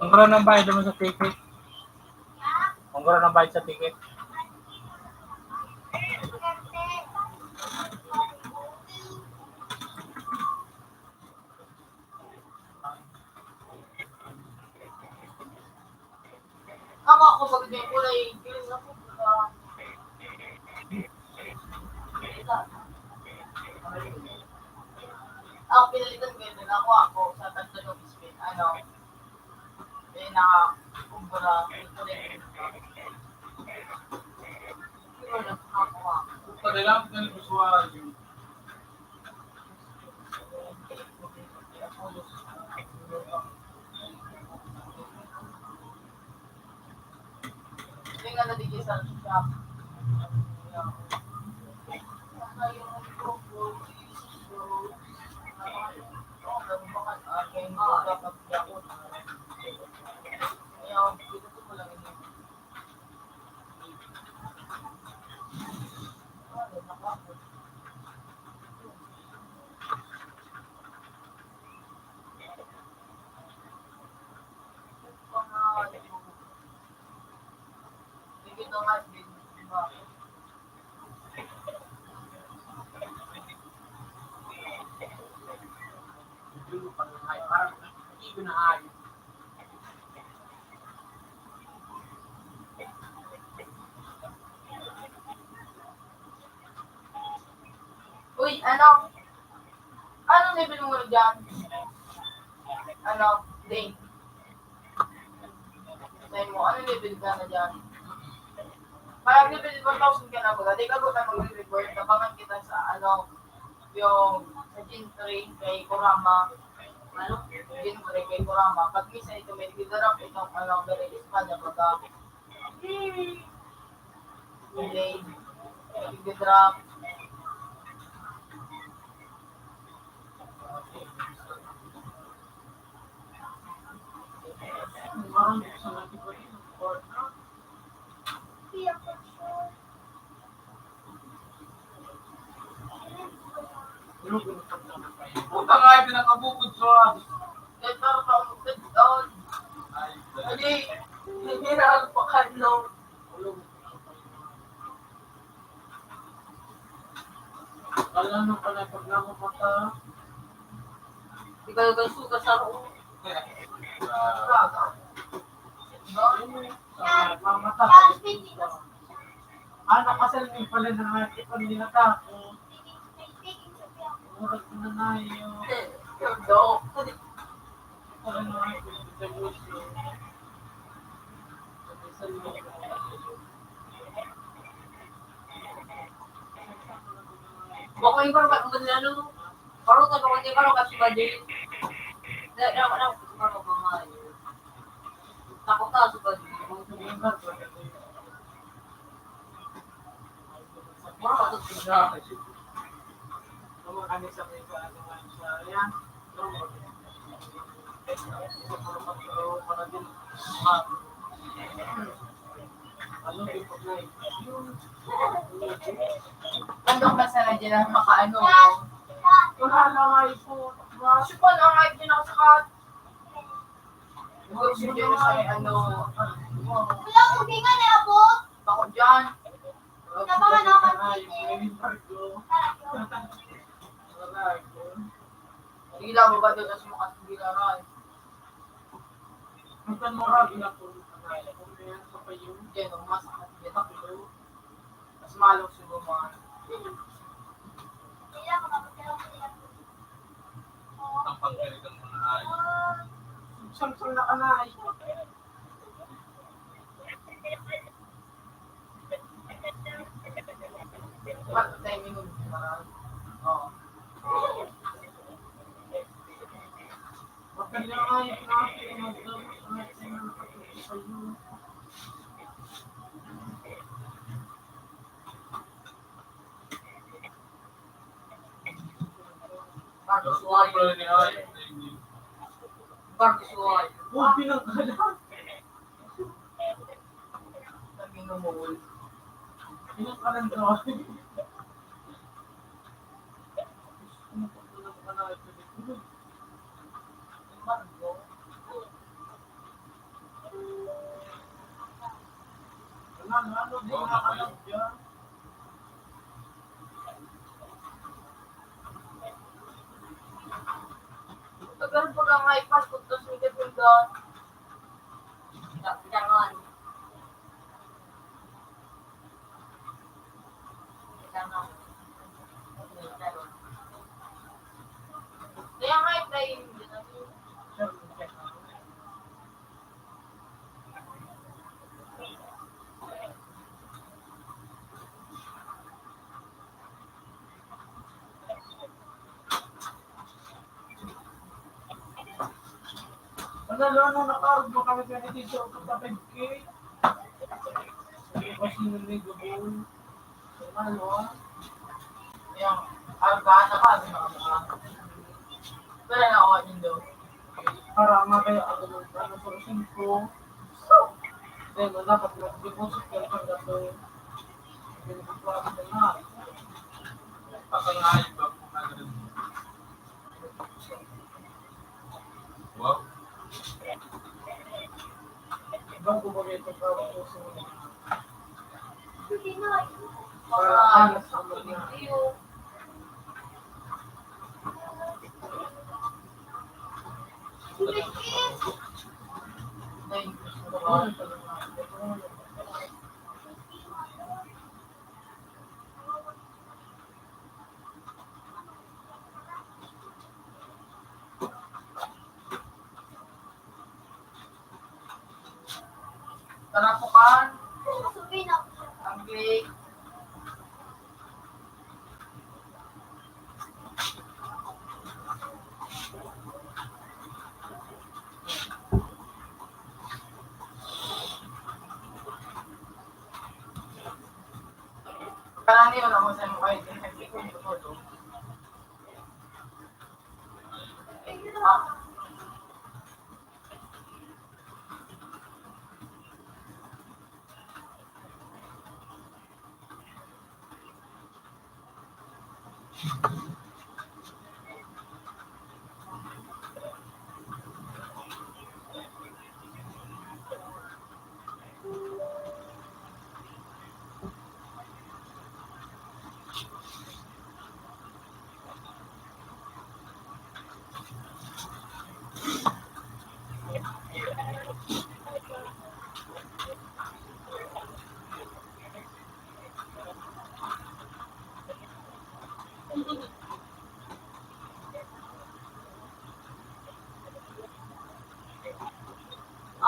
Ang gano'n ng bayad mo sa ticket? Ang gano'n ng bayad sa ticket? ako pag may kulay, green na po. Ako pinalitan ko yun, ako sa tatlo ng spin, eh nakakumbura, kulay. Pero nakakuha. Padalang ka ng visual. Hindi nga nadigil sa shop. Parang hindi na ayos. Uy, anong level mo dyan? Dane. Sabi mo, anong level ka na dyan? Parang level 1,000 ka na ba? Di ka ba tayo mag-report? Nabangan kita sa, yung sa Gin 3 kay Kurama. Gin 3 kay Kurama. Pag minsan ito, may gidarap itong, very Espanya, baga. Hindi. Gidarap. Puta nga yung pinakabukod sa Hindi na ako pakanong. Alam mo pala pag namamata. Di ka yung suka sa roon. Mamata. Anak kasal mo pala na natin pag ninatako. Murag na na yun. Wala na nga yung pagkakagusto. Bakit ko naman kung ano, parang ka bakit ka ro kasi ba din? Na parang mga takot ka sa ba din? Parang ka sa Ano sa mga sa yan? Ano ba sana dyan ang makaano? Wala na nga ito. Kasi pa lang ay pinakasakat. Gusto nyo na sa Wala akong bingan eh, Apo. Bako dyan. Nabangan ako ng Gila mo ba doon sa mukha sa gilaran? Bukan mo rin ginapulot na nga. Kung yan sa payo. Yan, umasakat. Yan ako. Mas malong siguro mga. Ang pagkalitan mo na ay. Samsung na ka na ay. Ba't timing mo? Oo. Magkanya nga yung natin. Magdamos ang natin na nakatuto sa iyo. Barkisuway. Barkisuway. Oh, pinagkalat. Sabi mo mo. Pinagkalat daw. Ano din nakakalap dyan? Tagal pa lang ay passport tapos may kapag doon. Jangan. Nadalo nung nakargo kami pwede dito sa 5K. Hindi ko sinunigable. Ano ah? Yung argana ka, di ba? Wala na ako din doon. Para nga kaya ako ng ano sa 5. Then, dapat mag-deposit ka lang dato. Pinagpapalit na nga. Pasangahin ba kung nagano'n? Wow. Ibang kumulito pa ako sa Hindi na. para Mga alas ako na. video. Thank you. Tarapukan, Sabihin ako. ang cake. Karang yun ako sa mga hindi ko ito. Ah,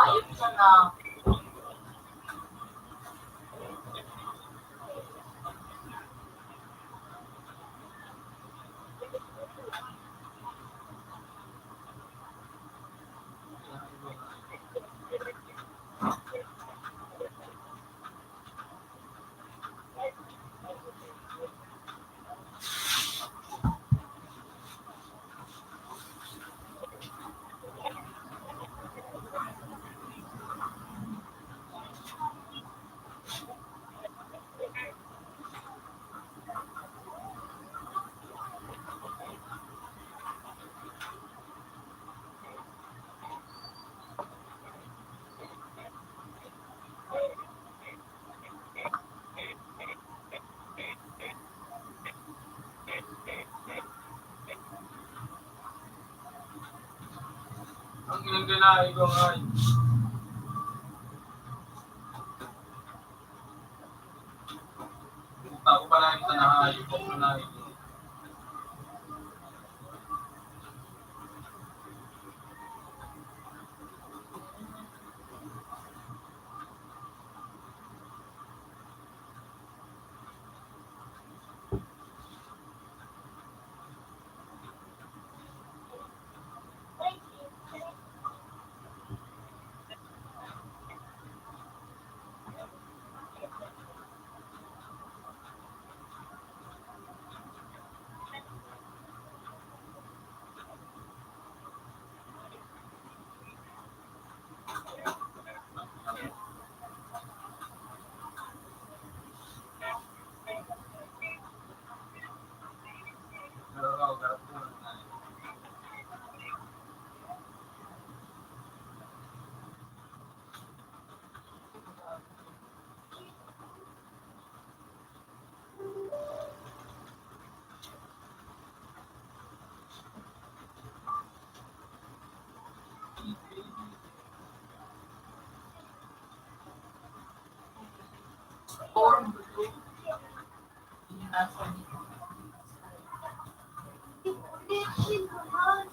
ayun siya na. Ang ilang ganahe ko nga eh. Puta ko pala yung tanahay. Yung tanahay ko. Pero ako, garap ko na tanahe. Or blue. Nasa Hindi naman.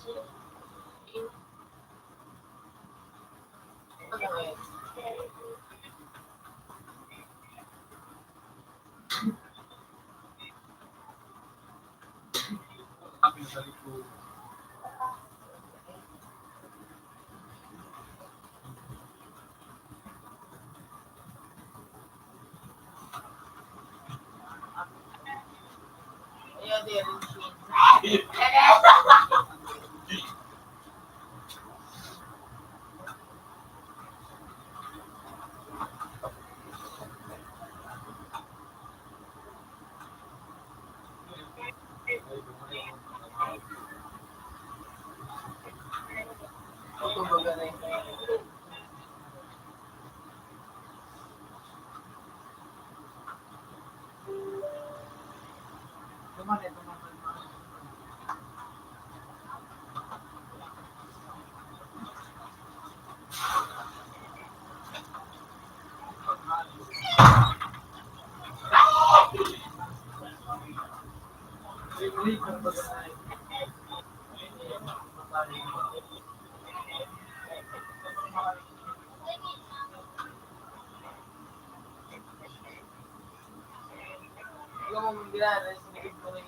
Ano eh? Sabi sa likod. Ayan din. Ito ba ganun? Tumalit, tumalit. Libre ka ba ganay? Ikaw mo ginagawa sa likod mo rin.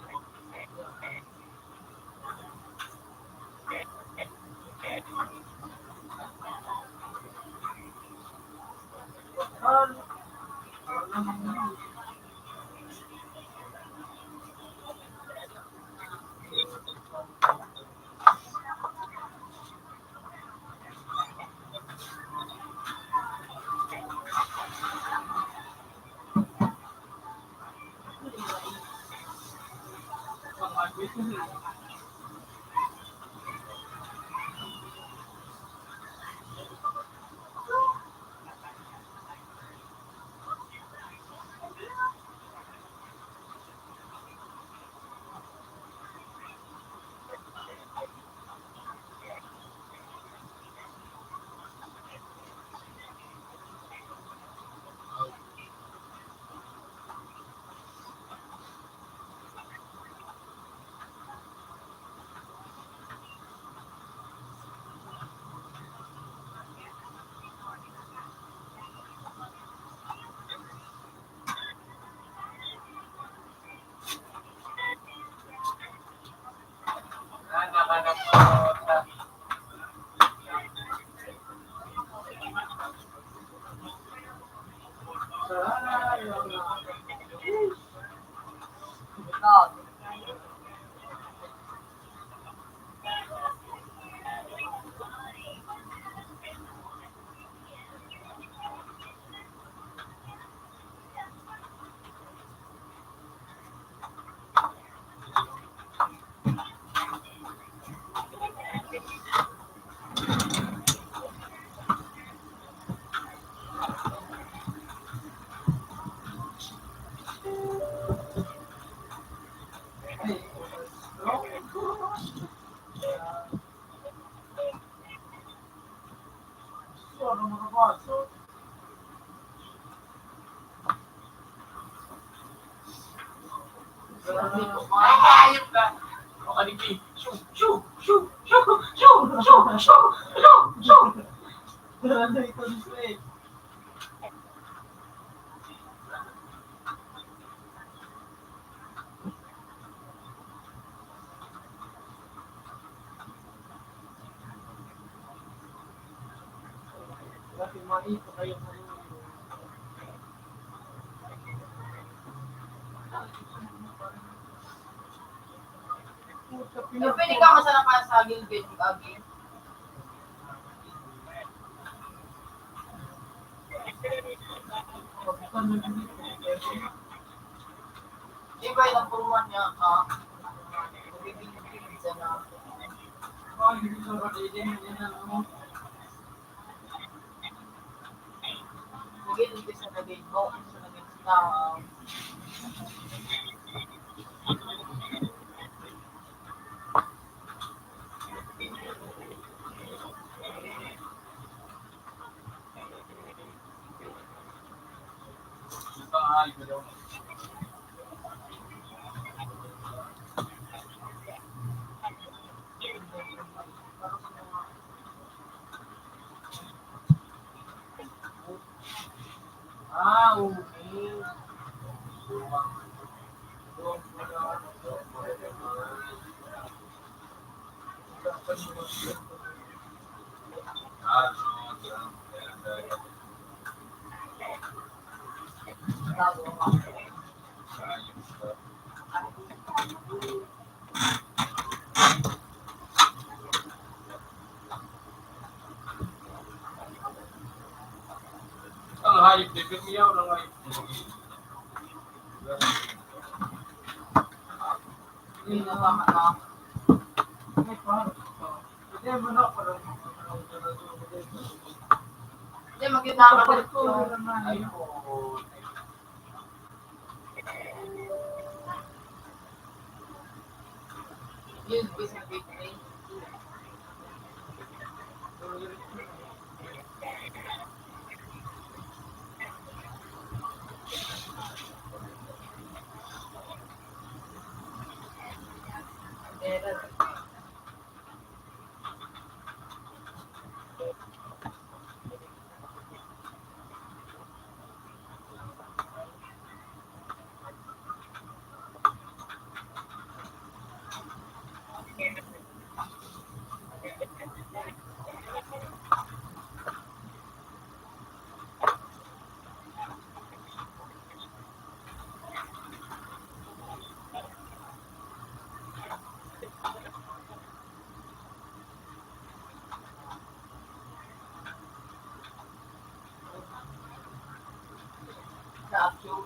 Ay, hayop ka! O kanigi. Shoo, shoo, shoo, shoo, shoo, shoo, shoo, shoo, shoo. Ano ito display? Kasi maito kayo sa Yung pwede ka masarap ka sa Gilbert, Abi. Iba yung pulman niya, nagbibinig siya na. Nagbibinig siya na bino, siya na bino na. Ito ay, pero umi. Ang hayop din, bigmiyaw ng hayop. Hindi na tama na. Hindi mo na ako lang. Hindi, magkita ka ba ito? Ayun. Yun, business victory. Meron. Sa actual.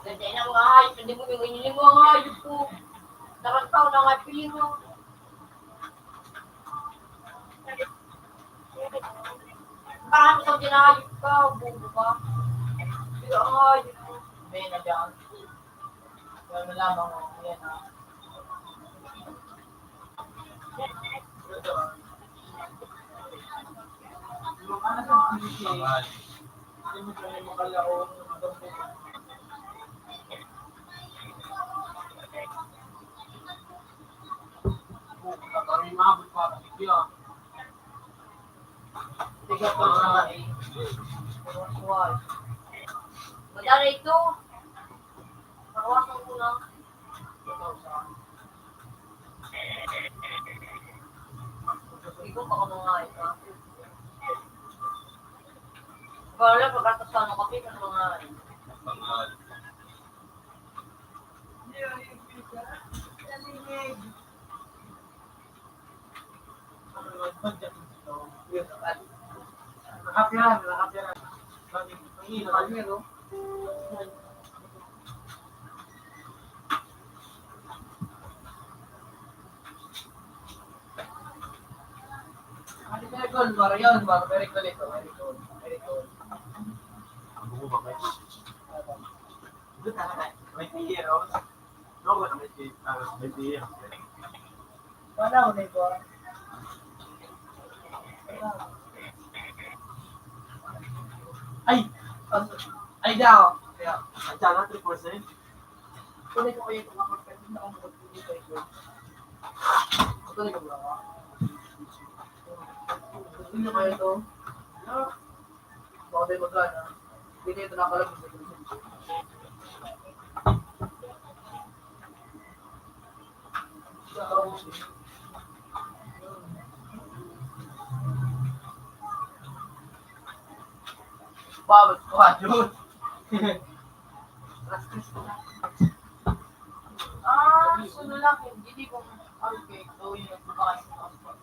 Ganda na mga hayop, hindi mo yung mga hayop ko. Nakataw na nga piling mo. Paano sa dinayop ka? Bubo ka? Hindi ka ang hayop mo. Hindi na dyan. Kaya nalaman mo, yan ha. Yung ano sa PCA, hindi mo kami makalaong maganda. Kami mabot pa rin yun. Tiga pa na nga eh. Kuwal. Madara ito. Pakawasan ko lang. Ikaw pa ka mga ito. Kala pagkatas ka ng kape ng mga Nakapiran. Panginoon niya, no? Very good, Marion. Very good ito. Very good. Very good. Ang buko ba kayo? Doon na, may heroes. No, may heroes. Wala ko na ito. Ay daw. Kaya, Ang tsaka 3%. tuloy ko kayo kung makapagpapit na ako magpapili kayo. Tuloy ko lang ako. Gusto niyo kayo ito? Baka tayo magana. Hindi kayo ito nakalabas sa gusto. Babot ko ha, Diyos. gusto na lang hindi kung ano kayo ito yung nagbukas ng passport.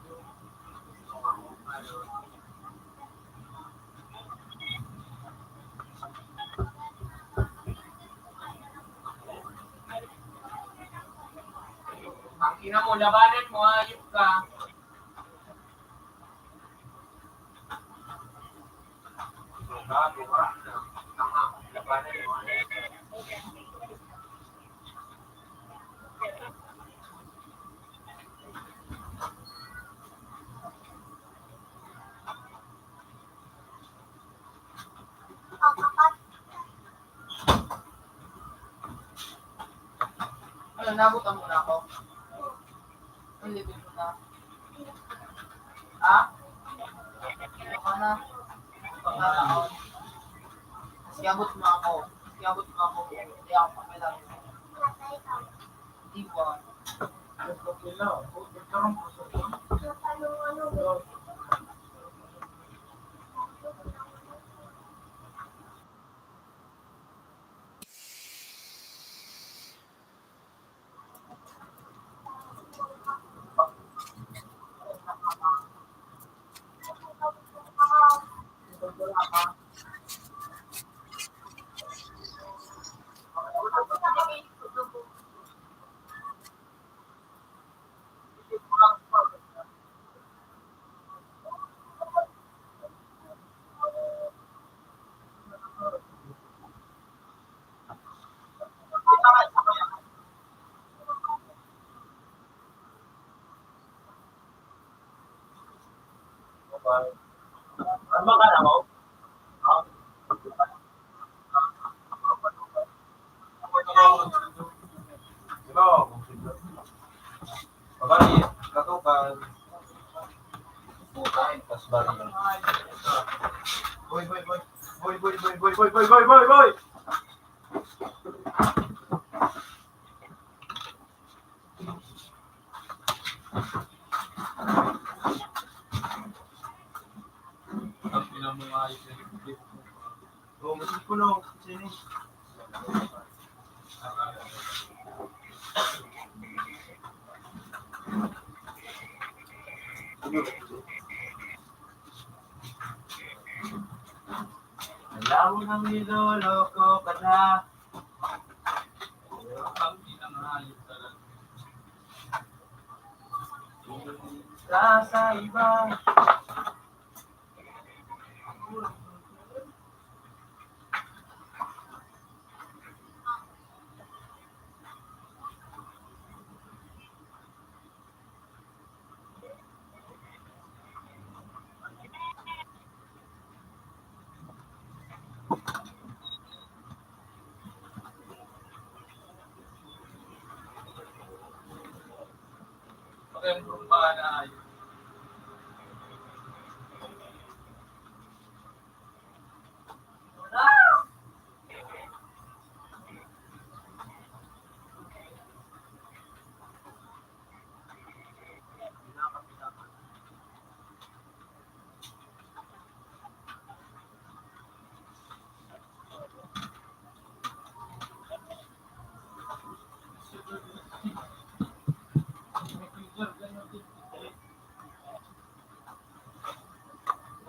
Ang ina mo, labanan mo, ayop ka. Ano, nabutan mo na ako? Ang libid mo na. Ha? Ano ka na? Pagkataon. Siyabot mo ako. Siyabot mo ako. Hindi ako pakilang. Di ba? Tama ka na mo? Pabali, katukan. Putain, tas bali. Boy, boy, boy. Boy, boy, boy, boy, boy, boy, boy, boy, boy. Ang pinamungayos na rin. Oo, masig ko lang. Sini. Alam mo nang niloloko ka na. Ang pinamahayos talaga. Sa iba. Ang rumba na ayun.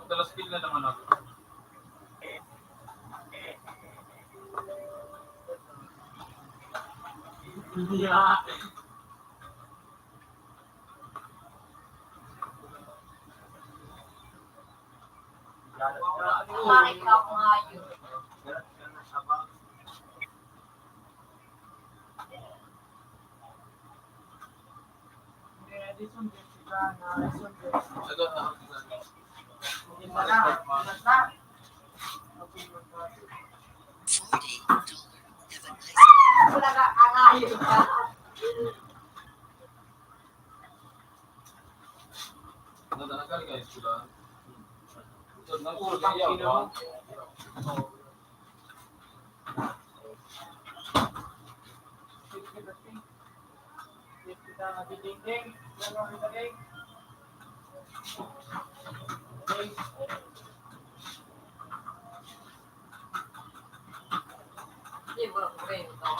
Madalas skill na naman ako. Yeah. Bakit ka ako ngayon? Wala ka angayon ka. Nananagal guys sila. So, nangkuro kaya ba? Di ba? Okay, ito.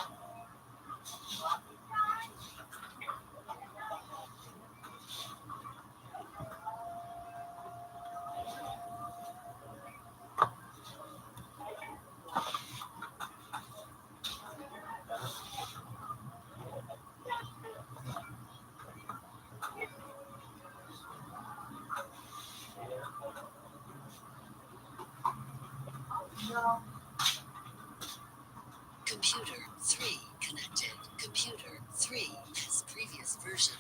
Computer 3 connected. Computer 3 has previous version.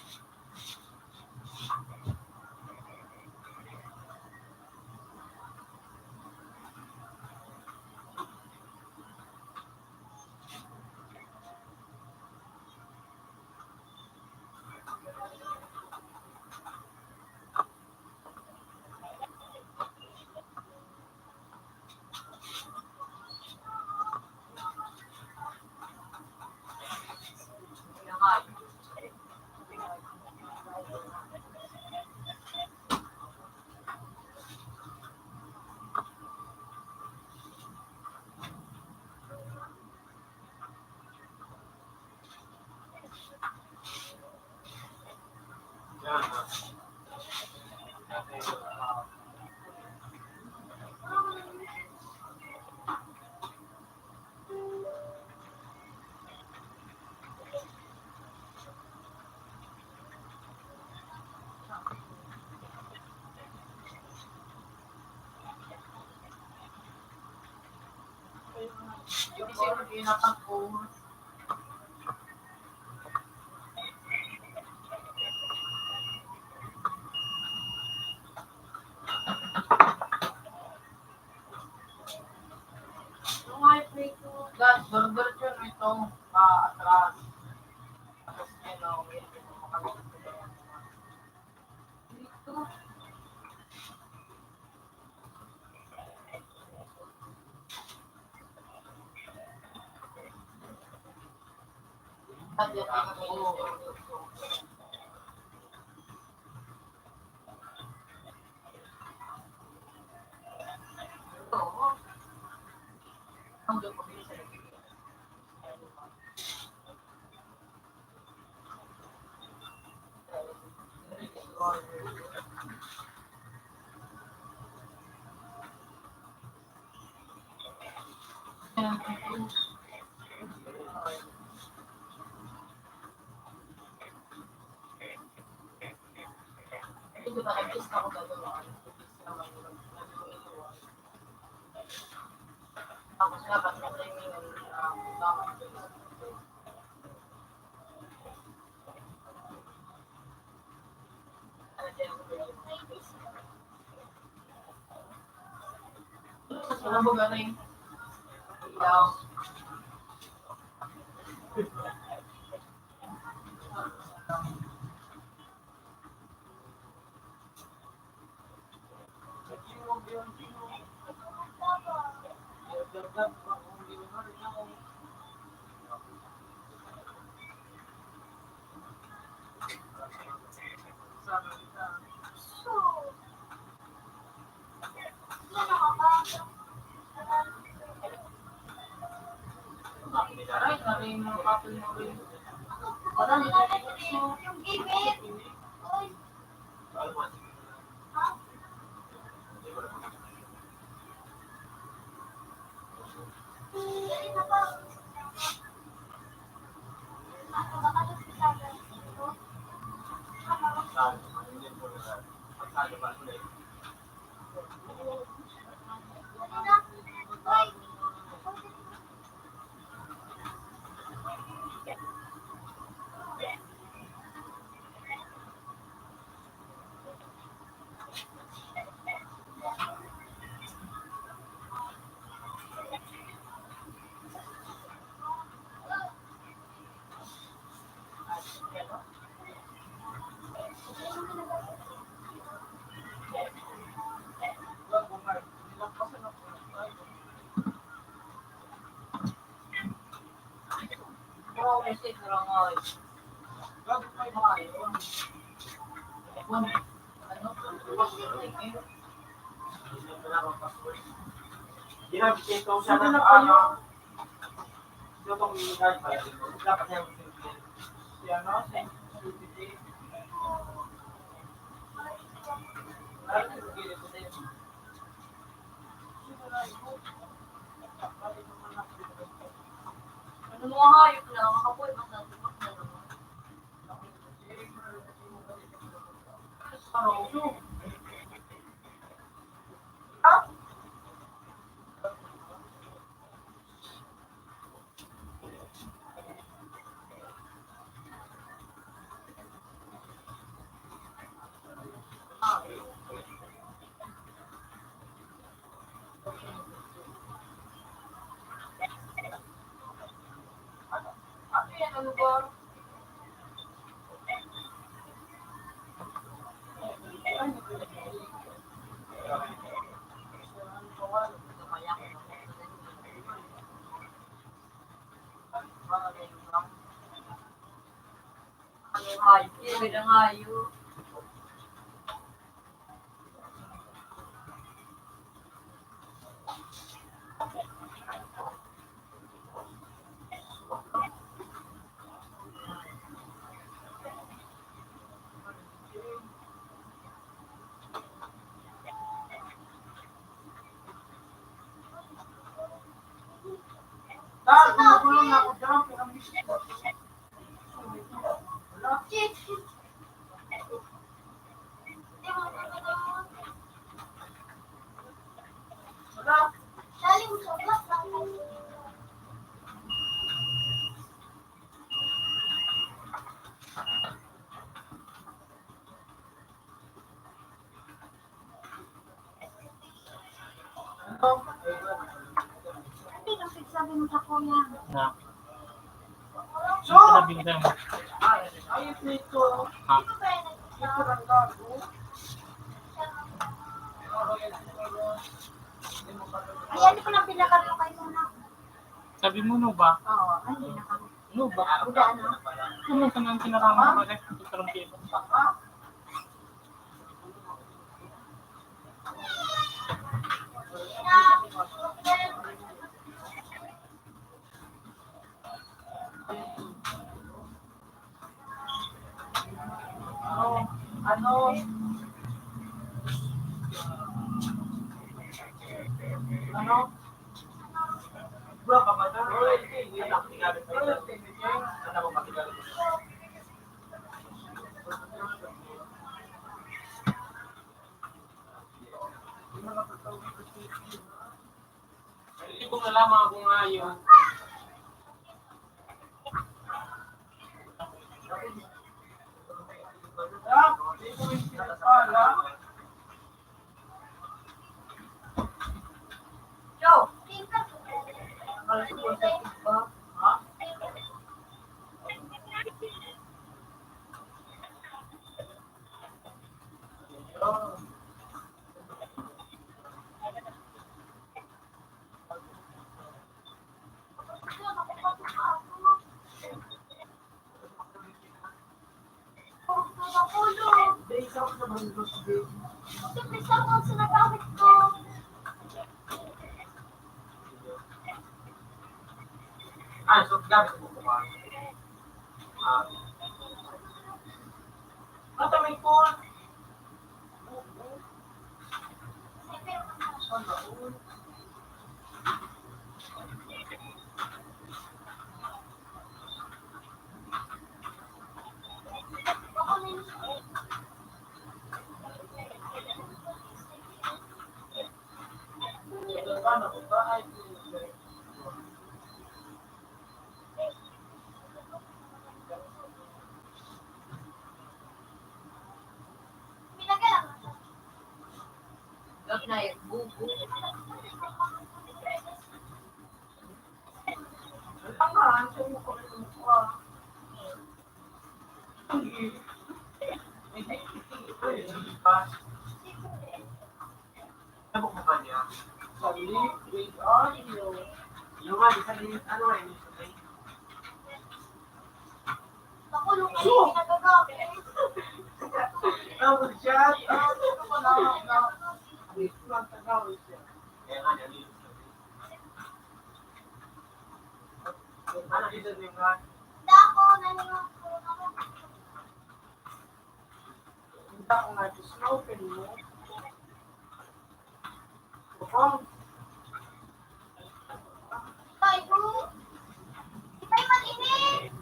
Yung sino pinatang ko. Yung mga plate ko. Dad, burger yun ito. Atras. Tapos yun o, medyo makalit ko yan. Dito. Dad, yan ang ko. Ito. Ang doon ko sa Ito na nag-kiss ako gagawa. Tapos dapat na timing ang tama. Ano dyan ang Ano ba galing? Ilaw. Aray, nari yung mga kapil mo rin. Parang yung gimit. Uy. Dali na ba? Ako baka na sa dito. Dali na. Uy. Wow, may sit lang ay. Bago may makain. Ano? Ginamit ko siya ng ano. Ito itong minigay pa. Dapat niya siya no? Ano mga hayop lang. Kapoy matatubak na naman. Ano yan? Ano ba? Ano yung hayop? Hindi lang hayop. Nakulong na ako dyan, pinamiss ko. Wala. Wala. Na. So, Sabi ko ayos nito. ha? Ito lang gago. Ayan ko lang pinakalo kayo muna. Sabi mo no ba? Oo, ay pinakalo. No ba? Buda ano? Ano ka nang kinarama ba rin? Ito lang kito. Ano? Ano? Bro, kapag Hindi ko nalaman kung nga yung Joe! So gamit mo ba? Mata may call. Gag na yung bubu. Sabok mo ba niya? Salit, wait on you. Yung nga, salit, ano nga yun? Nakulong ka yung pinagagamit. Tapos siya, ito ko na, dito lang tagawin siya. Kaya nga niya, dito siya. Ano dito din nga? Dako, naniwag ko. Punta ko nga, snow pen mo. Bukong. Ay, bro. Ipay mag-init.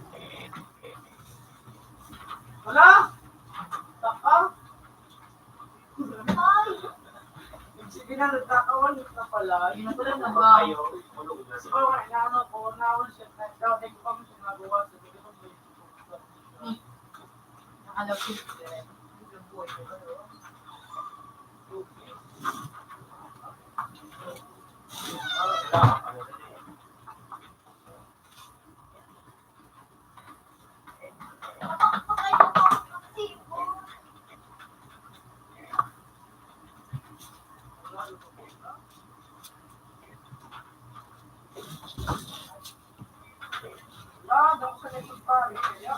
Wala! Taka! Ay, Sige na, nagkakawan na pala. Yun na pala na ba? Siguro nga, inaano ko, nawan siya. Dati ko kami siya nagawa sa dito ko. Alam ko din. Yung buhay ko. napakapakay na ako ng tipo. Ako sa next pare. Kaya,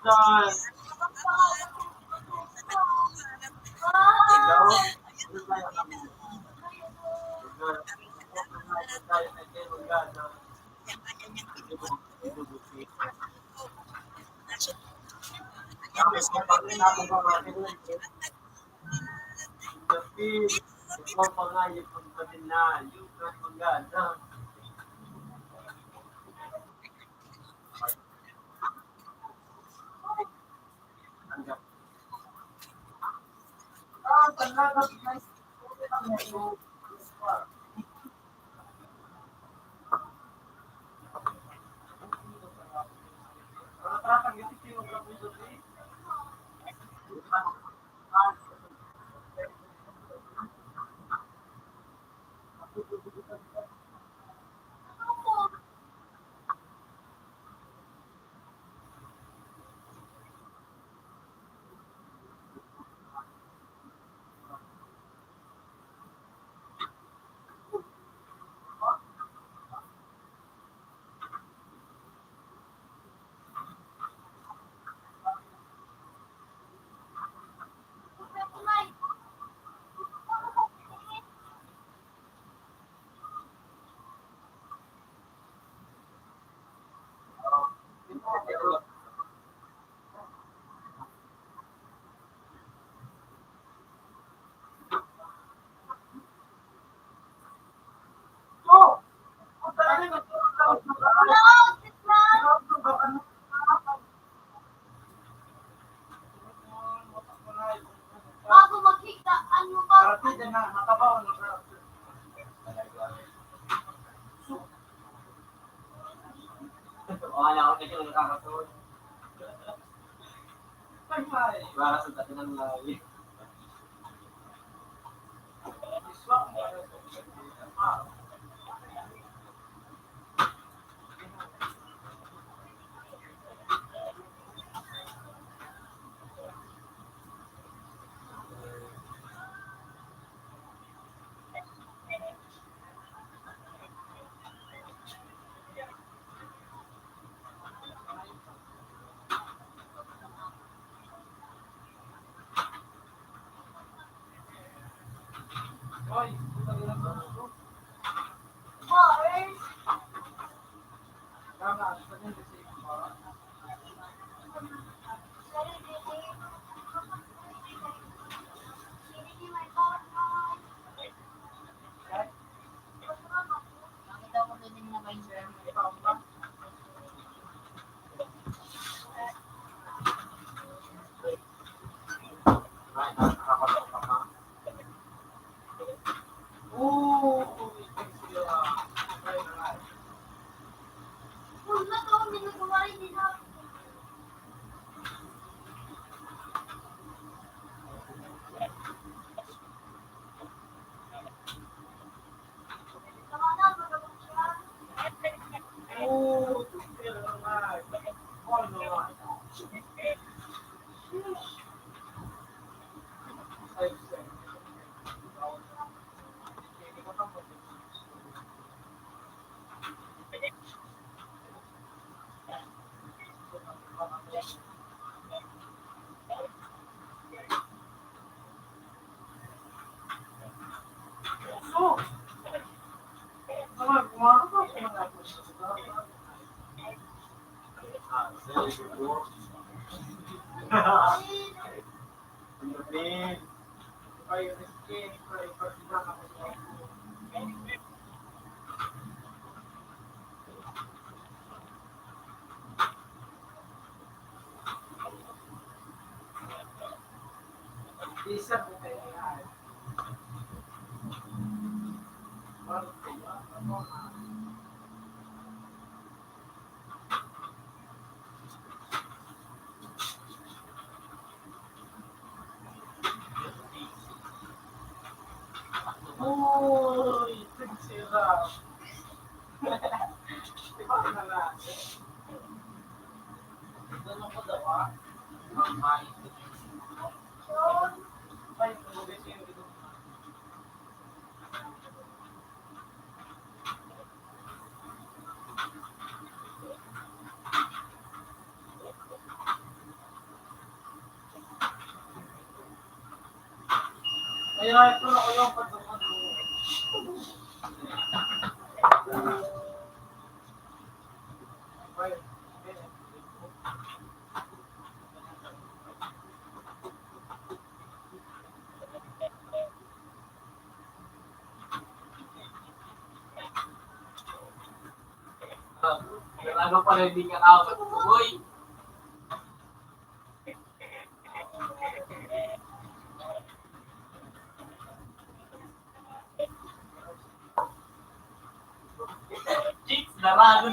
Dan, ikaw, ano tayo kami? Tapi, ikaw pa nga yung pagpatin na, yung maganda. Tanggap. Bago magkita, ano ba? Partida na, nakabaw na sa Wala ako kasi nakakatulog. pagmay. Para sa dati ng lawi. Iswa mo pa. Hoy, Bars. tama, sabihin kasi ko. Nakita ko din yung naka-inser. Ay, nakakatulog ka pa. Oo, sila. Huwag na to, hindi na gumari din ako. Tama na, magabang siya. Oo, sila naman. Oh, no. Ay, sir. So, naman, kumakapa ko na ako sa Ah, very good bro. Ang gabi. kayo na skin, kayo pagkita ako sa isa ko kayo yan. Uy, sira. Diba na natin? Ganun ko daw ah. Ay, tumulis yung ito. Kaya ito na ko yung patungan mo. Ano pa rin din ka awat ko, boy? Chicks, narado.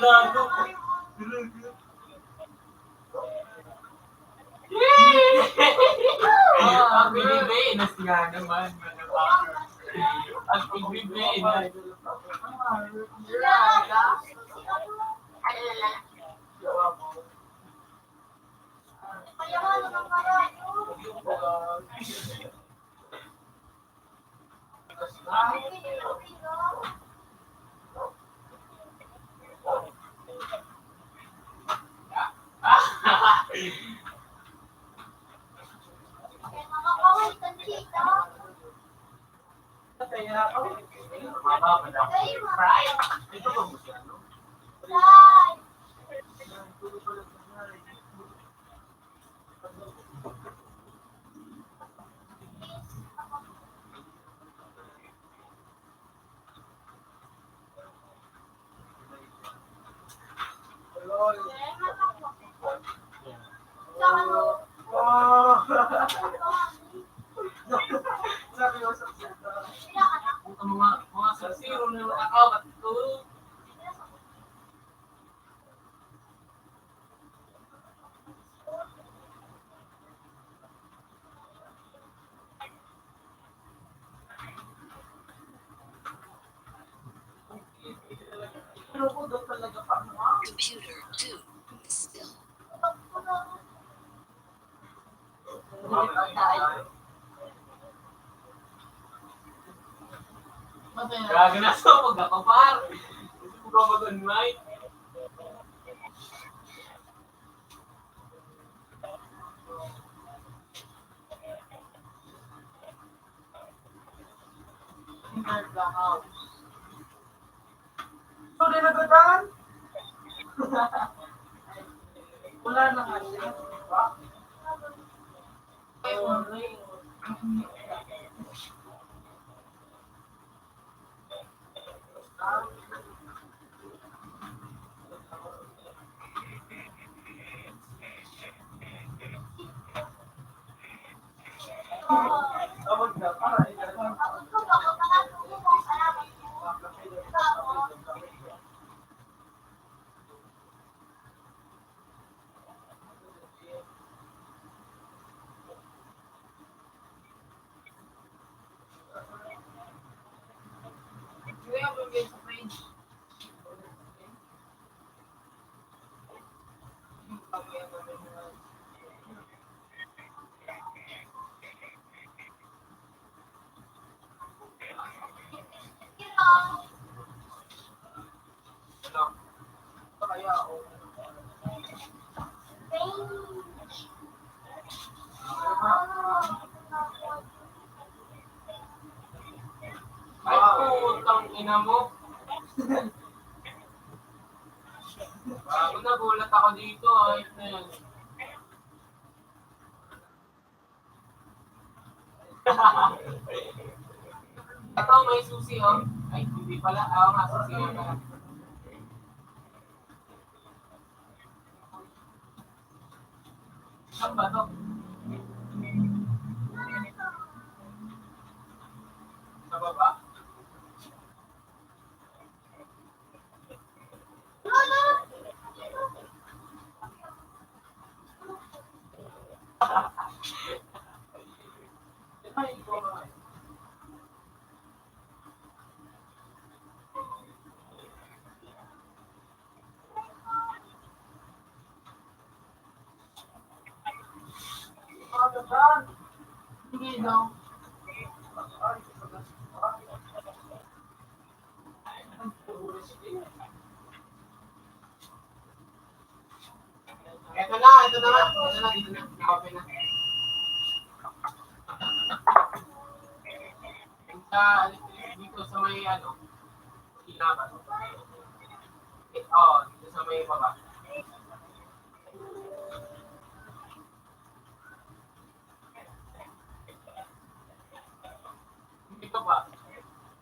Ang Pilipinas nga naman. Ang Pilipinas. Kaya ako. Ito ba mo siya, no? Seryoso siya. Ang mga sasiro na nakakawat ko. Pero ko doon talaga pa. Computer 2. Still. Grabe na so, magkakapar. Gusto ko ba mag-unmic? Sorry na ba Dan? Wala na nga siya. Tawag na, para ikaw. Ay, putang ina mo. Bago nagulat ako dito, ayos na yan. Ito, may susi, oh. Ay, hindi pala. Nga, susi na pala. Saan ba to? Sa baba? Hindi daw. Ito na, ito na. Ito na, dito na. Okay na. Dito sa may ano, Kinaban. Oo, dito sa may baba. Dito ba?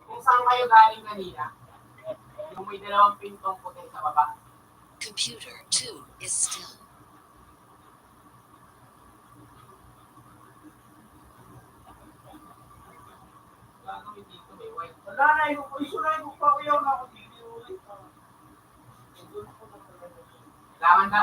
Kung saan kayo galing kanina, yung may dalawang pintong puti sa baba. Computer 2 is still. Wala naman dito, may white. Wala na, isulay ko pa ko yun ako dito ulit. Kailangan na.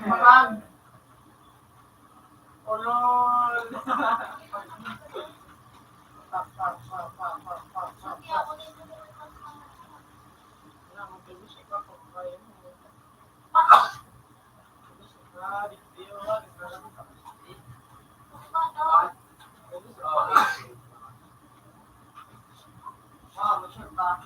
Marag. Olol. Tap, tap, tap, tap, tap, tap, tap, tap. Wala, magbilis ka pa kung kaya mo. Bilis ka, di ko, di ka lang kapatid. Masyad ba?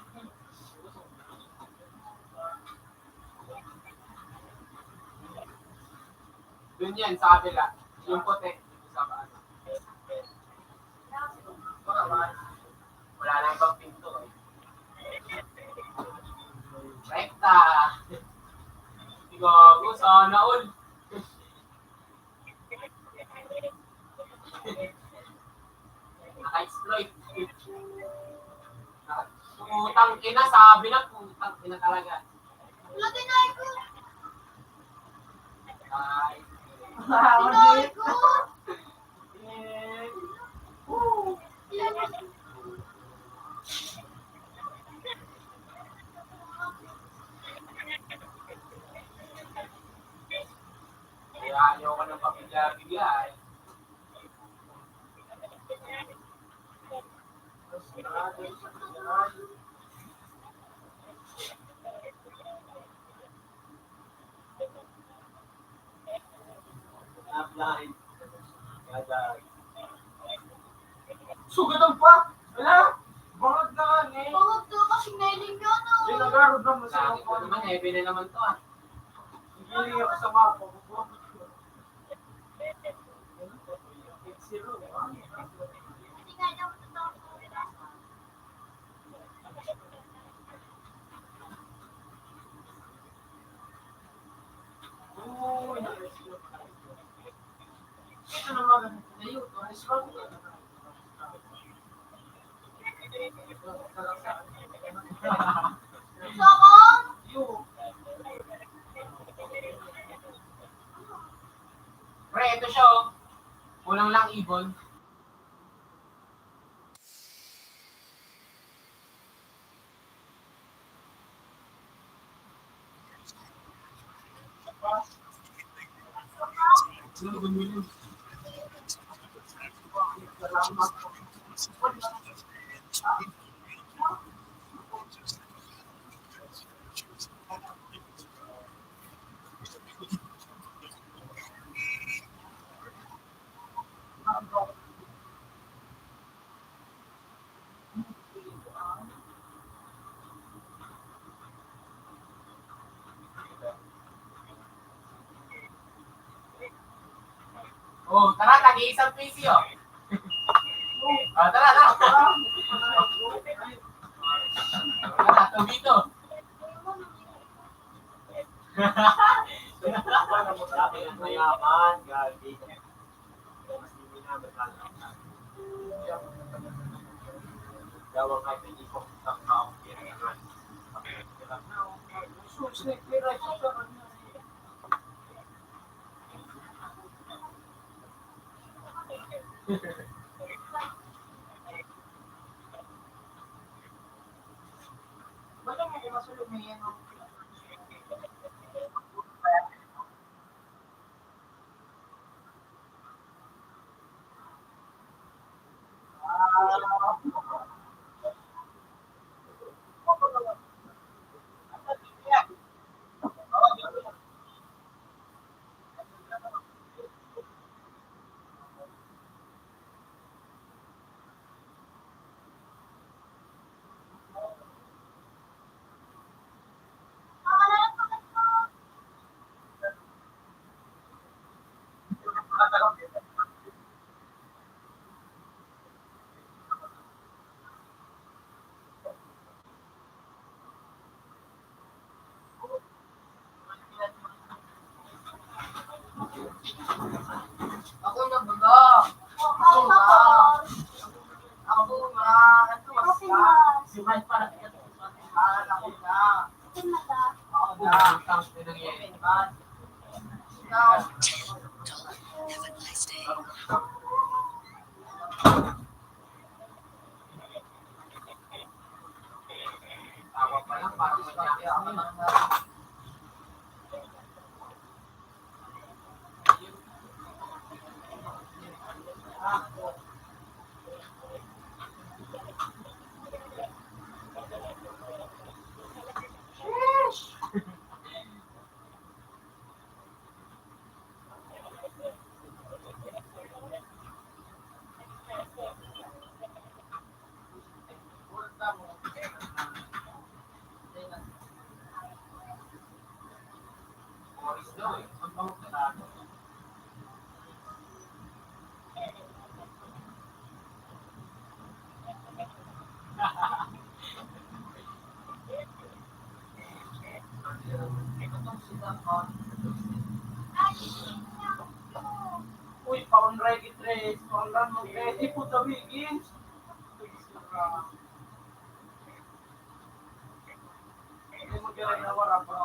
Doon yan, sa kabila. Yung puti. Sa ano. Wala na ibang pinto eh. Rekta. Gago, sana all. Naka-exploit. Putang ina, sabi na putang ina talaga. Ay. Kaya ayaw ko ng pabigla-bigla eh. Apply. Sugatan pa! Wala! Bangag na nga eh! Dinagarod na masarap Lagi ko naman, heavy na naman to ah. Hindi ako sa mapa. Zero. Ito naman, layo. Pre, ito siya oh. Kulang lang ibon. Oh, tara, tagi-isang PC oh. Ah, tara, tara. Tara, dito. Kaya mayaman, gagi. Mas hindi na magkakaroon. Dawang kahit hindi ko takao. Susi, kira siya sa kanya. Ba't mo kung masulog na yan? Ako na baga. Ako na. Ako na. Ito mas ka. Si Mike para kaya ito. Ako na. Ako na. Tapos din ang yan. Open man. Now, Have a nice day. Tawag pa lang para kaya ako manya. na. Boris daw eh. Ang bawag na tayo. Uy, paon ready tres, paon lang mo ready po the Wiggins. Hindi mo kaya na wala pa.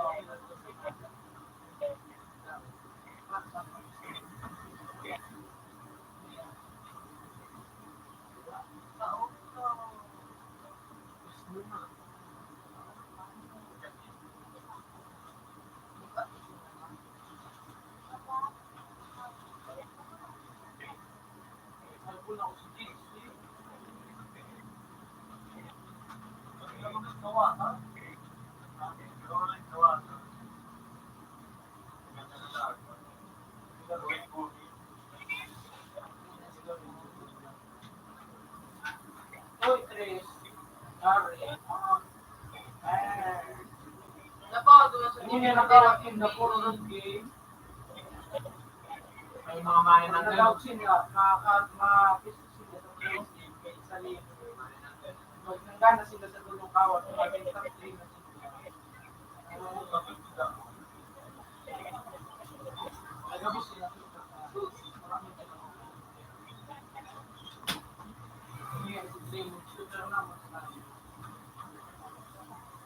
Uy, tres. Sorry. Dapat, doon sa Hindi niya nakarating na puro ng game. May mga mahin ng Nag-out galog. sila, makakapis sila sa game kay sa live. Magnangana sila sa dulong kawat, mag-top 3 na sila. Nagabos sila. Maraming sila. Hindi, si Zane, shooter naman sila.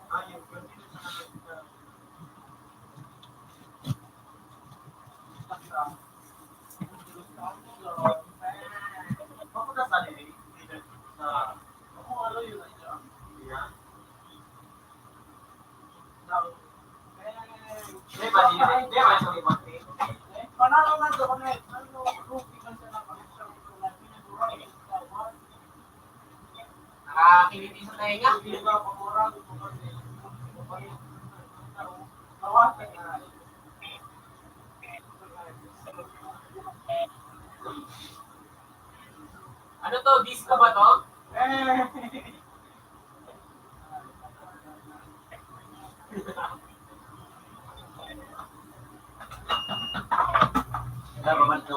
Ayun, continue sa kanila. Basta. Ako na sa nila. Ako ano yun ay siya. Di ba sa ibang team? Panalo na doon eh. Ano, rookie ka siya na connection. Nakakiliti sa tenga. Hindi ba pamurang ito kasi. Tawasan na. Ano to? Disco ba to? Kaya pa man ito.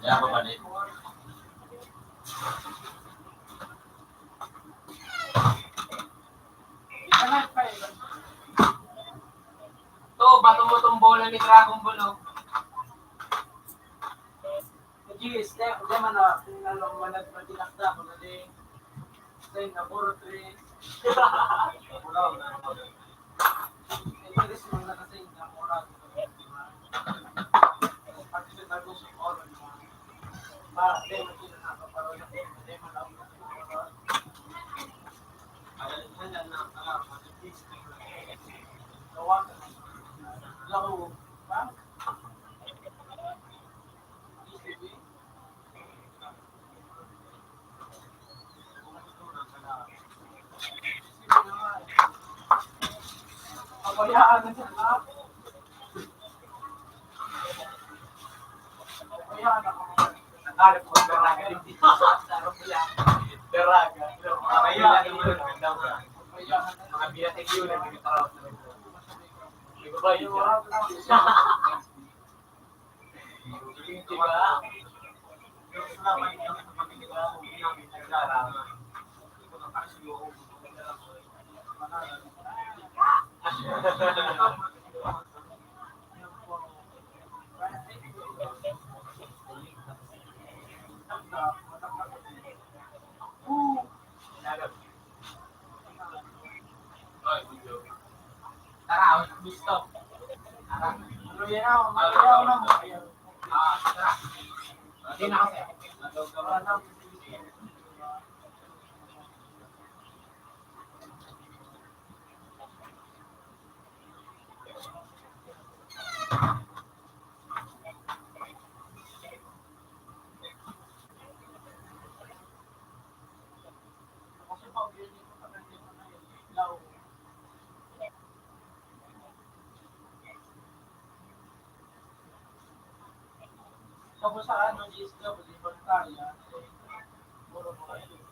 Kaya pa man ito. To, bato mo tong bola ni Dragon Ball. Oh. Kiss, dia mana nalo manad madinakda ko na din. Sa laboratory. Interest mo na kasi na oras. Pati sa tago sa oras. Para din mo sila nakaparo na din. Hindi mo lang oras. Alam na please. Gawa ka. Laro. Ha? Kabayaan na siya na. Kabayaan na ako. Nakalap ko Beraga din. Sarap nila. Beraga. Kabayaan naman. Mga biyatek yun. Nagkakaroon na rin. Di ba ba yun? Diba? Yung sinapan niya sa pagkikita ko ginamit ng darama. Ito na parang siguro. Tara, gusto. Tara. Luya na ako. Luya na ako. Tara. Hindi na kasi. Kasi pag yun yung kapatid ko na yun, ilaw. Tapos sa ano, GSW, Voltaria, puro mga yun.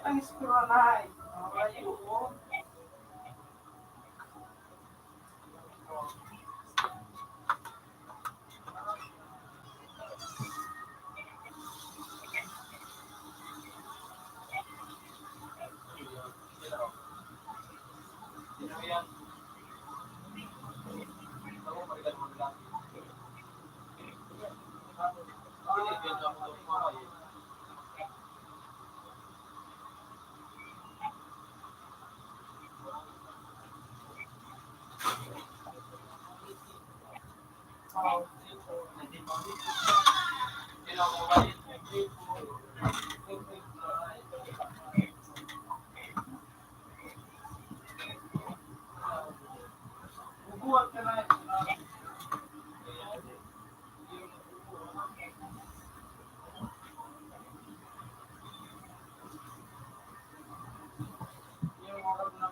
Ang ispiralay. Ayun. Bubuhat ka na. Yung oras na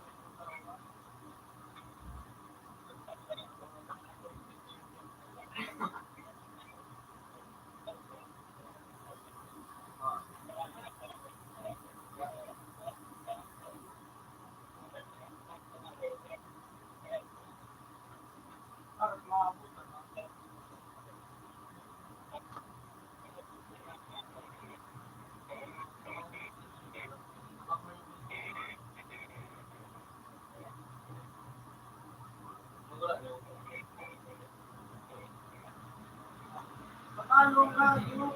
para maabot na. Patalo na yun.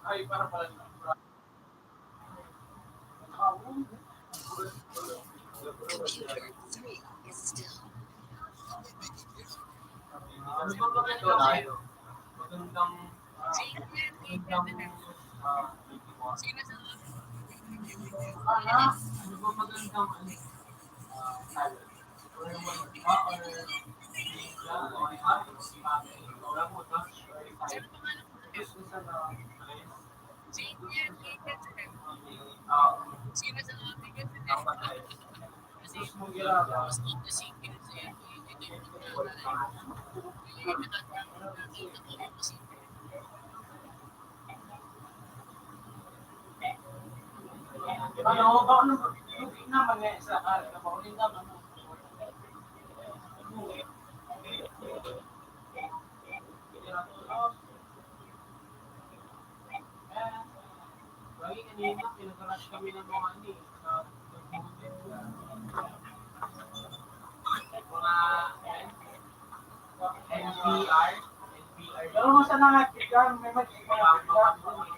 Ay, para pala. Computer 3 is still. Ano ba maganda tayo? Magandang Ano ba magandang ano? Salad. Or yung mga or pizza, or hotdogs, wala mo, no? Or fries. Gusto sa Sus mo ginagawa. Ano, baka naman nga sa kaunin naman. Lagi kanina, pinag-rush kami ng mga ano eh, sa mga NPR, Pero mo sa nangakigan, may mga mag-iigan. doon eh.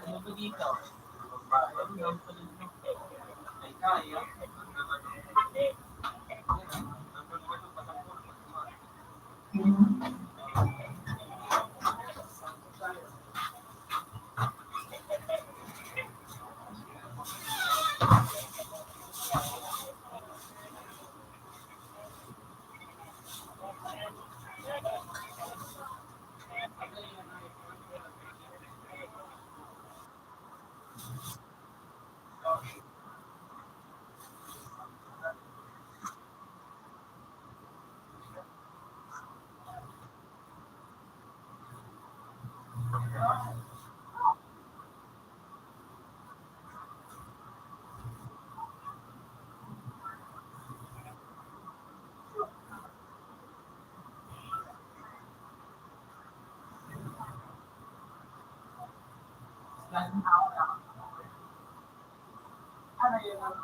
Ano ba dito? Ay, kaya. Ano yun?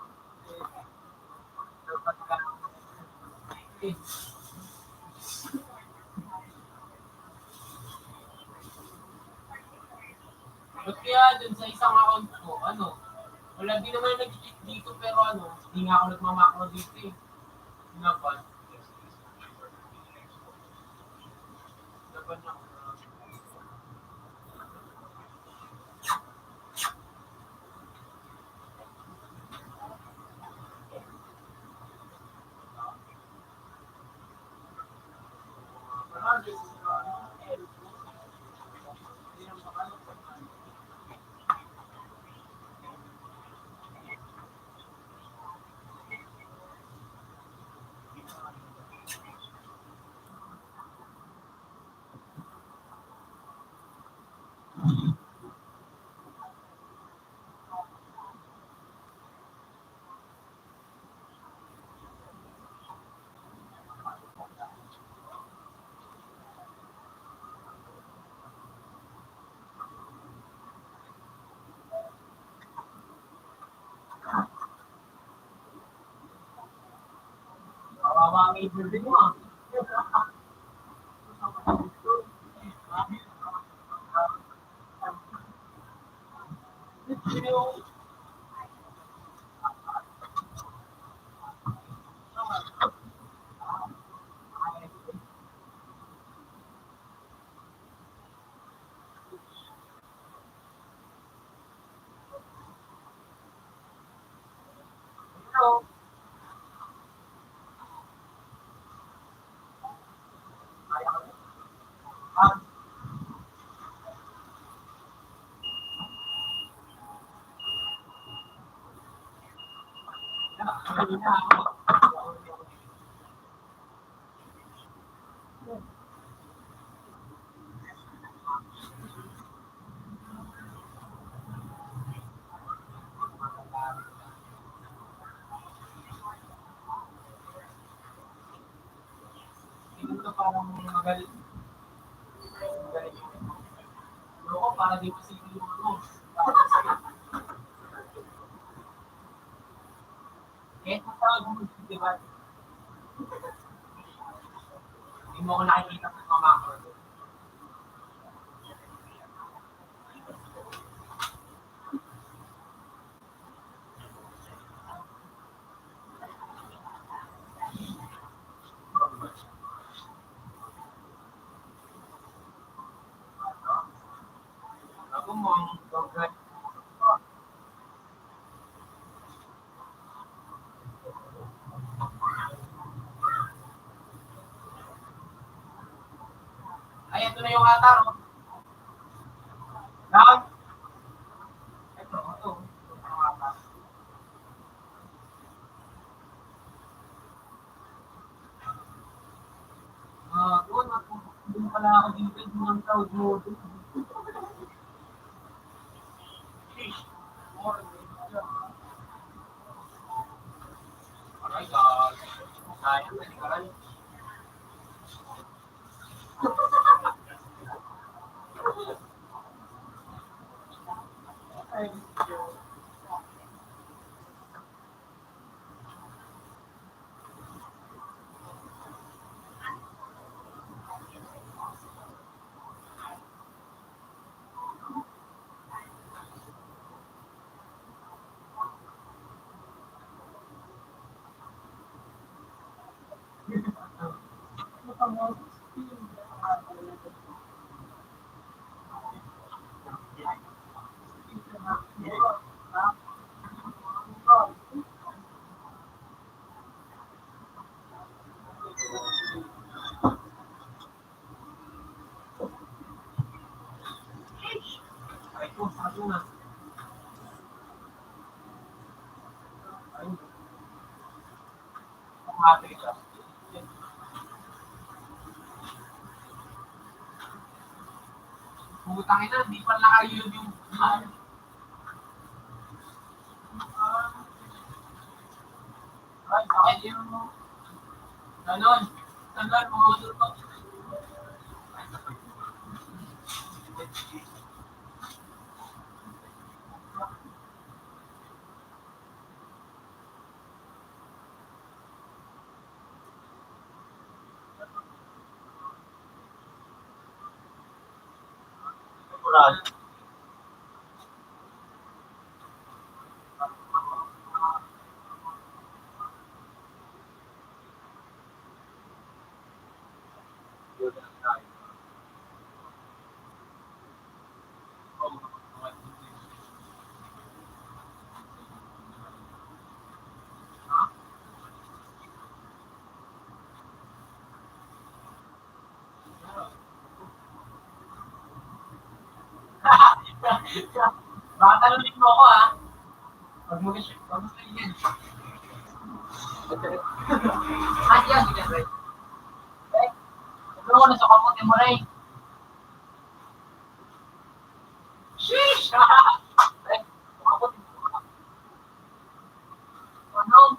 Ba't kaya dun sa isang account ko, ano, wala din naman nag-cheat dito pero ano, hindi nga ako nagmamakro dito eh. Dapat. Dapat na. Kawawa ang neighbor mo ah. Tingin ko parang magaling. Magaling. Loko para di masigil yung ano. Kahit matawag mo, di ba? Hindi mo ako nakikita sa mga macro. Ako mo ang pagkat. Ay, ito na yung atar. Oh. Now, ito. Ang atar. Doon pala ako dito ng crowd mo. Aray, sayang, nalikaran. Aray ko, sabi na. Ay, kumate ka. Putang ina, di pa nakayod yung ay, bakit yung ganon, mga utot. Natural. Baka talunin mo ako ha. Pag mo yan. Ah, yan, yan, right. Eh, sabi ko na sa kapote mo, Ray. Sheesh! Eh, kapote mo. Ano?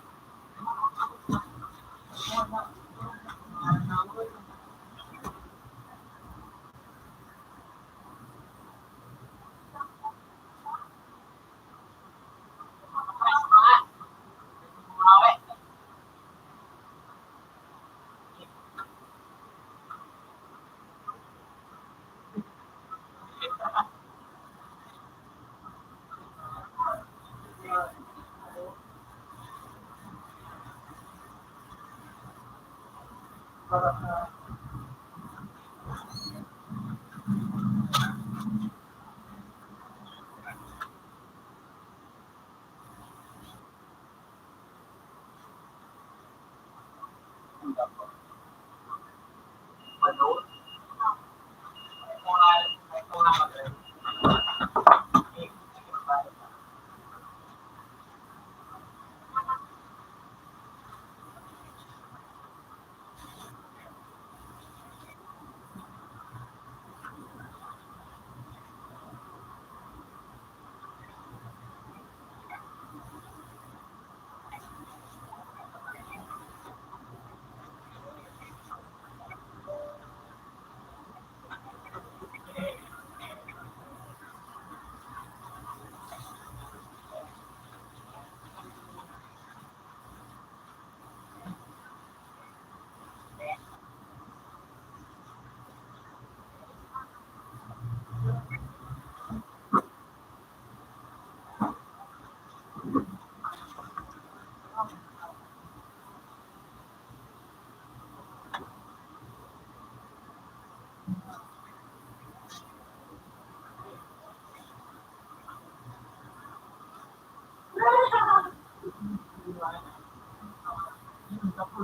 Wala,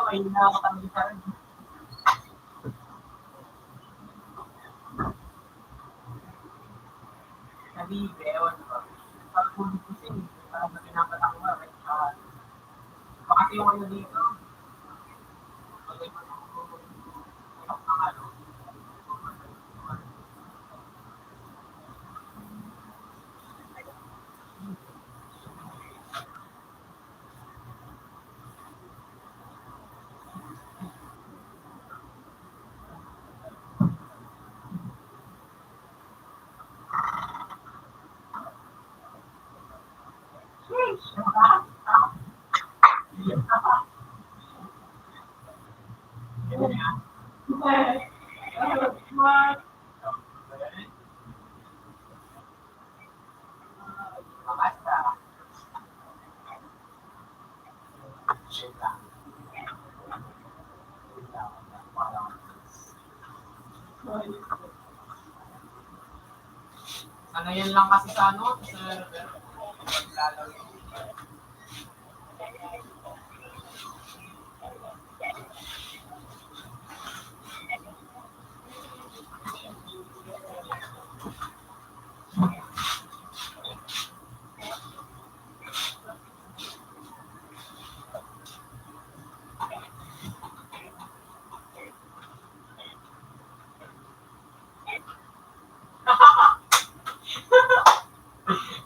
may nakakatanggi sa rin. Sabi, ewan ba? Pag huli ko siya, parang na pinapatak ko nga. Bakit yung ano dito? Pag may ano, makasta. Shit lang. Ano yan lang kasi sa ano? Sa server. Lalagay.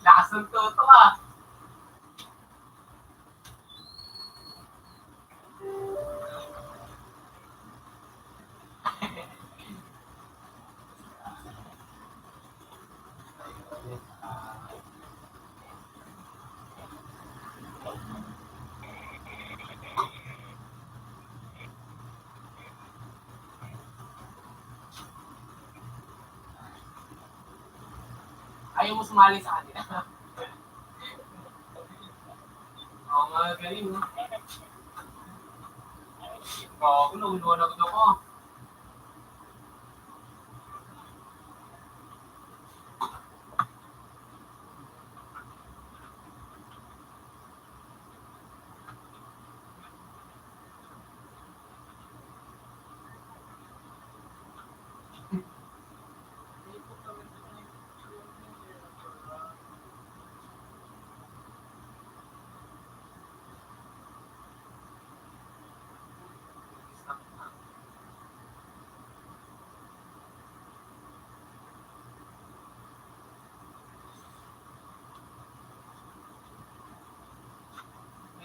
Nakasunto to ah. Ayaw mo sumali sa kanila. Oo nga, galing no? Oo, nauluan agad ako.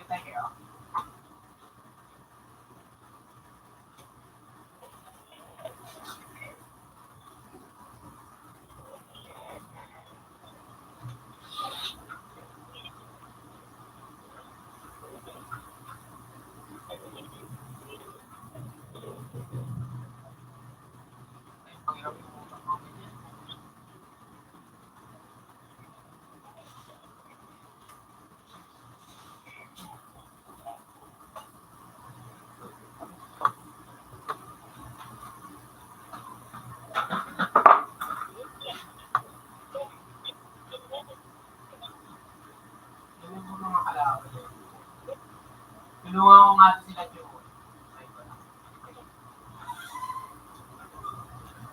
Thank you. Tulungan ko nga sila Joel.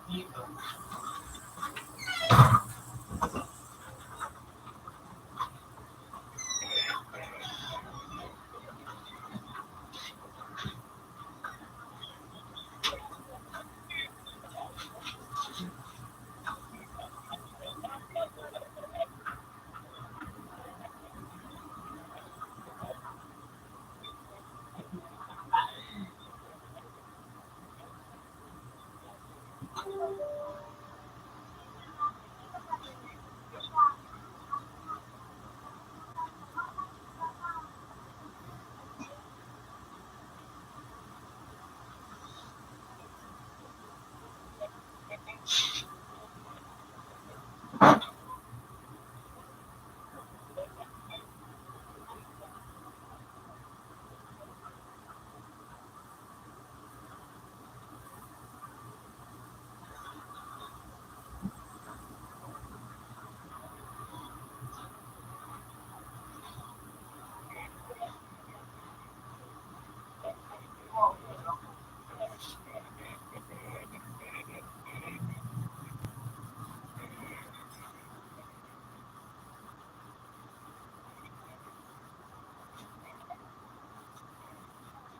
Dito.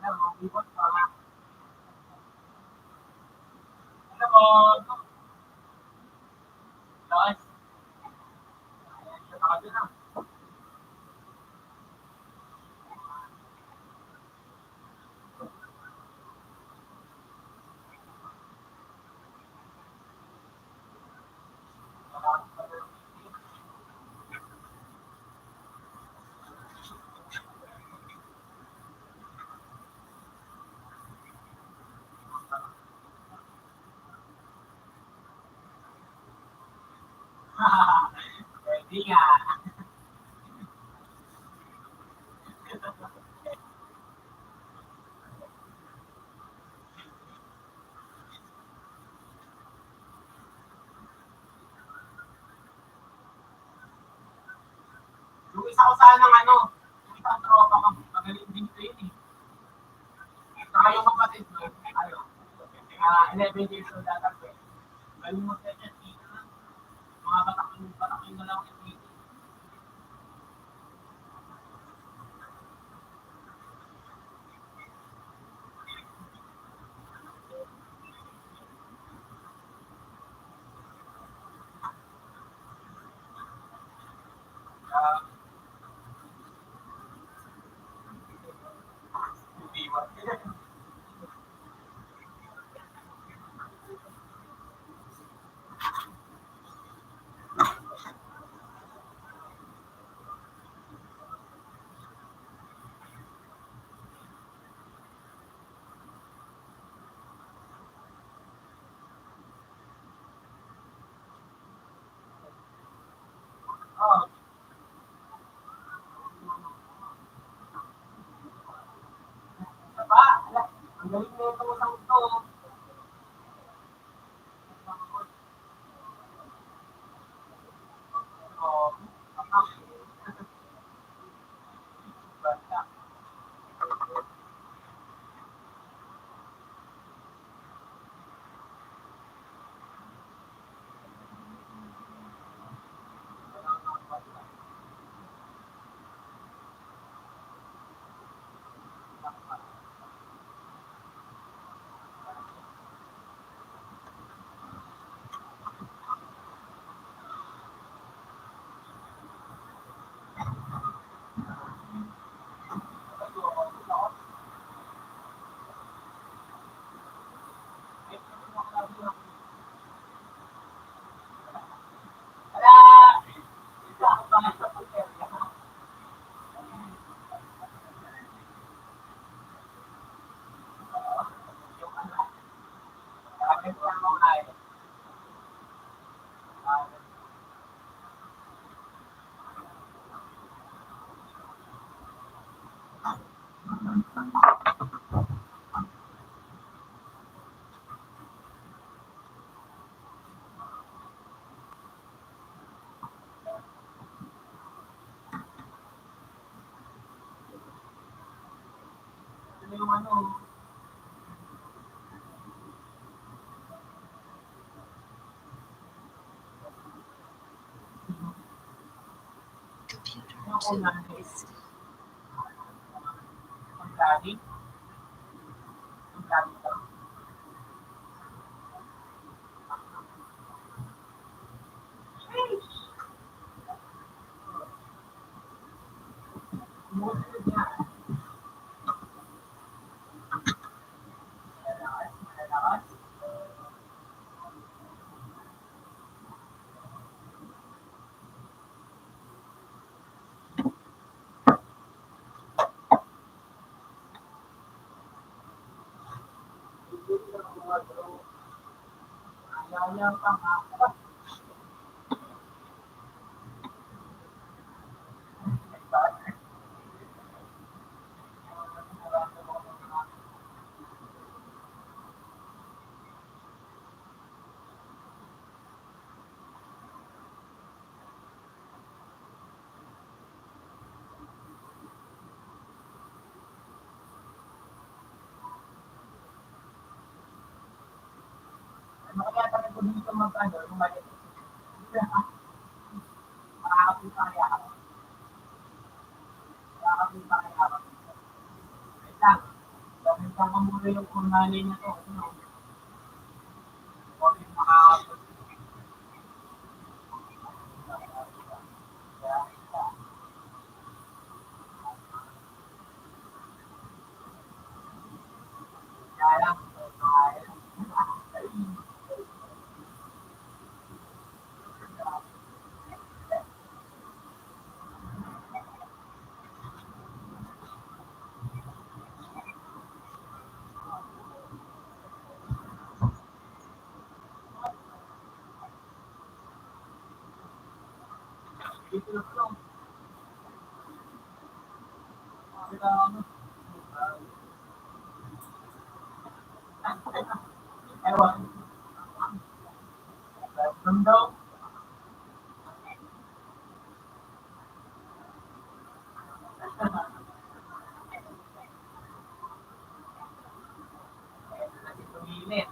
Ayan, mga bibot pa. Ano mo? Guys. Ayan, siya nakabila na. Pwede nga. Yung isa ko sanang ano, yung isang tropa ko, magaling din ito yun eh. Saka yung kapatid ko, ano, 11 years old data ko eh. Galing mo sa dito lang. Mga batakin na lang yung dito. Oh, isa pa, ang galing na ito sa ito. Oh, basta. Wala! Isa ako pa sa pagkaya. Yung ano, sabi ko lang mga ay, ano yung ano, Computer yung 2 ulan, is still. ang lagi, to. Sumusunod niya. Malalakas. Ayaw pa nga. Ano kaya tayo ko dito mag-ano, lumalit? Makakapita kaya ako. Makakapita kaya ako. Wait lang. Saan ka muna yung kunali niya to? Ano? Huwag yung makakapag. Kaya, dito na lang. Ewan. Welcome daw. Kasi tumilit.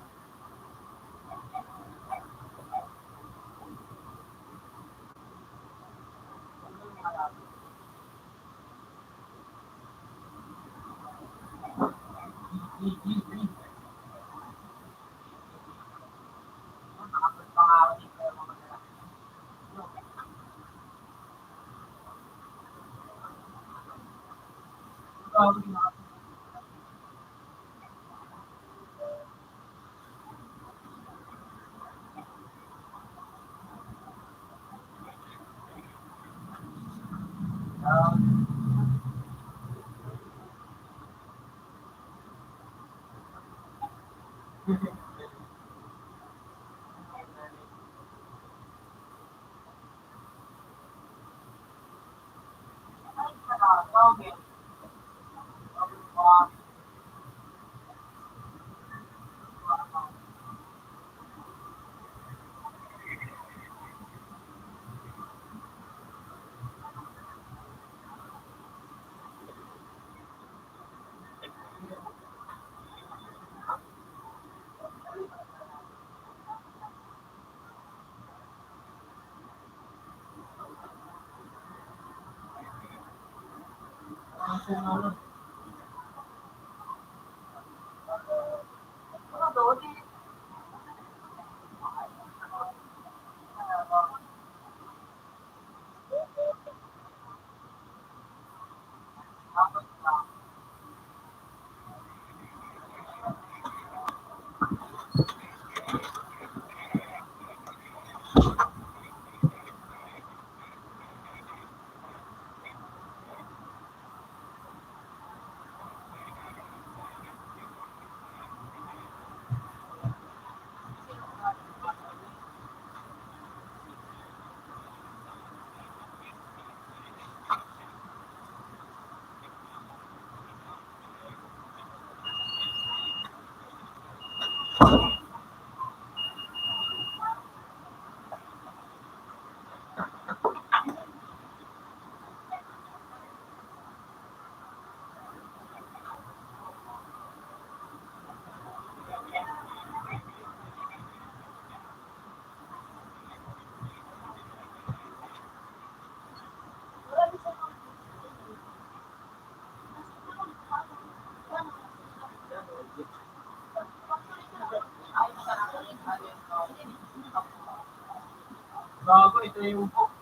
Bago, ito yung book.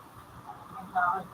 Sa akin.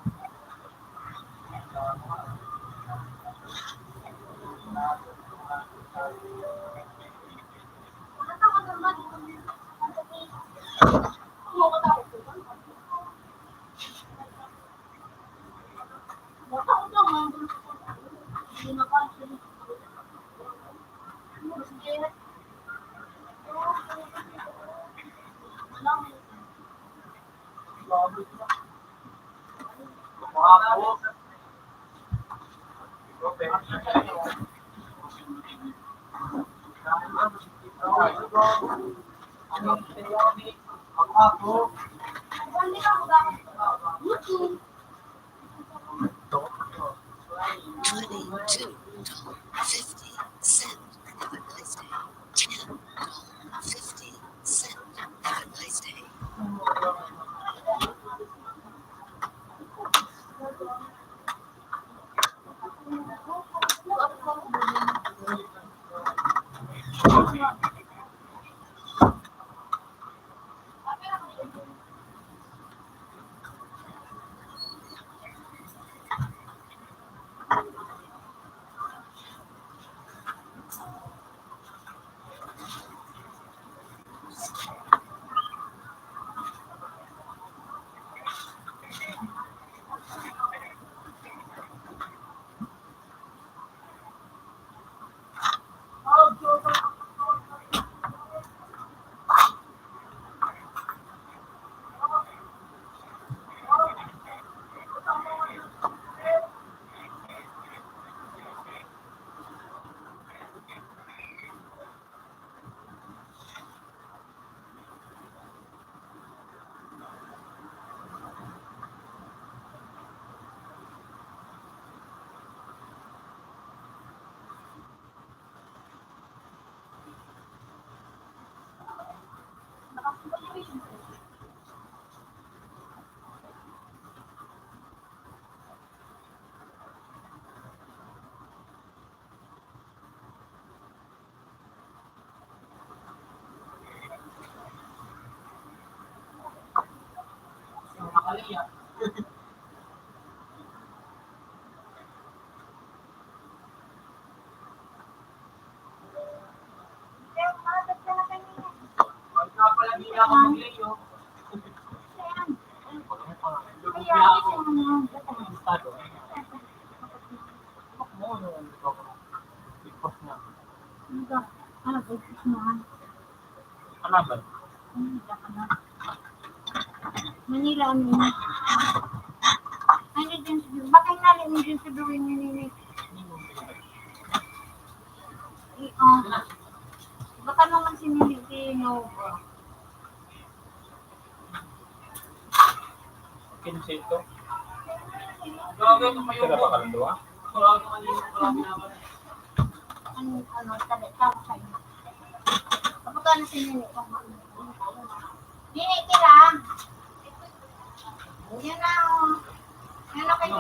Bago. $22.50. Have a nice day. $10.50. Have a nice day. Nakaliya. Pag nga pala hindi ako mag-layo. Lububi ako. Estado. Mo, big boss na. Kalaban. Manila ang yun. Ano din sa Diyos? Bakit nalit mo din sa gawin niya nini? Baka naman si Nini Nova. Kinsito. Grabe, tumayo Sila ko. pa kalanduwa? Wala ka kanina, wala binaban. Tawag sa'yo. Kapag ano si Nini? Nini, tira! Yan na, yan na kayo.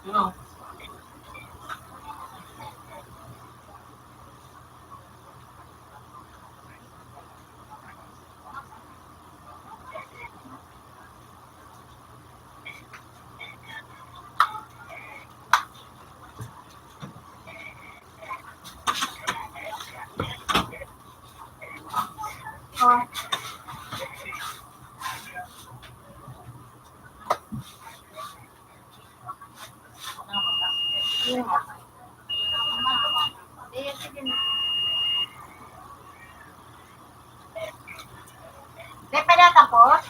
Sino? Di pa na tapos?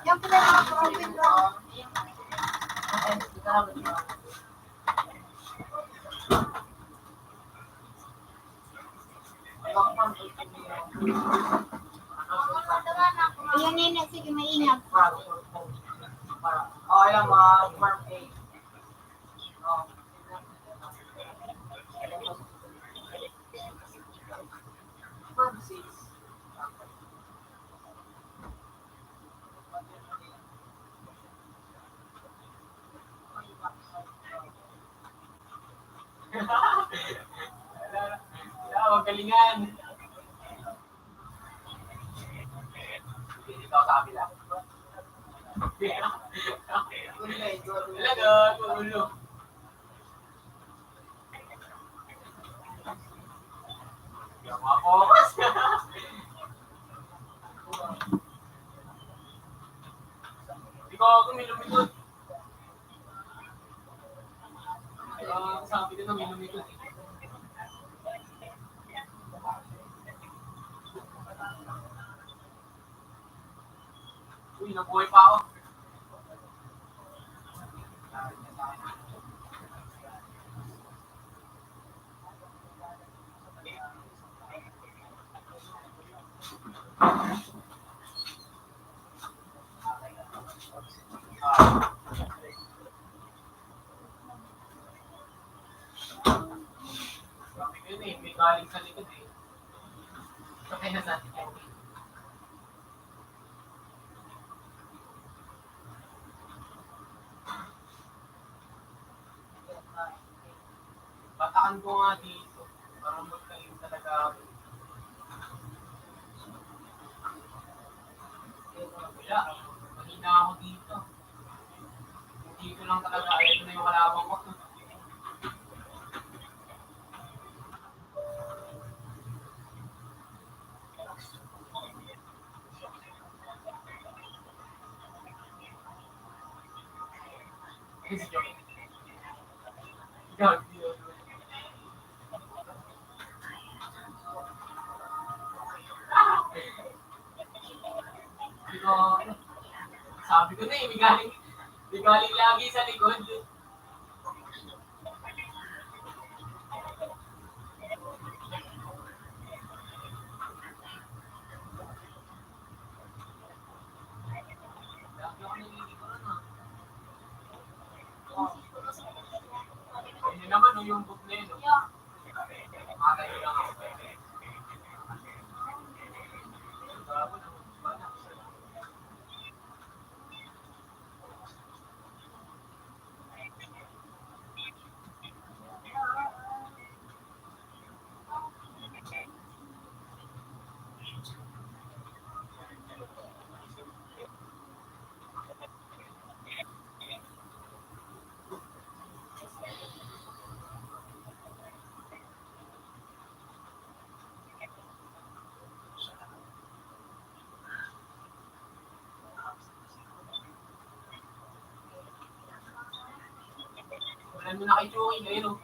Yung pala nakaka-open lang. Ayan, Nene, sige, maingat. Oh, alam mo, birthday. Oh. Purposes. Wala, magalingan. dito ako sa kabila. Talaga, tulo. Hindi ako makapokus. Hindi ko ako lumikot. Sabi ko na may lumikot. Uy, nabuhay pa ako. Sabi ko yun eh, may galing sa likod eh. Sakay na sa atin yung batakan ko nga dito. Parang magkalim talaga ako. Wala, mahina ako dito. Hindi ko lang talaga ayaw na yung kalaban ko. Si Joey. Sabi ko na eh, may galing lagi sa likod. Lagi ako nalilikuran ah. Yun naman, no, yung book na yun. No? Makakayo lang ako. Wala mo na kay Joey, ngayon o.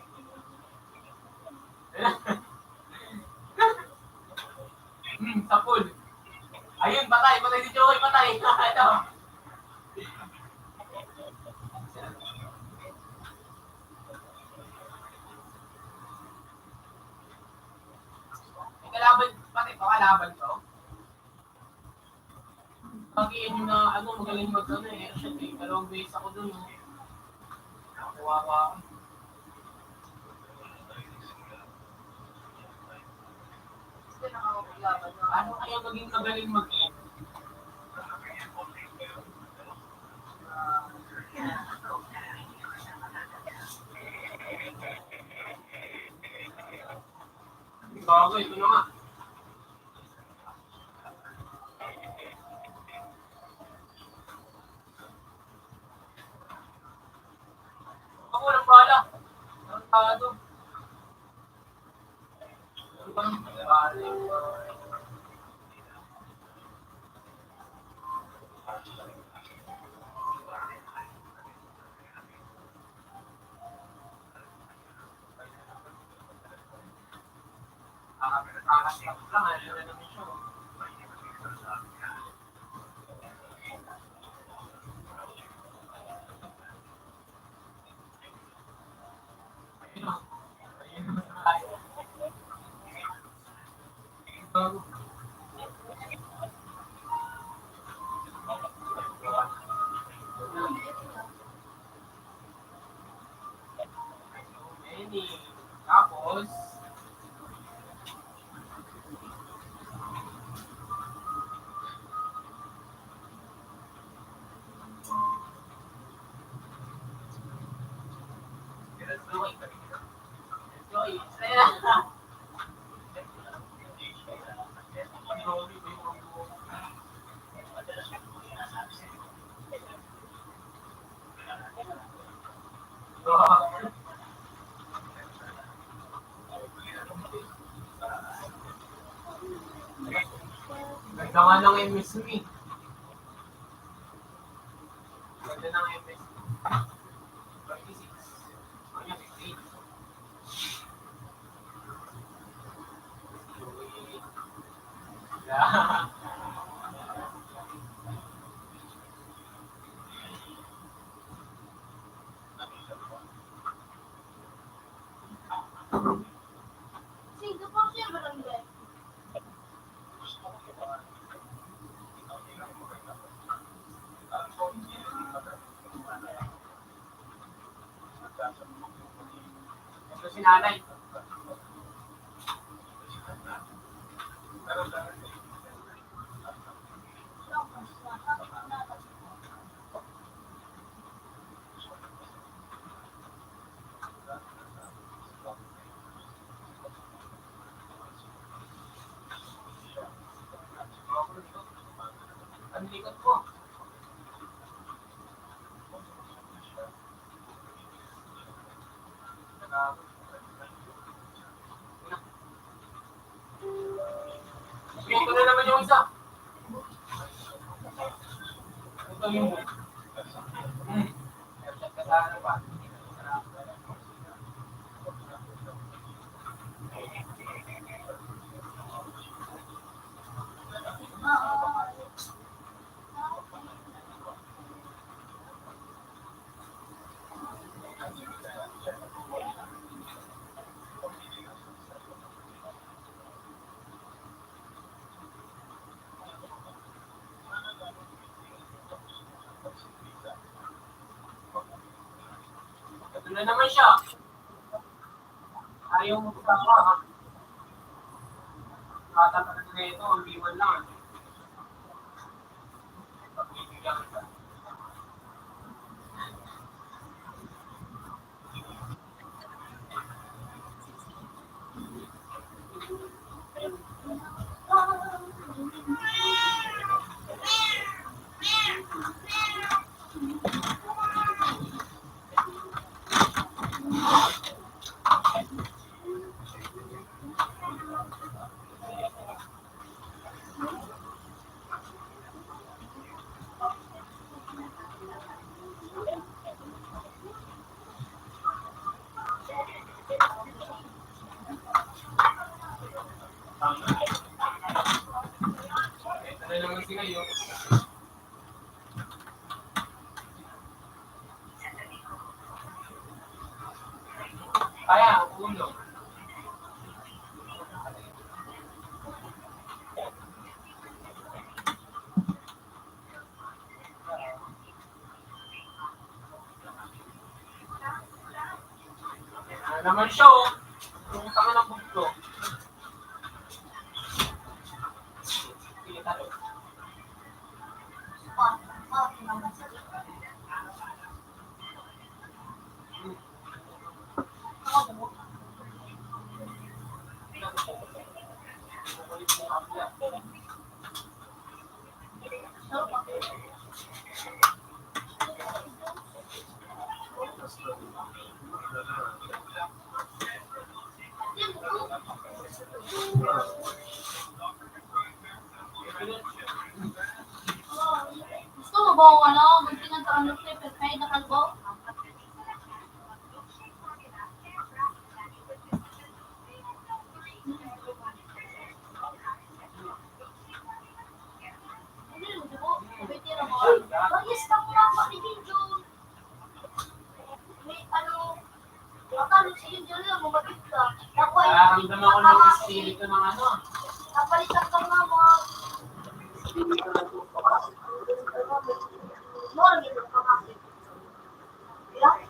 Sa pool. Ayun, patay si Joey, patay. Ito. May kalaban, pati pa kalaban ko. Pag-iin nyo na, magaling mag-ano eh. Actually, dalawang base ako dun. Nakuha ko ako. Ano kaya maging magaling mag-in? Bago, ito na nga. Ako, walang bala. Ang tado. Ano bang bala? Nakakasip lang, ano na naman siya. Tapos, Joey, saya. Ganda nga ng MS mo eh. Ganda ng MS. 36. Kanya 58. Yeah. Singapore siya barangay. Ito si nanay. Ang likod ko. Ito na naman yung isa. Ito yung kasama pa. Ito na naman siya. Ayaw mo kasama ha. Bata pa na ito, ang B1 lang. Pagbibigyan ka. Ito na naman si kayo. Kaya, ulo. Ano naman siya oh. Pumunta ka ng bugto. Sige, talo. Gusto mo ba kung ano? Magpinag ka ano siya, pero na kalbo? Hindi mo siya po. Pwede na mo. Bagis ka muna pa ni Binjo. May ano, akala si Binjo lang, bumagit ka. Nararamdaman ko ng espiritu ng ano. Napalitan ka nga mga... Morning, kapatid. Yeah?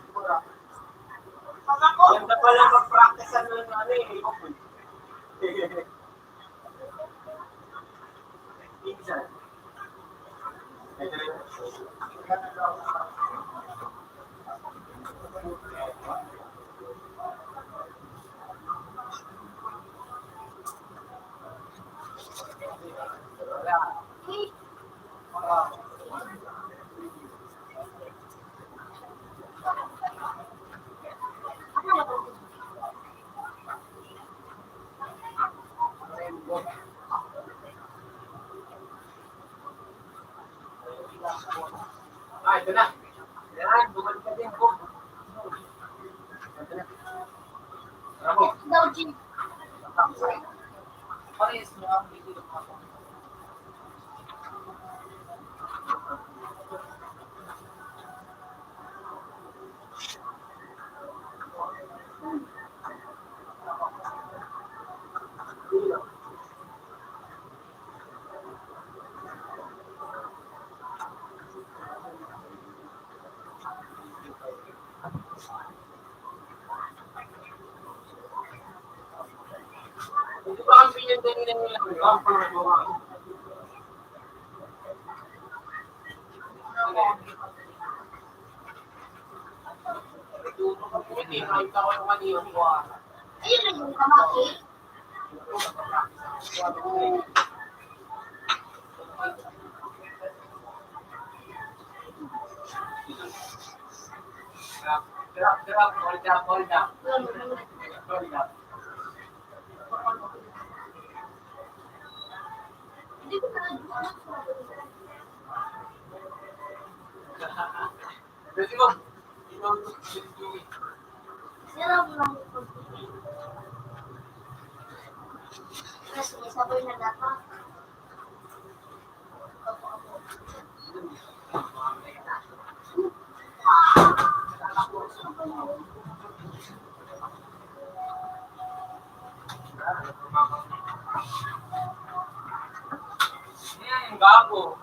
Pag ako, Ganda pala mag-practice ng ano eh. Minsan. G. Parehas nyo ang video ako. Hindi ba ang pinyan din nila ang pangagawa? Hindi, nakita ko yung kanina ko. Ayun na yung kamaki. Hold up. Hindi ko na Kasi mo, Sarap lang. Kasi may sabay na data. gago.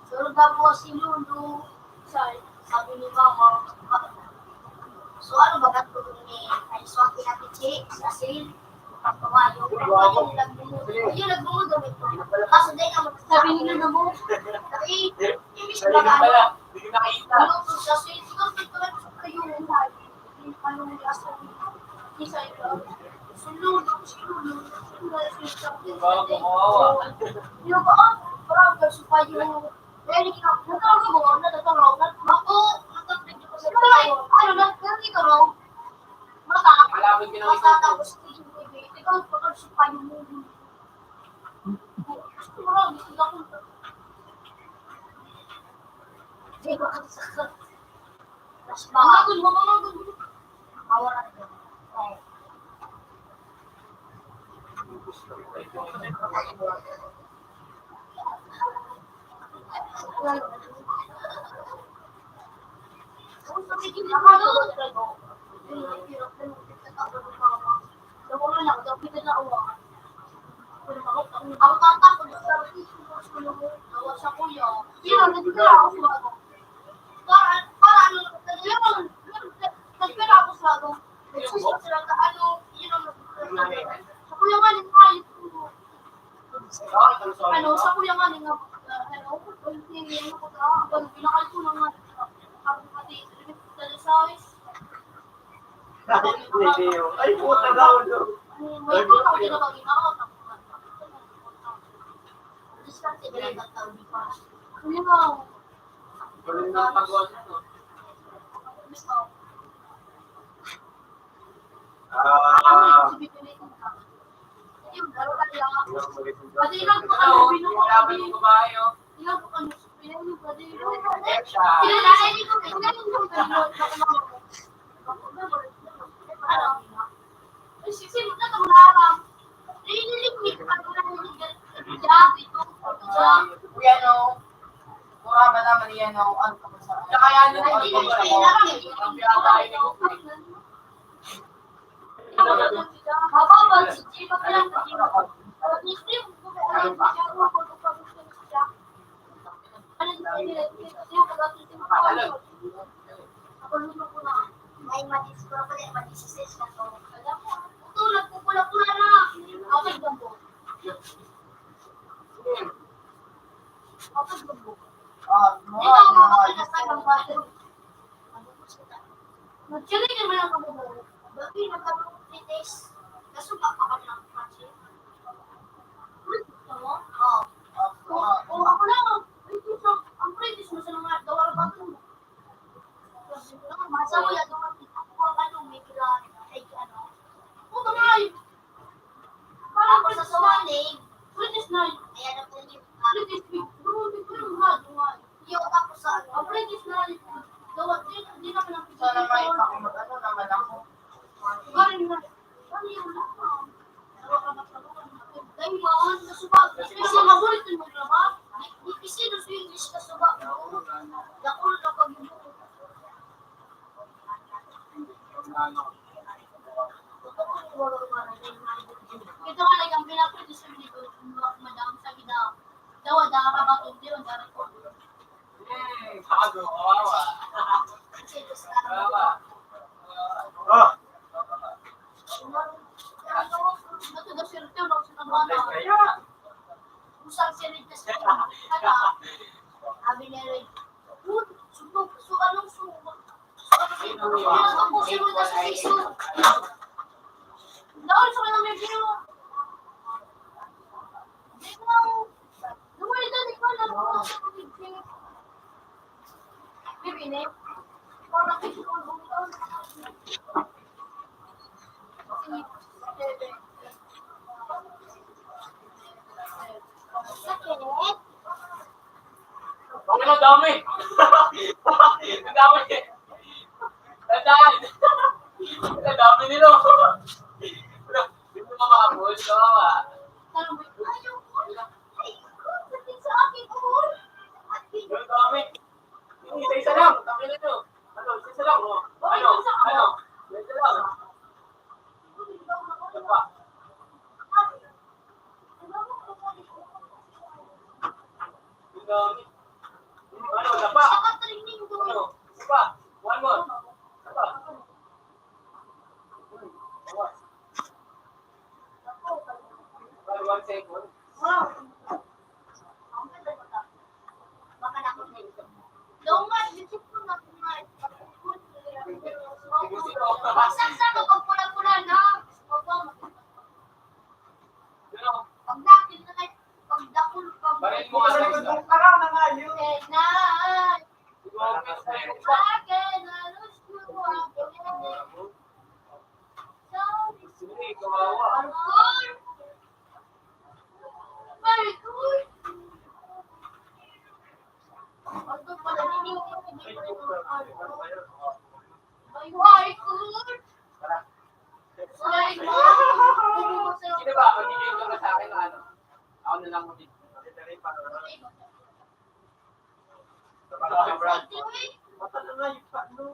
Pero bago si Lulu, sabi ni Mama, so ano ba katulong ni ay swaki natin sa sale? Pagpawayo, yung nagbungod damit ko. Kaso dahil ka magsasabi nila na mo, ay, imis ba ka? Hindi ko nakita. Ano sa sale? Ikaw dito lang sa kayo yung lahat. Anong lasa isa ito? Si Lulu, Bago kawawa. yung ba? Parang supaya yung Pwede ka, natawag mo, natatawag, ako, natawag ko sa kayo. Ano, nandito raw, Malapit kinakita ko. matatapos ko yung baby. Ikaw, bakit supaya mo. Gusto mo raw, gusto ko. Hindi ko kasasakot. Mas baka. Mamagod mo. Awaran ko. Oo. Ang tata ko sa sa kuya. Yun, nandito ako sa bago. Para ano, nagpira ako sa bago. Nagsusunod sila ka ano, yun ang sa kuya nga rin kahit ano, sa kuya nga rin ano, hindi ko ta, pinakal ko lang nga ako pati size. Ay, puta daw daw. May ko ako ginabagin ako. Diskarte dali ba tao di pa. Ano ba? Galing na pagawa nito. Gusto. Ah, Yung daro ka lang. Pati lang ko Ano, ano wala ba yung babae, oh? Ilang ko ano pinang yung pati. Siya. Kinalay ko kinalay ko Ay, sisi mo na ito malarang. Nililimit ka ito na jab, ito, jab. Kuya, no? Kurama naman yan, no? Ano ka ba sa... Kaya ano Ay, ang hindi pagkakas ko mo? kailangan. Ang pinakain ko. Mababal si Jiba ka lang. Muslim, ano ba? May madisipura ko din, madisisis na to. Alam mo, ito, nagpupula-pula na. Kapag gambo. Kapag gambo. Ito, mga pinasay ng bathroom. Nag-chilling naman ang kabubo. Bakit nagkaroon ng 3 days? Kaso baka ka lang kasi. Gusto mo? Oo. Kung ako lang, ang previous mo sa mga dawar bathroom. Masa mo yan, ako ang ano, may kila, ay ano. Oo, tamay. Parang ko sa sawanig. Previous na, ayan ang previous. Previous week. Yung Bago, kawawa. Kawawa. Oh, Kaya. Usang sinitas ko. Sabi niya rin, subok, anong subok? Pinagod po siya muna sa Facebook. Dahil sa kanang review. Hindi ko lang, lumuli doon, ikaw lang po sa review. Bibini, parang ito ko bumitaw. Sakit. Okay na, dami. Ang dami. Tandaan. Ang dami nila. Hindi mo makabul. Kawawa. Ayaw ko. Ay, sakit sa akin ko. Ang dami. Isa lang. Tapos nito. Ano? Isa lang. Oh. Ano? Isa lang. Isa pa. Ang dami. Ano? Isa pa. Nakatraining doon. Ano? Isa pa. One more. Isa pa. One second. Magsasama pag pula-pula na. Ano? Pag dakil na kayo, pag dakul, pag Baril mo nga sa isa. Parang na nga yun. na. Siguro may style pa. Akin, alos ko, akin. Sige, kawawa. Parkour. Parkour. Ito pala, hindi ko ay, parkour. Ay, Sino ba? Magbibigay ka na sa akin na ano? Ako na lang magbibigay. Mata na nga yung paano.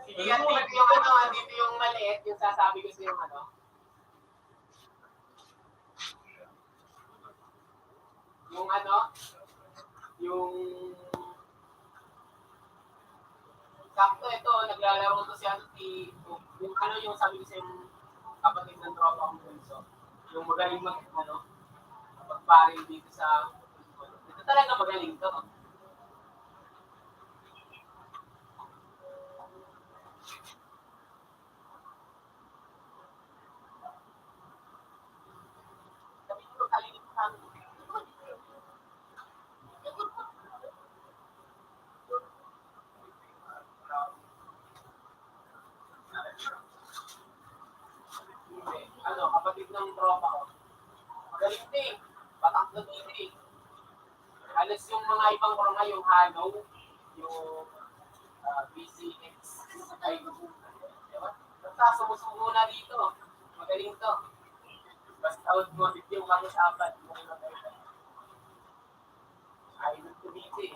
Sige, andito yung ano, andito yung maliit, yung sasabi ko sa yung ano. Yung ano, yung sakto ito, naglalaro to si ano, yung ano yung sabi ko sa yung kapatid ng tropa kong bunso. Yung magaling mag, ano, magbaril dito sa, ito talaga magaling to. Sabi ko, kalilimutan ko. Ano, kapatid ng tropa ko. Magaling din. Patak na din eh. Alas yung mga ibang korma, yung Hano, yung BCX, ay, diba? Basta sumusumo na dito. Magaling to. Basta automotive yung mag-usapan. Ay, nagtumiti.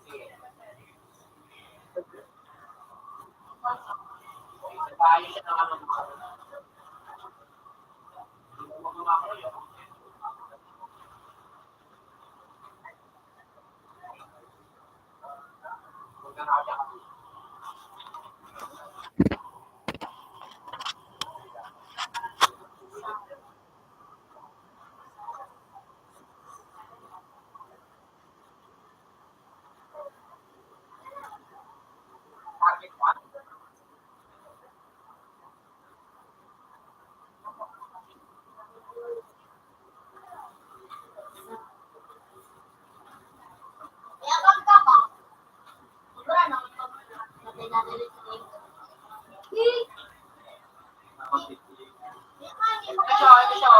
Sige. Tayo siya ng ano. Hindi mo mga yun. Huwag na nakasya ka. Target 1. Kaya bang ka ba? Wala na. Natay na rin sa ito. Ito siya.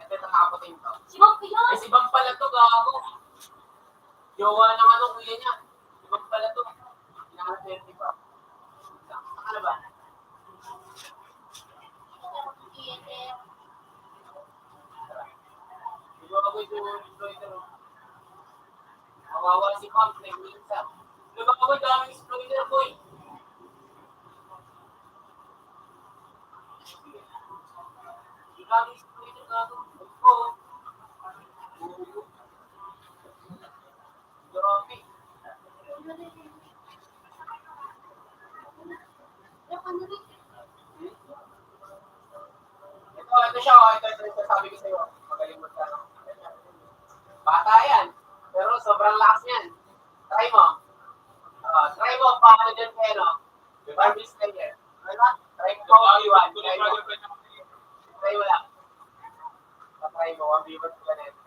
Ito nakaputin to. Eh, si Bang pala to, gago. Jowa ng ano, kuya niya. Si Bang pala to. Pinaka-20 pa. Saan na ba? Diba ako ito, kawawa si Bang, minsan. Ito siya, oh. Ito sabi ko sa'yo. Magaling mo ka. Bata yan. Pero sobrang lakas niyan. Try mo. Try mo, paano dyan kayo, no? Barbie Slayer. Ano? Try mo, 1v1. Try mo lang. Try mo, 1v1 ko na ito.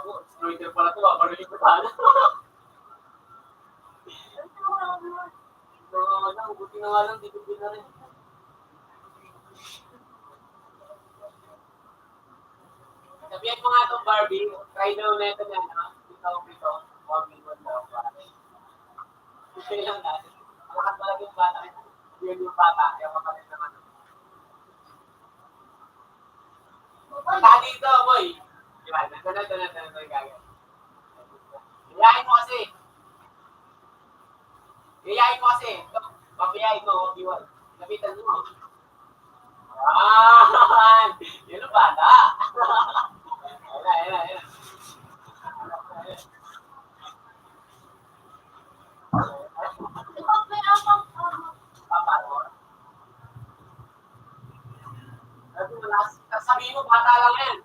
Exploiter pala ito, marunong ko sana. Buti na nga lang, dito na rin. Sabihan mo nga itong Barbie, try daw na ito na, ito, 1v1 daw. Gusto lang natin. Malakas malagi yung bata. Yun yung bata, kaya makalit naman. Punta dito, boy. Diba, ito na gagawin. Iyayin mo kasi. Ito, papayayin mo, 1v1. Lapitan mo. Yun ang bata. Ayan. Sabihin mo, bata lang yan.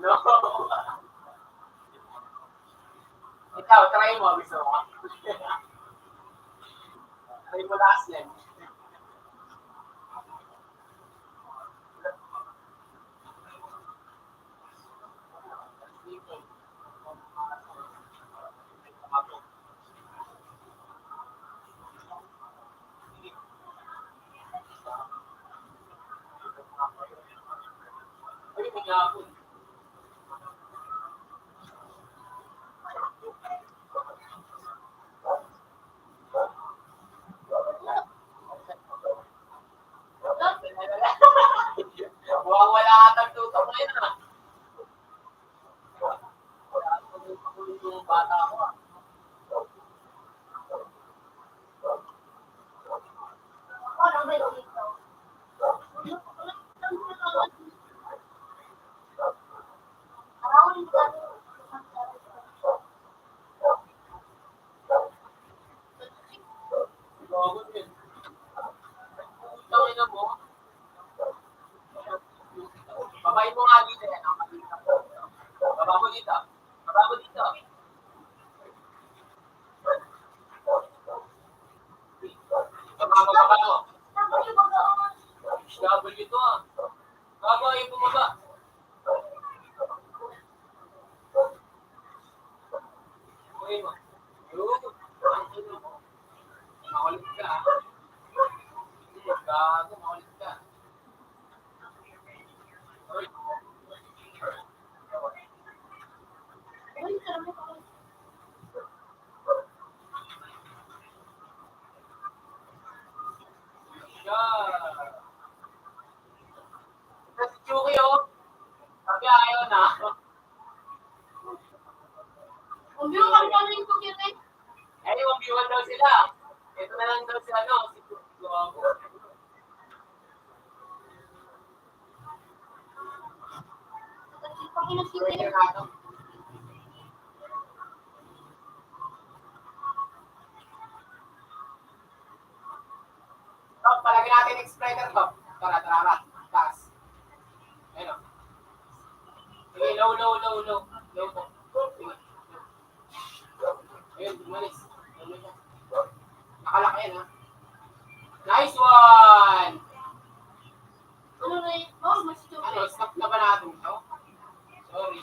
No. Ikaw, try mo, gusto mo. Try mo last yan. Ay, may gapon. Mukhang wala atang tutok na yun, ah. Yung bata ko, ah. Gawin yun. Tangina mo. Babayin mo nga dito yan. Baba mo dito. Baba mo. W to, ah. Baba yung bumaba. Okay mo. Makulit ka, ah. Gago, makulit ka. Ito si Chucky, oh. Sabi ayaw na. Eh, 1v1 daw sila. Ito na lang daw si si Chucky. Top, palagyan natin exploiter, top. Tara. Taas. Ayun, oh. Sige, low. Low to. Sige. Ayun, bumalis. Nakalaki yan, ha. Nice one! Stop na ba natin ito?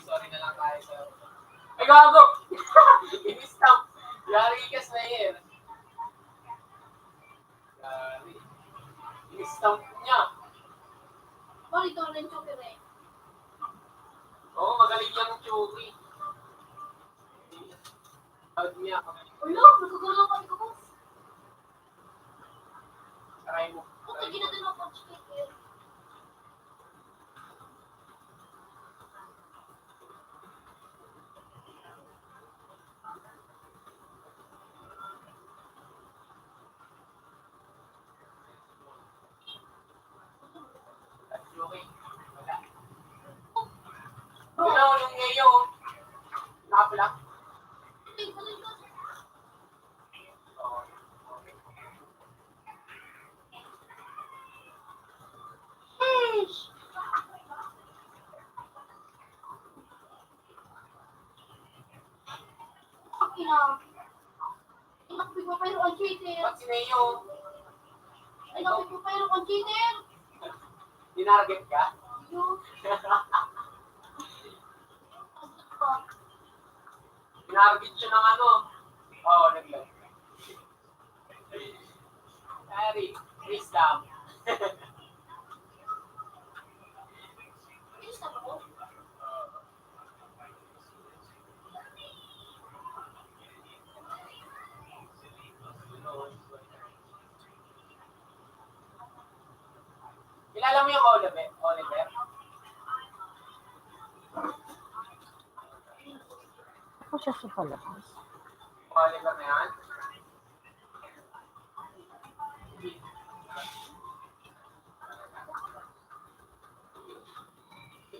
Sorry na lang tayo, sir. Ay, gago! I-stop. Yari ka sa air. Yari. I-stop niya. Oo, magaling yung Chucky. Tawag niya. Try mo. na. Inakbi ko pero ang cheater. Ba't si Neo? Inakbi ko pero ang cheater. Dinarget ka? Yo. Dinarget siya ng ano? Oo, naglag. Harry, wisdom. Bilis na ba ko? Kilala mo yung Oliver? Oliver? Ako siya sa palabas. Oliver na yan?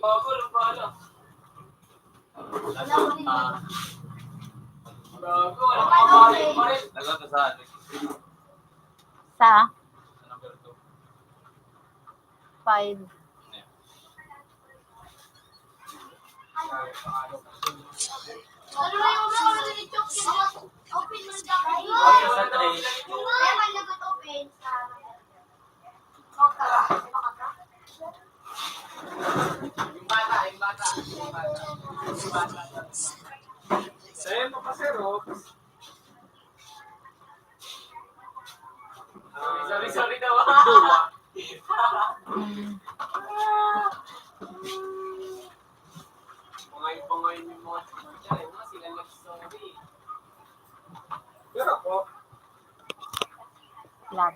Bago, lang pala. Wala ko rin. Bago, walang pa rin. Nagato sa atin. Sa Sa number 2. 5. Ano na yung mga nilichok yun? Open mo na kayo. Okay, sa 3. Kaya man lagot open sa... Okay. Yung bata, yung bata. Yung bata. Yung bata. Sa'yo mo kasi, Rob. Sorry daw. Pangayin yung mga teacher, no? Sila nag-story. Pero ako, Lahat.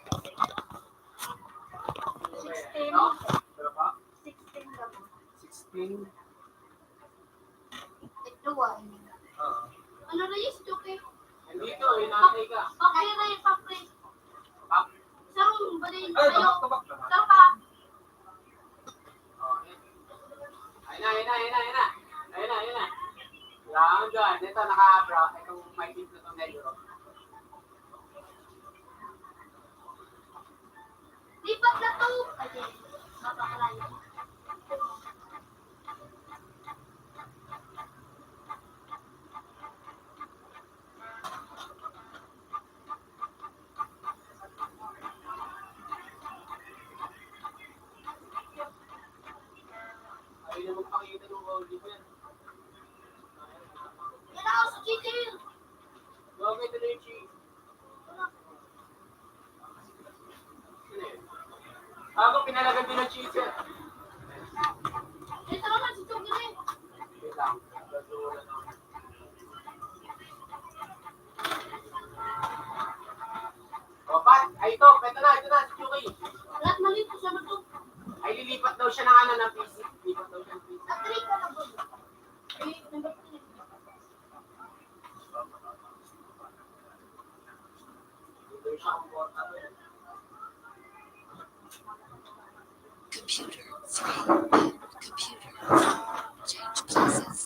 16. No? pero ka? 16 lang. 16. Ito ah. Ano na yung stuke? Nandito, hinantay ka. Pakaya na yung papre. Pap. Sarong balay Ay, tayo. tabak naman. Sarong ka. Oh, ayun na. Lang dyan. Ito, naka-abra. Itong may tip na itong negro. Lipat na to. Kasi, mapakalayo. Ayun na magpakita ng Oliver. Yan ako sa cheater. Bakit ito na yung cheese? Ako pinalagyan din ng cheese yan. Ito naman si Chucky rin. Wait lang. O, Pat, ay ito na, si Chucky. Lahat maliit ko siya na to. Ay, lilipat daw siya ng ano, ng PC. Lilipat daw siya ng PC. At-3 ka na po. Eh, number 3. Dito siya comfortable. Computer 3. Computer. Change places.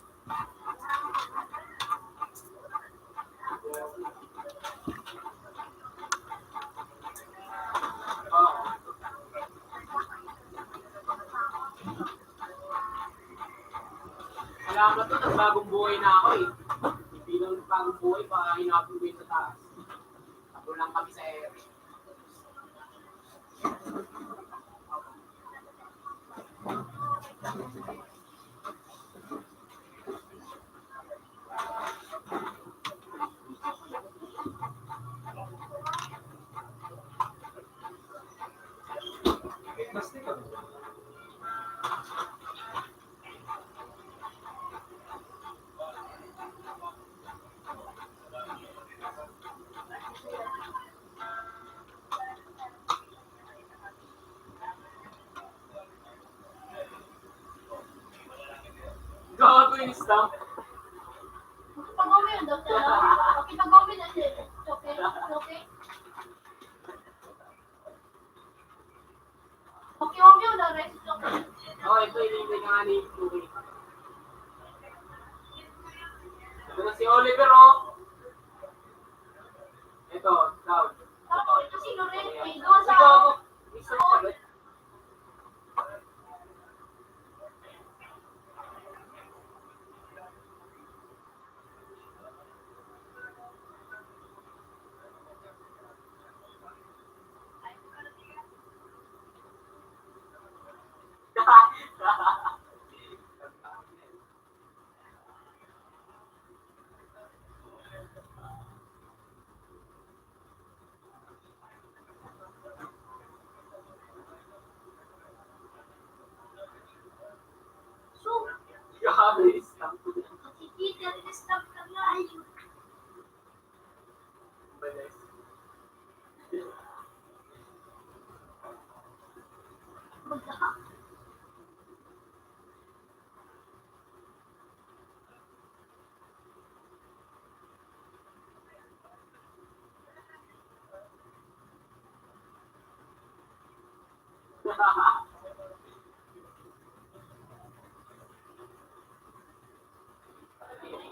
Salamat to, nagbagong buhay na ako eh. Hindi lang nagbagong buhay, baka hinapin ko yun sa taas. Tapos lang kami sa air. Plastic ka. Gawa ko yung stamp. Pag-uwi yun daw siya. Okay, pag-uwi na siya. Okay, okay. Okay, huwag yun. Rest okay. Oo, ito ilibig nga ni Chucky. Ito na si Oliver, oh. Ito, down. Tapos ito si Loren. May gawa sa... Ikaw ako. Mr. Palit.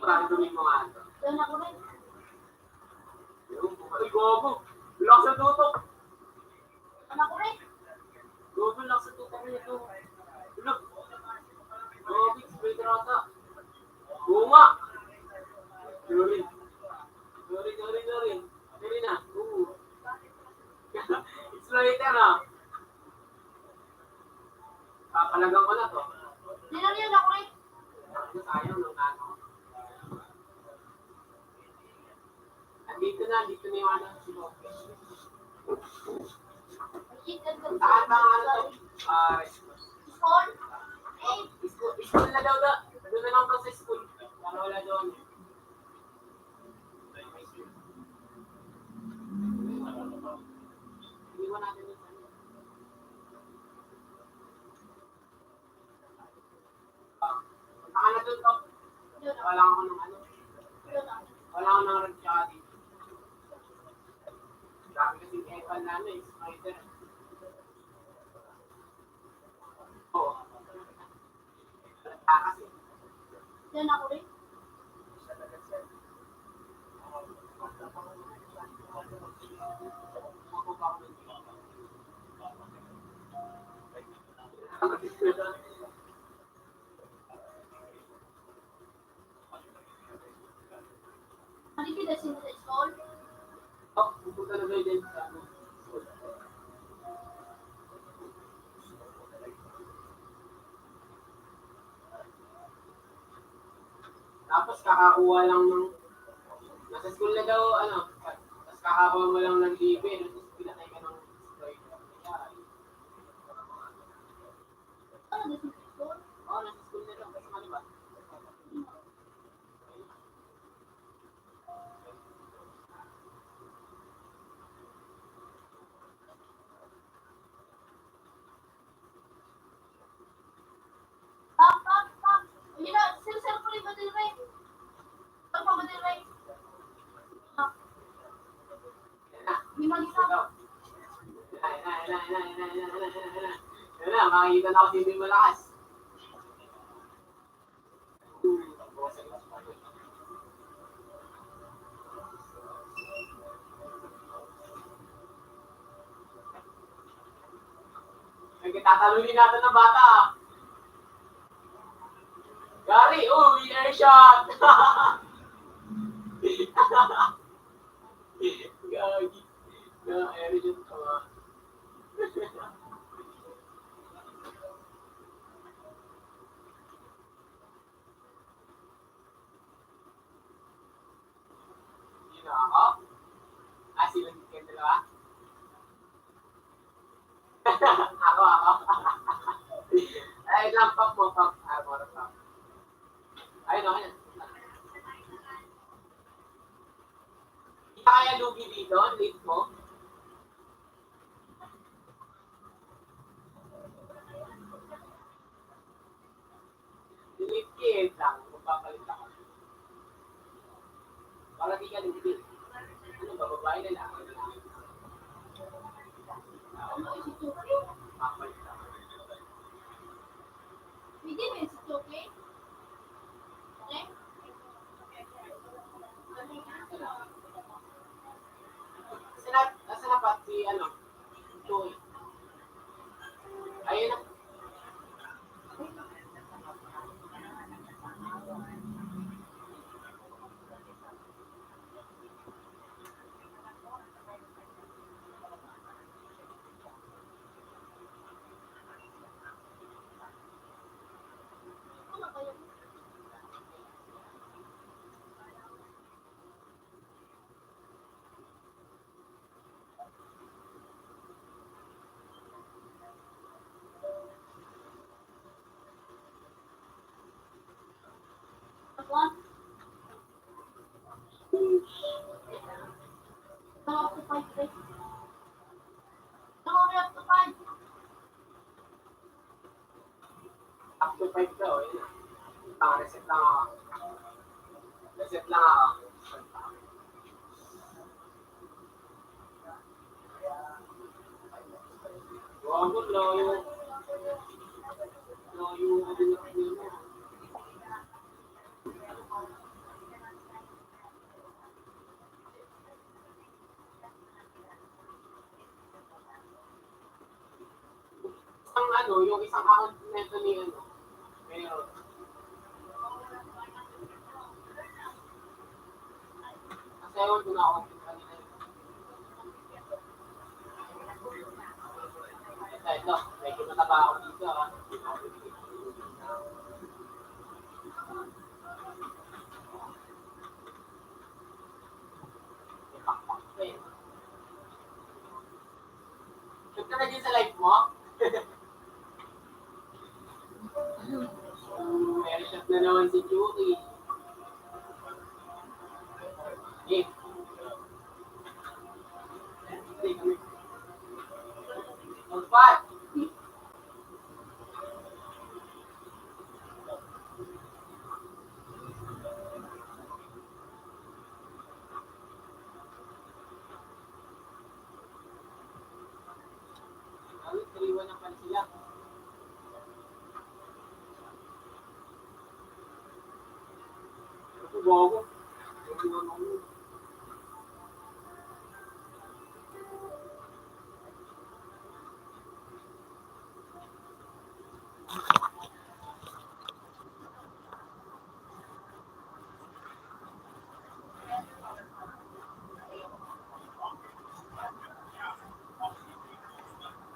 Randoming mo nga ito. Doon ako rin. Ay, gobo. Bilang sa tutok. Anak ko rin. Gobo lang sa tutok nito. Look. Gobo, spray rata. Bunga. Sorry. Sorry na. Exploiter na. Papalagang ko na to. Dinariyan ako rin. Sayang nung ano. Andito na yung ano si Lopez. Saan ba ang ano to? School? Eh, School na daw da. Doon na lang to sa school. Para wala doon. Iwan natin yun. Punta ka na doon to. doon ako. Wala ako ng ano. Doon ako. Wala ako ng red tsaka dito. Dami kasi Evan na ano eh. Spider. Oo. Kasi. Doon ako rin. Halipin na sila sa school. Oh, pupunta na kayo din sa ano. Tapos kakakuha lang ng nasa school na daw ano, tapos kakakuha mo lang ng libre, tapos pinatay ka ng exploiter. Ano na sa school? Oo, nasa school na daw, kasi ano ba? Pap. Yun na, sir ko rin ba din rin? Pag pa ba din rin? May mag-isa. Yan na, makikita na ako sino yung malakas. Nagtatalunin natin ng bata. Gary, winner shot! Gagi. Na-air yun ka ba? Yun na ako. Sila kayo dalawa? Ako. Ay, lang pop mo, pop. Armor, pop. Ay, no, yan. Kita kaya lugi dito, late mo? Late kid lang, magpapalit ako. Para di ka lugi. Ano ba, babae na lang? Ano si Chucky? Papalit ako. Hindi ba si Chucky? Okay? Nasa na pa si, ano, Joey. Ayun na. Gago, layo. Layo mo din ako yun. Ang ano, yung isang account nito ni ano, meron. Kasi ewan ko na ako kanina. Ito, medyo mataba ako dito ah. Shoot ka na din sa live mo? May shot na naman si Chucky. Eh. Magpat! Ay, kaliwan ng pala sila. Ako bago. Kaliwan ako.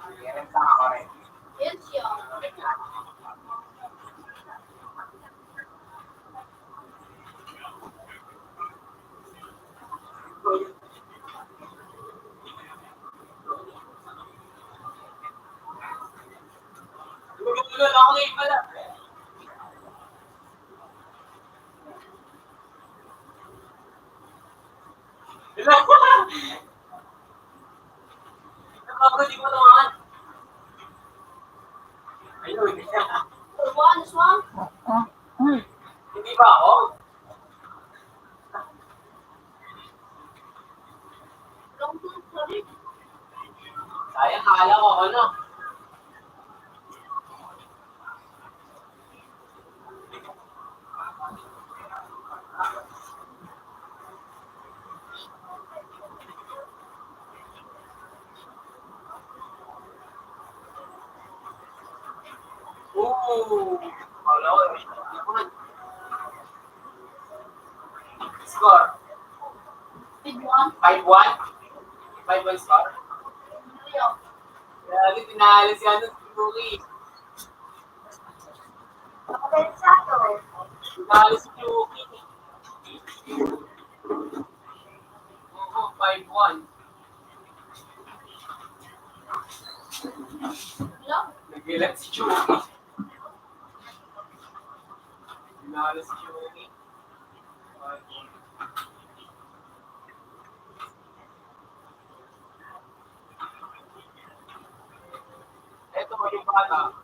Kaya sa ako rin. Yan siya. Gugulol ako ngayon pala. Hello? Nakabuli ko naman. Ayun. One, one. Hindi ba ako? Long two, sorry. Sayang, kala ko ano. Ooh. Kala ko eh. Score. Big one. 5-1. 5-1 score. Ayaw. Grabe, tinalo si ano, si Yuki. Nakapensado. Tinalo si Yuki. Oo, 5-1. Hello? Nagilat si Yuki. Tinalo si Yuki. 5-1. Ito mo yung bata.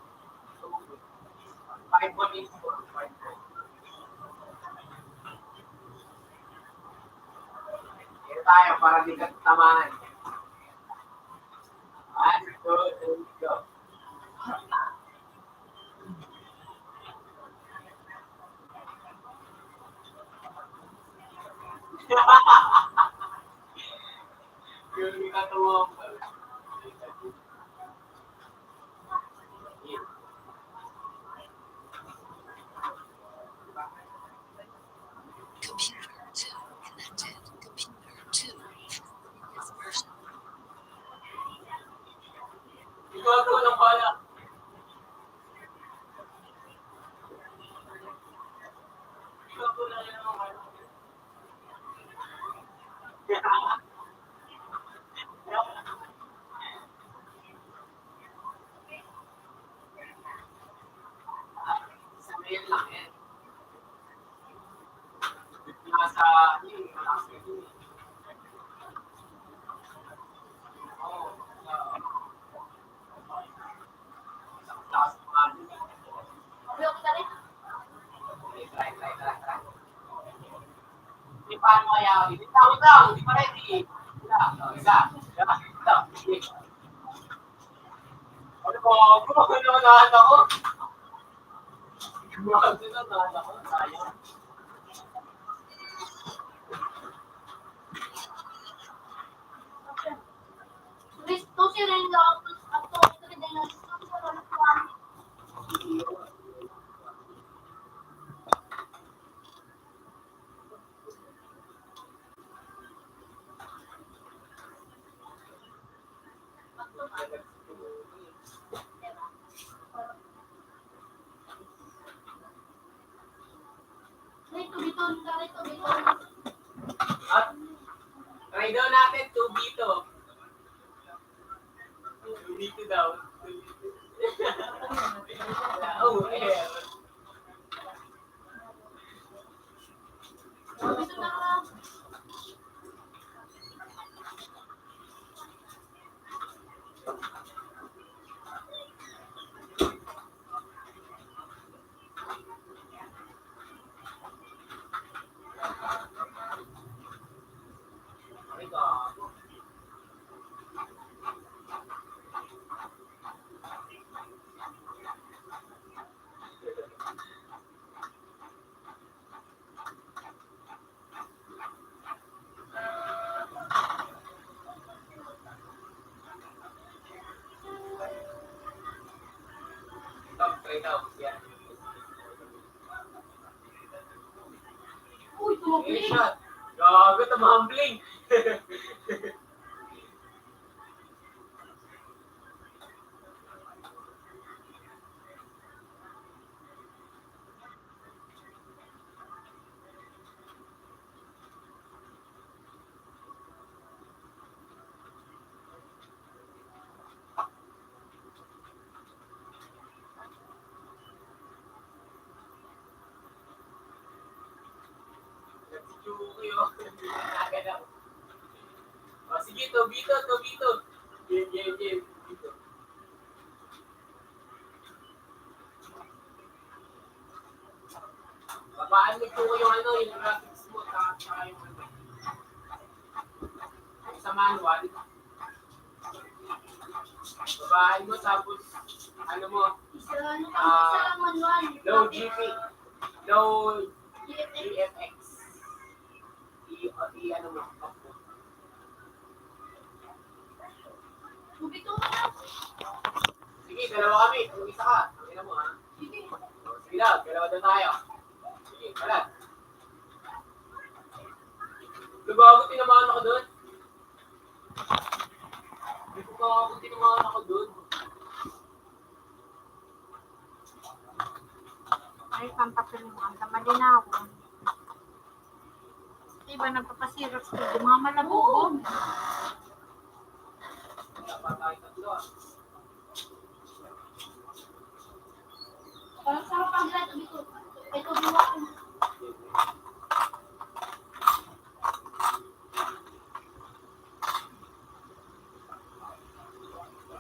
5-1 is score. 5-1. Kaya tayo para di ka tamaan. Let's go, let's go. Yung katuwa ko. Computer 2 connected. Computer 2 is person. Ikaw ko ng bala. Ikaw ko na yan ang bala. Sabihin lang yan. Nasa, yung malakas ka din. Oo. Sa taas ng mga din. Ayaw kita rin. Try. Hindi paano kaya ako dito. Itaw, hindi pa ready. Isa. Bago, nanahan ako. Bago, nanahan ako. Sayang. Kristo si rin lang ato ito rin lang Dito biton. At, try daw natin 2B2. 2B2 daw. 2B2. Oh, eh. Dito na lang. Ay, gago. Top 3 daw. Yan. Uy, tumapli. Eh, shot. Gago, tumambling. Nagsichuki yun. Agad ako. O, sige, Tobito. Game. Tobito. Babaan mo po yung ano, yung graphics mo, saka yung ano. Yung sa manual. Babaan mo, tapos, ano mo, Isa lang manual. low GP, low GFX. Ano mo, up mo. Bito na lang. Sige, dalawa kami. Kung isa ka, ang ina mo ha. Sige. Sige lang, dalawa doon tayo. Sige, kalat. Lubago, tinamaan ako doon. Lubago, tinamaan ako doon. Ay, pampatulungan. Tamali na ako. Iba nagpapasirap sa mga malabog. Dapat tayo tatlo ah. Parang sarap ang lahat dito. Ito buwa ko.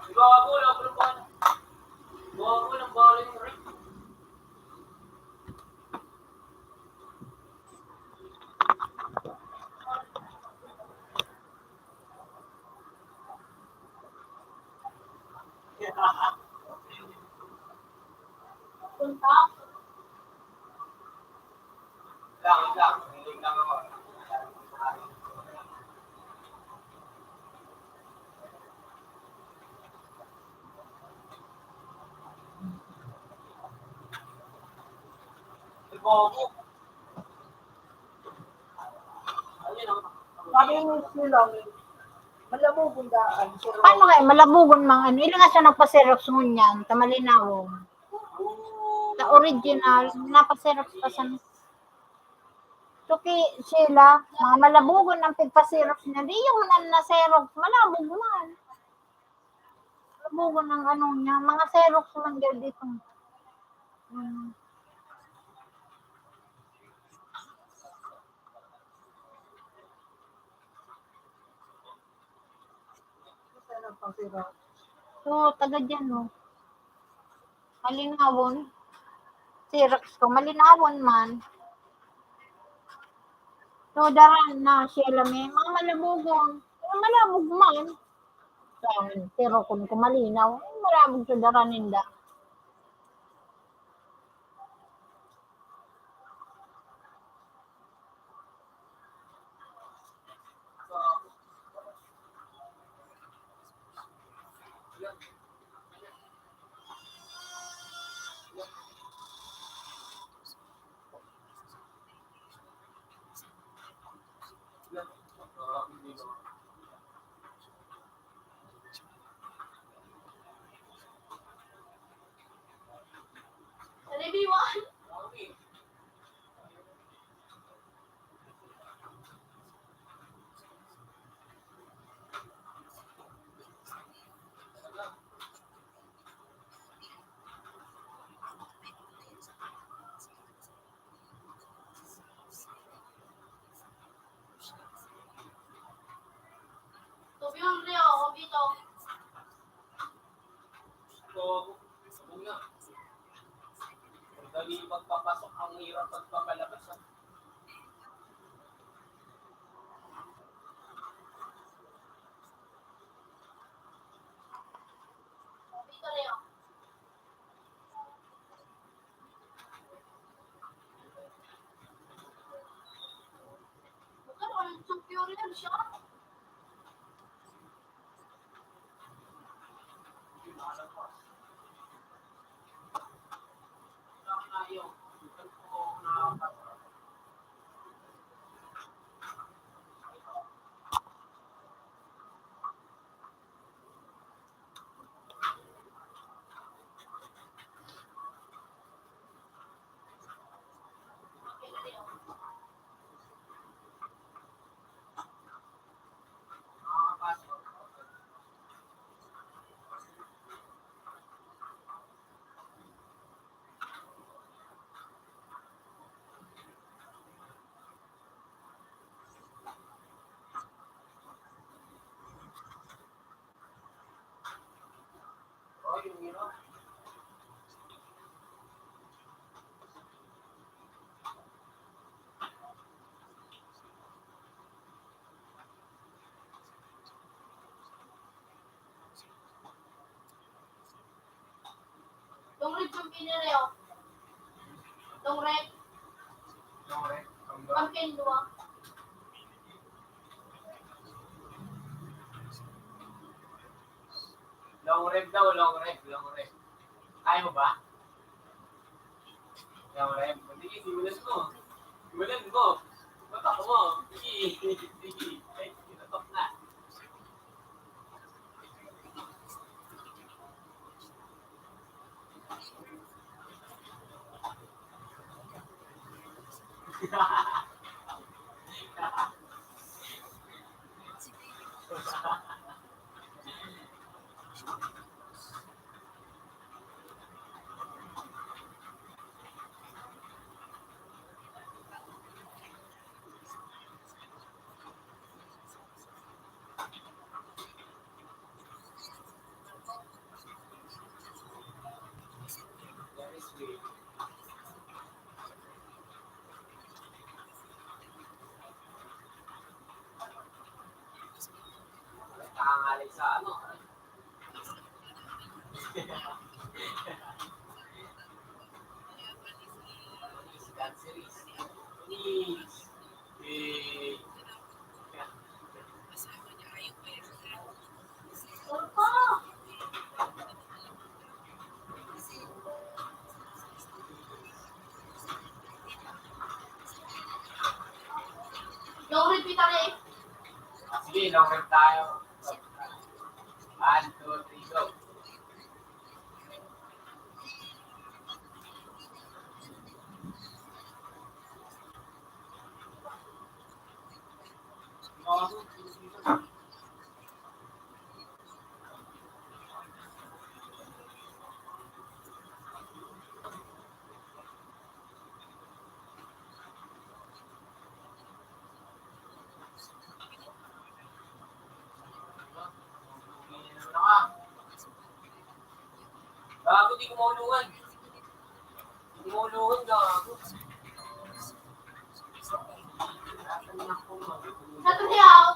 Lubago, lang. Lubago, ng bawal yung rin. Punta. Lang. Hindi lang ako. Lubago. Ayun oh. Sabi mo sila, malamog ang daan. Pero, Paano kayo? Malabugon mga ano. Ilan nga siya nagpasirox ngunyan. Tamalinawong. Sa original, napasirox pa sa Tuki sila, mga malabugon ang pagpasirox niya. Di yung na serox, malabog man. Malabugon ang ano niya. Mga serox man dito. So, taga dyan, no. Malinawon. Sirox ko, malinawon man. So, daran na sila may mga malabugon. Malabog man. So, pero kung malinaw, maraming sudaran ninda. Ribiwan. Tubiyon Rio, Obito. So, una, madali pagpapasok, ang hirap pagpapalabas. Obito Rio. Bukan orang superior siya. Oh, yung hirap. Yung red yung pinireo. Yung red, pangkin dua. Long rep daw, long rep. Kaya mo ba? Long rep. Sige, simulan mo. Batak mo. Sige. Ay, tinatok na. That is weird. Kakangalay sa ano. Series. Apa? Yung red pitali. Sige, long rep tayo. 1, 2, 3, go. Gago, di kumulungan. Gago. Satu hiyaw.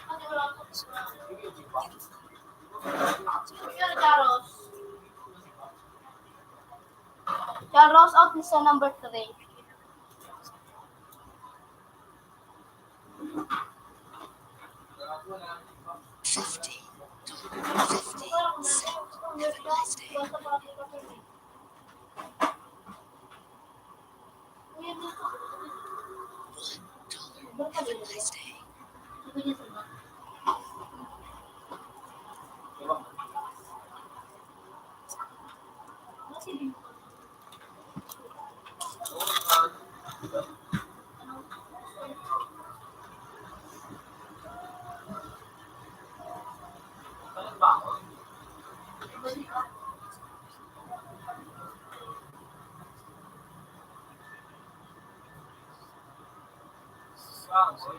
Pati wala ko. Ga-rose out ni sa number 3. $50. 50 cents. Have a nice day. $1. Have a nice day. Ano ba ako? Baboy.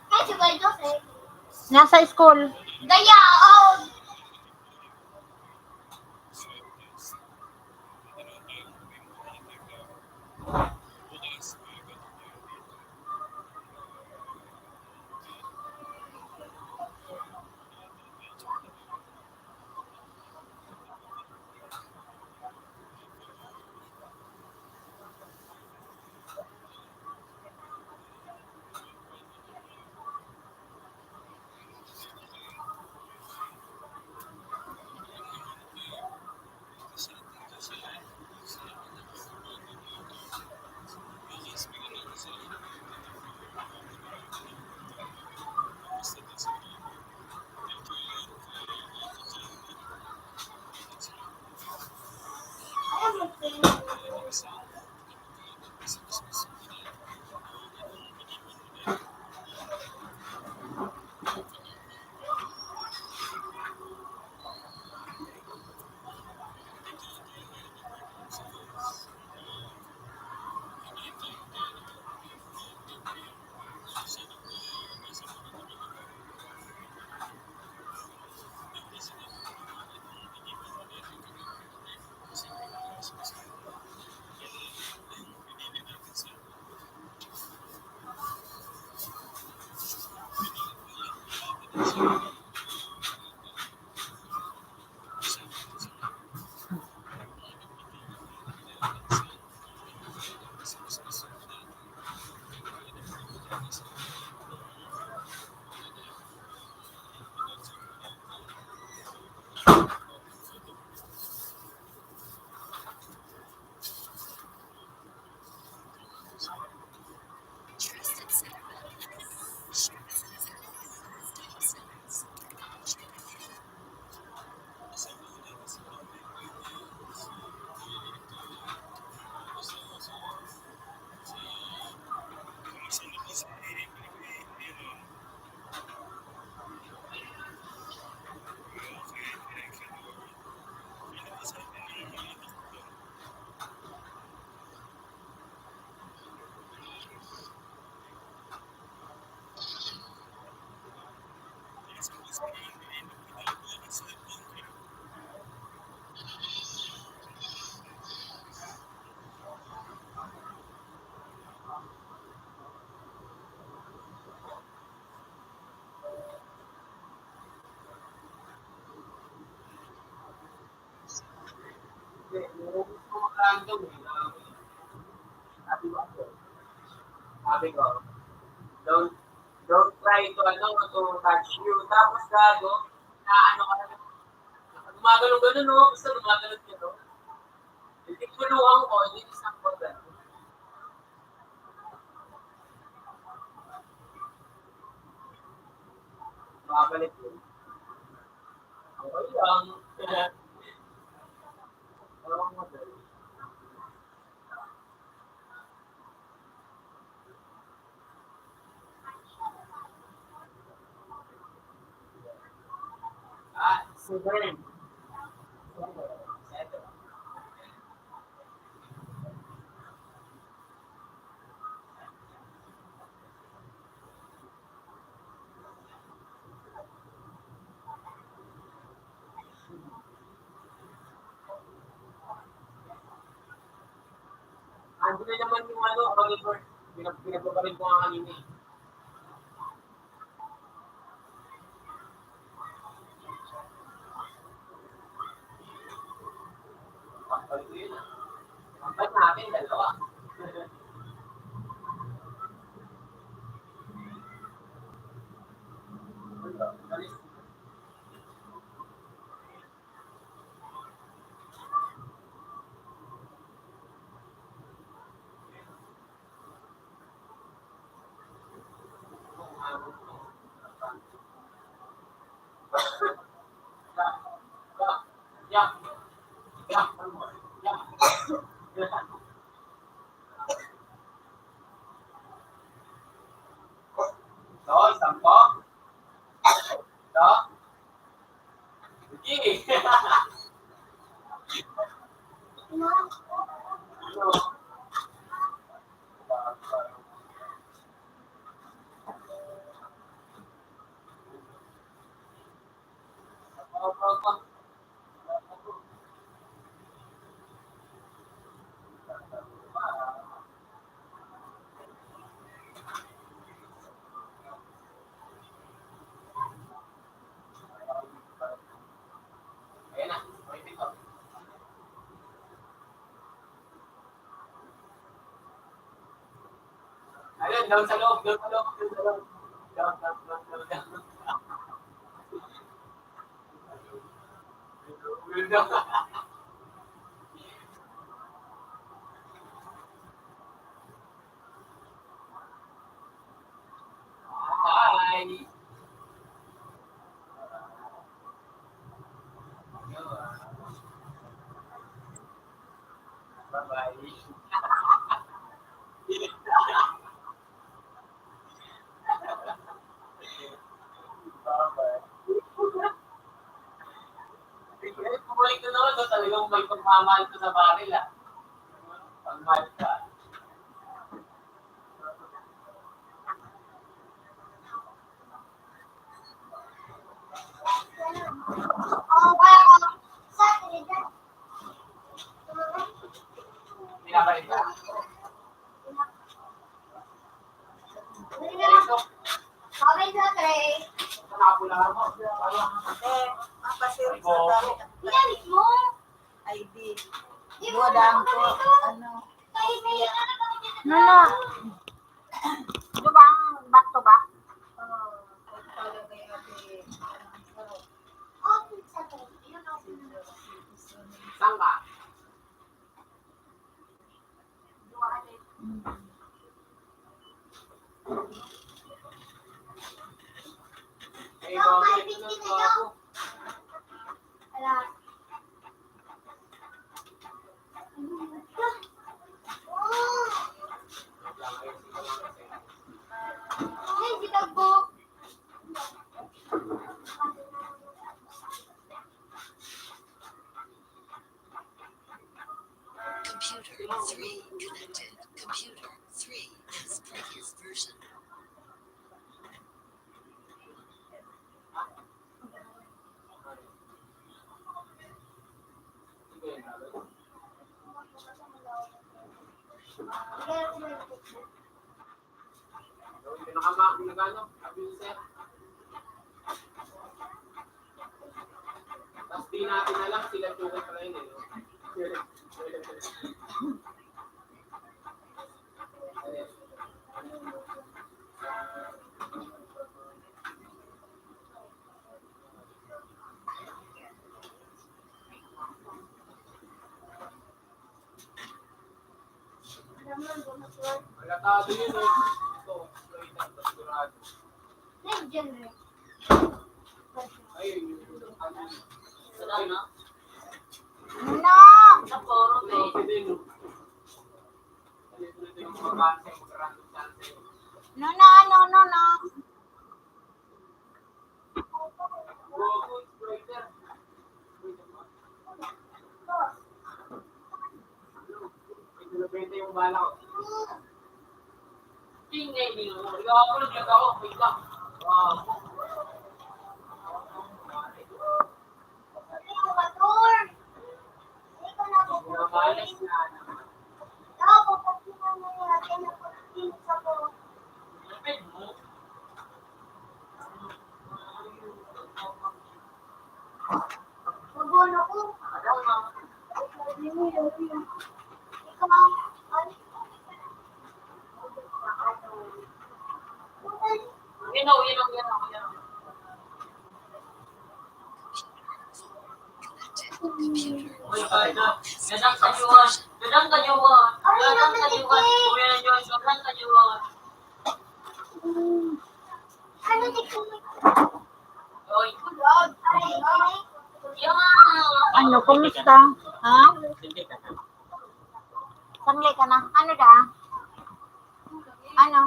Ay, si Kuya Joseph. Nasa school. Gaya, oh! Trusted cinema. Hindi, yung gusto ko random eh. Sabi ko, don't try to touch you. Tapos gago, na ano ka na, gumagano-gano no, gusto gumagano ka no. Hindi kuluhan ko, hindi isang ko gano. Makabalik yun. Okay lang. Parang madali. Super. Ando na naman yung Oliver. Pinagpaparin ko nga kanina eh. Ba't natin dalawa? Yeah. Yeah. Yeah. Rồi, sẵn có. Đó. Gì? Ayan na. Okay, dito. Ayun, down sa loob, down sa loob, down sa loob. Down. Down. Hi. Bye-bye. Bye-bye. Kumalik na naman, talagang may pagmamahal ko sa baril ah. Pagmahal ka. Pinapalik ka. Comment sa tray. nakapula mo. Mapasirap sa dami. Ginamit mo. ID. Buwadaan ko. Ano? Nana. Ito ba ang back to back? Saan ka? Ay, bakit ito na ako? Ala. Ay, sinagbo. Computer 3 connected. Computer 3 is previous version. Gawin ko nagano, abuser. Tapos di natin alam sila tukat pa rin eh. No? Malatado yun eh. Ito, straight up na sigurado. Ayun, yung ano. Nana. Sa forum eh. Okay din, no? Ito yung mga base, mag-random chance. Nana, no. Good, brighter. Ito na benta yung bala ko. Tingnan din mo. Ikaw ako, wait lang. Wow. Namalas na. Lapit mo. Ginaw. Connected. Computer Uy, gadang kanyuan. Gadang kanyuan. Kuya Joshua, gadang kanyuan. Uy, Ano, kumusta? Ha? Sanglay ka na. Ano da? Ano?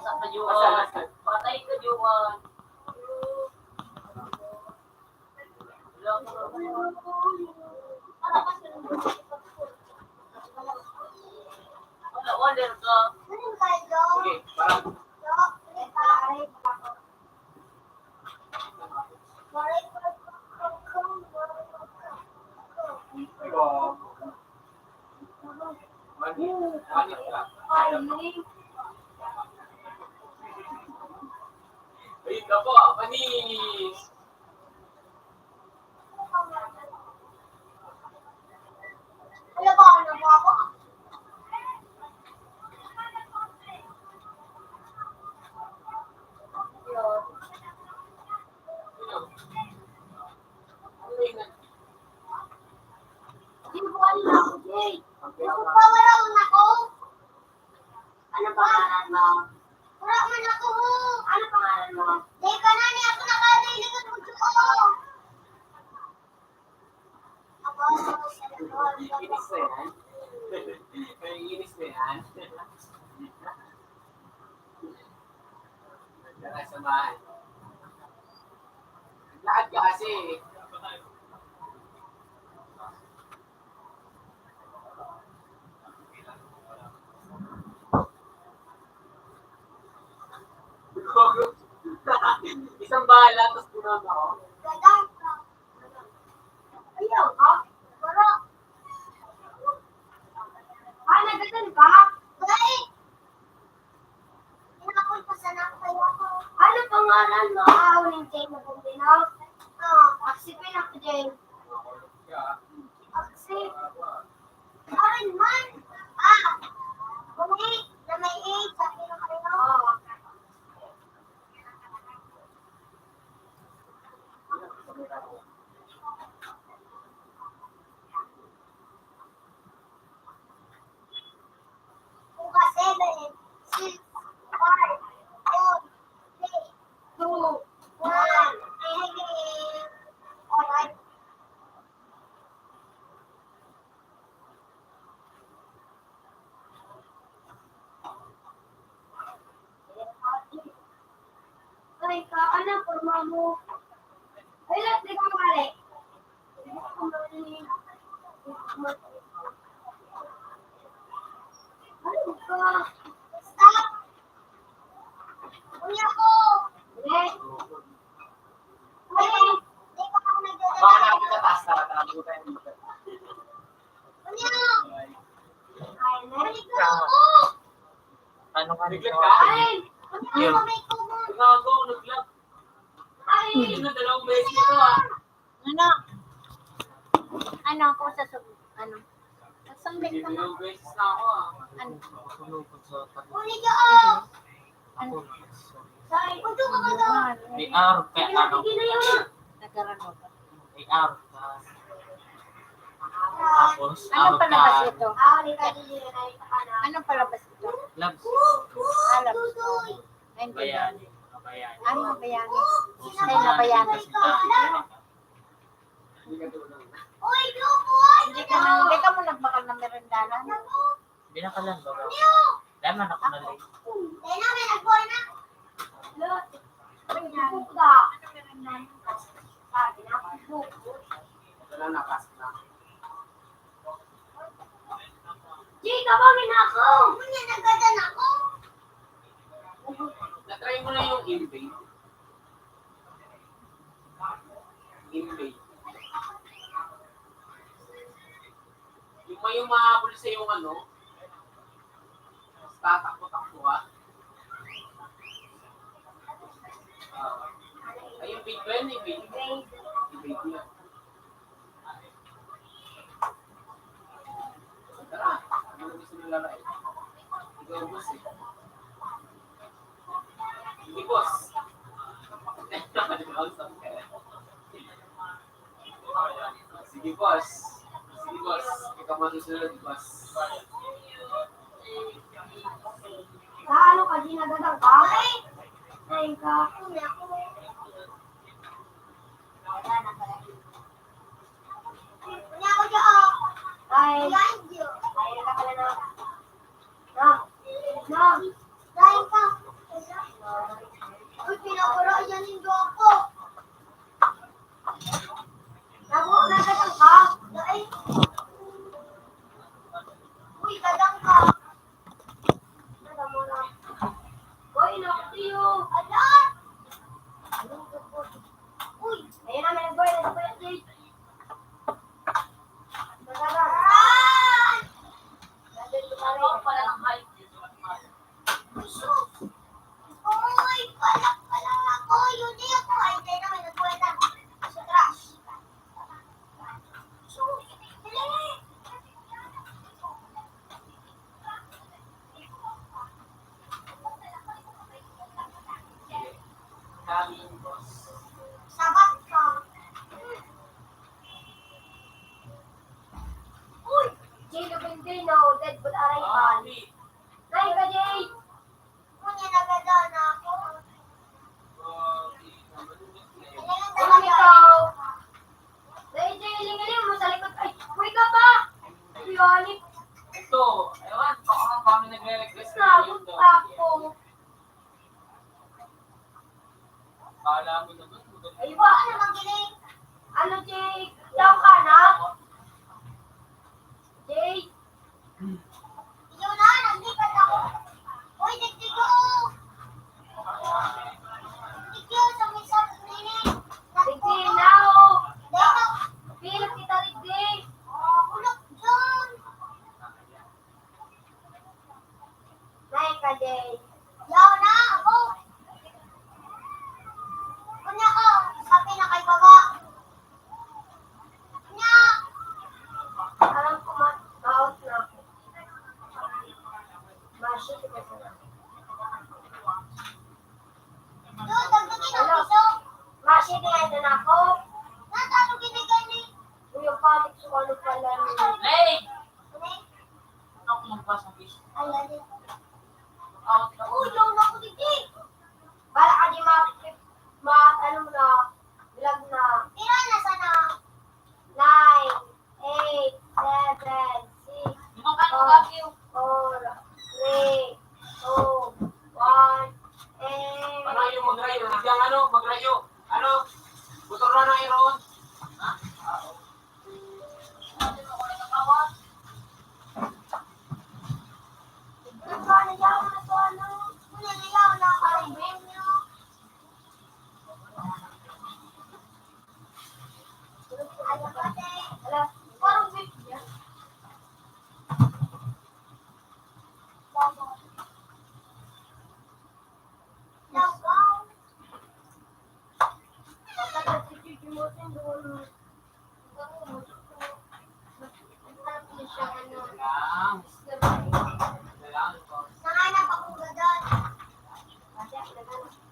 sa kanyuan. Patay kanyuan. Wala, order ka. Okay, parang. Manit ka. Ayun na po, manis. Ano pangalan mo? Wala man ako. Ano pangalan mo? Di ka na niya ako nakalilikod mo ko. Ako Inis na yan. May inis na yan. Nakasamahan. Lahat ka kasi. Isang bala, tapos punama ako. gadang ka. Ayaw ka? Wala. Nagadan ka? Bakit? Inapunta sa nakakaya ko. Ano pangalan Malan mo. Uling Jay mo kung binaw. Aksipin ako, Jay. Aksip. Arin man. Kumi, na may 8, sabi na kayo. Kuka 7, 6, 5, 4, 3, 2, 1. Alright. Ay, ano, porma mo. Ay, lahat, di ka mali. Ano ka? Stop! Unya ko! Ulit. Ay, di ka ako nagdadala. Baka natin sa taas na tayo tayo dito. Unya! Ay, narinig ko ako! Ano ka rin? Naglag ka? Ay, unya ko may kumo. Gago, naglag. Ay, Yun na, 2 beses nito ah. Ano? Ano ako sa ano? Sambit ka na. 2 beses na ako ah. Ano? ulit ka! Ano? Sorry, unto ka ba daw? May R ka, ano? Sige na yun. Nagkaroon ko. May R ka. Tapos, R Anong palabas ka. ito? Ulit ka din yun. Ay, ka na. Anong palabas ito? Labs. Alam ko. Hindi. Bayani. Bayani. Ano bayani? Ay, nabayani. Uy, Lupoy! Hindi ka mo nagbakal ng merendalan. Binakalan ba? Daman ako na lang. Kaya na, may nagbuhay na. Lot. Uy, nabuka. Sabi na, buko. Ito na, nakas na. Jay, kabangin ako! Kunya, nagadan ako! Na-try mo na yung invade. Invade. Yung may umahabol sa yung ano, tatakbo-takbo ha. Ay, yung bait ba yun? Invade. Invade niya. Tara, ano gusto nila lalaki? Ikaw, boss eh. Hindi, boss. Sige, boss. Sige, boss. Ikaw masusunod, boss. Ano ka, di nagadan ka? Ay, ka. Kunya ako. Kunya ako dyan. Ay, ay, nakakala na. Dahil ka. Uy, pinakura yan yung ako. Nagadan ka? Dahil. Uy, gadang ka. Gadang mo na. Uy, nakatiyo. Alam! Uy, ayun na, may nagboy. Nagboy. Nagadan. Nagadan pala ng height. Uy, palak ako. Yun di ako. Ay, tayo na, may nagboy na. Sa trash. Dali. Sabi yung boss. Sabat ka. Uy, Jay Lubindino, Deadpool Arayman. Wait. Nay ka, Jay. Kunya nagada na ako. Alam ikaw. Nay, Jay, lingaling mo sa likod. Ay, uy ka pa. Bionic. Ito, ewan, baka kami nagre-request na yun Sabot daw. pa ako. Kala mo naman, Ay, ba, ano magiling? Ano, Jay? Daw ka na? Jay? Iyo na, nagdipat ako. Uy, digdig ko. Digdig sa may sa clinic. Digdig na ako. Dito. Pilip kita, digdig. Ulok dyan. Nay ka, Jay. Yaw na ako. ulit kang magrayo. Butor na na iron. Ha? Lang. Lang. Nanganap akong gadan.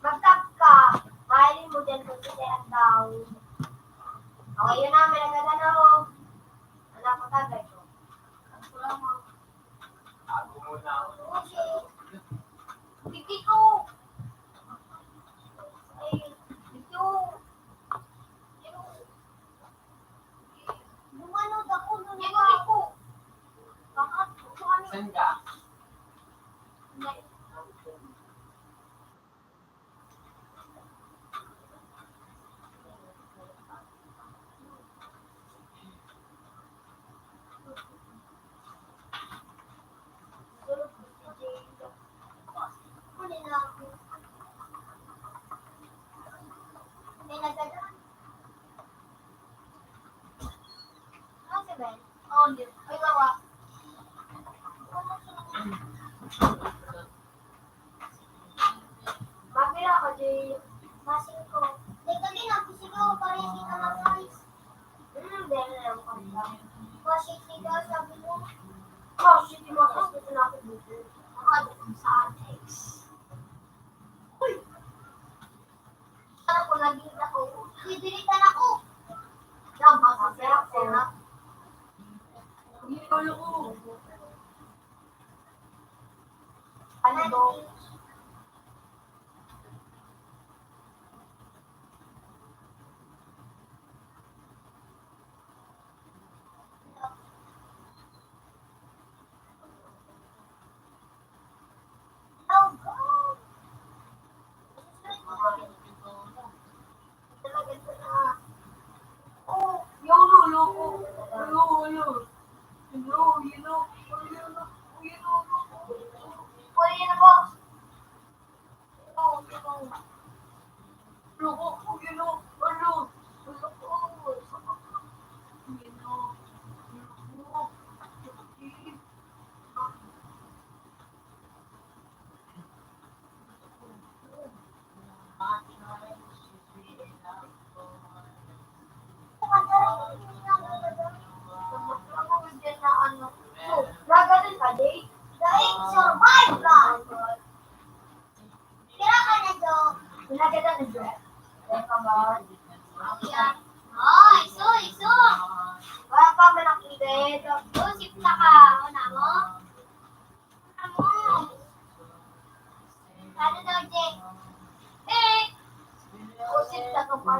Magtap ka. Mahalin mo dyan kung kasi ang daw. Okay, yun na. May nagadan ako. Anak ko tagay ko. Ako lang mo. Ako muna. Bigti ko. Ay, bigti ko. Lumanod ako. Lumanod ako. Bakit? Saan ka? Huli na ako. May nagdadan. Ano si Ben? Oo, hindi. Ay, gawa. Mabila ako, Jay. Masing ko. Di ka din ako sigaw. Parang hindi ka mag-ayos. Dahil na lang ko. Kasi sigaw, sabi mo. Oh, shit, mo. Kasi ito na ako dito. Nakadukong sa Atex. Uy! Ano ko naging ako? Didilitan ako. Dapat sa serap-serap. Hindi ko ako. Ano do? Oh, God. Oh, yolo, loko. Yolo. Pwede na po. Nagaling ka, Dave? Dave, survive lang! Tira ka na, Joe. Nagada na, Joe. Teka ba? Ayan. Oh, iso. Wala pa man ang ide. Usip na ka. Una mo? Ano daw, Jay? Usip na ka pa.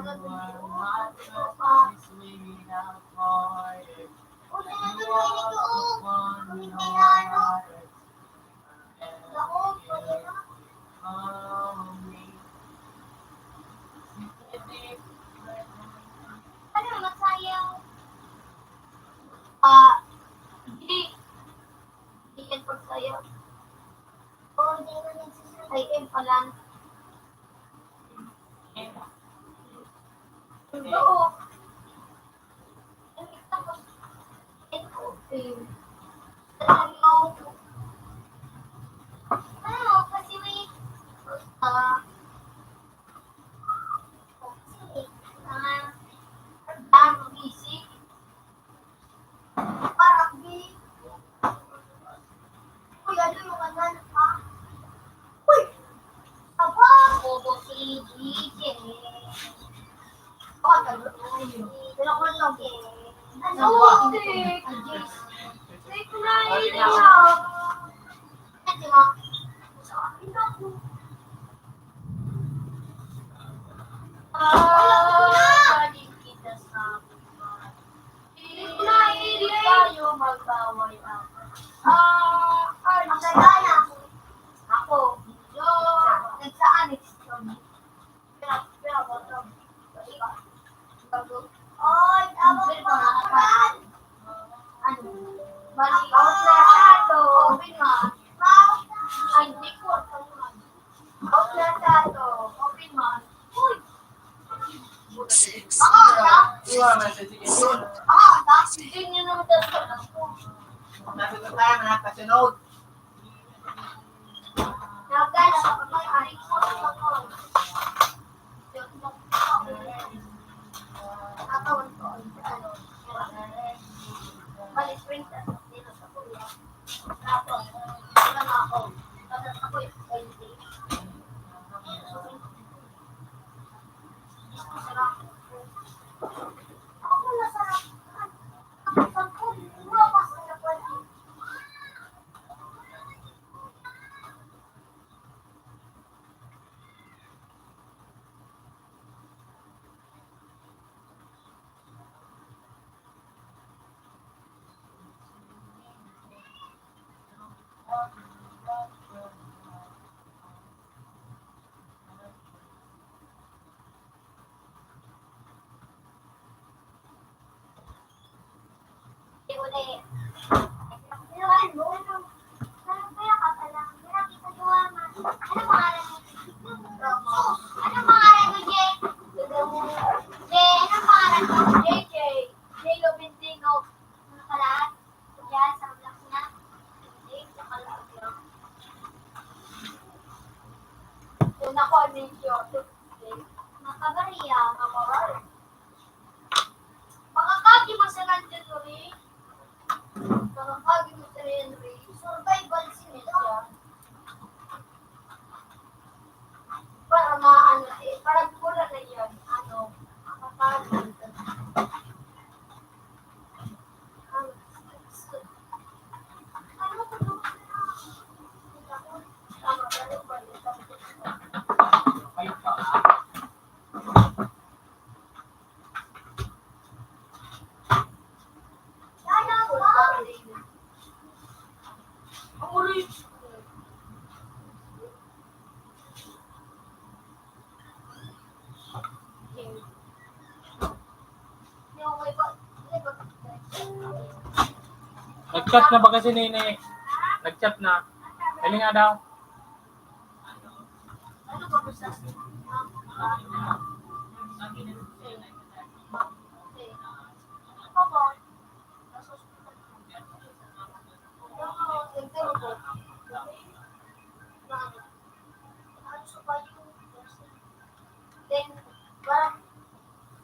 Usip na doon, hindi na ano. Naku, pwede na. Ano, masayang? Hindi. Hindi yan pagsayaw. Oo, hindi na nagsasayaw. Ay, pa lang. Oo. Ano, kasi may isip. Parang di. Uy, ano yung kanan, ha? Uy! Aba! Bobo si DJ. Ako, dala ko lang. Ano? Take na ito. Ito nga. Sa akin ako. Balik kita sa buwan. Take na ito. Tayo magbaway ako. Magagana. Ako. Nagsaan next Wala, message yun. Hindi nyo naman talaga ako. Nasa tayo, nakakasunod. Nagkala sa pagkakarik ko sa ako. Akawan ko, ano, balik print dito sa kuya. Tapos, wala na ako. Tapos ako yung 20. Sarap. Ako nasarap. Ang ko, lumabas na pwede. Uli. Pinuhaan mo. Kaya ka pala. Nakita ko naman. Ano pangalan mo? Ano pangalan mo, Jay? Jay, ano pangalan mo? JJ. Jay Lobintingo. Ano pala? Diyan, sa vlog niya. Jay, sa kalag yun. Doon ako, Amisyo. Nakagariya. Nakarar. Makakagi masalan dyan, Uri. Makakagi mo sa Henry. Survival siya. Para maano eh. Parang pula na yan. Ano? Makakagi. Ano ko ito? Tama, galing pa rin. Kayo pa. Yana ko. Uri! Yung may ba? Nag-chat na ba kasi Nene? Nag-chat na. Kali nga daw. Ano ba gusto? Papa. Then, parang,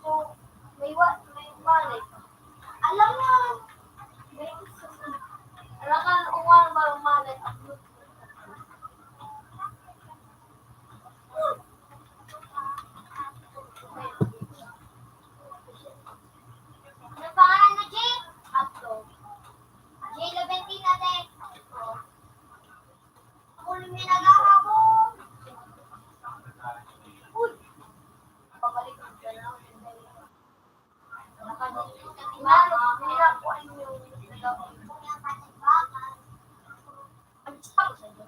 so, may wallet. Alam mo, alam ka, uwan ba ang wallet? Ano pangalan mo, Jay? Abdo. Jay Laventina, te. Ako lang may nag-ahabol. Uy! Pabalik ang dalaw. Hirap ko ay yung nagawin. Ang sabi sa iyo.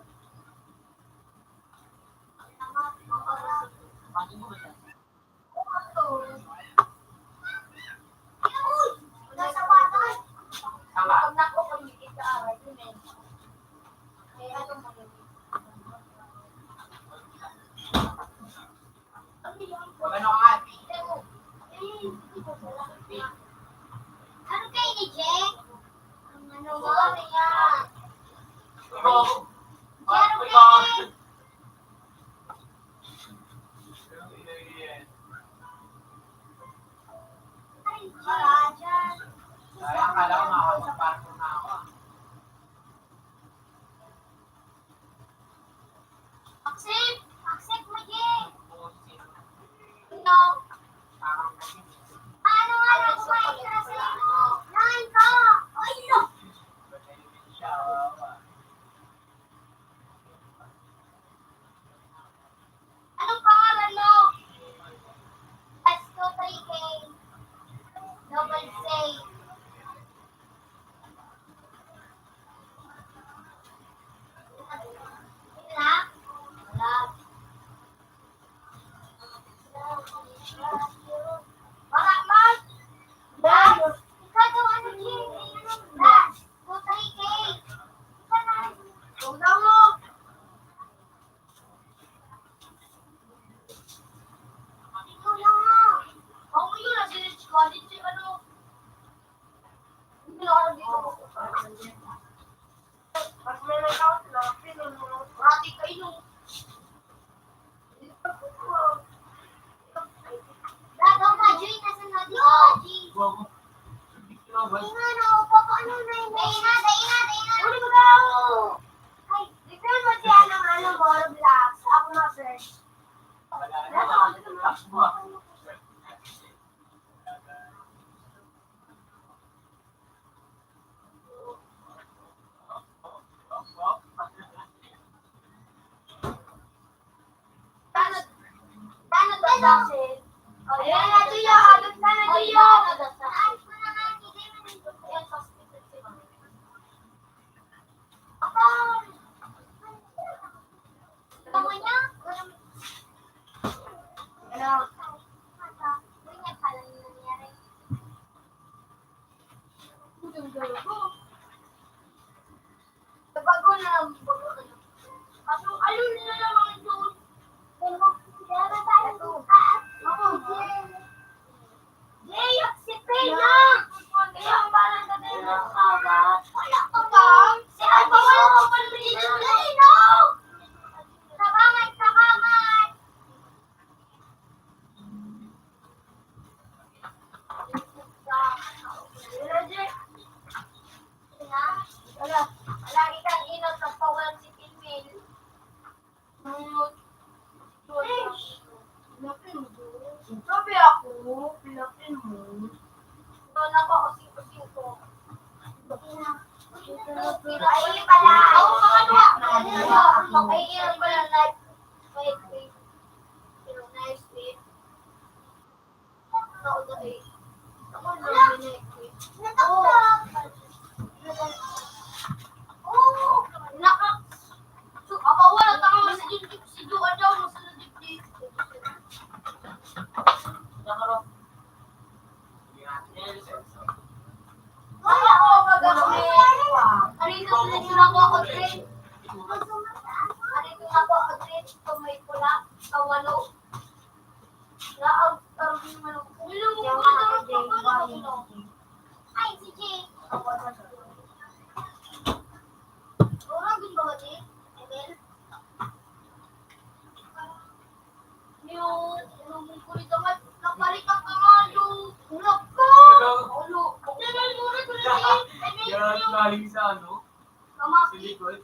Nasa batas. Pag nakukulikit ka aral, yun eh. Eh, ano mo yun? Ano nga? Ano kayo ni Jay? Ano ba yan? Ikaw. Meron Ikaw. kayo. Ay, dyan. Ay, akala ko makakapasok na ako. Accept! Accept mo, Jay! No. Ano nga lang kumain ka sa iyo? Nain ka! Ay, no! Anong pangalan mo? S23K. Double say. Wala? Wala. Wala, Mark! Dad! Ikaw daw ano, Jay? Dad! 2-3K! Ikaw na! Huwag daw mo! Ikaw lang nga! Ako yun, nasa college ako. Hindi ko na ba? Ingat na, papaano na yun? Ingat. Uli ko daw. Ay, dito mo siya ng Roblox. Ako na, sir. Wala na. Relax mo ah. Tanod ba daw, sir? Ayan na, Tuyo. Agad ka na, Tuyo. Ay, ko na nga. Hindi mo nito. Ayan, sa hospital si Mami. Ako. Tama niya? Hello. Ganyan pala yung nangyari. Bago na, bago na. Ano nila naman ito? Pero, kaya tayo. Ako, Jay, si Pena. Kaya ang balang ka din ng kagat. Wala ka ba? Si Alba, wala ka pa naman dito. No! Sabangan. Wala. Lagi kang inot sa pawalan si Pilmil. Pinapin mo. Sabi ako, pinapin mo. Doon ako using ko. Ay, pala. Ako pala. Ay, yun pala. Wait. Nice wait. Ako dahil. Ako namin Ako wala tanga sa dibdib si Joa daw sa dibdib. Wala ako kagabi. Arito sila ako trip. Arito ako trip may pula kawalo. Ay, si Jay. Orang gimana ba di? Emel? Yung kulit naman, napalik ang kamalo. Ulap ka! Ulo. Emel, muna ko na di. Yan, galing sa ano? Sa Kamaki. likod.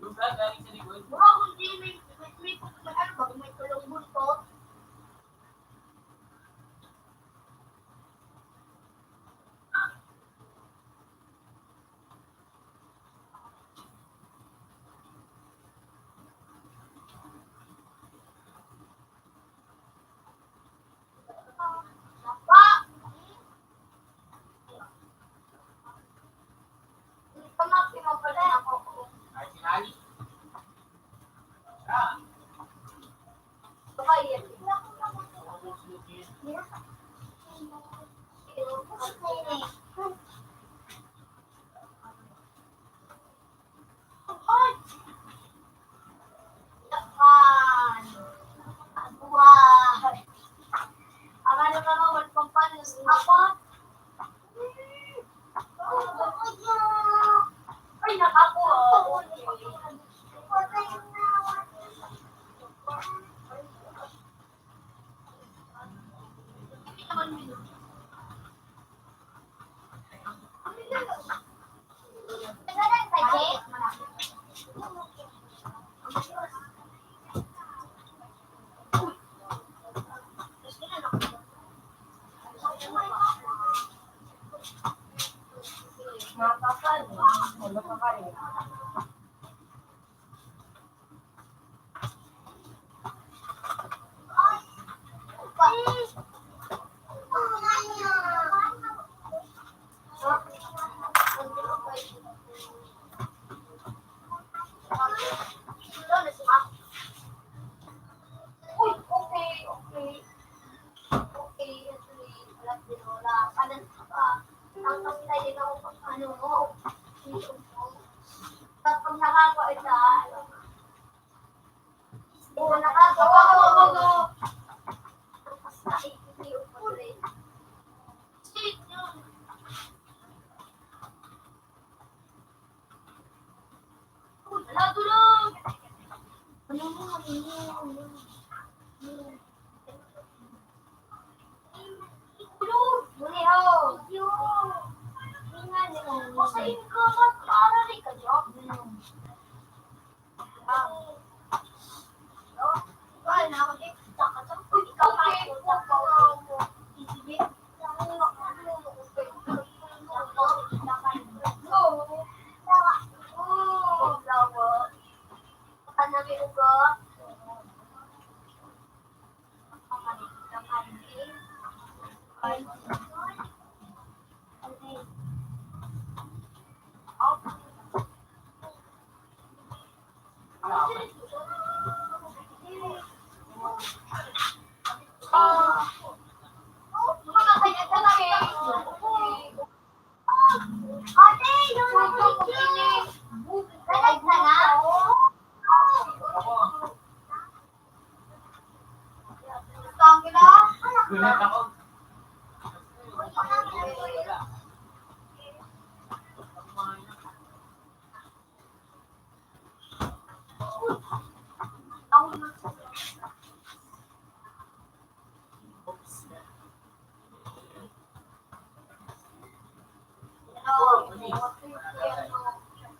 Luga, galing sa likod. Mura ko di, may ano ba? May tulong buntot. Kamaki mo pala ako. Ay, sinali. Babayan. Ay, nakapo. Kapag nakakaisa, nakagawa ko. Wala tulog! Ano mo? Masain ka, mag-aaral ka, Job. Wala na ako dito. Uy, ikaw pa ako. Sige. Ate, yung galag na na. Tangin na. Gulat ako.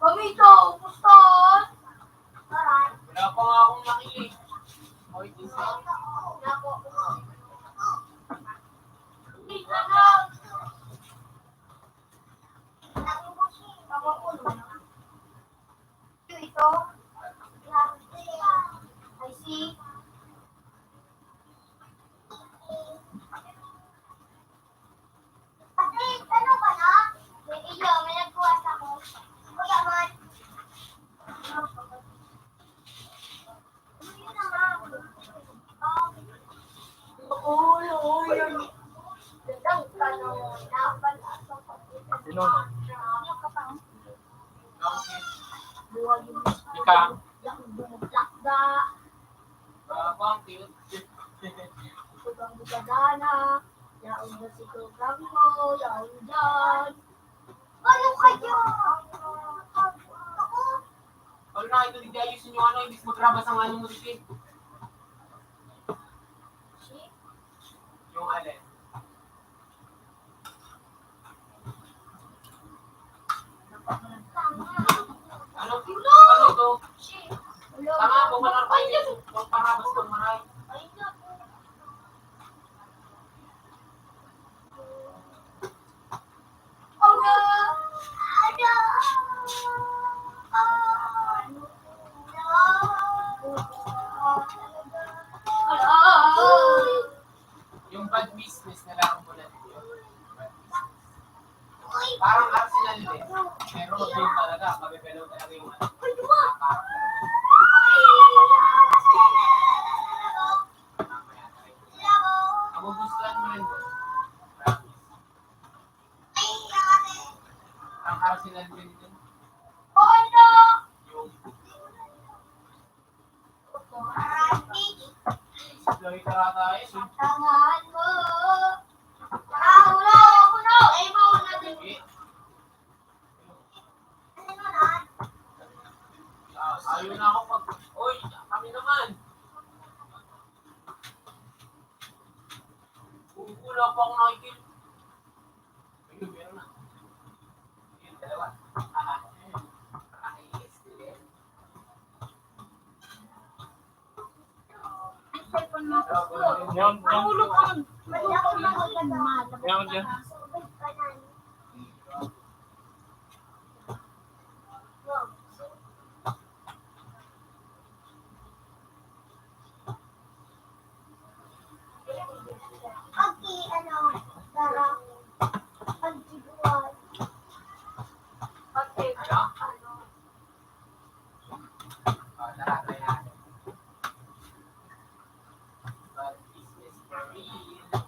Pamito, gusto? Wala pa nga akong nakilig. Okay, this Ito. I see. Ate, ano ka na? Iyo, may nagkuwas ako. Pagkaman. Sino? Ika. Wala pa ang cute. Ano kayo? Wala na, ito hindi ayusin yung ano, hindi magrabas ang ano mo dito. Yung alin. Ano? Ano ito? Tama, bumalar pa yun. Huwag parabas ng maray. Yung bad business na lang mo na dito. Parang Arsenal din. Pero yun talaga, mabibelo talaga yung ano. Magugustuhan mo rin doon. Parang Arsenal din din. Yung Loy Karata yun. Tangan mo. Hulo. Ay, mauna din. Sige. Ano na? Ayaw na ako pag... Oy, kami naman. Wala pa akong nakikil. Ayun, meron na. Ayun, dalawa. Yes, yes. Yan, yan. Malaki na ako yan. Yan, yan. Pag-i, ano, Dara, pag-iguan. Pag-i, Ano? ano, Tara, try natin. But business for real.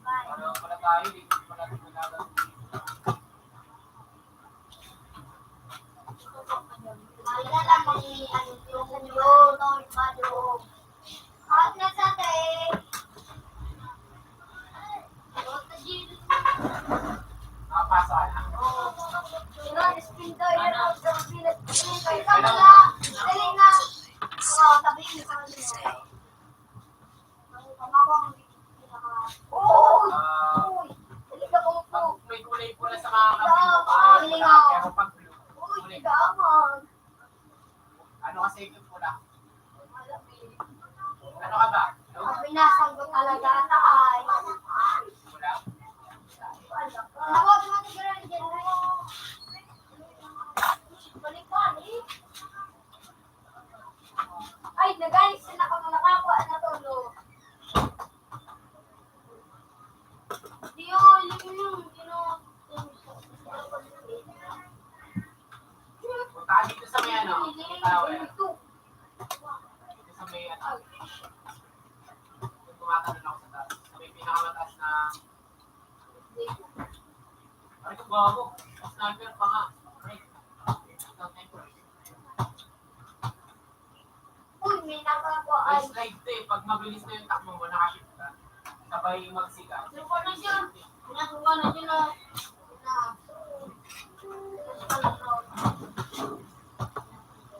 Ano pala tayo, hindi ko pala naglalaro. Alala mo ni ano yung yun, at nasa tayo. Nakapasa ka na. Pag may kulay pula sa mga kape mo, pero pag blue, kulay. Ano kasi yung pula? Ano ka ba? Blue? Pula? Ay, nagalit sila kung nakakuha na to, no? Punta ka dito sa may ano, tower. Dito sa may ano. Yung tumatalon ako sa taas. Sa may pinakamataas na... Ay, ito bago. Sniper pa nga. Ay, Uy, may nakakuha. may slide to eh. Pag mabilis na yung takbo mo, nakashift ka. Sabay magsiga. Nakuha na dyan. Nakuha na dyan, no?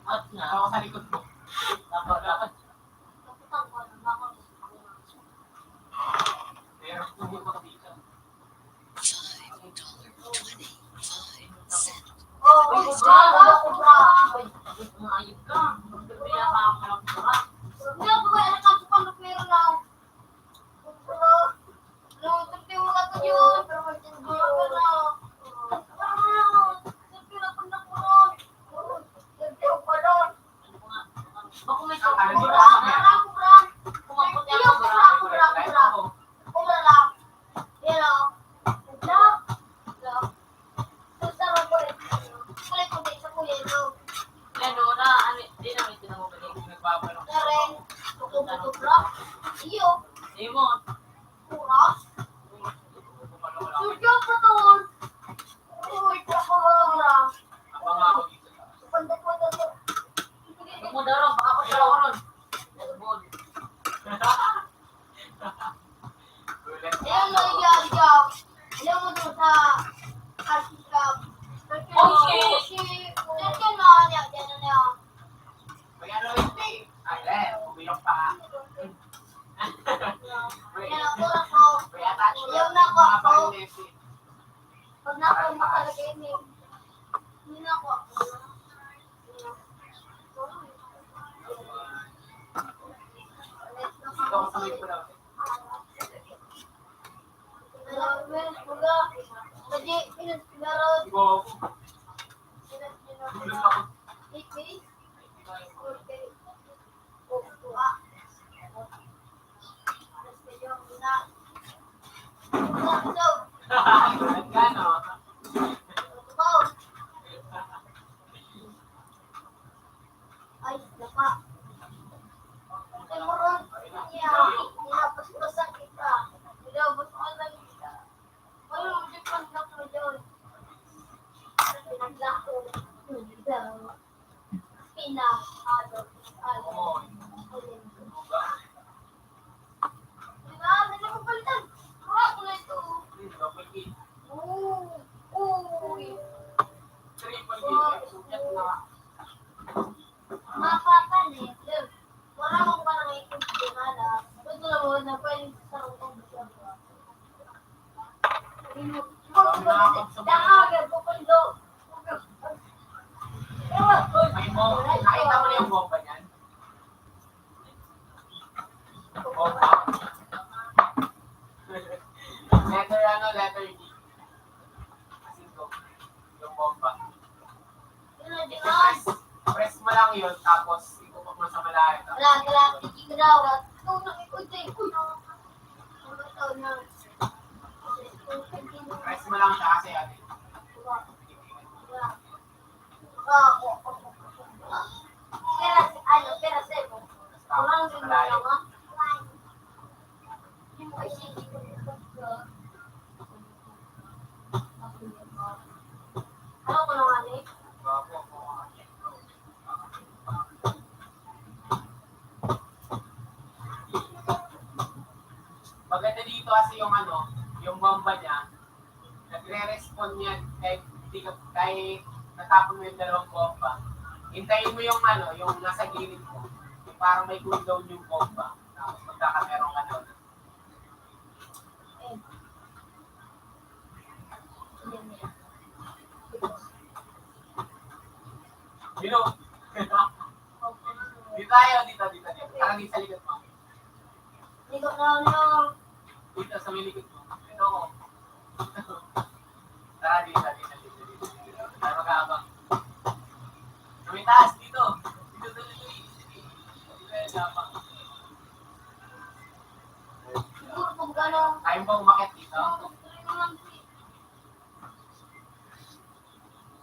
At na. Ako sa likod mo. Dapat. Pero tumulong ka dito. $5.25. Oh, sobra. Ayun ka. Kaya ka ako lang pura. Hindi ako kaya nakasupang pero na. No, tapi mo ka to yun. Pero magtindi ko na. Tapi na pag nakulong. Hindi ko pa doon. Bako may Ang ano dito Kubra, sa may kubra. Kumampot Iyo, yan. kubra. Kubra lang. Yan o. Kubra. Susarap ko rin. Kulit ko din sa kuya ito. Leno na, ano, di na may tinamubalik. Nagbabalong. Karen. Kubra. Iyo. Di mo, Kubra. Suryo pa doon. Uy, kubra. Abang ako dito. Panda to. huwag mo daw, baka ko siya ako ron. Nagabod. Gulat. Ayan na iya. Alam mo doon sa Archicab. Oh, shit! Diyan na niya. May ano rin eh. Ay, umilok pa. May Yan ako ako. may attachment. Ayaw na ako. Mga pag-inis eh. Pag na ako makalagay niyo. Hindi na ako. Dito ako sa may pula. Jadi, pinag-meron. Ibo ako. Gulat ako. Gulat ka, no? Ay, napa. Ay, moron. Niya, nilapos-pasan kita. Nilapos-pasan kita. Ay, mag-ipag na ko doon. Pinaglako. Oo. Diba? Dali mo palitan. Mura ko na ito. Double kill. Uy. Triple kill. Sukat na. Mapapalit. Wala akong parang ikot dinala. Ito na mo na pwede sa utong siya. Dahagad ko kundo. May bomba. Nakita mo na yung bomba niyan? Bomba. Letter D. Asin ko. Yung bomba. Press mo lang yun, tapos ikupak mo sa malayo. Wala. Tiki ko daw. Ito na ikot eh. Ito na. Press mo lang siya kasi ate. Pera sebo. Tapos sa malayo. Hindi mo kasi yung bomba niya, nagre-respond yan kahit natapon mo yung dalawang bomba. Hintayin mo yung yung nasa gilid mo. Yung parang may cooldown yung bomba. Tapos magkakameron ka doon. Dito. Dito tayo, dito. Parang dito sa likod mo. Hindi ko na Dito sa may likod mo. Ito ako. Tara, dito. Tayo mag-aabang. Sa may taas, dito. Dito. Dito yung abang. siguro kung gano'n. Kaya mo ba umakit dito?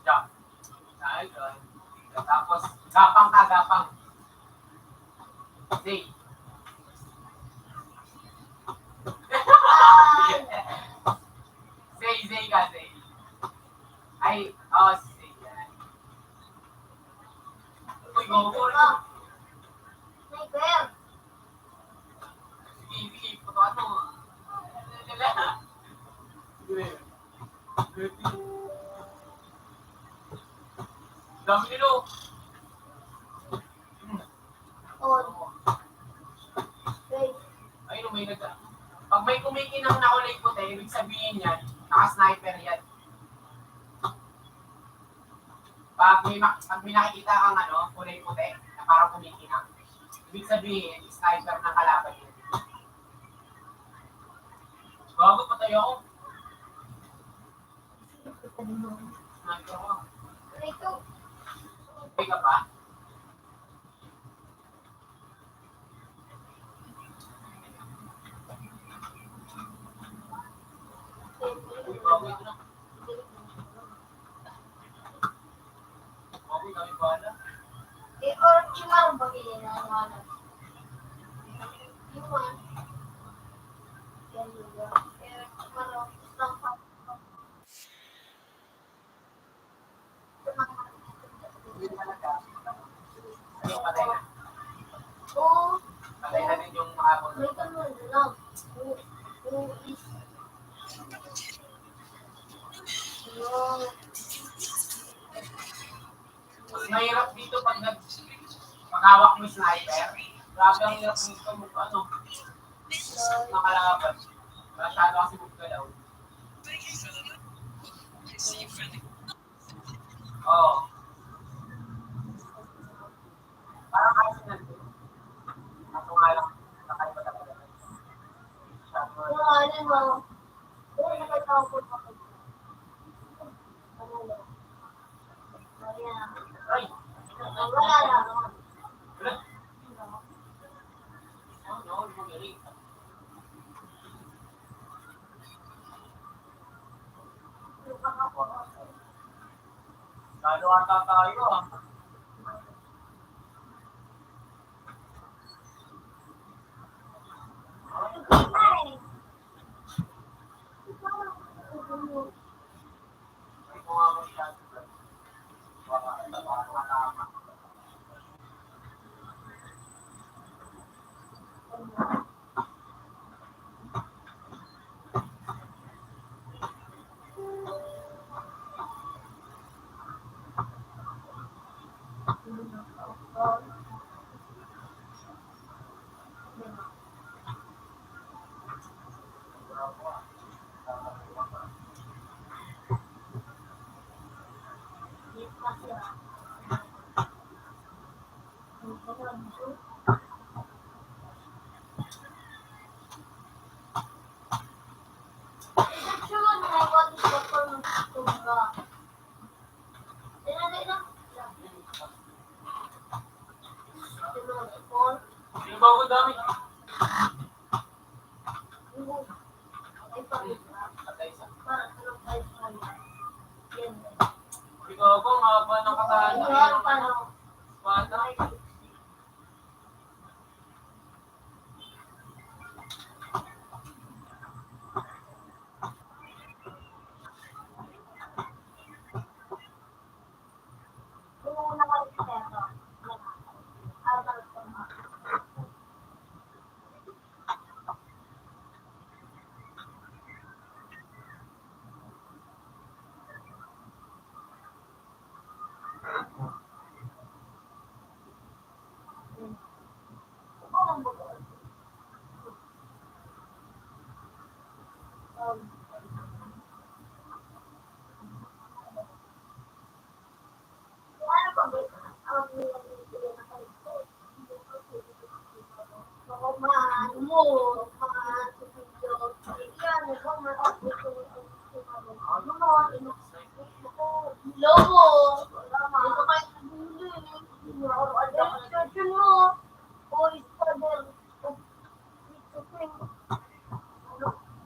Jump. Ayun. Tapos, gapang ka, gapang. Zay. Zay ka, Zay. Ay, Zay. Uy, go. Sniper. Sige, putuan mo. Dami nilo. On. Wait. Ayun, pag may kumikinang na kulay puti, ibig sabihin yan, naka-sniper yan. Pag may nakikita kang kulay puti, na parang kumikinang, ibig sabihin, sniper ng kalaban yun. Bago patay ako. Sniper ako. Ito. Okay ka pa? Uy, bago ito na. Bago, kami bala. Or chimaro ba bilhin na ano? Yung one. Yan juga. Chimaro. Ano, patay na. Oo. Patay na din yung makapon. May tanong lang. Who is yung Mas mahirap dito pag pag-hawak mo yung sniper. Grabe ang hirap nito nakalaban. Masyado kasi magkalaw. Oo. Parang kasi nandun. Kaso nga lang, nakaiba talaga. yung ano mo? Oo, nakatawag ko pa. Ano? Ayan. Ay! Wala lang. Wala. Oo, magaling. Lalo ata tayo Ay! May mga masyado. Baka matama. Sino ba ako dami? Patay sa. Ikaw ako, ang haba ng kataan. Bata. Ano ba ba? Mo, Lobo. Ito kayo church mo. O is father of supreme.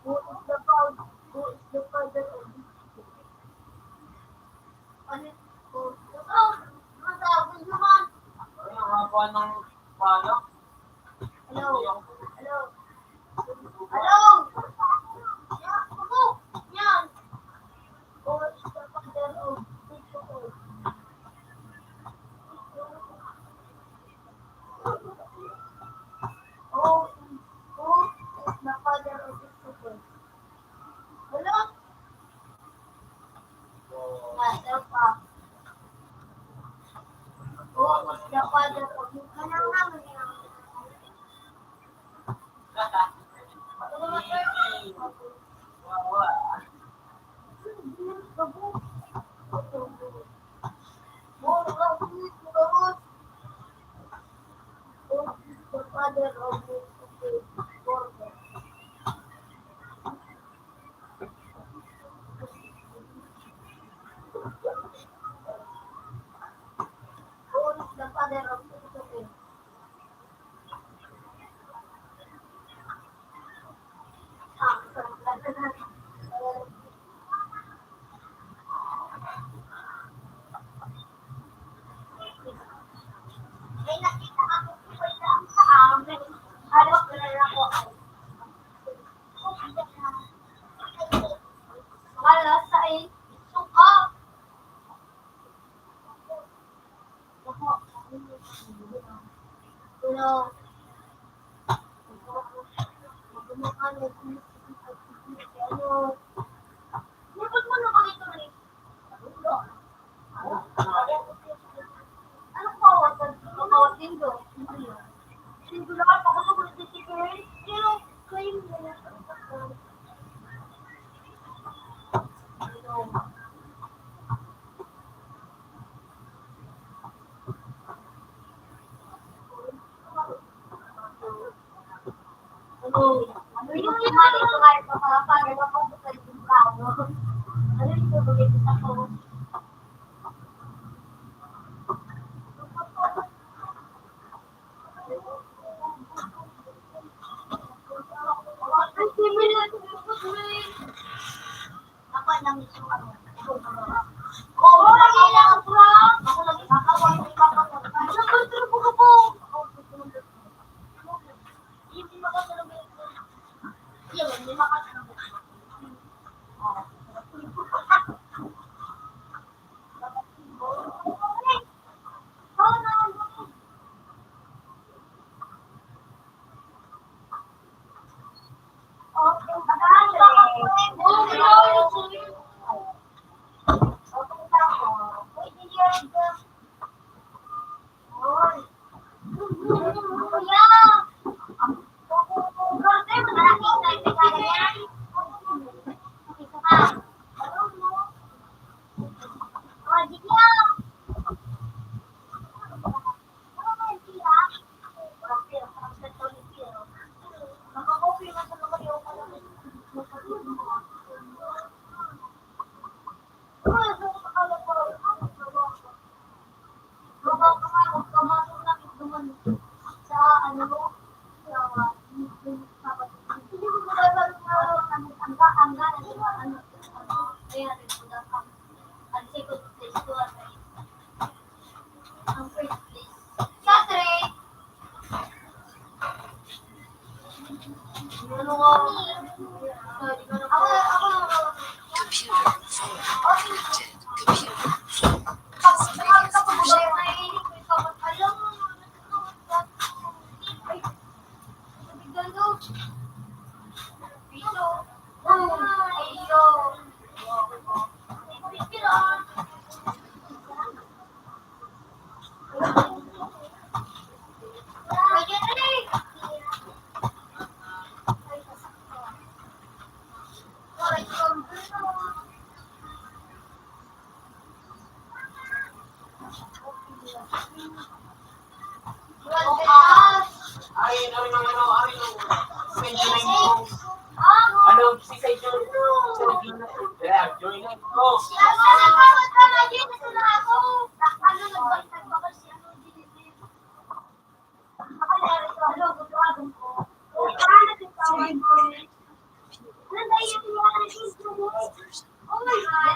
Who is the father? Who is the father of ano? Masabi naman. Ay, ang haba ng pala. Hello. Hello. Hello. Yan. Ako. Yan. Who is the father of Israel? Oh, who is the father of Israel? Hello? Myself up. Who is the father of Israel? The father of Who is the father of Israel? May nakita ako po sa amin. Halos ganun ako. Wala sa suka. Pero, Nipot mo na ba ito rin? Anong bawat? Anong bawat lindo? Singular, pakasok ulit si Karen. Pero, claim niya. Ano yung himali ko nga ito para mapapagod yung kawo? Ano yung bagay sa ko? Ako nang isang ano. Oo, kailangan ko lang. Ako lagi kakawal ko ipapagod. Ano ba ito po ko? Hindi makasalong ito. Hindi makasalong ito. Computer 4 connected. Computer 4 has previous version. Ay, ano yung engineering ko. Ano, si Say John. Yeah, join it. Oh, Oh my God.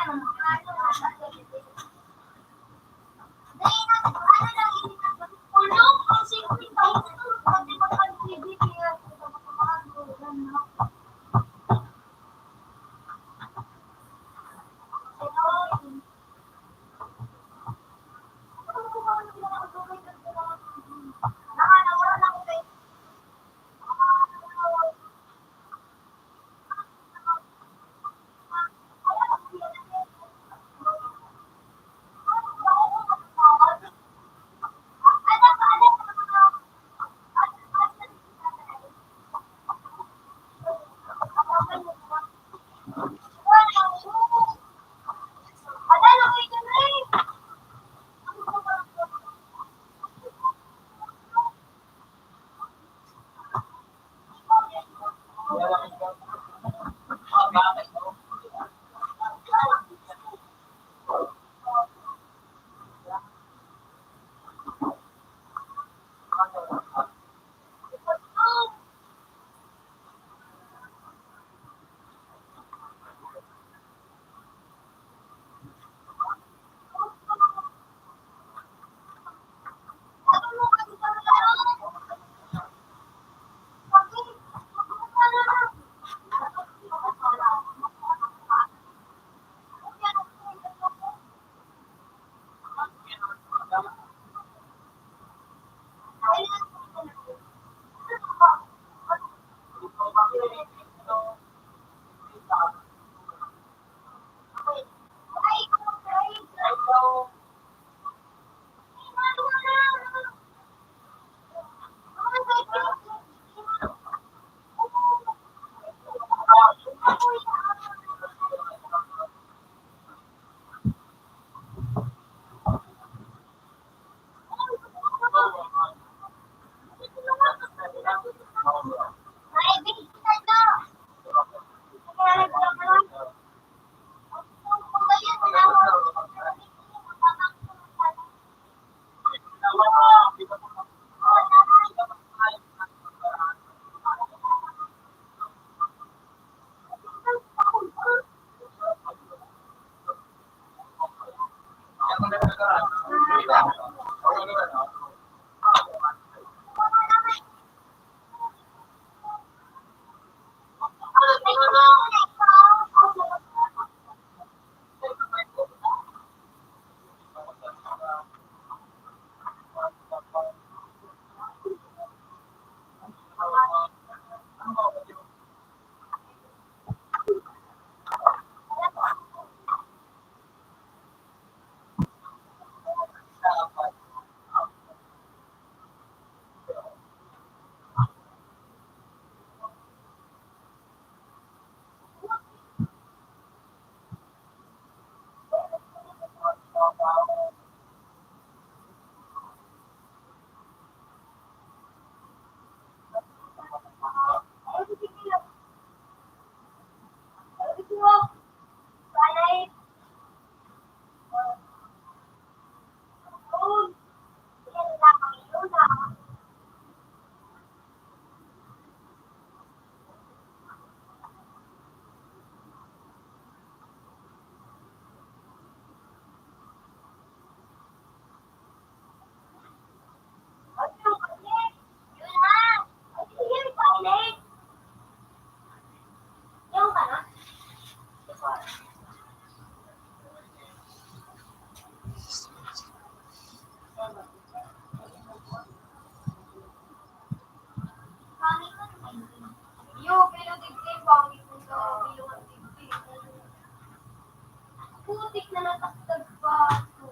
Putik na natakdag pa ako.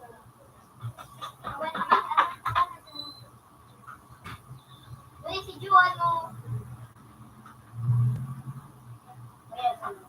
Uy, si Ju, ano? Ayan, ano?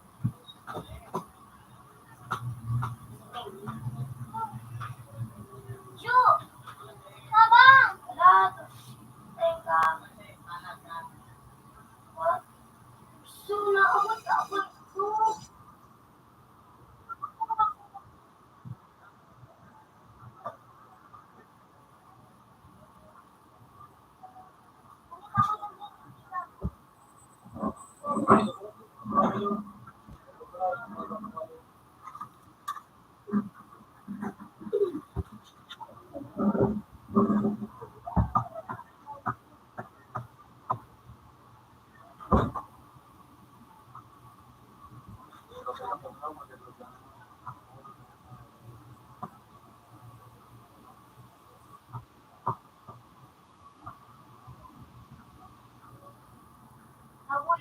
Nahuli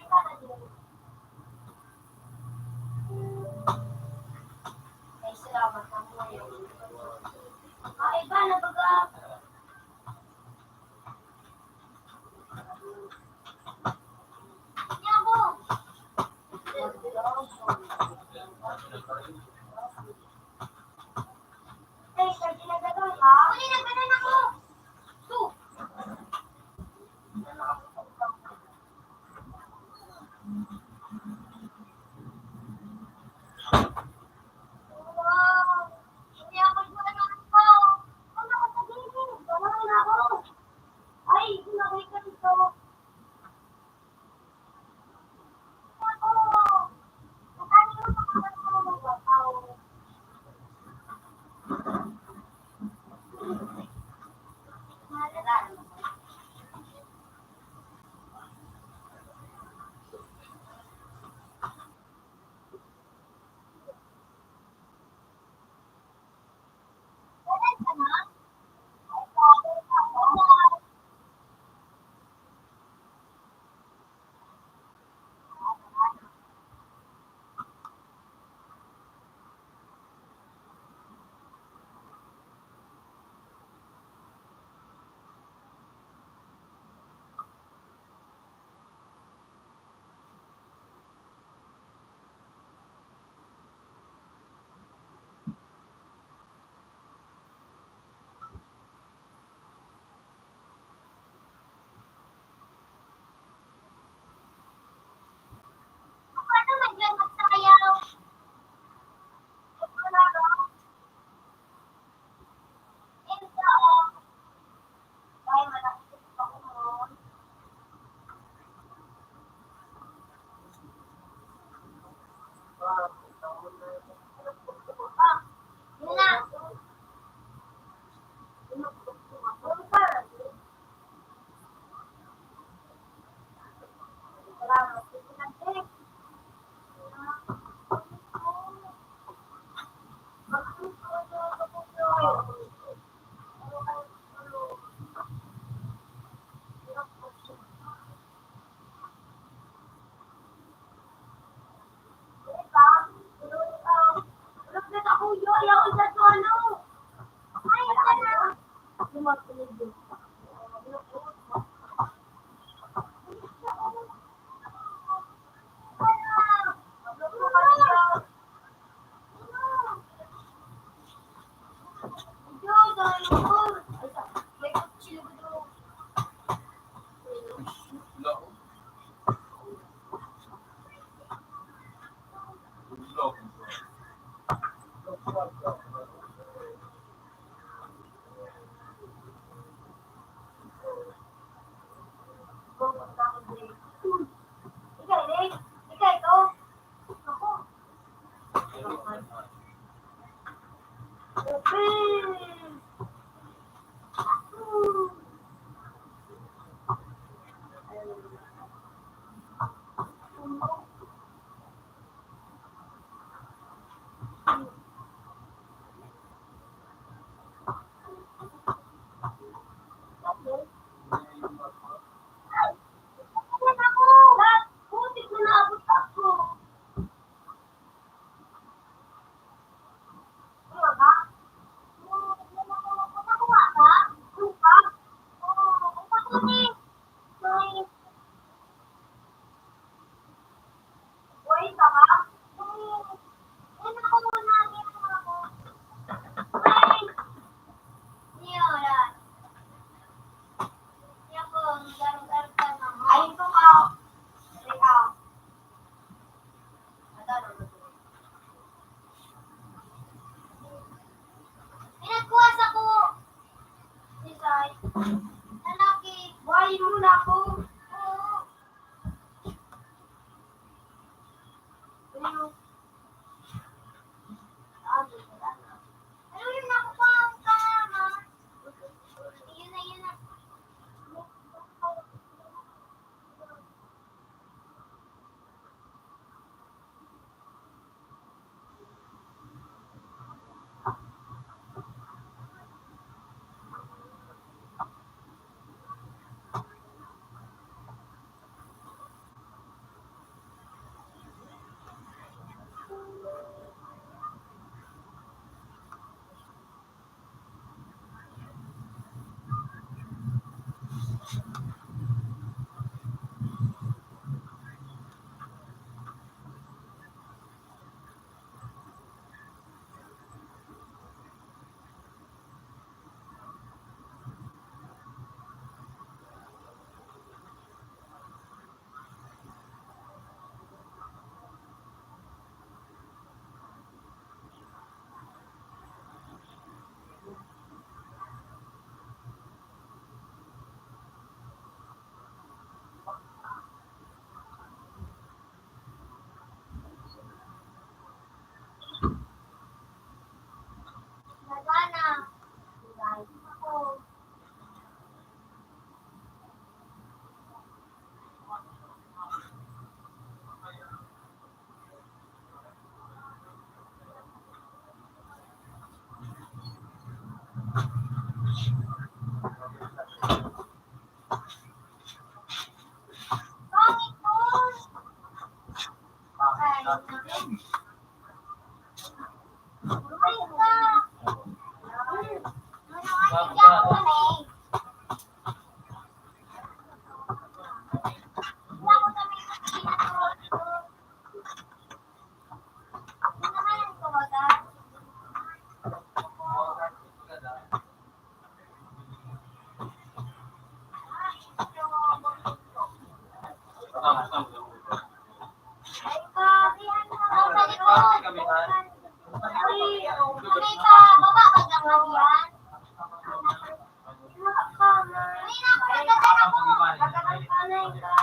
ka na din. Ay, salamat. Nahuli. Ay, iba na baga. Nyabo! Ay, sir, ginaganon ka? Huli na ganon ako! Su! Wow! Hindi ako ganon ko! Ano ka sa gilid? Ganon na ako! Ay, ginagay ka dito! Ako! Ano yung makakagawa mo ba? Malala. Ganon ka na? Ay, sabi ka po. Paano maglamat sa kayaw? Wala lang. Ito. Ay, malaki ako noon. Ah, yun na. Salamat. Pinagkuwas ako. Isay. Lalaki. Buhayin mo na ako. Oo. Ano? Ano yun ako pa ang tama? Yun na, yun na. Ay, sanay ka, baba ba naman yan? Ay, naku, nagdadala ko. Sanay ka.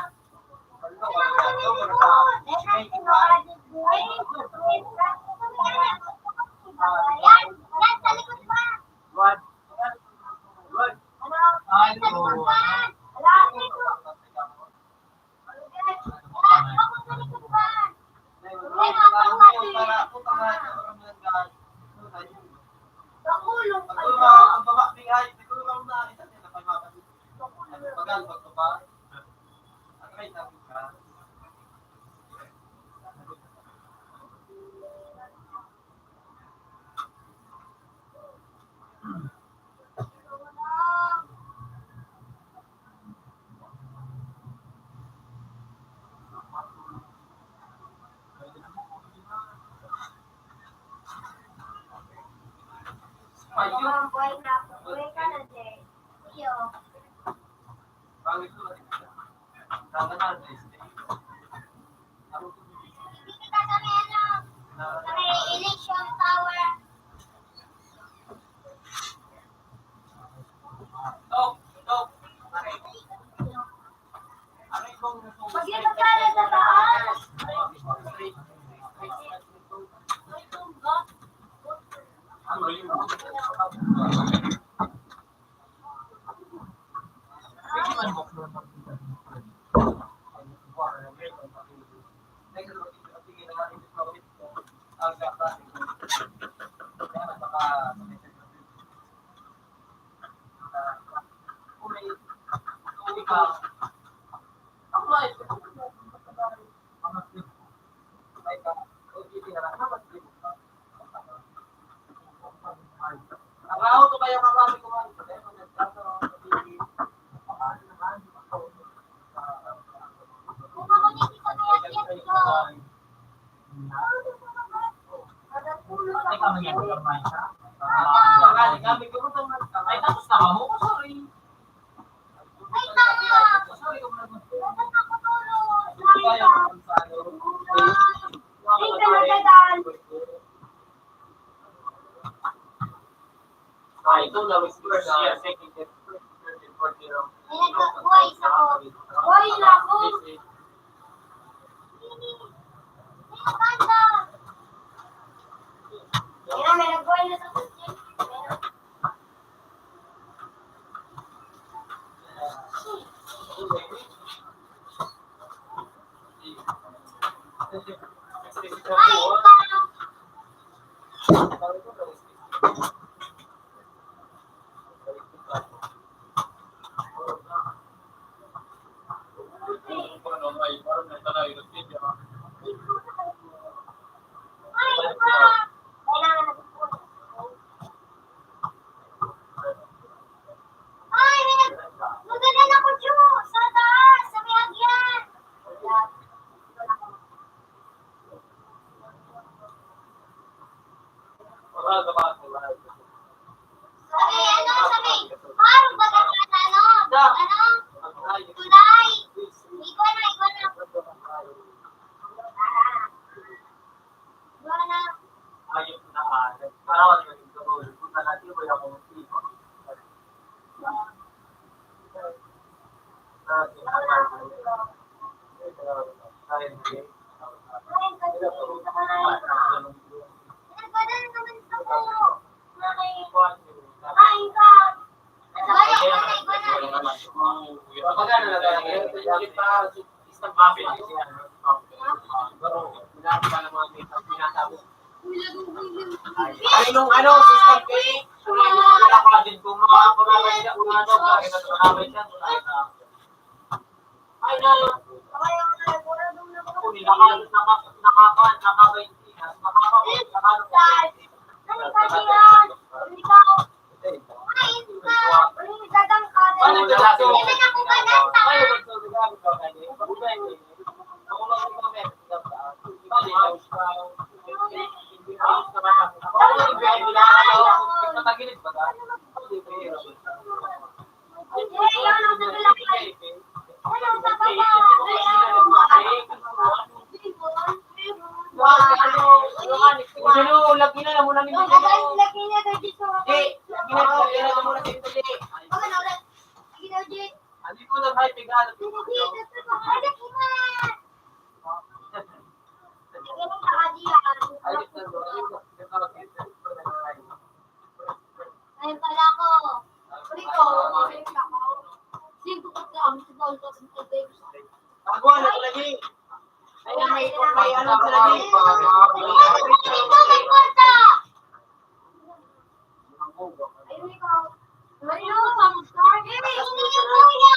Yan, yan, sa likod pa. What? What? Ano? Yan, sa likod pa. Wala, dito. Yan, ako sa likod pa. Nakulong ka doon. Buhay na. Buhay ka na, Jay. Iyo. Hindi kita sa may ano, sa may election tower. Pag yun ang pala sa taas. Kung ako dito sa may election ko. Ay, tapos na mo ko, sorry. Ay, tama. Dapat ako tulog. Ay, tama. Ay, kalagadan. Ito na, first year, second year, third year, fourth year. Ay, nagbuhay isa ko. Buhay na ako. Ay, maganda. Ayun, may nagbuhay na sa kusya. Ay, parang. Ay, parang. Kailangan na nagbuhay. Ay, may nagdala na ko, Ju. Sa taas, sa may hagyan. Sabi, ano, sabi, parang baga ka ano? Tulay. Ikaw na. Ikaw na. Ayun na, parang naging gawin. Kung natin ba yung motibo? Nagpadala naman sa puno. Kain ka. Sabay, ikaw na. Magkano na talaga yun? Yung pa, isang mapit. Ay, nung ano, system kayo, wala ka din kung makakapagawin siya, kung ano, nakakapagawin siya, ay na, kung nakakawin siya, Ano ka diyan? Ikaw. Ay, ka. Uling dadang ka. Ito na kung kananta ka. muna ni Yung Miguel. laki niya daw dito. Ginagawa mo muna si Miguel. Okay na ulit. Sige daw, Jay. Hindi ko nag-hi, pigado. Sige, ano po na? Ganun ka kadiyan. Ayun pala ako. Ulit ko. Sige, bukod ka. Gusto ko ito sa tubig. Ako, ano lagi? Ayan, may ano sa lagi. Ito, may kwarta. Ayun, ikaw. Ayun, hindi yung kuya.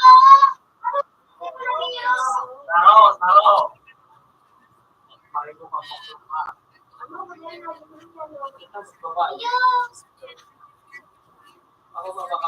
Taro. Ako ba baka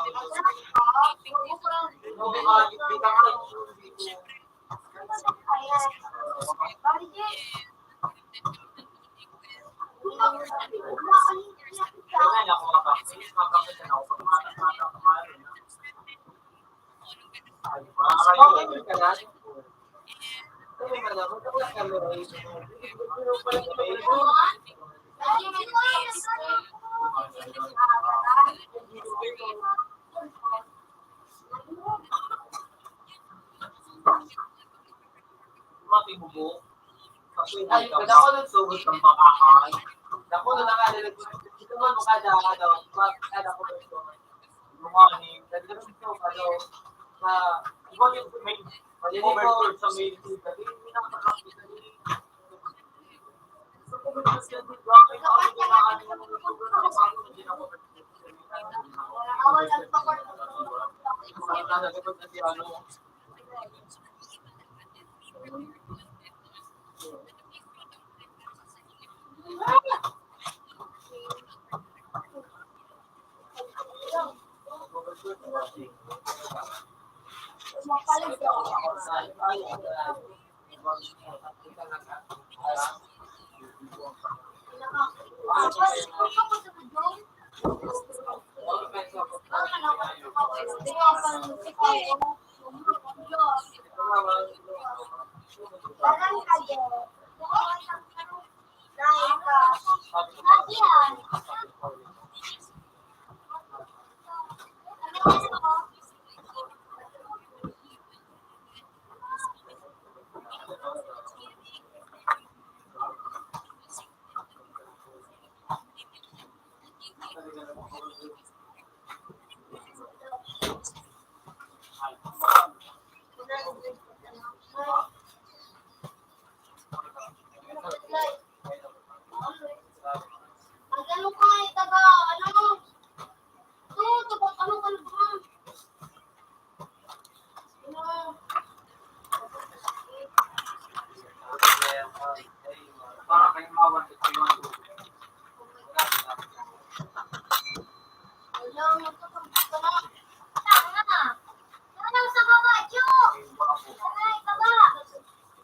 matibubo. Ay, ako nun sugod ng bakakay. Ako nun nakalilig ko. Ito man mo kada ko ito. Morning. Nagdaroon ito, sa iba yung may overflow sa mail to. Kasi hindi na makakapit na nila. So, kung may kasi yung bakit ako gumakaan yung sugod ng bakakay, hindi na ako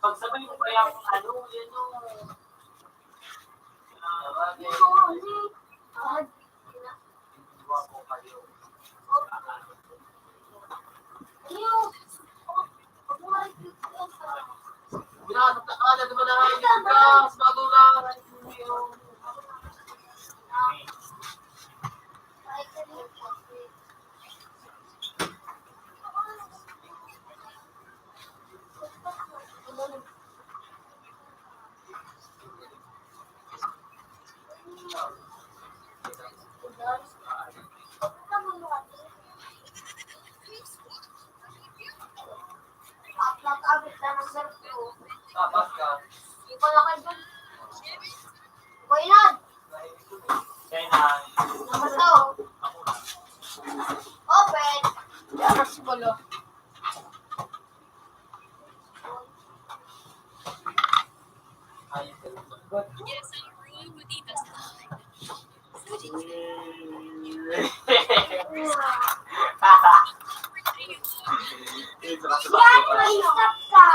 pagsabay mo kaya kung ano, yan yung binasakta diba na rin yung gas, bago lang yung tapas ka. Kaya na, Open. ayos ka lang. Yes, I'm rolling with Eva's line. Yan, mahirap ka.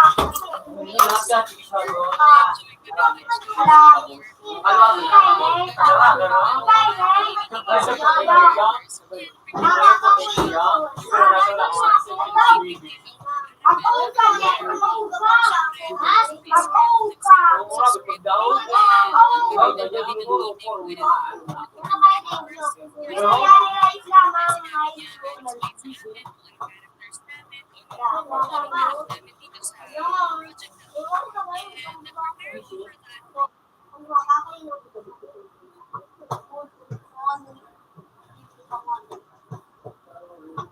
niya dito.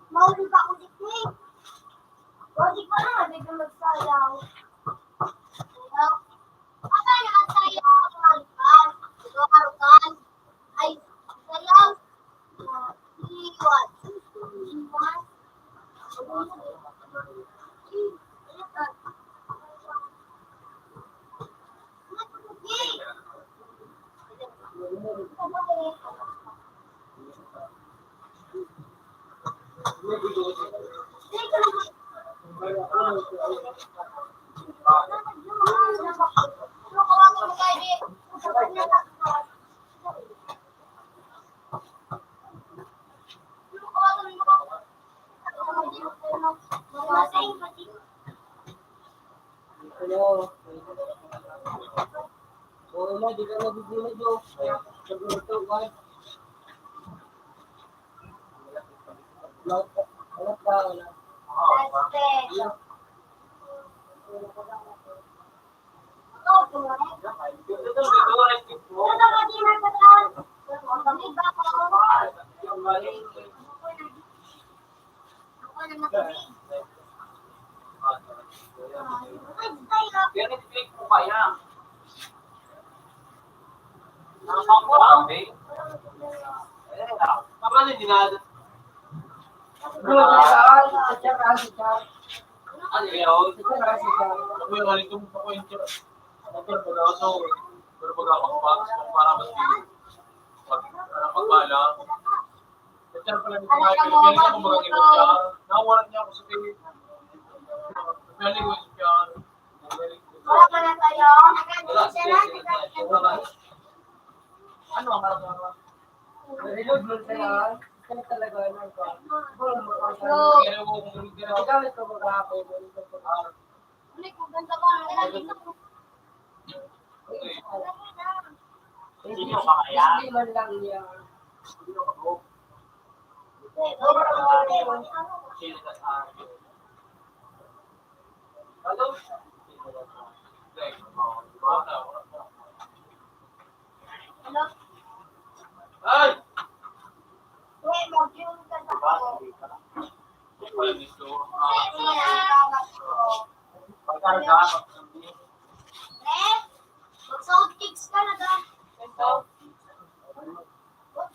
Mahuli pa ako dito eh. Hindi pa na, hindi ka magsayaw. Apa yang saya lakukan? Lakukan. Ay, saya iwan. Iwan. Hello. Wala, di ka nabibili do. Sabi ito, wala. Wala pa, wala. Click mo kaya. Nakakakulambe. Paano hindi na? Ano yun? Ako yung halito mo pa ko yung tira. Pero pag-apak-pak, para mas pagmala. Kaya pala nito nga, kaya ako magagimot siya. Nakawalan niya ako sa pilit. Galing ko siya. Wala pa na tayo. Ano ang marami? Reload mo siya. Kaya talaga lang ko. Kaya mo kung ginagamit ko maghapon. Ulit, maganda ka. Hindi mo kaya. Hindi man lang niya. Sino ka sa akin? Hello? Hello? Ay! Wait, mag-yun ka na ako. Mag-sound kicks ka na da. Sound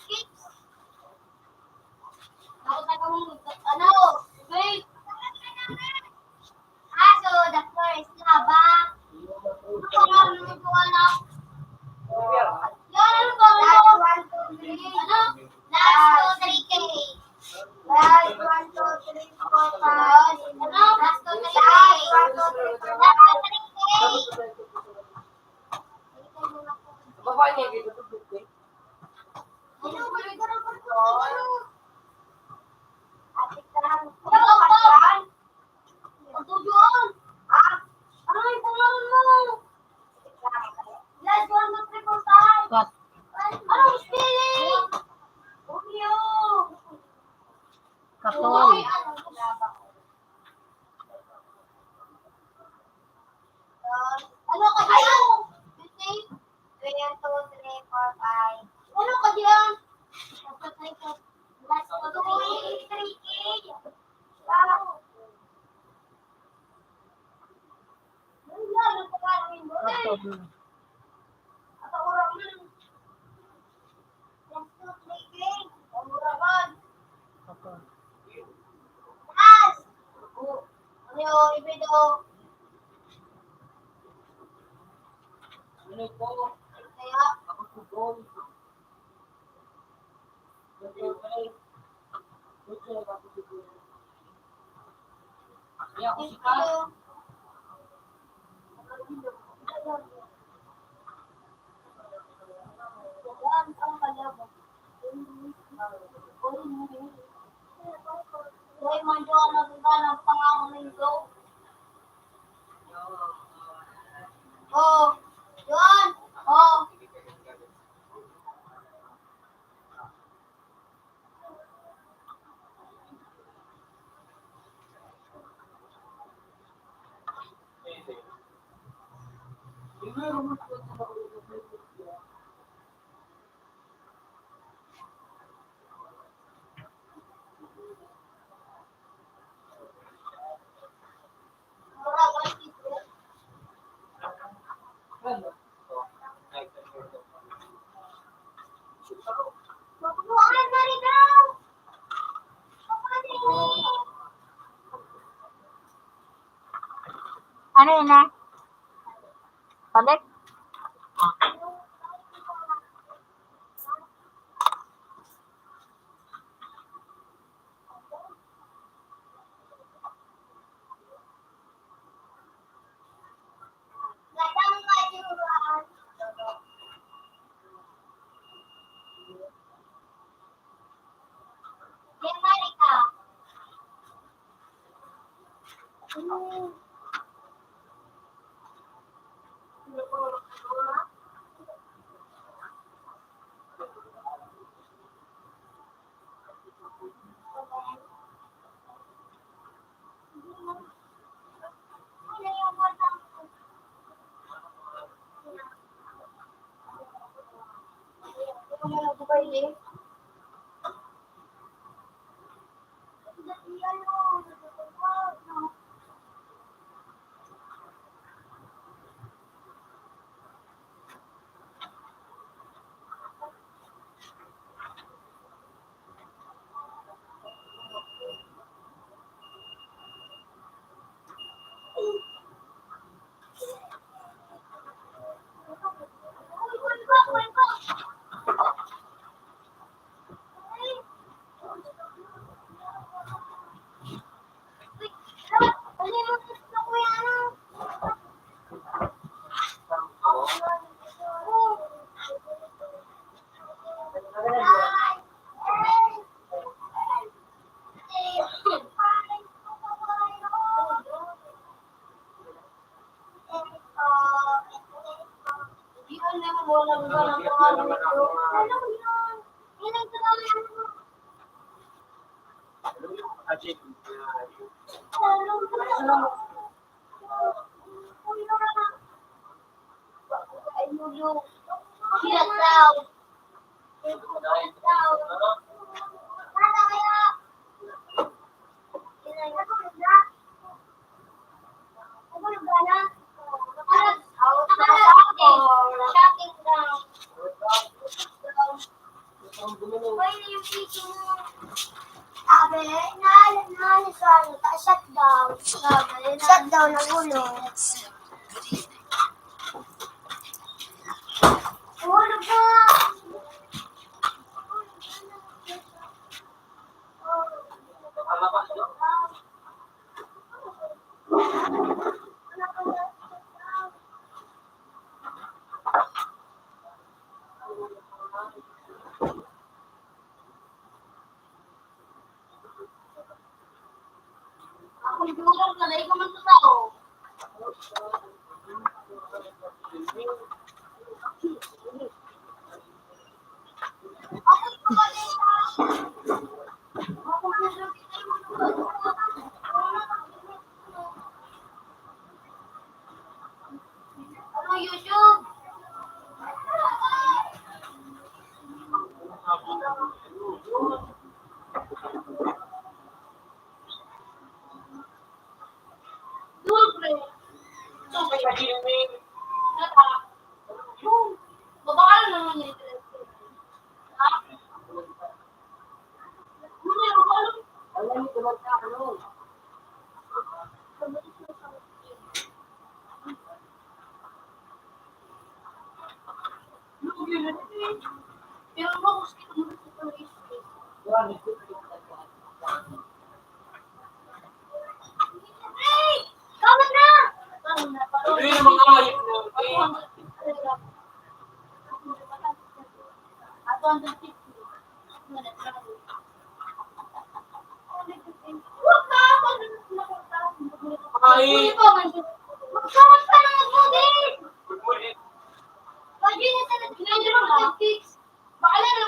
kicks? Nakita ka mong, ano? Wait. So the first laba. Ano ba na? Yan, ano ba? Last 1, 2, 3. Ano? Last 2, 3K. Last 1, 2, 3, 4, 5. Ano? Last 2, 3K. Last 2, 3K. Baba niya, dito to 50. Ano? Balik ka na ba ito? Atik ka lang. Ano ba? Pagtujuan! Ah! Ano yung pangalan mo? Last 1, 2, 3, 4, 5. Cut. Anong spelling? Romeo! Katol. Ano ka diyan? 1, 2, 3, 4, 5. Ano ka diyan? Last 2, 3K. Katol. Katol. Ano po? Ako po po. Kaya ako si Kat. Oh, John. Oh. Bukan dari daw. Ano yun na? Balik? Ladang kajuran. Di Amerika. Ano yung matang? Ano yung buhay eh? Shopping daw. Sabi, shutdown. Shutdown ng ulo. Sim, good evening. Ulo ka! Ako nagulong ka na, ikaw man sa tao. Ako ipapalita. Ako ano YouTube? Dulce. So, may naging Nata. Babakal naman yun. Ha? Hindi, babakal. Alam mo, tulad ka, ano? Pero mo, gusto ko mo sa space. Hey! Kamu na! Tuloy na mga ayip na. Ako ang 250. Huwag ka! Ay! Magkakas ka ng mag-model! Ulit. Pwede na sa nag-fix. Baka na,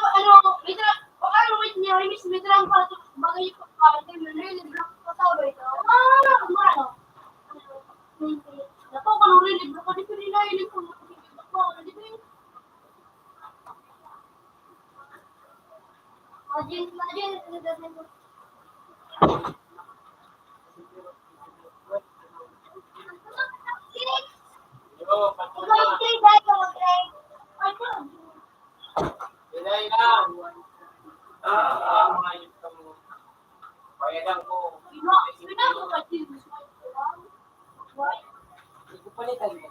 wait na, baka na, wait niya, wait lang para ito, bagay yung pagkakas, really block pa sa wait. Kumano? Nato ka nang really block, hindi ko nila, hindi ko Yo, patuna. Ilay lang. Mayroon kang bayadan ko. Palitan ko.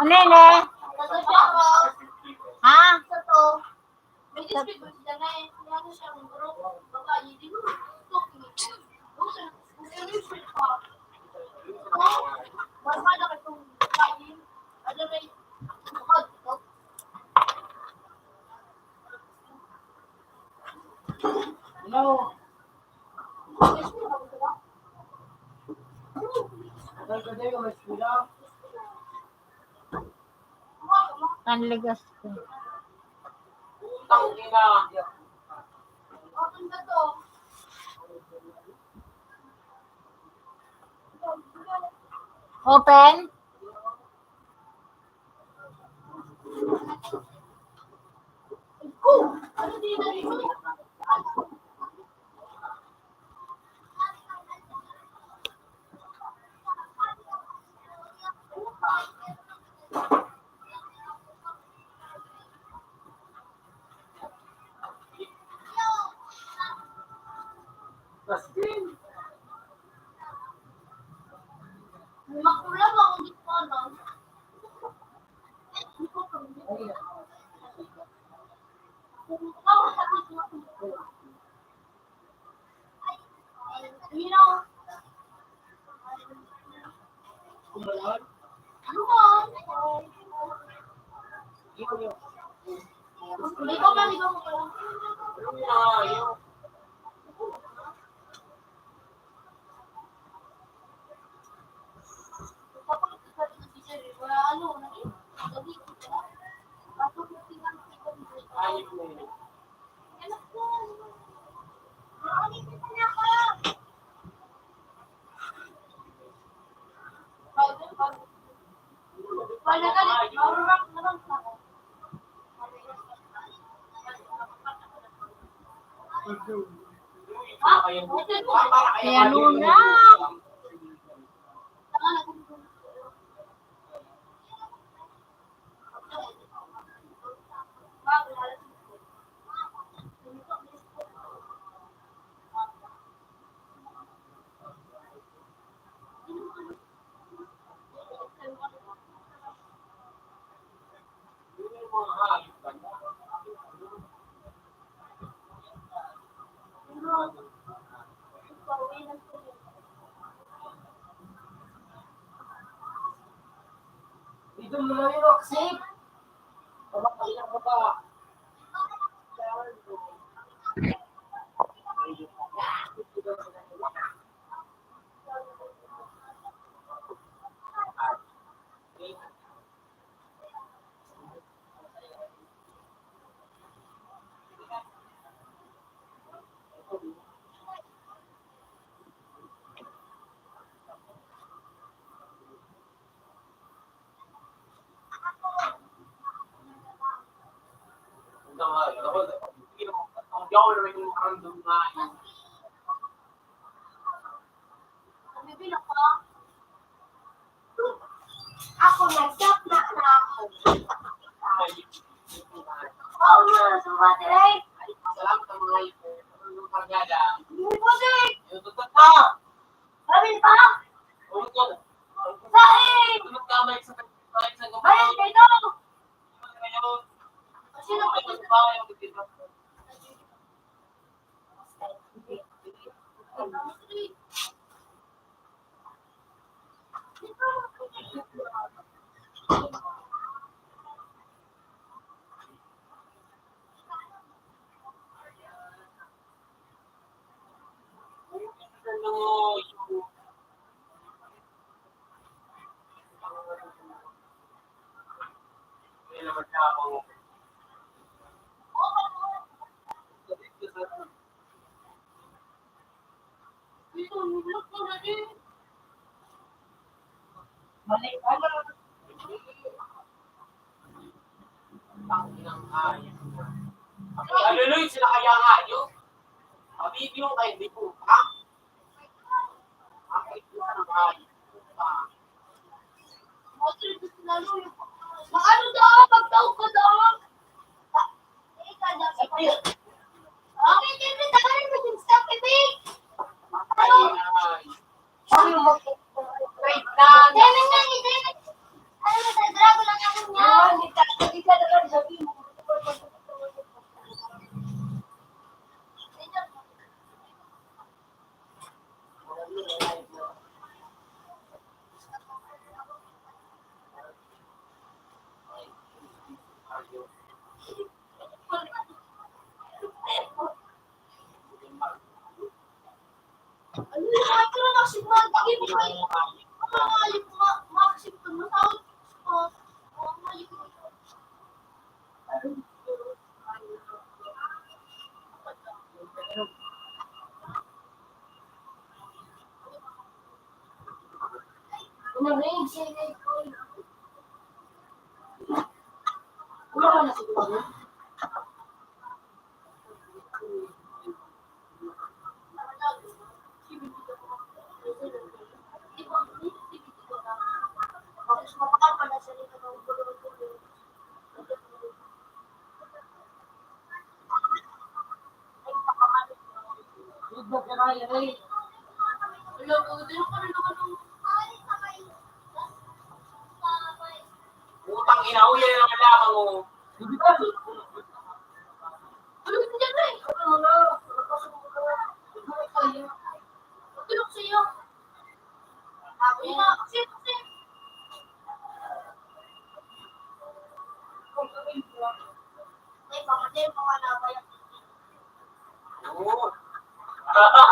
Ano yun eh? Ha? No. Panligas ko. Utang ina. Open? Ayaw. Ayaw mo yun. Kaya nuna. Dito mo lang yung Roxy. Papakailan ko ba? Hindi ako naman yung makarandom na yun. Ako nag-tap na ako. Ay, Ate Ray. Salamat ang mga ito. Yung kargada. Hindi po, sir. Yung tutot na. Sabi pa. Ulit ko. Sain. Tutot ka, may sa Bayad gumawa. kayo. Ngayon, Sino ba yung bahay yung dito. Aluloy sila kaya nga yun. Mabibyo kayo, di po. Ha? Ang ito ng hayop. Ano daw? Pagtaw ko daw. Okay, Kevin, dahil mo yung stop, Kevin. Wait lang. Kevin na, hindi. Ano mo, sa drago lang ako niya. Hindi ka naman sabihin mo. Ano yung mga ito na naksimag? Hindi mo kayo. Mga alip, makasip ito. Masawag ko. Mga alip mo. Ano rin? Wala na siguro. Utang ina, uyan na naman lamang mo. Oo.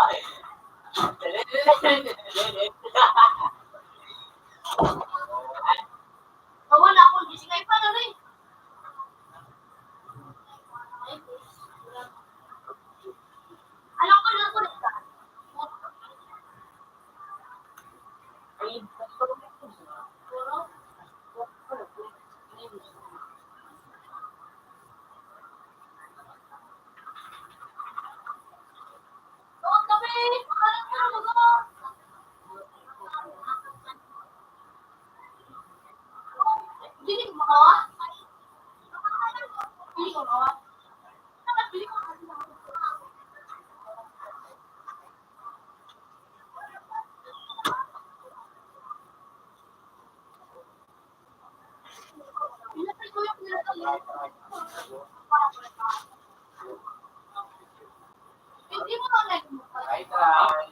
Wala akong gising ay pa na rin. Alam ko na ko rin ka. Tawag kami! Makalang ka na mga! Hindi ko makawa? Hindi ko makawa? Hindi ko makawa? Pinatay ko yung pinatay. Hindi mo na nag-mukha. Ay, try.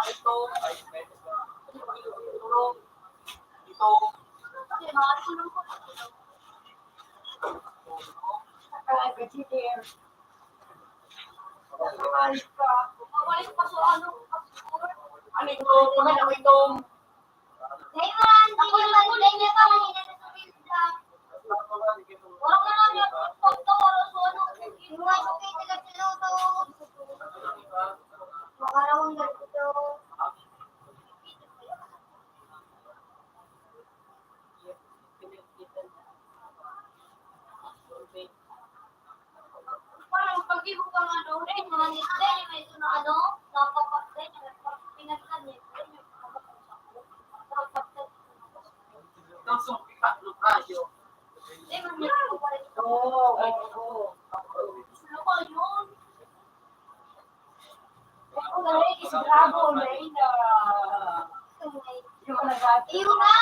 Ito, ay, ito, ano ito, ano ito, Dayman, ako naman, ganyan ka, mahina na sa pizza. Wala ka lang yung pagto, ano, yung mga sukay nila piloto. Makarawang ganito. Parang pag-ibig ka nga ano rin, mga nito, may ito na ano, napapatay, pinagkan niya. Tapos yung ikatlo kayo. Eh, mangyari ko pa rin ito. Oo. Ano ba yun? Ako na rin, is bravo, Reina. Yun na!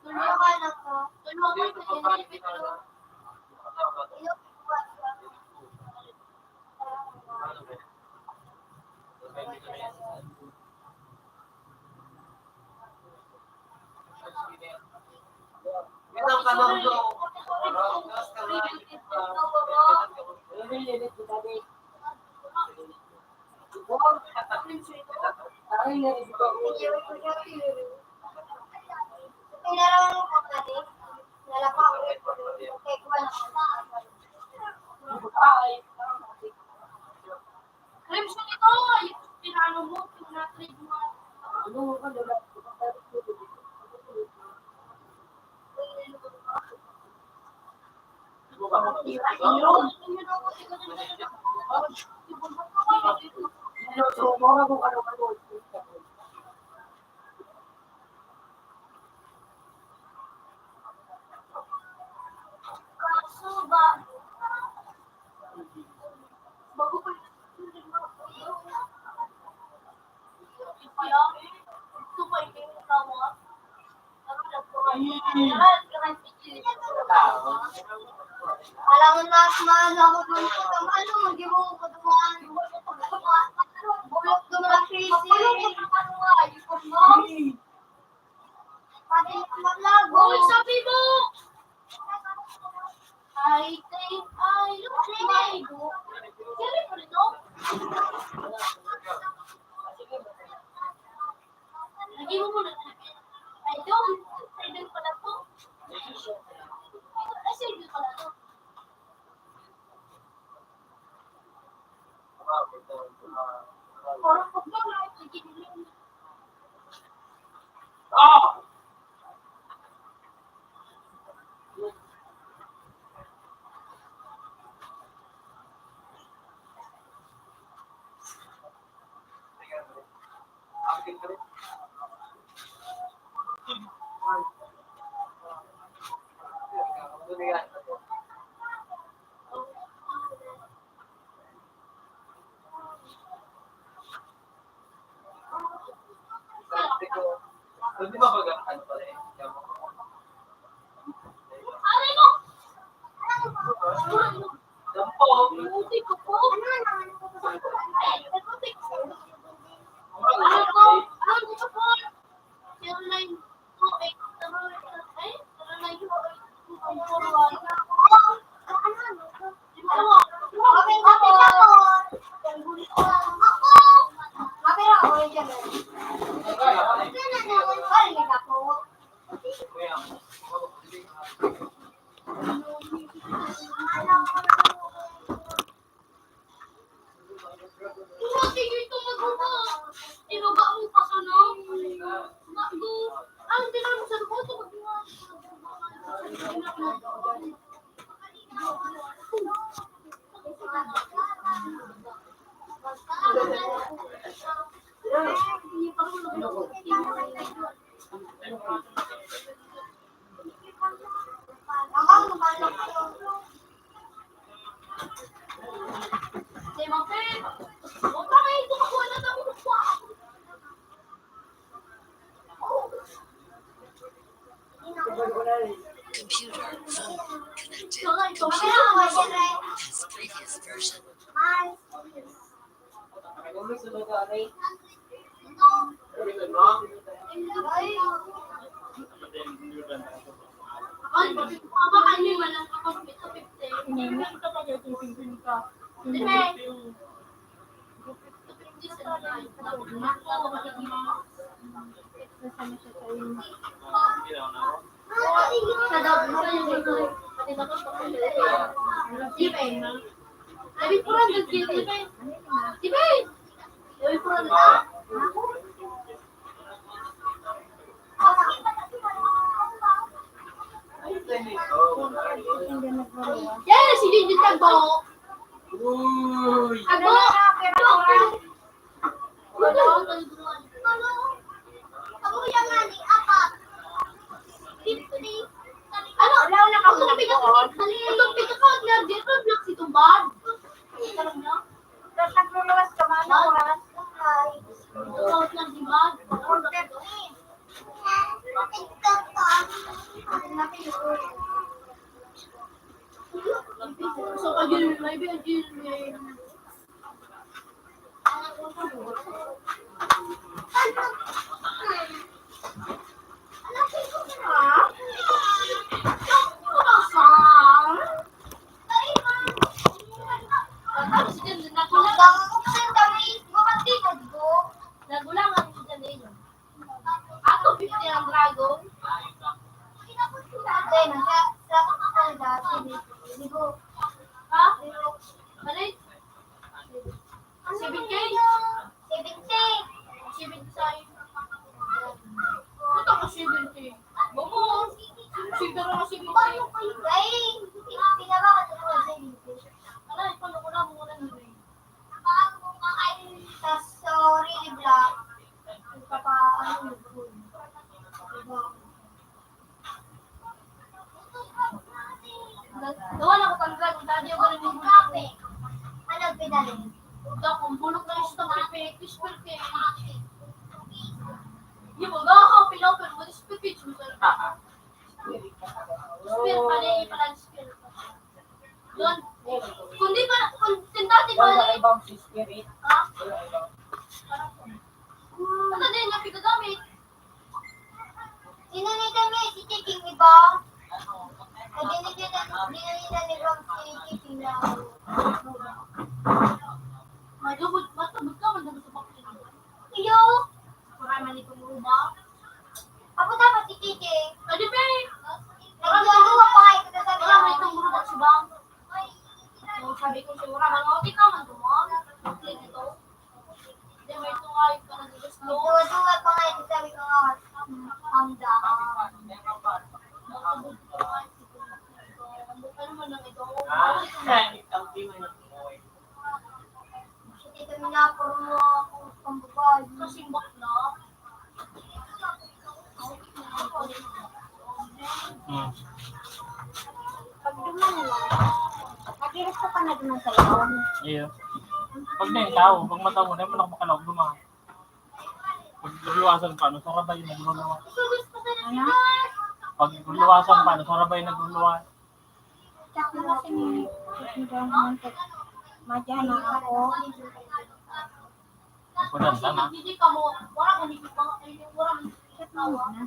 Tulungan ako. Tulungan ko yun. Yan ang tanong ko. Crimson ito! Yung pinano mo, pinatrade mo. Kaso ba? Bago pa alam mo na, mahal ako doon ko. Ano, hindi mo ko dumaan. Bulok doon na crazy. Ano nga, ikot mo? Pati maglago. Uy, sabi mo! I think I look like you. Kaya mo rin, no? Lagi mo muna. I don't. I don't pala to. I say don't pala to. Parang pag mo na, nagiging Ah! Hindi ba baga ano pala eh? aray mo! Dampo! Buti ko po. Ay, buti ko. Ano ko? Ano ko po? 0928 ay 0928 Computer phone connected. Computer has previous version. Yes, hindi din tagbo. Uy! Ako! Ako yung ani, apat. 50. Ano? Wala na ka muna ko. Itong pinakawag na dito, black si Tumbad. Tarong na? Tapos nagluluwas ka man, oras. Pinakawag na si Bad. So, again, maybe again, gawa na ko talaga kung dati ako rin yung kape. Ano pinalin? Ito, kung bulok na yung stong kape, kispil kape. Yung mga ako, pilaw, pero mo dispil kape. Spill pa na yung pala spill. Doon, kung di pa, kung dati pa na yung... Ibang si Spirit. Ha? Ano din yung pinagamit? Sinanitan niya si Chiking, iba? Dininitan ni Rom si Chiking na... Matubot ka, matubot sa bakit. Iyo! Maraming itong ruba. Ako dapat si Chiking. Adi pa eh! Nagluwa pa kayo kasi sabi Wala mo itong ruba si Bang. Nung sabi ko siya, wala mga okay ka man tumon. Clean ito. Hindi mo ito ayos ka na dito slow. Nagluwa pa kayo kasi sabi ko nga ang daan. Ano man lang ito? Kasi kami na po mo akong pambabay. Kasing bakla. Pag duman na lang. Nagiris ko pa na duman sa laon. Iya. Pag na yung tao, pag mata mo, na mo na makalawag dumaan. Pag luluwasan pa, no, sarabay yung nagluluwas. Ano? Pag luluwasan pa, no, sarabay yung nagluluwas. Tsak na kasi ni Madya na ako. Ikunan ka na. Hindi ka mo, wala ka hindi ka wala ka Tsak na muna.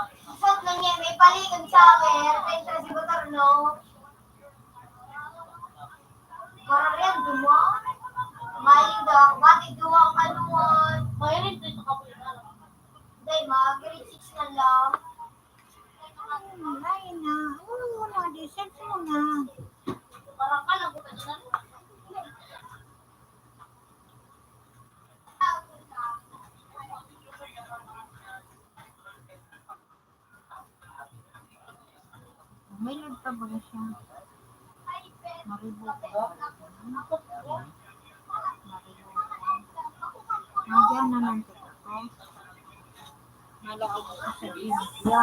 Isot lang niya, may palikod sa akin. Pentra si Botarno. Karariyan, duma. Malinda, mati duwa ang kaluan. Mayarin ito sa kapulitan. Day, grade 6 na lang. Ay na. Ano muna, deserve muna. Parang ka lang kita dyan. May load pa ba siya? Maribo ko. Madya naman ito ko. Nalaog ko sa India.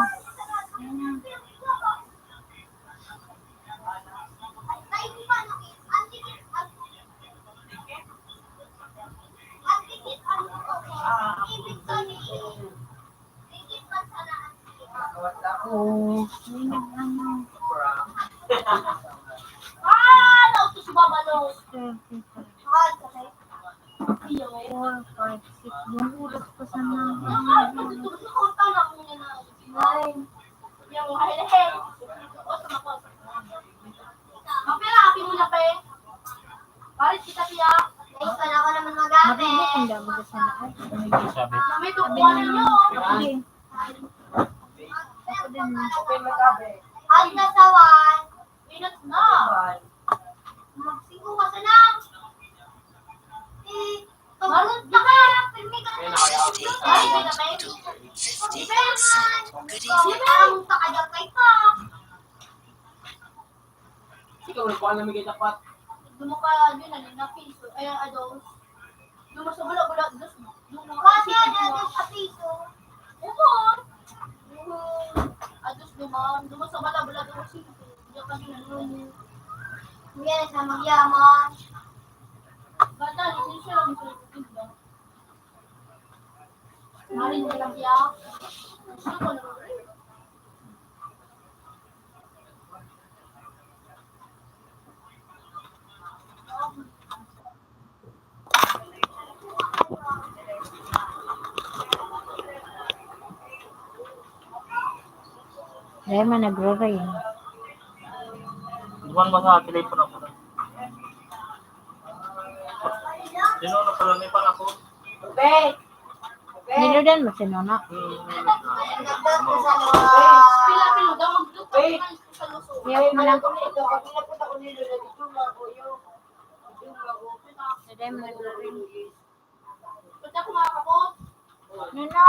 Ayan. Oh, may nag-ano. Nauto si Babalo. 34, Mahal ka kayo. 5, 6. Yung ulos ko sa mga. Nakunta na mo niya na. Nine. Yung mahal-hel. O sa makot. Kapila, api mo na pa eh. Paris kita siya. Guys, wala ko naman Mabibo magamit. kung dami ko sa nakay. Sabi. Na may tukuan ninyo. Hindi. Ako din na. Okay, magabi. At nasawan. Minutes na. Magsigo ka sa lang. Marunong na ka. Pirmi ka na. Ayun, nakaya. Ay, hindi na ba yun? 50%. Good So, evening. parang takadapay pa. Ikaw, nagkuhan namin kayo dapat. Dumo ka din na piso. Ayan, adults. Dumo sa bulak-bulak. Kasi ano sa piso? Oo. Adults dumo sa bulak-bulak. Diyan kami nanunin. Yan sa magyaman. Bata, hindi siya lang sa tigda. Marin mo lang siya. Gusto ko naman rin. Dahil man nagro-rain. Iwan mo sa telepono ko. Sino na pala may panako? Okay. Niludan mo si Nona. Pila-pila daw magdutay sa luso. Iyawin mo lang. Pinapunta ko nilo na dito nga ko yung Dahil man nagro-rain. Punta ko mga kapot. Nona!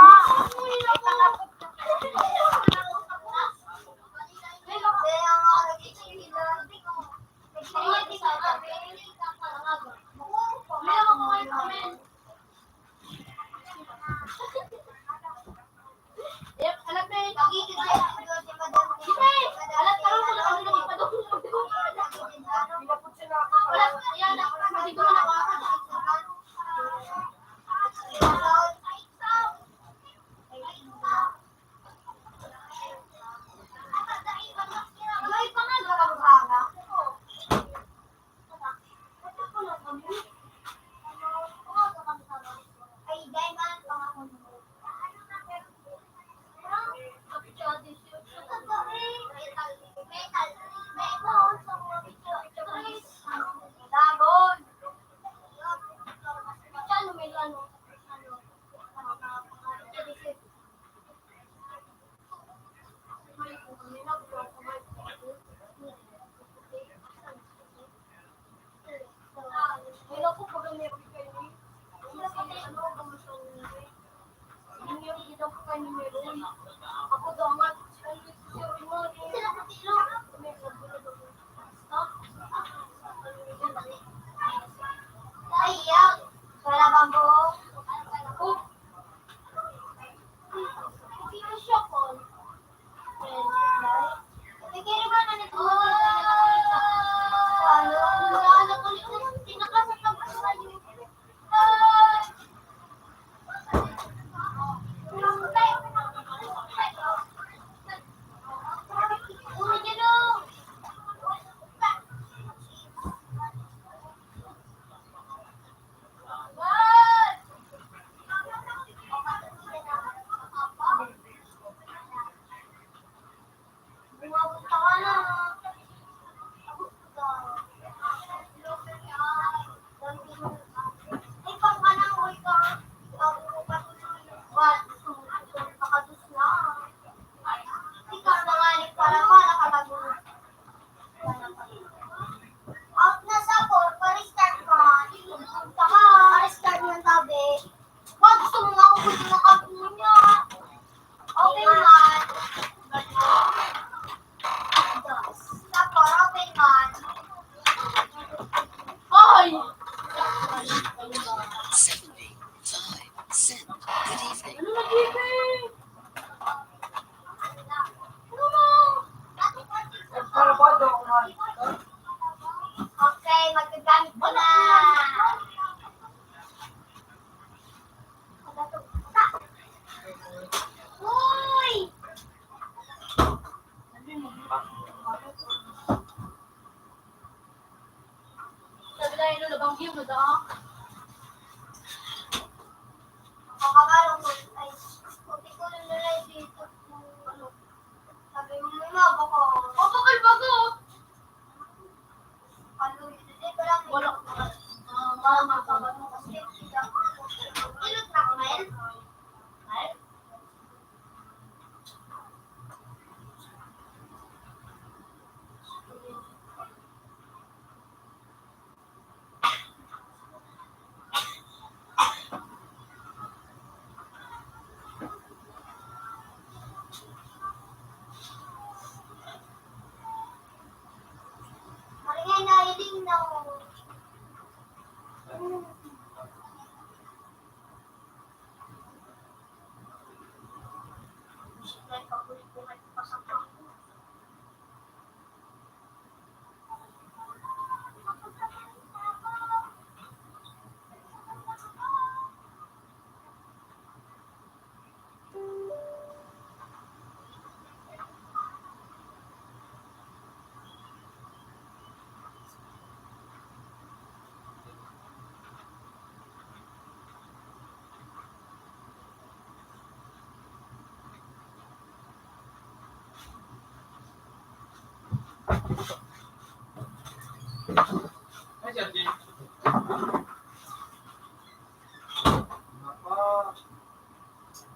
Ay, Sir Jim.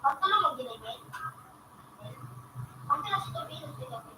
Pag ano mo ginigit? Pag ano sa tabi ng ginigit?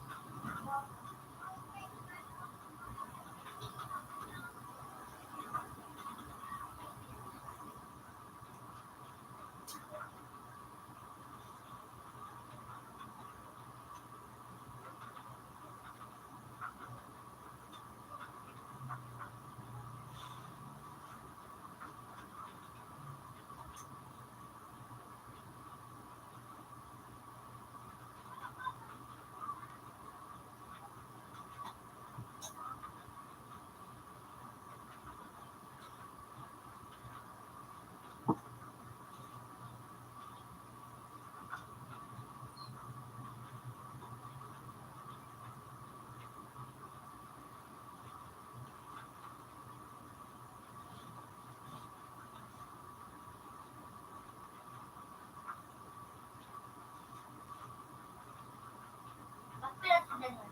Ba't pala sa ganun?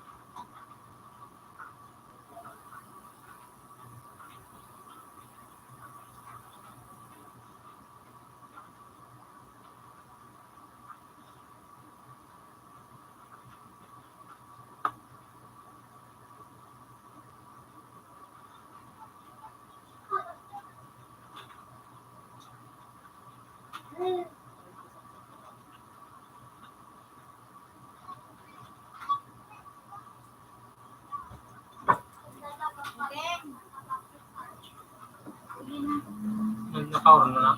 Nakaroon mo na.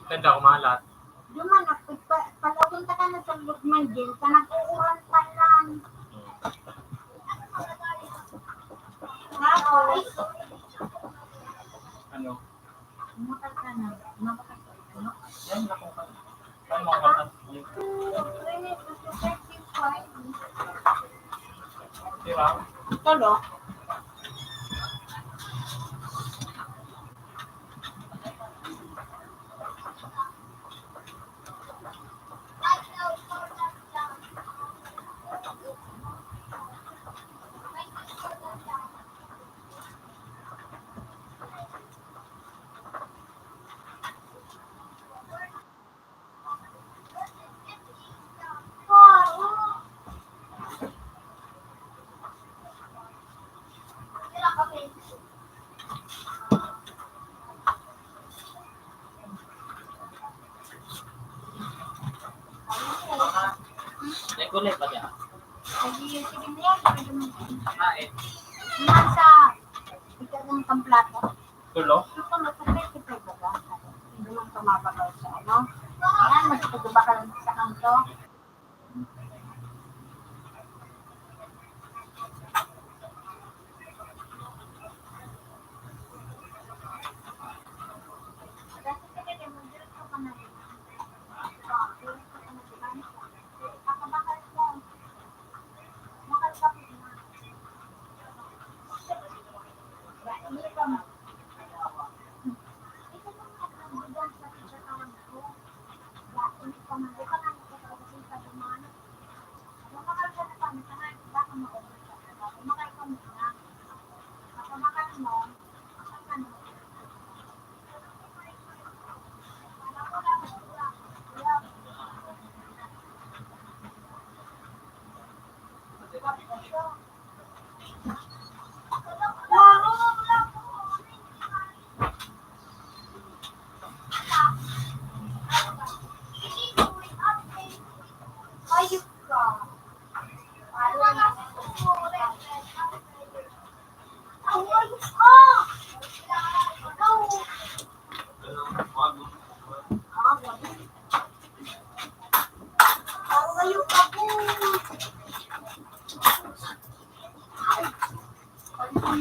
Ganda ko mahalat. Dumanak, palapunta ka na sa Lugman din, ka nag-uuran pa lang. Tapos, Ano? umakal ka na. Umakal ka na. Yan, nakuha. Ano mga katas? Di ba? Tolo. May kulay pa dyan. Kain. Nasa ikagang kamplato. Tulo? Ito masakit kita ba? Hindi man tumabagaw sa ano. Yan, magpagaba ka lang sa kanto.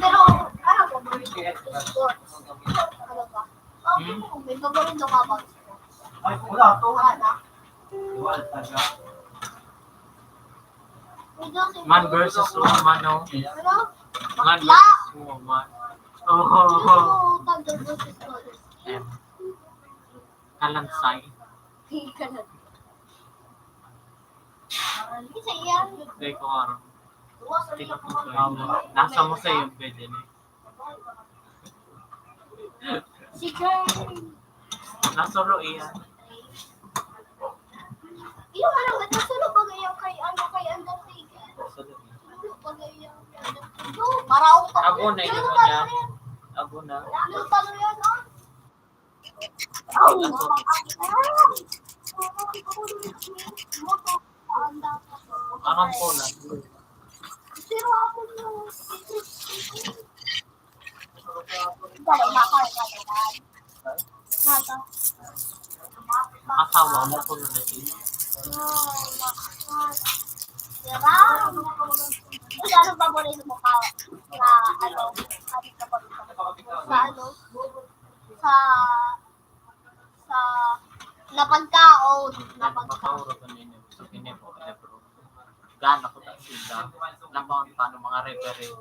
Pero, ano ba? Ano ba? May paborito ka ba? Ay, wala to. Wala. Wala talaga. Man versus woman, no? Pero, Man bakla. versus woman. Oh, Ano tagdal versus brothers? kalansay. Ganun. Isa yan. Hindi ko aram. Tuwa sa Hindi liya na po ko. kayo. Nasa mo sa yung bed din eh. Si Jay. Nasa lo iyan. Yung ano, nagkasulo ba ngayon kay Undertaker? Nasa lo iyan. Sulo ba ngayon kay Undertaker? Maraw pa. Abo na yun yan. Abo na. Ano talo yan, no? Arang po na. Pero ako no. Dali, makakaya ka naman. Nata. Asawa mo po na siya. Diba? Ano ba mo rin mo ka na ano? Sabi ka ba sa ano? Sa napagkaon. Makauro ka ninyo. Sa kinepo. Gana ko na sila. Labaon pa ng mga referee.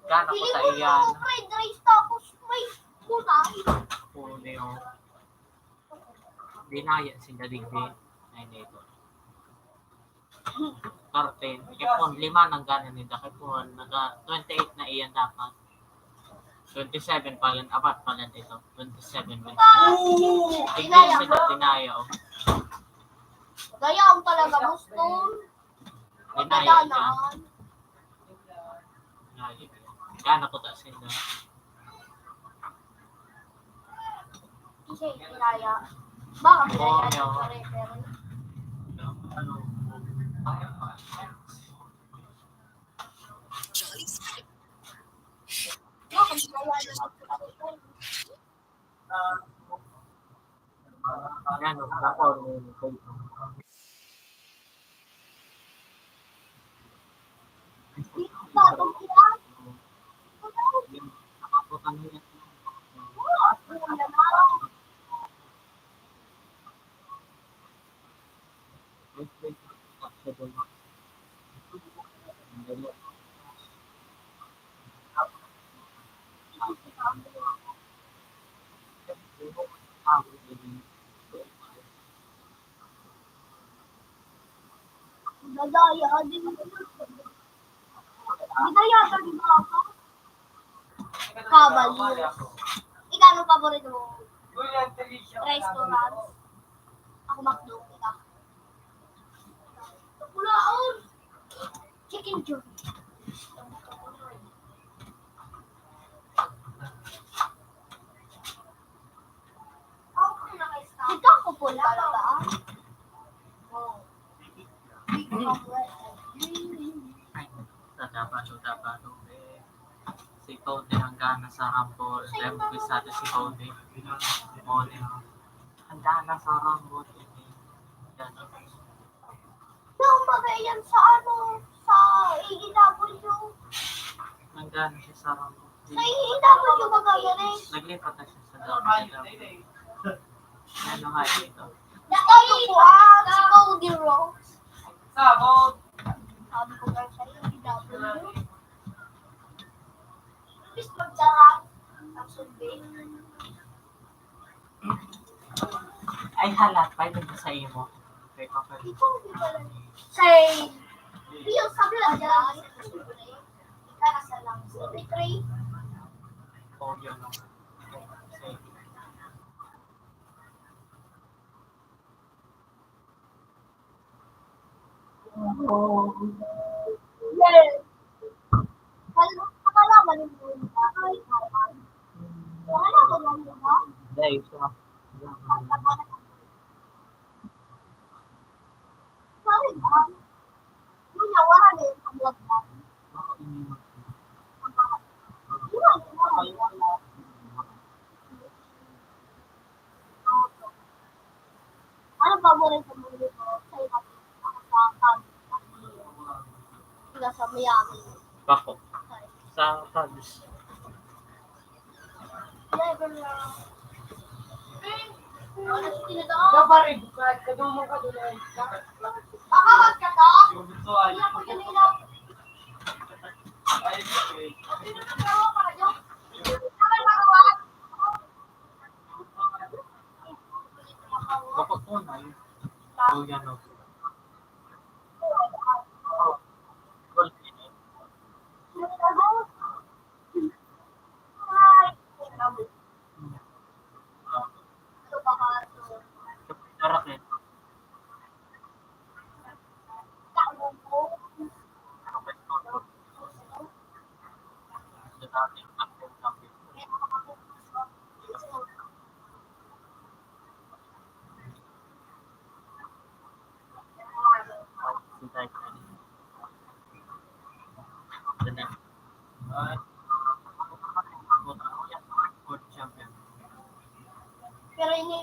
Gana ko Pili sa ko iyan. yung fried rice tapos may kunay. Puno yung binaya sila digdi. Ay, nito. Karten. Kipon, 5 ng gana nila. Kipon, naga 28 na iyan dapat. 27 pala, apat pala dito. 27. Tignan sila dinaya, oh. Gaya ang talaga gusto. Dinaya yan. Pagdadaanan. Gana ko ta sila. Kasi kinaya. Baka Oo, kinaya oo. sa referee. Ano? Jolly's Baka kinaya sa referee. Ano? Ako, Batong sila. ako kanina. Gagaya din. Gagaya din ba ako? Cavaliers. Ikaw anong paborito mo? Restaurant. Ako McDo. Ikaw. Pulaon. Chicken joy. Ikaw ko pula talaga ah. Tadaba. Si Cody ang gana sa Rumble. Dahil bisado si Cody. Mone. Ang gana sa Rumble. Gana. Yung bagay yan sa ano, sa AEW. Ang gana siya sa Rumble. Sa AEW bagay yan eh. Naglipat na siya sa WWE. Ano nga dito? Nakaya ko ah, si Cody Rhodes. Sabot. Sabi ko guys sa AEW. Please magdarang. Ang sunbin. Ay halat. Pwede ba sa imo? Kay Papa. Ikaw di pala. Say, yung sa vlog dyan. Ika nasa lang. Secretary. O yun. Say. Yes. Nakalaman yung buhay na kahit naman. Wala ko lang yun ha. Dahil siya. Sorry ba? Yung nawahan na yung vlog na. Ano paborito mo dito? Sa ilang sa Miami. Bako. Sa Cubs. Never lang. Ano si tinadaan? Dapat bukat. Kadumong ka doon. Kakawag ka to? Yung gusto ay. Wala ko kanina. Ano para dyan? Ano yung kakawag? Bako po na yun. O yan o.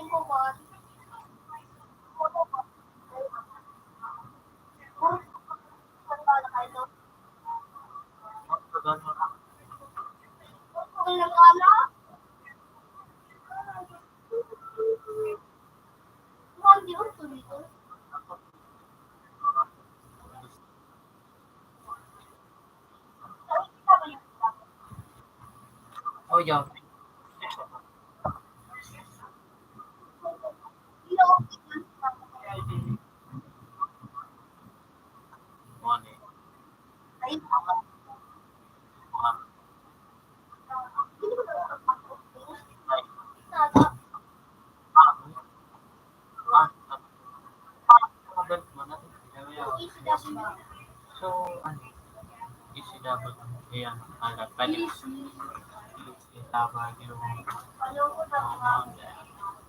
tingin ko man. Kung nagkala, hindi ko tuloy ko. Oh, yeah. Money. So, ano? ECW. Ayan. Ano, pwede. Tama yung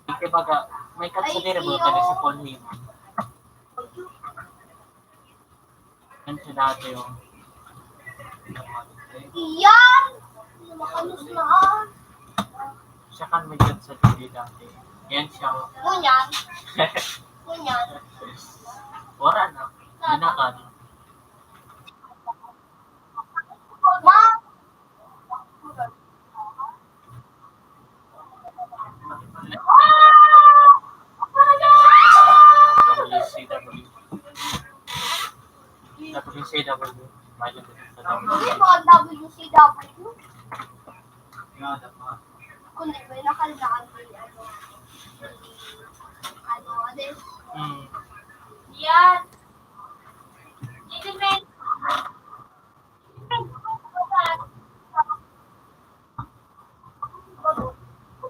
kasi baga may considerable ka rin sa Paul Heyman. Yan siya dati yung Iyan! Makanus na. siya kan may dyan sa TV dati. Yan siya. Ngunyan. Ngunyan. Wala na. Binakan. Ma! WCW. WCW. Malam sa Hindi WCW. mo ang WCW. Yan, diba? Kundi ba yung nakalaan ko yung ano, Hmm. yan. Hindi ba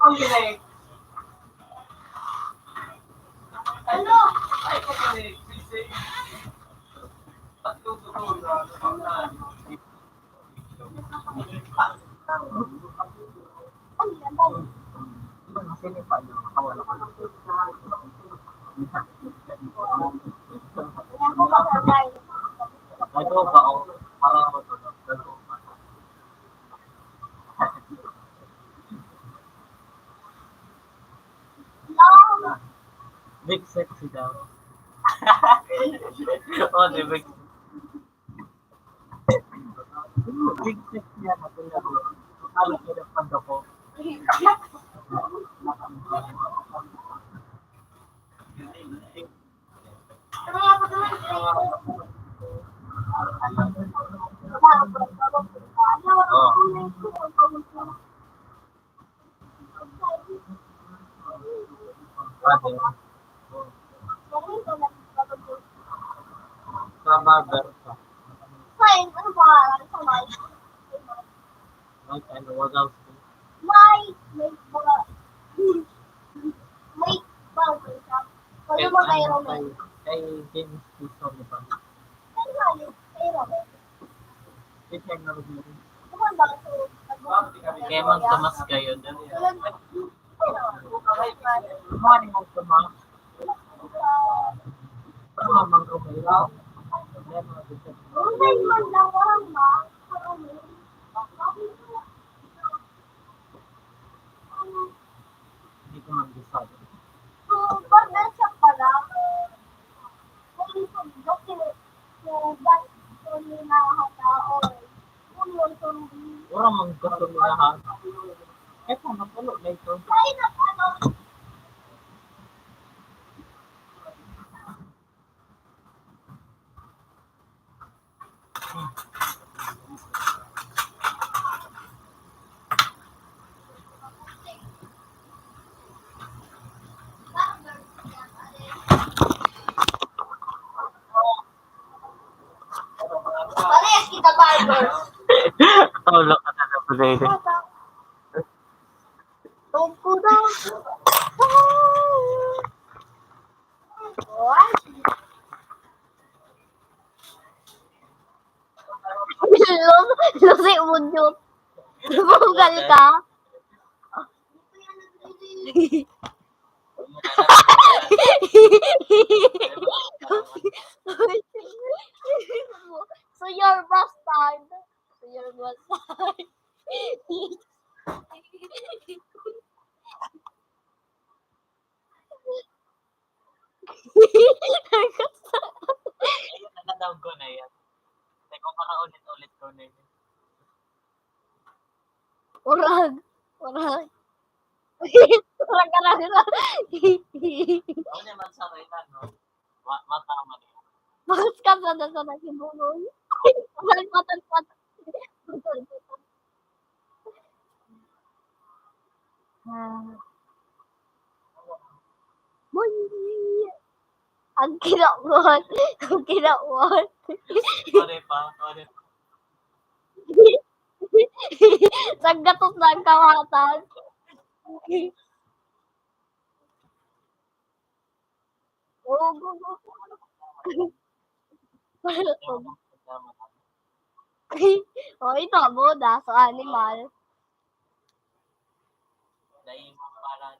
Ang ginay. ano? Ay, ko ginay. Tatlong tutulo na pagkaan. Ano yan ba? Yan ko kasabay. Ano ba ako? Parang ako to. No! Big sexy daw. Oh, di big. Big sexy yan. Alam ko na pando ko. Ano nga po naman? Pwede. Sama versa. Fine, ano pangalan? Samay. Like, ano, Wazowski. May mga may bagay siya. Wala mo kay Romel. Kay James Tison, di ba? Kay Romel. Kay Romel. Si technology. Kuman ba ito? Kaya man Tomas kayo. Morning. Morning, Tomas. Tama, mang Romel. Romel man lang walang ma. Romel. Hindi ko man desabi. So, partner siya pala. Kung sundok yung gas ko ni nakakataon. Kung yung sundi. Orang mang gusto mo lahat. Eh, kung napulo na ito. Kaya na ano. Parehas kita barber. Ulo ka na po dito. Tungko daw. What? Lusi mo yun. Bugal ka. So you're bastard. So you're bastard. ko na yan. Teko para ulit-ulit ko na yun. Urag. Urag. Urag ka lang nila. Ako naman sa rita, no? Matama niya. Bakit ka sa nakibuloy? Patan. Boy. Ang kinauwan. Ang kinauwan. Sorry pa. Naggatot na ang kawatan. Oh, ito mo na sa animal. Dahil mo parang.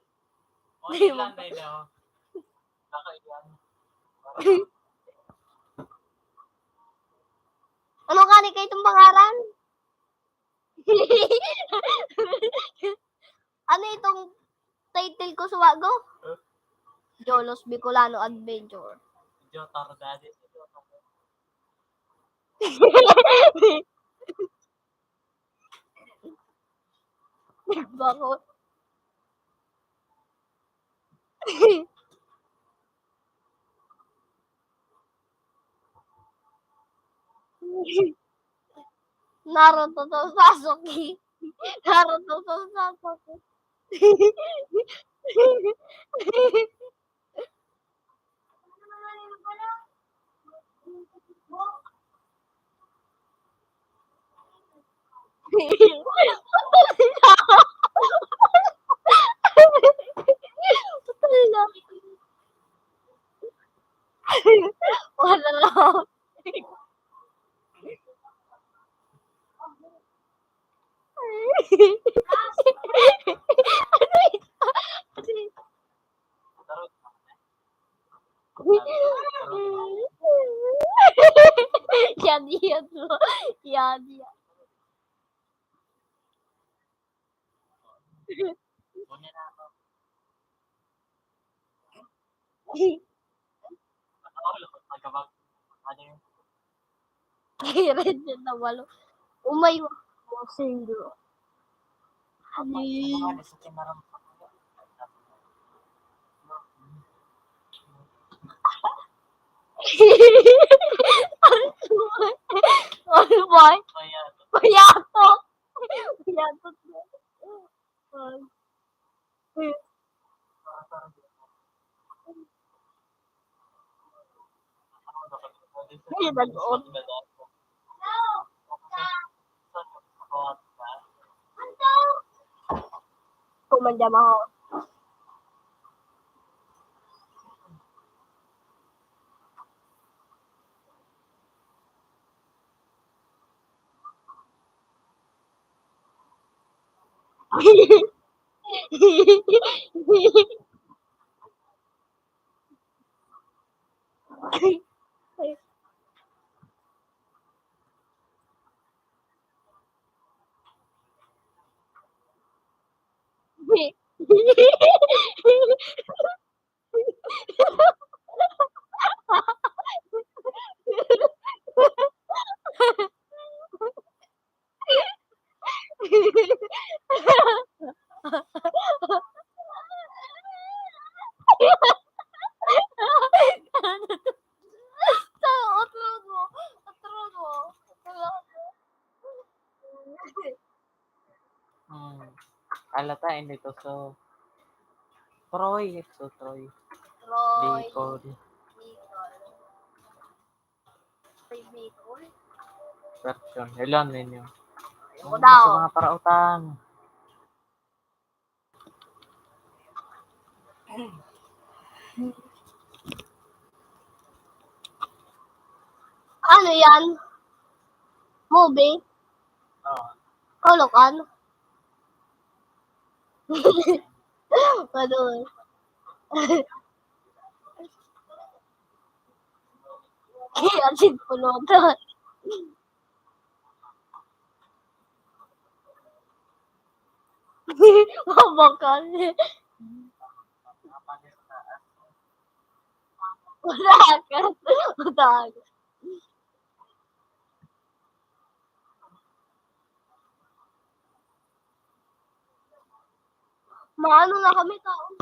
Okay lang na ito. Nakailan. Ano kani kayo itong pangalan? Ano itong title ko sa wago? Jolos Bicolano Adventure. Medyo tardado. Bakit? Naruto to Sasuke. Naruto to Sasuke. Wala lang. Yan. Kunin na ako. Pagkabag. Ano yun? Red na walo. Umay mo single. Ano nga sa kinaram. Ano ba? Kaya, Payato. Ay, nag-on. Kumandam ako. Alata, hindi to. So, Troy. Troy. Bicol. Bicol. Version. Ilan ninyo? Ayoko daw. Sa mga parautan. Ano yan? Movie? Oo. Kolokan? Ano? Kaya sin pulutan. Mabakal. Wala ka. Maano na kami taon.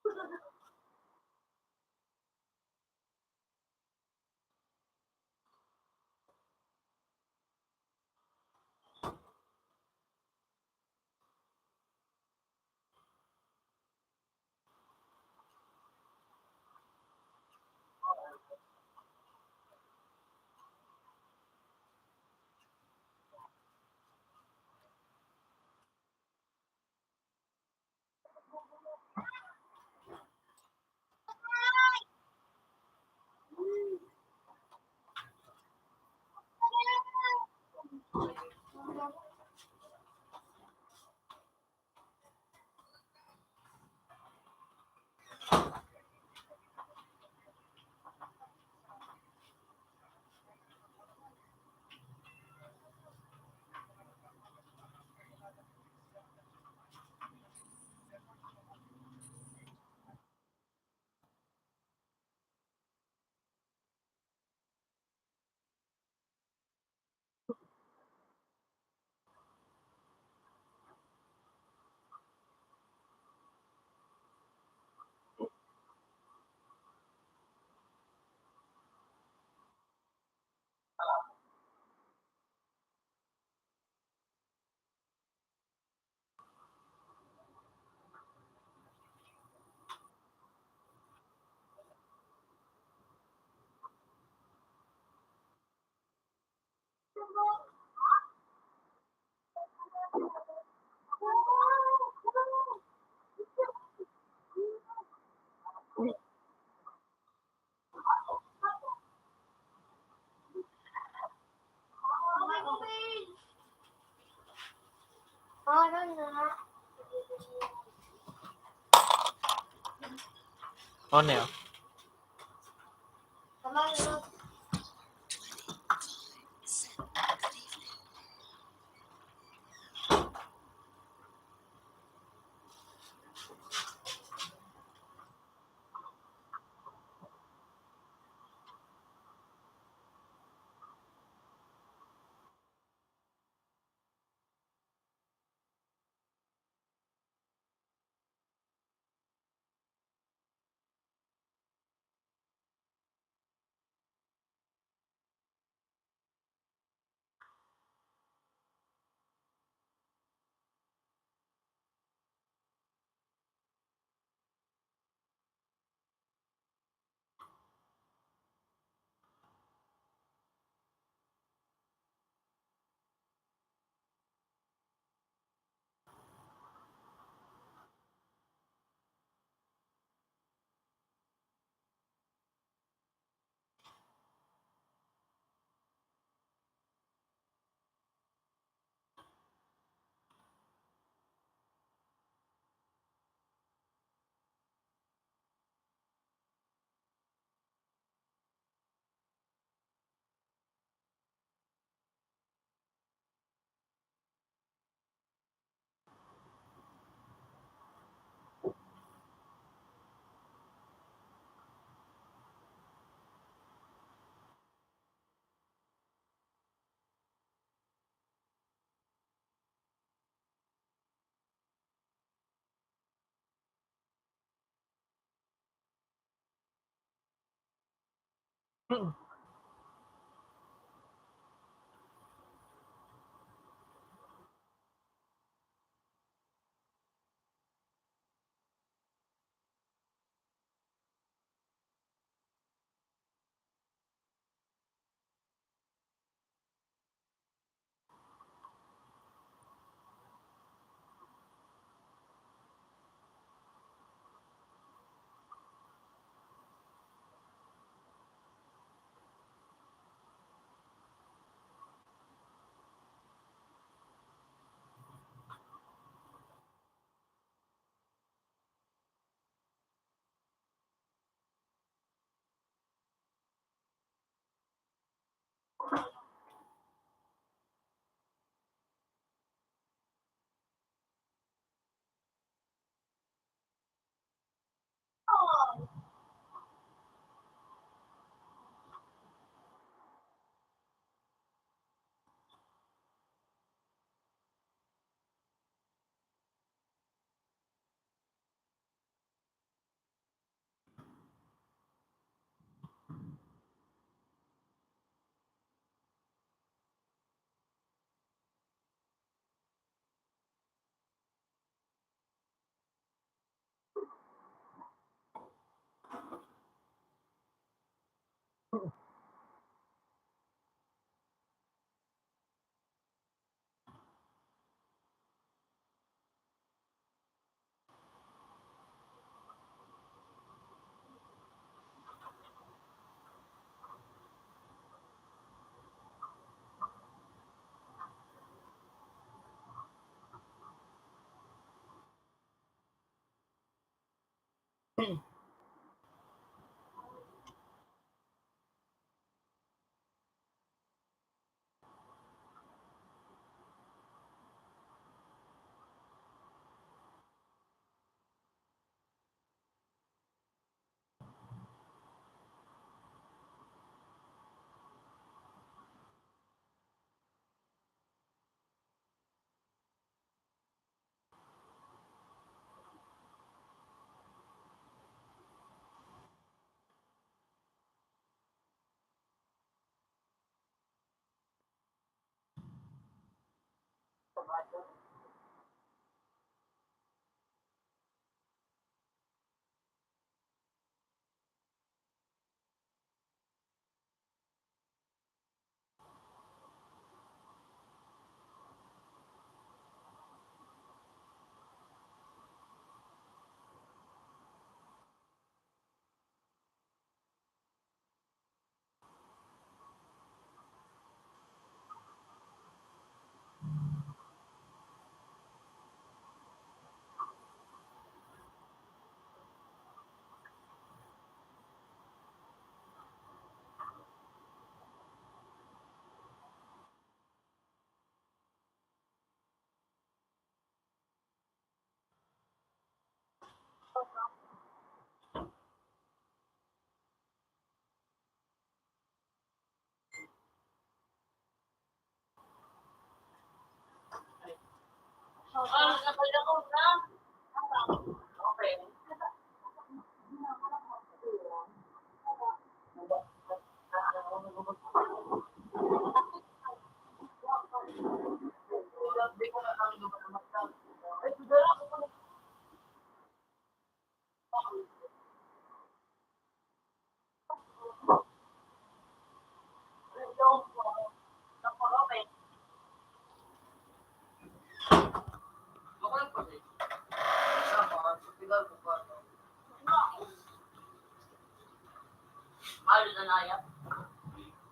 Sabi na. Ano na? Ano yun? Tama na.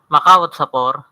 Makawat sa por.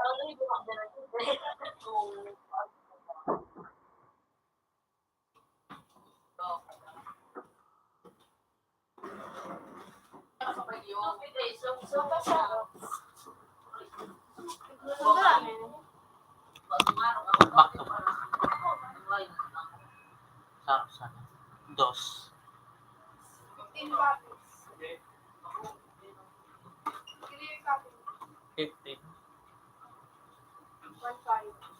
Computer full. Connected. Computer full. Back to back. Sarap. Dos. 15 copies. 15. 1.5.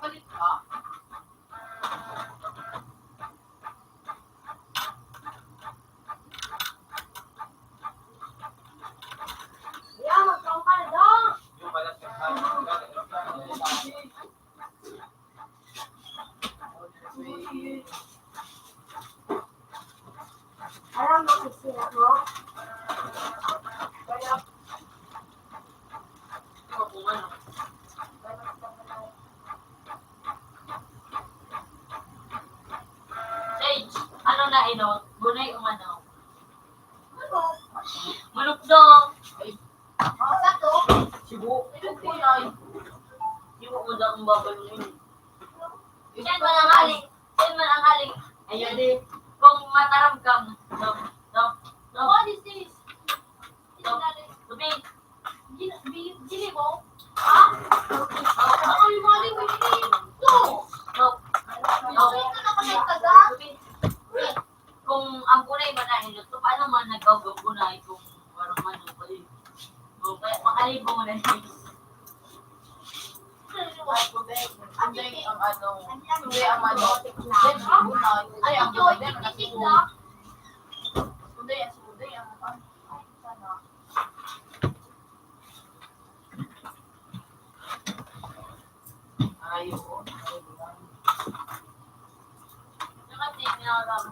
Palit ka? Yeah, magkakaroon ka na daw. Yung balat ng Alam mo kung sila mo? Kaya, ito kung ano. Sage, ano na inot? Bunay umano. Malukdong. Sa to? Sibo. Ito kulay. Yung uda ang babal mo. Yan man ang haling. Yan man ang haling. Ayun din. Kung mataram kang, no, What is this? tubig. Gili mo? Ha? Ako yung haling mo gili. To! No, Ito na ka na taga. kung ang bunay ba na ito, paano man nagkagabunay kung parang ano pa yun. O kaya makalibo mo na yun. Ay, kundi ang ano, kundi ang ano, ay, ang bunay din, nakikita. Kundi ang sana. Ayun.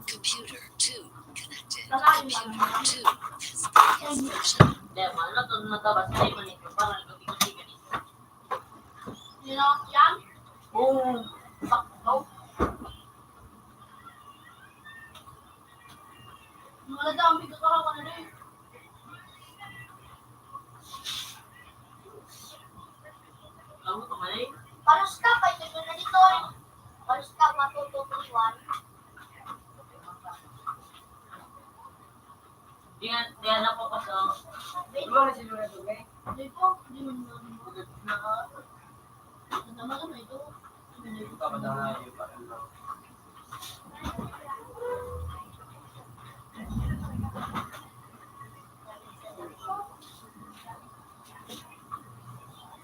Computer 2 connected. Computer 2 has previous version. Demo, ano to natabas na ito nito, parang gabi-gabi ganito. Yan? Oo, sakto. Wala daw, may kakaraw ka na rin. Ako tumalay. Palos ka, pa ito na dito. Palos ka, matututuan. Diyan na po kasi. Wait, Diba na sila na tubig? hindi po. Hindi mo naman. Ang tama ka na ito.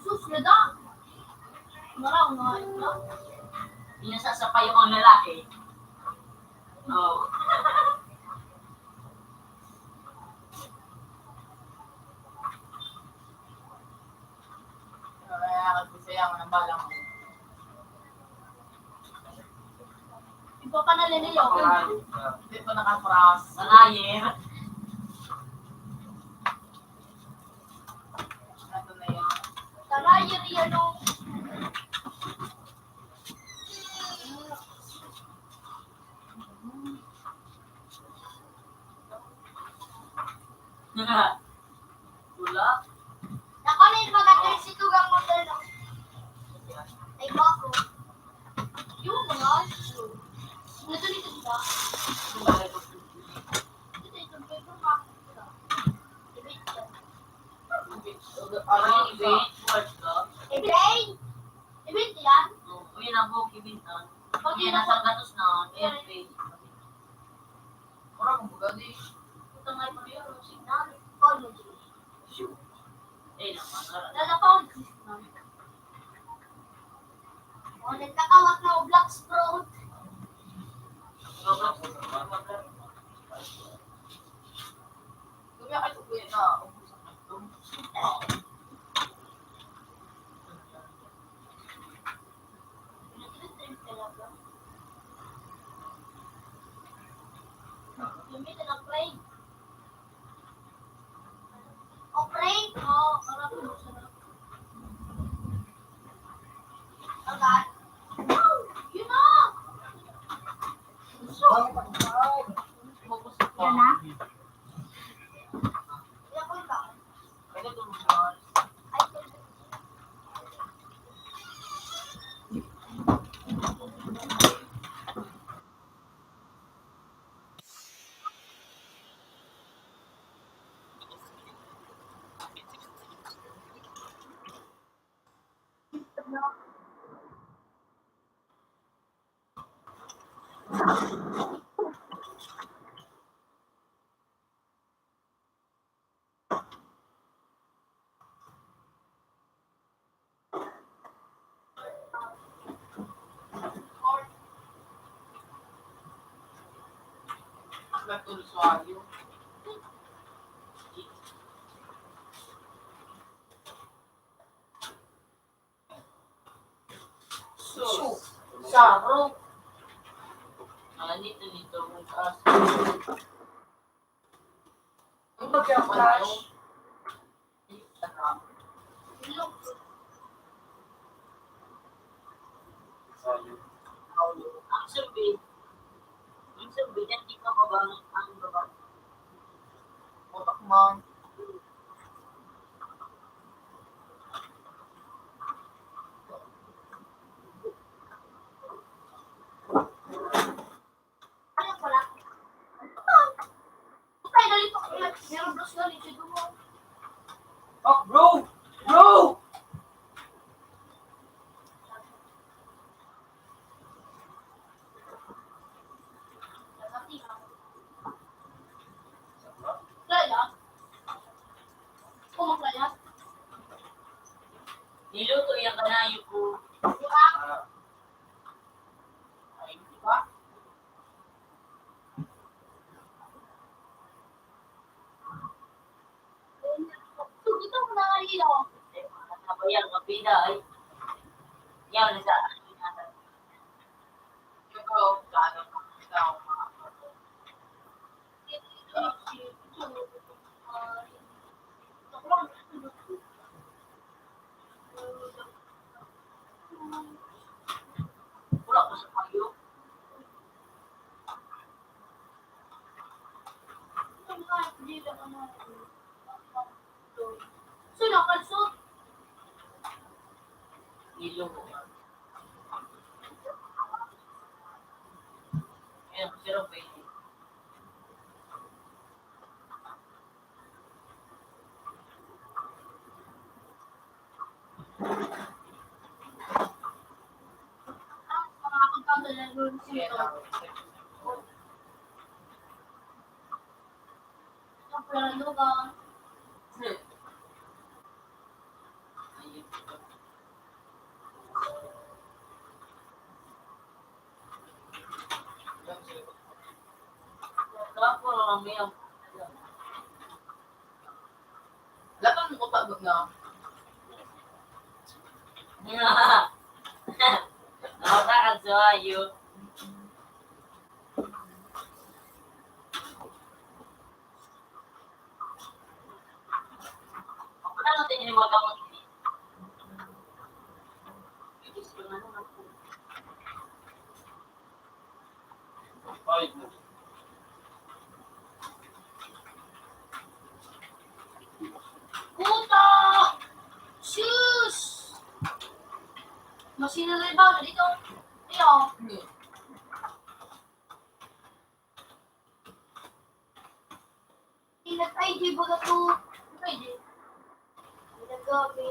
Sus, yada. Marang nga ito. Pinasasapay yung mga lalaki. Oo. Kaya kasi ako ng balang. Iba pa na liliyo. Hindi pa nakapras. Sanayin. Ito na yun. Tarayan yan o. Wala. Nakanin magaling si Tugang Model. Ay, bako. Yung mga. Ito dito ba? Ito ito. Ito pa. Ano yung event? Watch ka? Ibig! Ibig yan? Uy, nabog ibintan. Pag Uy, nasa gatos na. Airplane. Parang kumbaga di. Ito nga yung mayroon. Signal. Ano dito? Eh, naman. Lalapaw. O, nagkakawat na o Black Sprout. Kuya, ito kuya na. Gamitin ang plane. O, plane? O, harap mo sarap. Agad? Yun Betul soalnya. So, sarong. Nito mong taas. Ang pagka-flash. Ang sabi niya, di ka mabangat ang babae. Otak man. Ano pala? Tayo nalito ko yan. Meron bros na rin siya mo. Oh, bro! Bro! Kaya? Kumakaya? Niluto yung kanayo ko. Ay, di ba? So, dito mo na nalito. Nabayang kapida ay. Yan, nasa ito, kano kapida ako mga wala ko sa kayo. So, nakalsot. Ilong ko. Ayan, pero pwede. Mga pagkagalaro sito. Ang plano ba? Lapo lang may lapan mo pa na. Nakatakan sa ayo. Ano tingin mo ka mo? Puta! Shoes! Masinalay ba na dito? Iyo. Inag-ID ba na to? Inag-ID? Inag-gabi.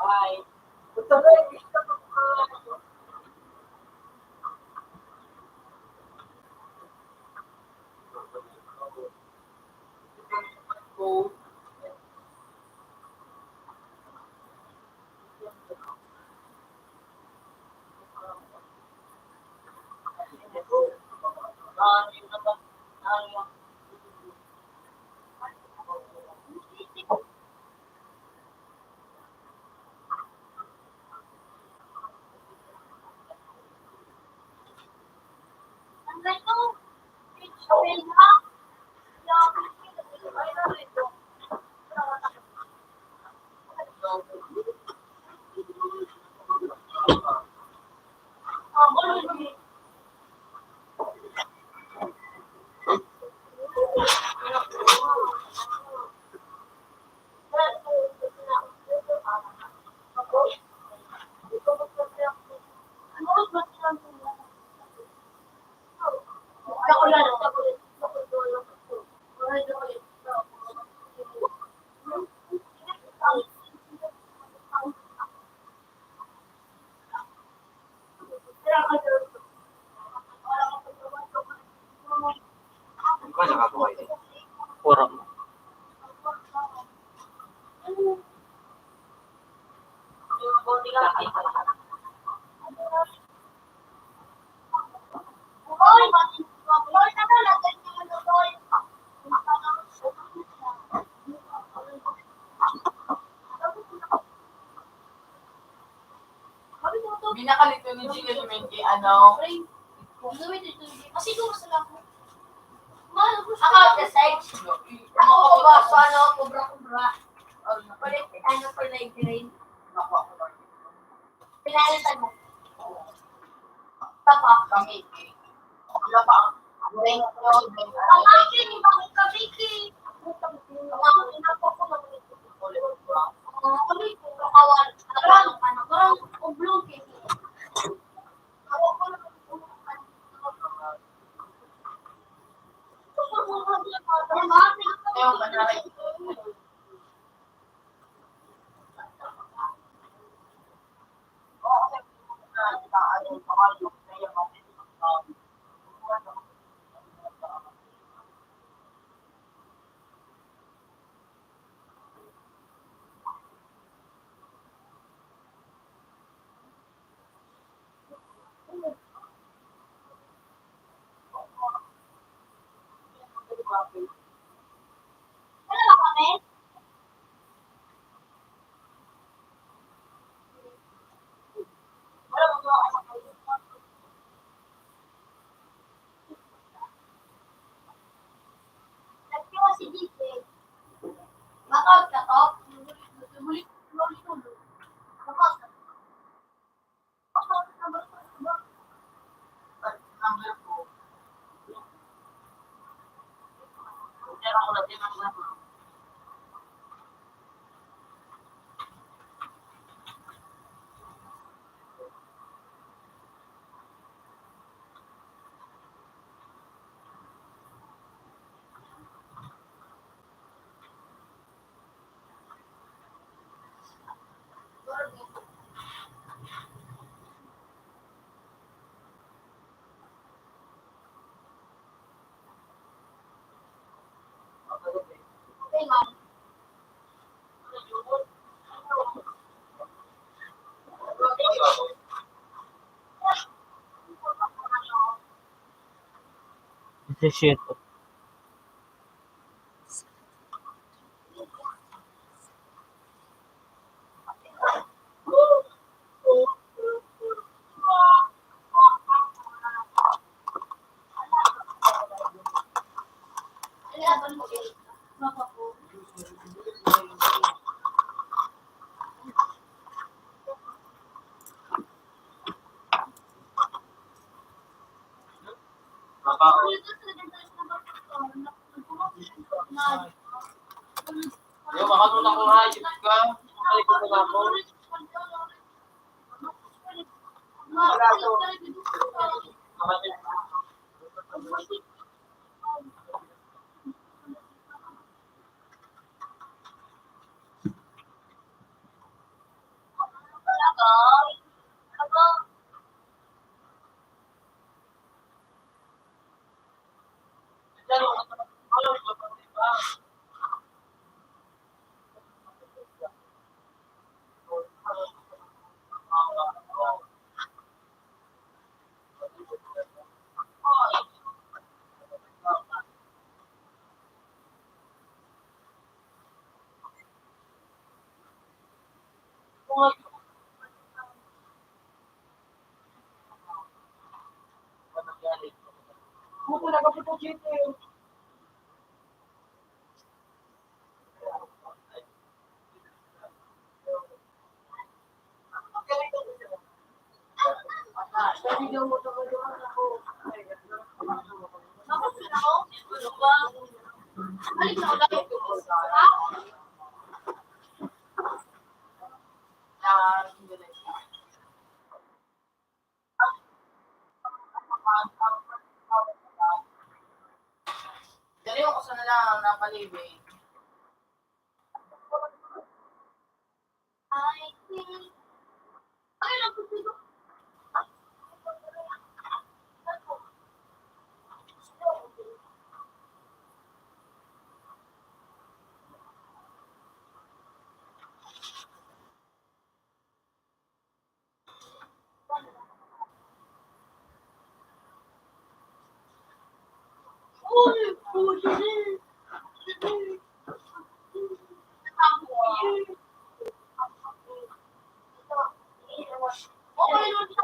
Bye. Go. Ang ganito. Sabihin ha? Ay, narito. Binakalito ni Gina Lumenti, ano? Masiguro sila ko. Ako, the sides. Ako ba, so ano, kubra-kubra. Ulit, ano, for like grade. Pinalitan mo. Tapa. Kami. Wala pa. Ang akin, bakit kabiki? Ang akin, ako ko mag-ulit. Ang ulit ko, kakawan. Parang oblong eh. Ako ko lang. Yung kanari. Wala ba kami? Wala ba mga kasakay? Nagkiwa si DJ. Knockout ka to? Bulit tulo. Knockout ka. Number 2. Pero ako lang din ang number. Okay, ma'am. Shit. Yung makatulong ko nga, yung ka. Malikot ko ako. Dali ako sa nalang napalibig. I think... Ay, nagpapito. Okay, nun po.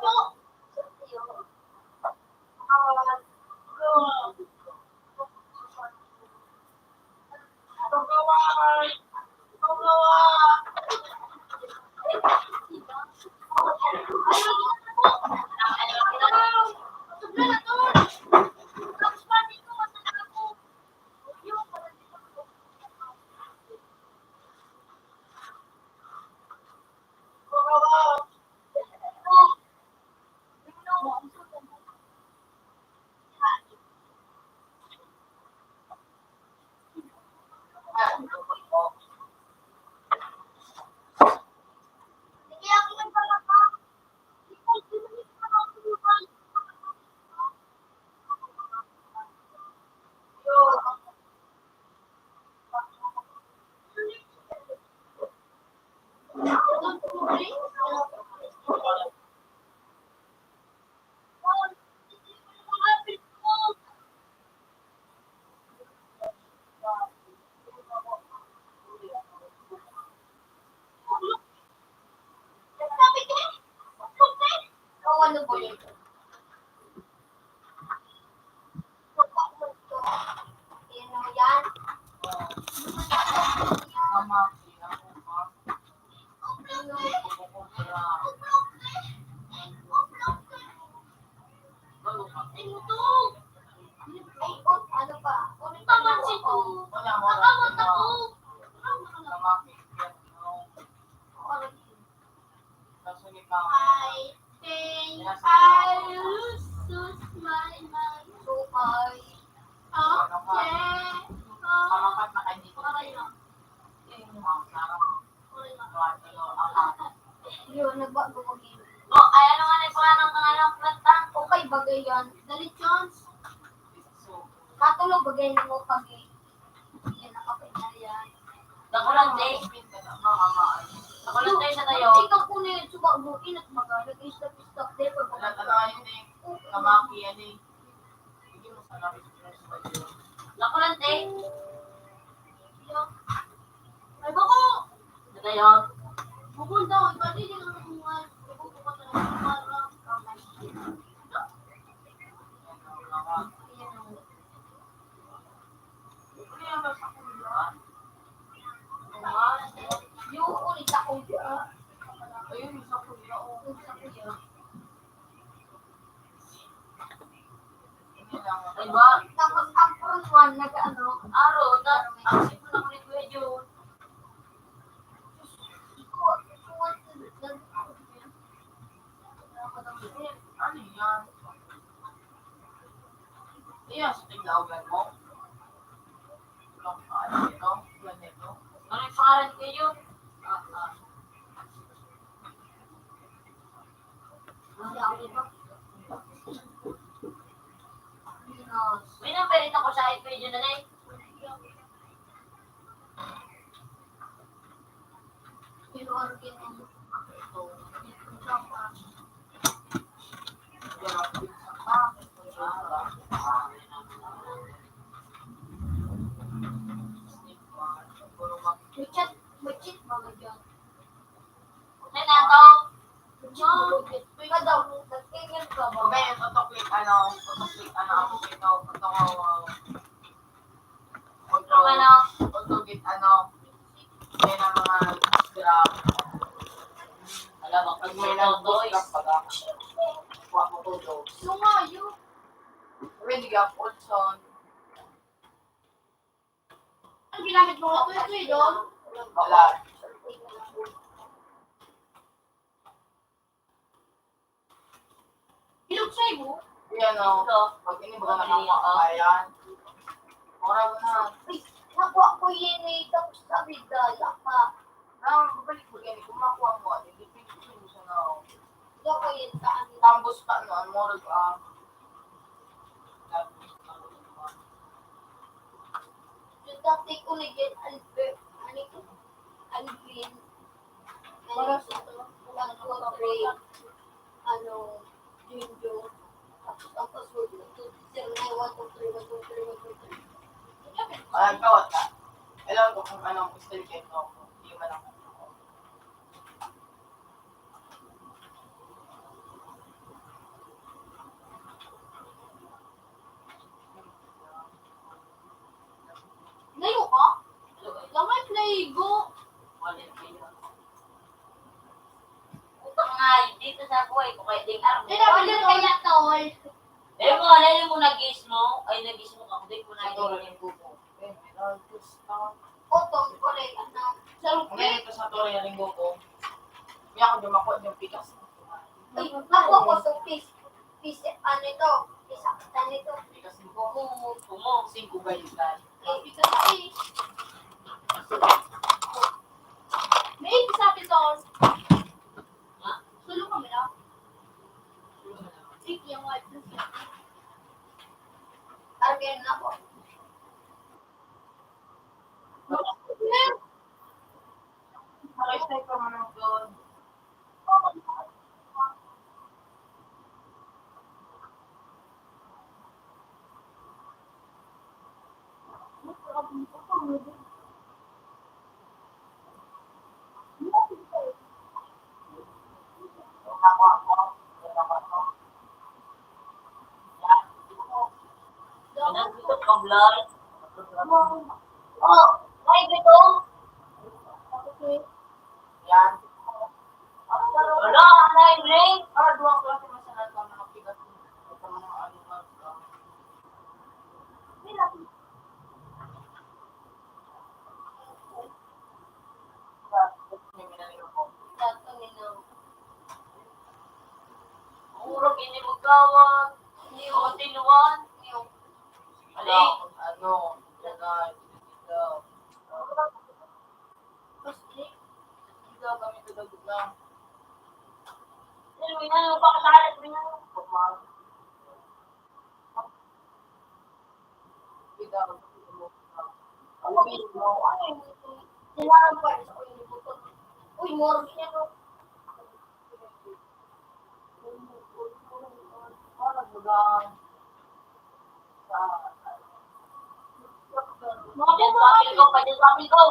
Ano po yun? Yan o yan. Tama, Ay, oh, ano pa? Taman si to. wala mo. Nakamat ako. Tama, kasunod pa. I think I lose my mind. So I, yeah. Kamakat na kayo dito. Okay lang. Yun, nagbago ko yun. Oh, ay, ano nga na yung pangalan ng alam kanta? Okay, bagay yan. Dali, chance. Katulog, bagay na mo pag yan, nakapit na yan. Nakulang day. Nakulang day sa tayo. Ikaw po na yun, sumabukin at magalag. Stop there. Wala talaga yun eh. Kamaki yan eh. Hindi mo sa namin sa tayo. Nakulang day. Ay, bako! Sa tayo. Bukol daw, iba din yung nakuha. Nakuha ka na para kamay. Yung ulit ako dyan. Ayun, isa ko nila. Sa kuya. Diba? Tapos ang front one, nag-ano, Aro, ang sipo na kulit ko yun. Ano yan? Iya, sa tiglawan mo. Ano ito? Ganito. Ano yung pangalan kayo? May namperit ako sa iPad yun na eh. May-cheat ba ba dyan? May nato. Ikaw daw, nagtingin ka ba? Okay, autoclick ano, ako ito, autogit ano, yan ang mga graph. Alam mo, pag may nag-graph pala, kuha mo to do. Yung nga, yun. Ready graph also. Ang ginamit mo ako ito eh, doon? Wala. Ilugsay mo? Yan o, pag ini ba na nakakayan, oras na. Ay, nakuha ko yun eh, tapos sabi, dala ka. Balik mo yan, kung makuha mo, dipin mo siya na. Diyan ko yun sa akin. Tambos pa, no, ang morag Yung dati ko na yun, Albert, Alvin, ano sa ito, Jinjo, tapos ang password ko, 09123123. Alam ka, wala. Alam ko kung anong style kayo, no? Hindi man ako. Layo ka? Lamay playgo. Ito nga, dito sa buhay ko kaya ding araw. Order kaya tol. Eh mo, alay mo nag-gis mo, ay nag-gis mo ka, hindi ko na yung buko. Otong correct. Ano? Sarap Ngayon ito sa Torre ng linggo ko, may ako dumako yung pikas. Ako ko sa fish. Fish, ano ito? Fish, ano ito? Pikas ng buko, tumo, 5 galitan. Fish. May isa tol. Ha? Sulong kami na. Sige, yung white. Argen na po. Nakistay ka mo ng doon. Nandito ka vlog. Oh, ay dito. Yan. Wala, ang line ring. Para duwang klase masalan ka mga pikas mo. Ito mga ano nga. Murag ini magkawag. Hindi mo tinuan. Ali. Ano? Ganun. Dito. Dito kami tudagot lang. Sino mo pa kasalat mo yan? Dito kami tudagot lang. Ano mismo? Ano yung nilarang pa sa ko yung button. Uy, more niya no. Parang bagang sa Pajang swapil ko, pajang swapil ko.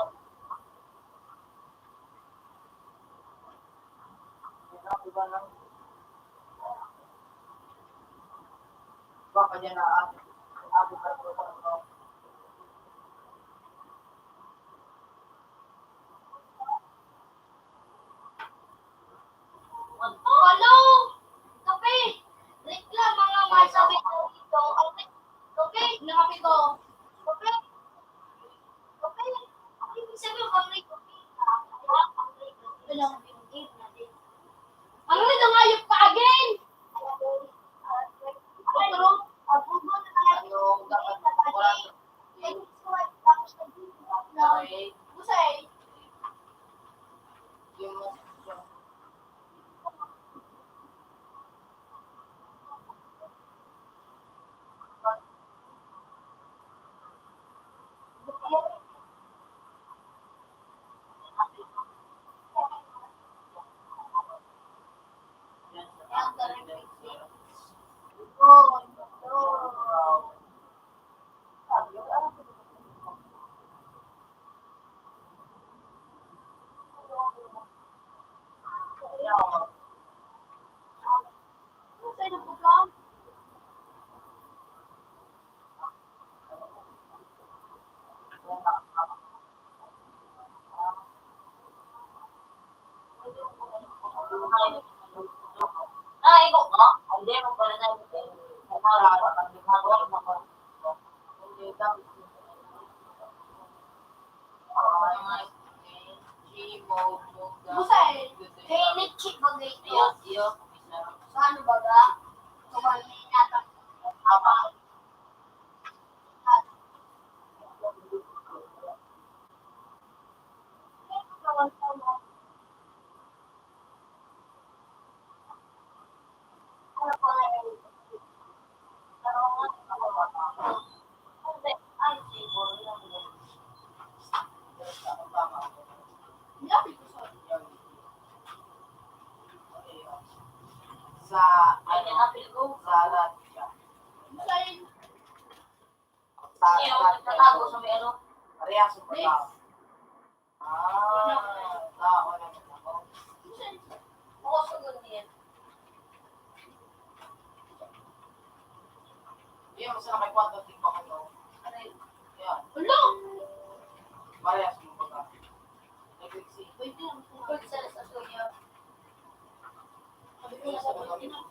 iba lang. Baka dyan na ate ka po sa ano. Hello! Kape! Reklam mga masabi ko dito. Kape! Nakapi ko. Kape! Kape! Ang ibig sabihin ko, kape. Ito lang ang pinag natin. Ano nito nga yung pa-again? Pero, ang pugo na tayo. Ano, dapat wala. Tapos nag-iwan. Okay. Busay. Yung Ay, ikaw ka? Hindi mo pala na ito. Kumarawa ka. Kumarawa ka. hindi dapat Busay. Kaya ni-check ba dito? iyo. Sa ano ba ga? Kumali nata. Apa? Sa Ay, napil ko. salat siya. Busay. Sa Iyo, nagtatago sa may ano. Parehas yung pagkaw. Tao na ako. Oo, sunod niya. Yung sa may kwarto, tingko ko daw. Ano yun? Yan. Wala! Parehas yung pagkaw. Nag-fixi. Pwede lang. Pwede sa lasasyon niya. Sabi ko na sa pwede na.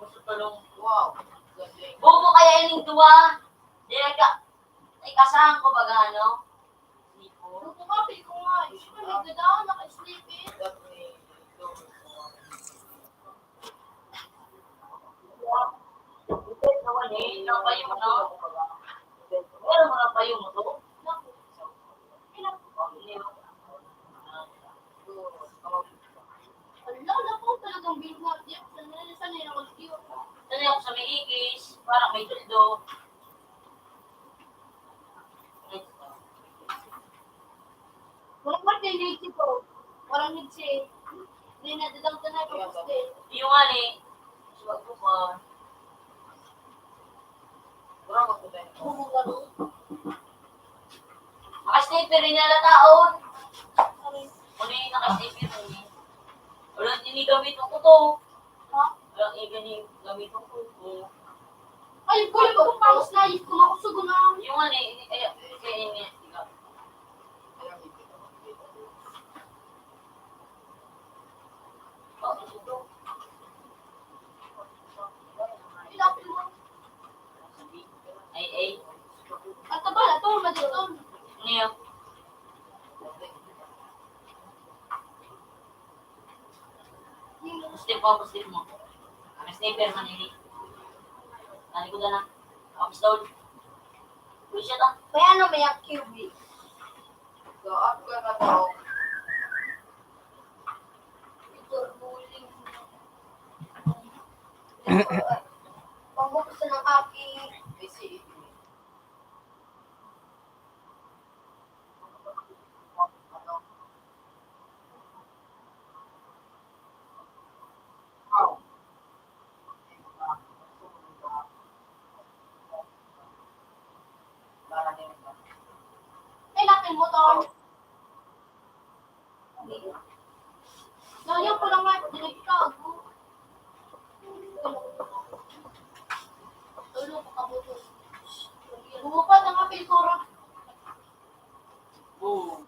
Gusto talong. Wow. Galing. Bobo kaya ining duwa. Di ikasahan ko baga ano? Sipo. Luto ka, pili ko nga. Siyempre, nagdadaan, naka-sleep in. Eh, na pa yung no? Meron mo na pa yung to? Wala na po talagang bingat. Sanay na mag-iyo. Sanay ako sa may ikis, parang may tuldo. Walang part na yung ko. Walang nagsi. Hindi na dadang tanay ko gusto. Yung nga ni, suwag ko pa. Kurang ako din. Bumugalo. Naka-sniper rin nila taon. Ano yung naka-sniper rin eh? Walang tinigamit ko to. Ha? Walang gamitin ko. Ay, boy, pagpapangos na. Kumakusugo na. Yung nga ni, kaya ini. Oh, ito. Ilapin mo. Ay. At ba, ito, maditon. Ano yun? Step mo. Kami sniper man ini. Nani ko na. Kapis down. Pulis siya to. May ano, may QB. So, up ka na daw. Ito, bullying. Pagbukas ng aking Busy. Ilapin mo to. Ngayon ko lang nga, dinagtago. Tulog ka mo to. Bumupad ang apiltura. Boom.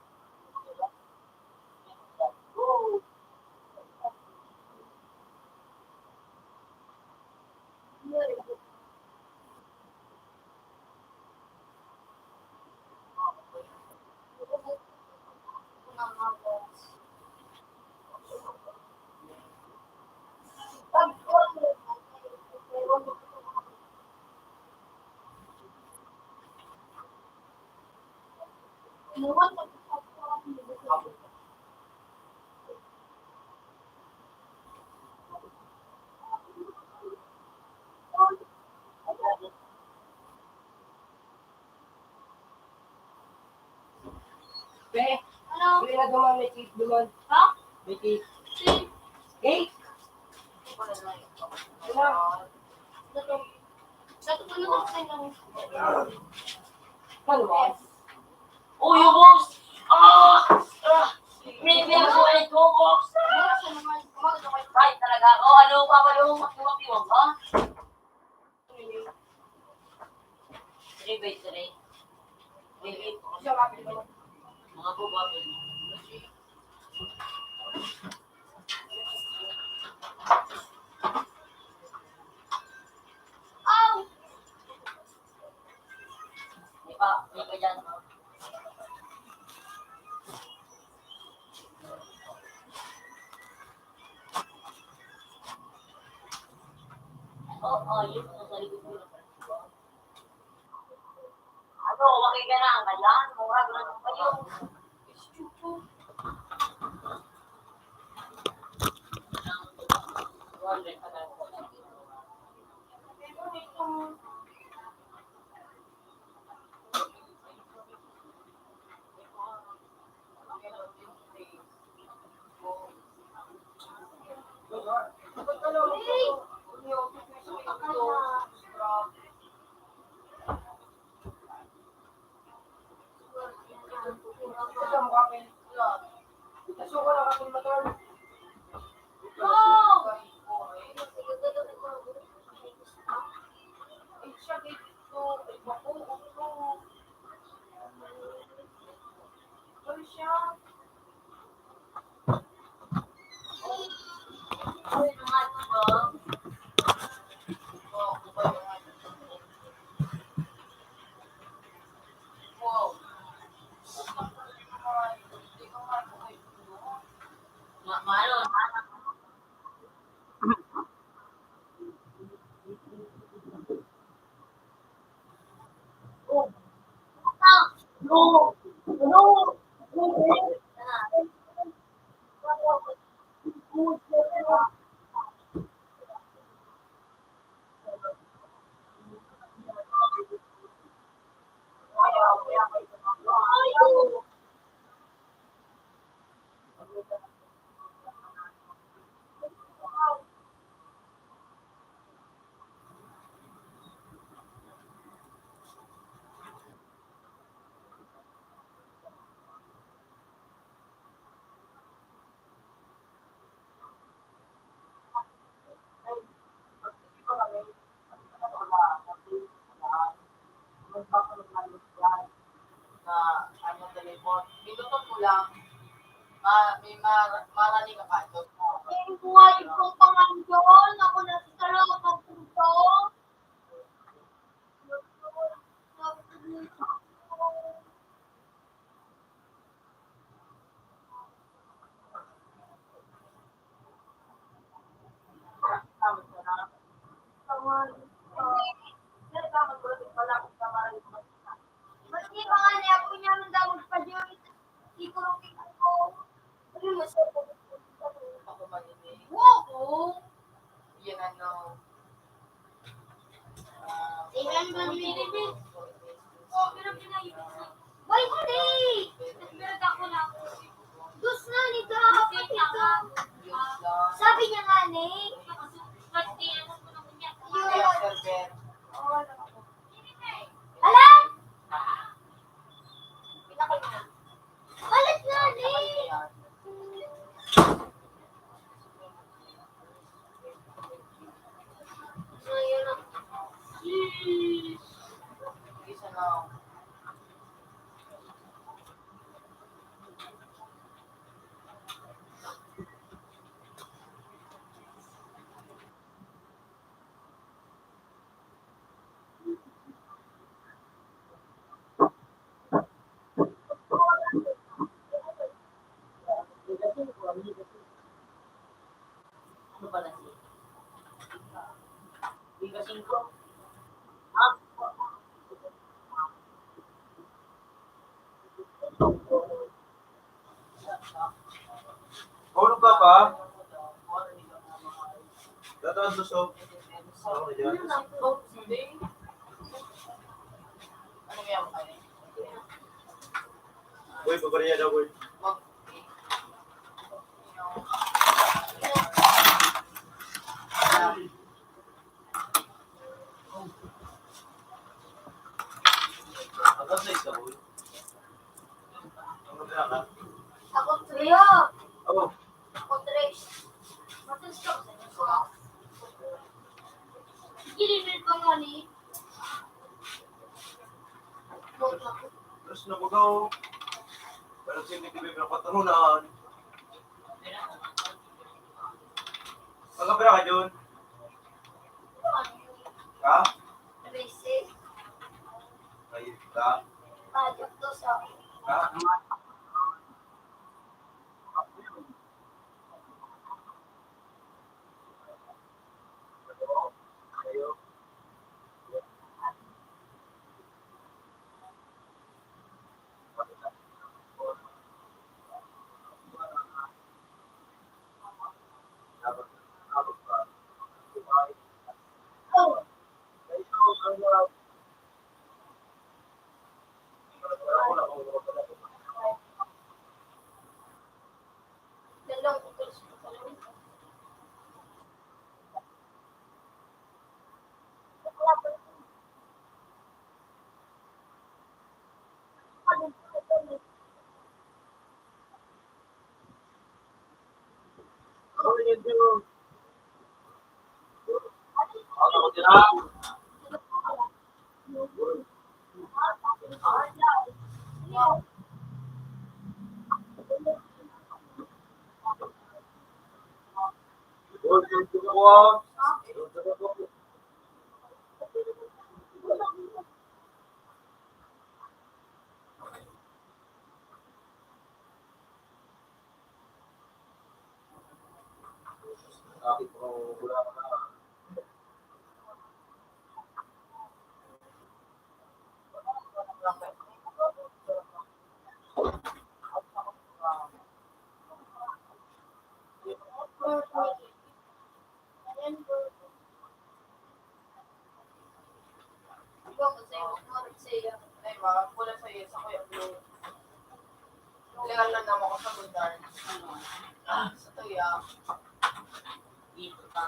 Ano? Hindi na duman, may cake duman. Ha? May cake. Si? Cake? Dato. Dato ko na sa inyo. Ano ba? Oh, yung boss! May ako ulit ko, boss! Right talaga ako. Ano pa ba yung makiwag-iwag ka? Wait. Mga bubabi. Ow! May pa dyan. Yun ang sa likod ko. Ano, makiganaan ka dyan? Murag na pa yun. akin. Wala. Nasuko na kasi motor. Ay, siya dito. Ay, bako. Ano? Ay, siya. Ay, naman ba? Oh, kubay naman. Wow. Hindi ko nga kubay dito. Malo. Na ano telepon. Minutot ko lang. May marali ka pa doon. Yung buhay kong pangandon, ako nagtala ng puso. Hindi ba nga niya ako niya nung daw magpa-join. Ikurupin ako. Ano mo siya? Ako maninig. Wow! Yan ano. Tingnan ba ni Binibi? Oh, pero pinayos. Boy, hindi! Nagbirat ako na. Dus na, nito. Sabi niya nga, ne. Kaya server. Alam! Balit na, ne. Ayun na. Isa na. Ano pala si? Liga 5. Hulog ka pa? Dato ang lusog. Ako na dyan. Ano kaya mo kayo? Boy, pabariya daw, boy. Hanggang sa isa, boy. Ano ba yan, ha? Ako, Trio. Oh, Ako, Tres. Matas ka. Gilimil pa nga ni. terus nabugaw. Parang sinitibig ng patalunan. Magkapira ka, Jun? Ha? Trece. Ayun ka? Pajak to sa. Ha? Ayo. Oh, Ako ko tira. Bakit ko wala ka na? Ay, mga pula sa iyo, sa kuya blue. Legal lang naman ako sa bundar. Sa tuya. Dito ka.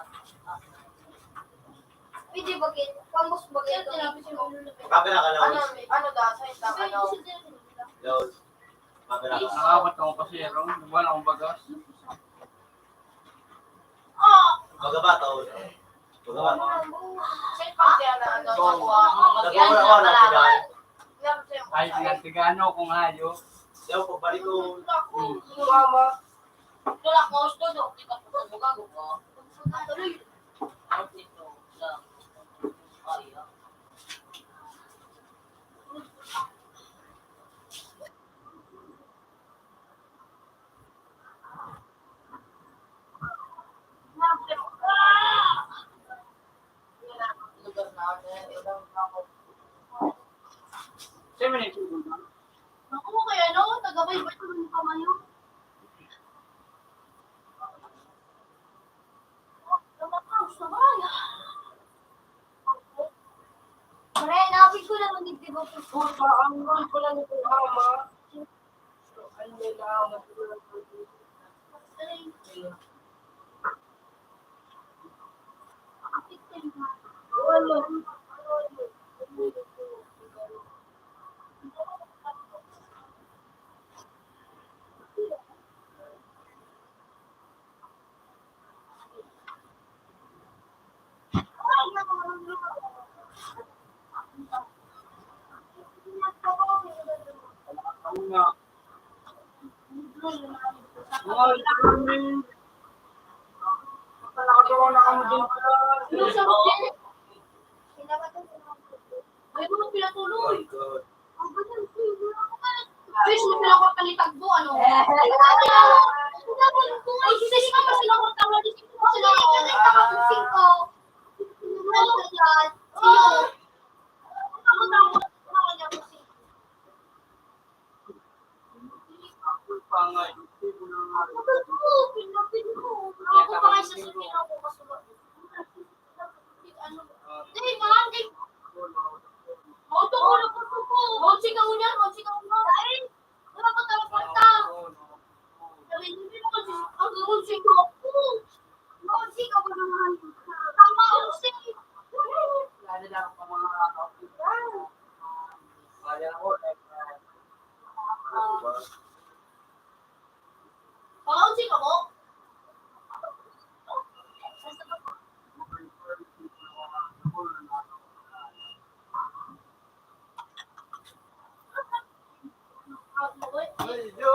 Pwede bagay. Pangos bagay. Kapila ka Ano, lang. ano da, sa isang ano. Load. Kapila ka. Nakakot ako kasi, Ron. Wala akong bagas. Magabataw. Magabataw. Sa pati na ano, sa kuha. Nagwawala ko na tigaan. Kahit nagtigano kung hayo. Siya ko balik ko. Tulak mo, studo. Di ka po sa gago ko. Out dito. Sa... Ay, ah. Lugar namin, ilang ako. Sino na yung Ako mo kaya no? Tagabay ba ito ng kamayo? Lumakaos na ba? Pare, nakapit ko lang ng dibdib ako. Ang rol ko lang ito, mama. Ano nila, matulog ko dito. Nakagawa na kami din pala. Ay, mo pinatuloy. Oh, God. Fish mo sila ko palitagbo, ano? Ay, sisi ka pa sila ko tawag di sila ko. Singko. Ano yan? Sino? Ako tawag niya ko si. Pangay. Ako pa kayo sa sunin ako kasulot. Ano? Dahil malandi. Auto ko na po ko. Monsi ka unya, monsi ka unya. Ay, wala pa tayo porta. Sabi hindi mo kasi ang monsi ko. Monsi ka ba naman? Tama monsi. Lalo lang ang mga kapit. Kaya ako. Monsi ka mo? Medyo.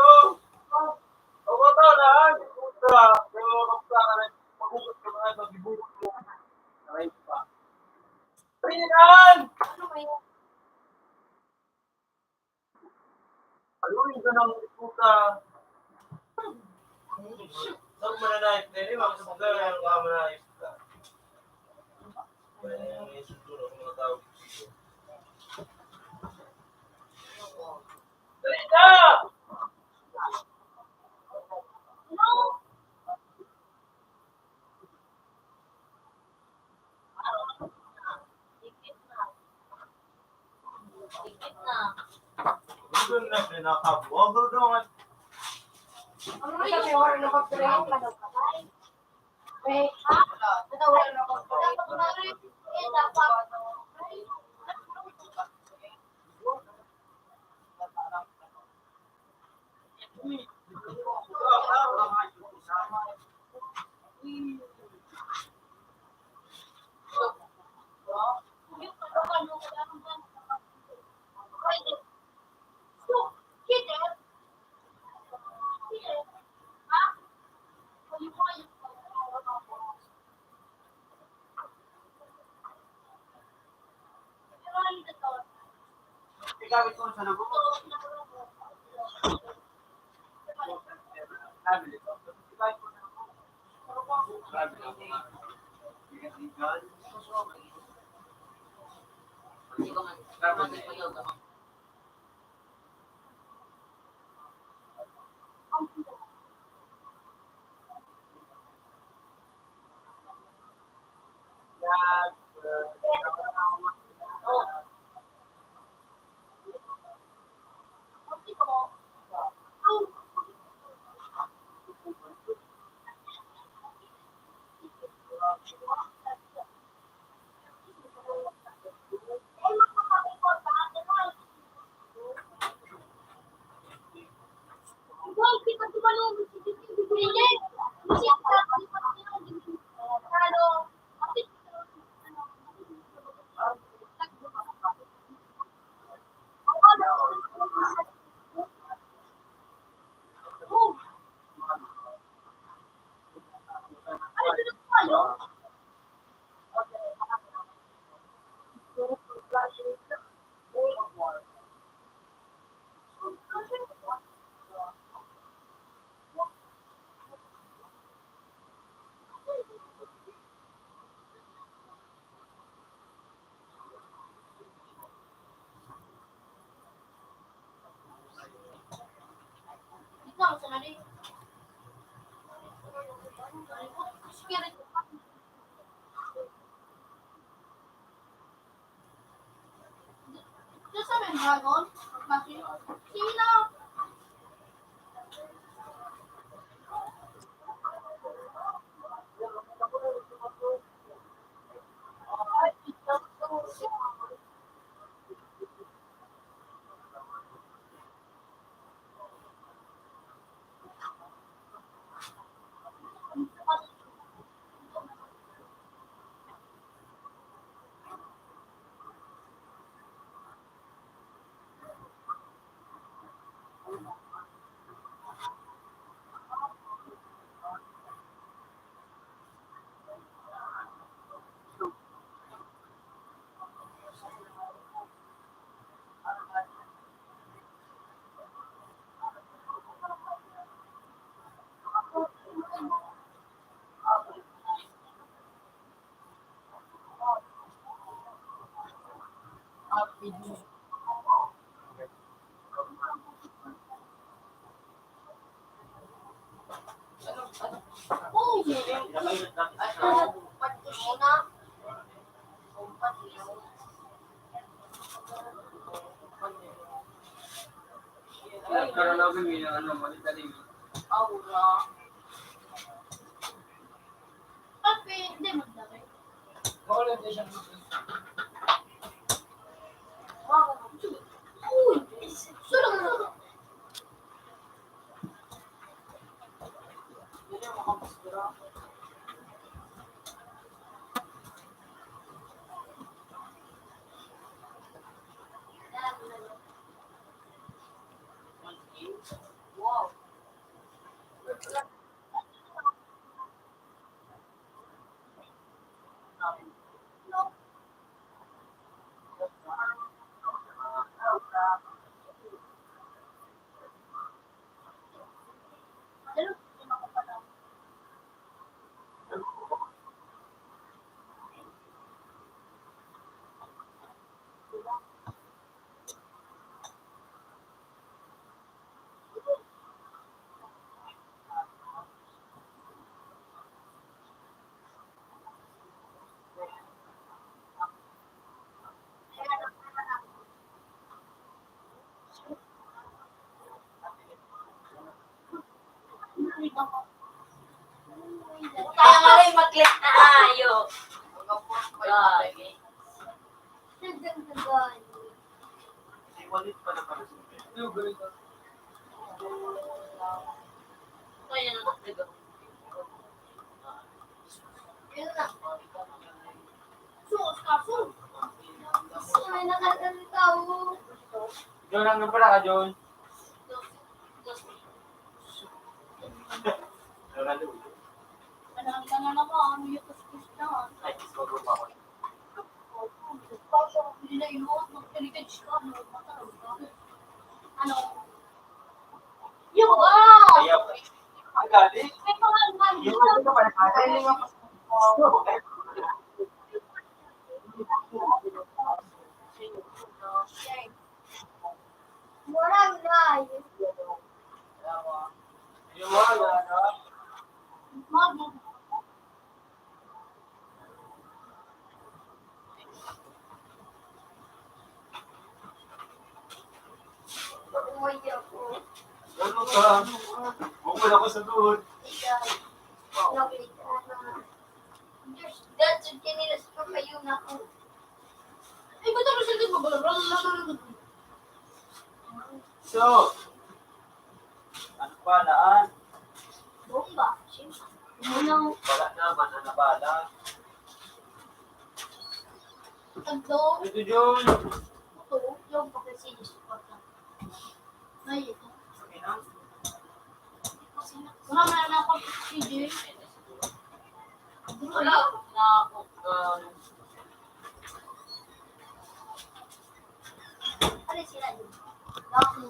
Ako to na. Puta. Pero kapsa ka na. Pag-ugot ka na. Pag-ibugot mo. Aray pa. Ringan! Ano ba yan? Aluin ka ng puta. Saan mo na naip? Dili, makasabagay na yung kama na naip ka. Kaya yung isip ko na mga tao dito. Dali na! Tigit na. Doon na pinakabuha. Pero doon Ano ba yung wala na pagpere ang kadaw kamay? Eh, ha? Ito wala na pagpere. Dapat kumari. Eh, dapat. gamit ko sa lago. Sabi nito. Gamit ko sa lago. Sabi nito. Hindi ko man. Hindi ko yoga. Pero lagi may ano, malitaling. Aura. Hindi magdami. Wala din siya. Uy! Sulong! Hindi mo makapasira. Wow. Kaya nga rin mag-click na tayo. Lagi. Walit pa na para sa akin. Yung ganito. Kaya na nakaligaw. John, hanggang pala ka, John. Ano na naman, yung kuskus na. Ay, discover pa ako. Hindi na inuot. Magpilitage ka. Matawag ka. Ano? Yung Kaya, ang galing. may pangalan. Yung ano ka pala sa Murang na. Yung mga ano, Umuwi ako. ano ka? Bukod ako sa doon. That's a kinilas pa kayo na ako. Ay, ba't ako sila magbabalaro? So, ano pa naan? Bomba. Unang Wala naman, ang nabala. Tagdo. Ito yun. ito. Yung pagkasinis ko pa. Ay, ito. Okay na. Marami na ako CJ. Wala na ako. Ano sila yun? Ako.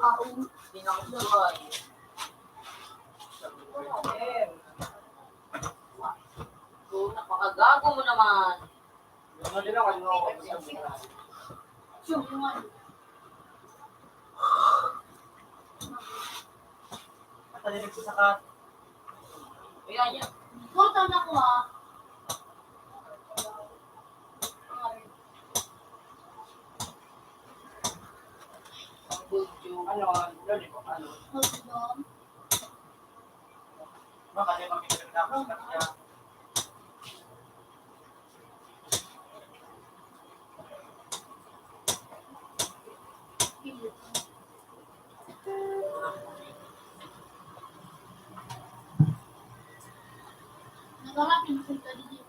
Ako. Hindi na ako buhay. So, napakagago mo naman. Ano din ako, ano ako. Yung ano. Matalinig sa sakat. Ayan yan. Puro taon ako ha. Ang good you. Ano, lollipop, ano. Hold on. Baka di makikita ako sa kanya. Nagharapin ko ito dito.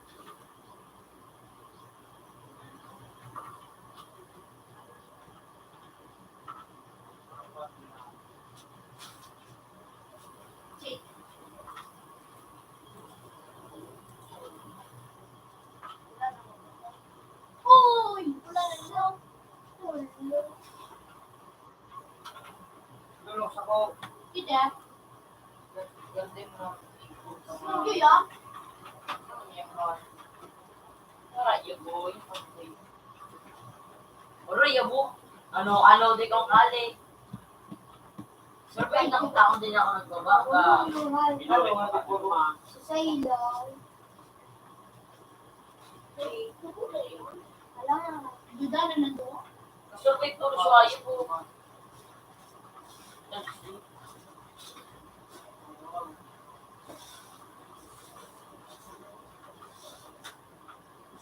Uy! Wala na lang. Tulog ako. Kita. Ganda mo. Hindi ah. Raya boy. Raya mo. Ano, di kong kali. Siyempre, nakitaon din ako nagbabaga. Pinawin mo ako mga. Sa ilaw. Wala na. Duda na nandoon. Siyempre, puro suwayo po.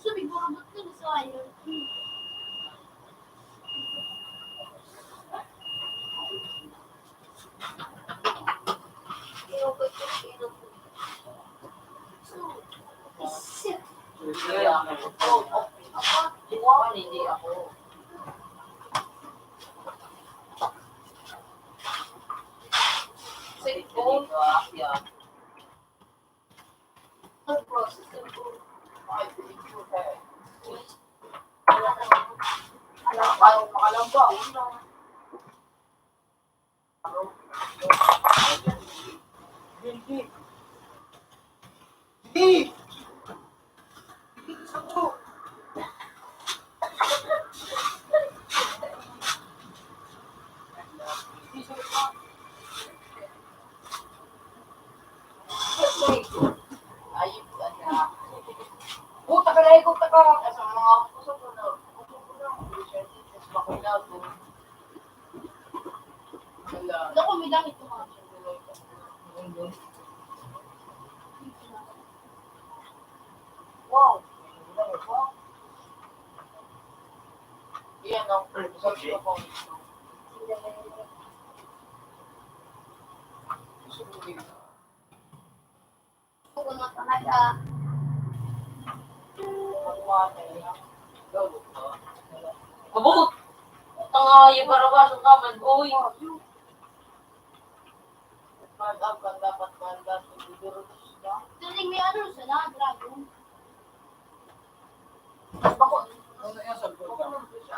Sabi ko, ba't ka na sa ayaw? Hindi ako. Hindi ako. Sige po. Yan. Hindi. Hindi. Ayun ka na. Puta ka na, ikuta ka. Kasi mga puso ko na. Makunaw ko. Wala. Ako, may langit ko mga. Wow. Yan ang sabi ko. Kung na talaga. Mabukot! Tanga yung barabaso ka, mag-uwi. Dapat manda siguro siya. Tuling may ano sa na, dragon. Ako,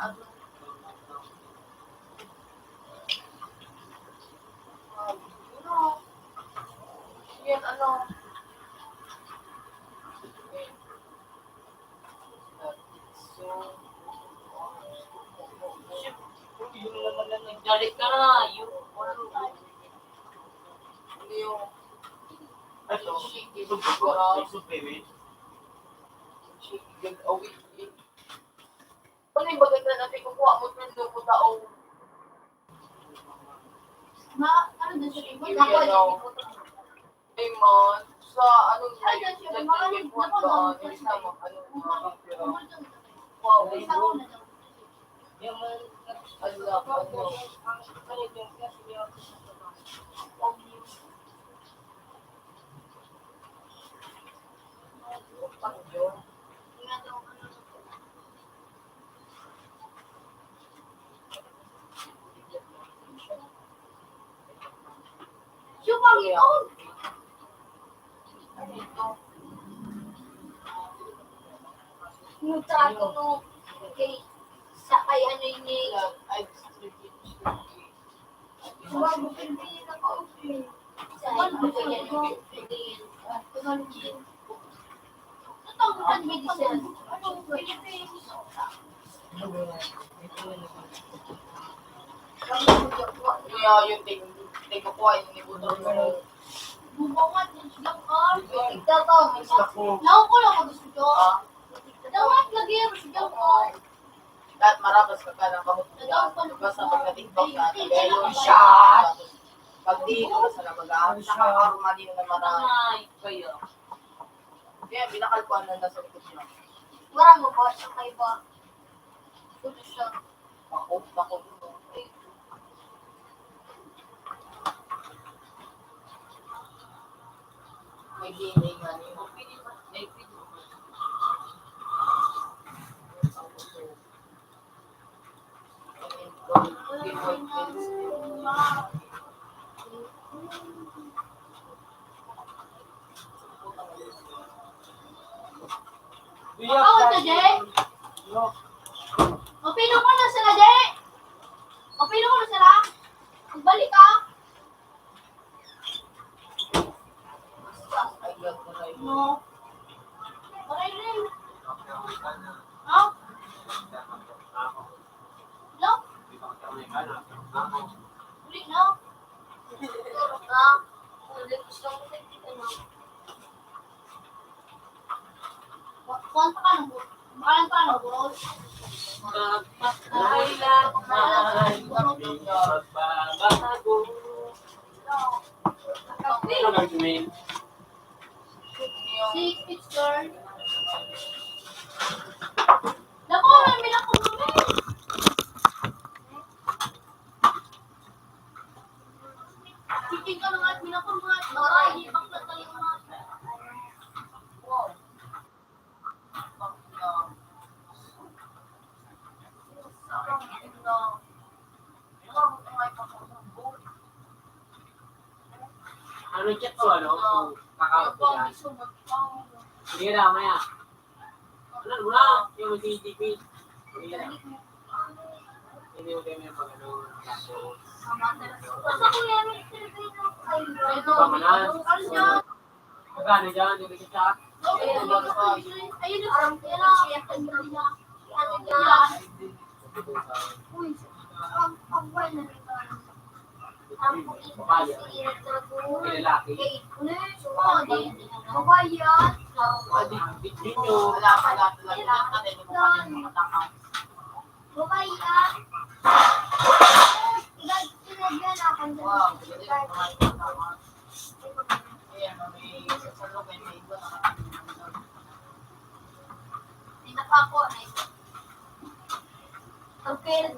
ano. Yan, ano. So, shit. Yun naman lang Nagdalit ka na. Yung hindi yung Ito. shaky Ito siguro. baby. Shaky good. Oh, wait. Ano yung bagay na natin kukuha mo ng lupo taong Ano din siya? Yung ano, lemon, sa anong Ay, like, siya, like, mga like, one doon, ilis na mo, ano, wow, Yung Panginoon. Yung trato mo kay sa kay ano yun eh. Sumabugin din ako. Sa ano ba yan? Ito ang medicine. Ano ba yan? Kaya yung take ko ay nibutang mo. Bubangan din siya ka. Naku ko lang gusto ko. Dawat lagi ang siya ko. Lahat marabas ka ka ng kamot basta pag na-tiktok ka, kaya yung shot! Pag dito na sa namagaan, nakakarumali na marami. Ay, kayo. Kaya binakalpuan na nasa likod niya. Marang mo ba siya kay ba? Ito siya. Ako. May DNA nga niyo. Ako ito, Jay. Mapino ko na sila, Jay. Mapino ko na sila. Magbalik ka. No. Okay rin. Ha? No? Ulit na. Ha? Ulit gusto ko na. Kuwanta ka ng bro. Makalan pa ng bro. Six, picture. Naku, may bilang ko namin. Chicken ka lang at bilang ko mga maray. Baklat ka yung mga. Wow. Ano chat ko, ano? Kakawat ko yan. Sige na, maya. Ano mo na? Yung CCTV. Sige na. Hindi mo kayo may pag-ano. Basta ko yan, may Pamanan. Magkano dyan? Yung chat? ayun na, parang kaya na, ano niya. Uy, ang buhay na rin ba? Ang Papaya. Yung lalaki. Babayan. Di nyo. Wala pa lahat natin yung mga makatakang. Babayan. Pinagyan Wow, hindi ko kumain ng tama. Ayan, may sasalubay na iba na Pinakako na ito. Okay,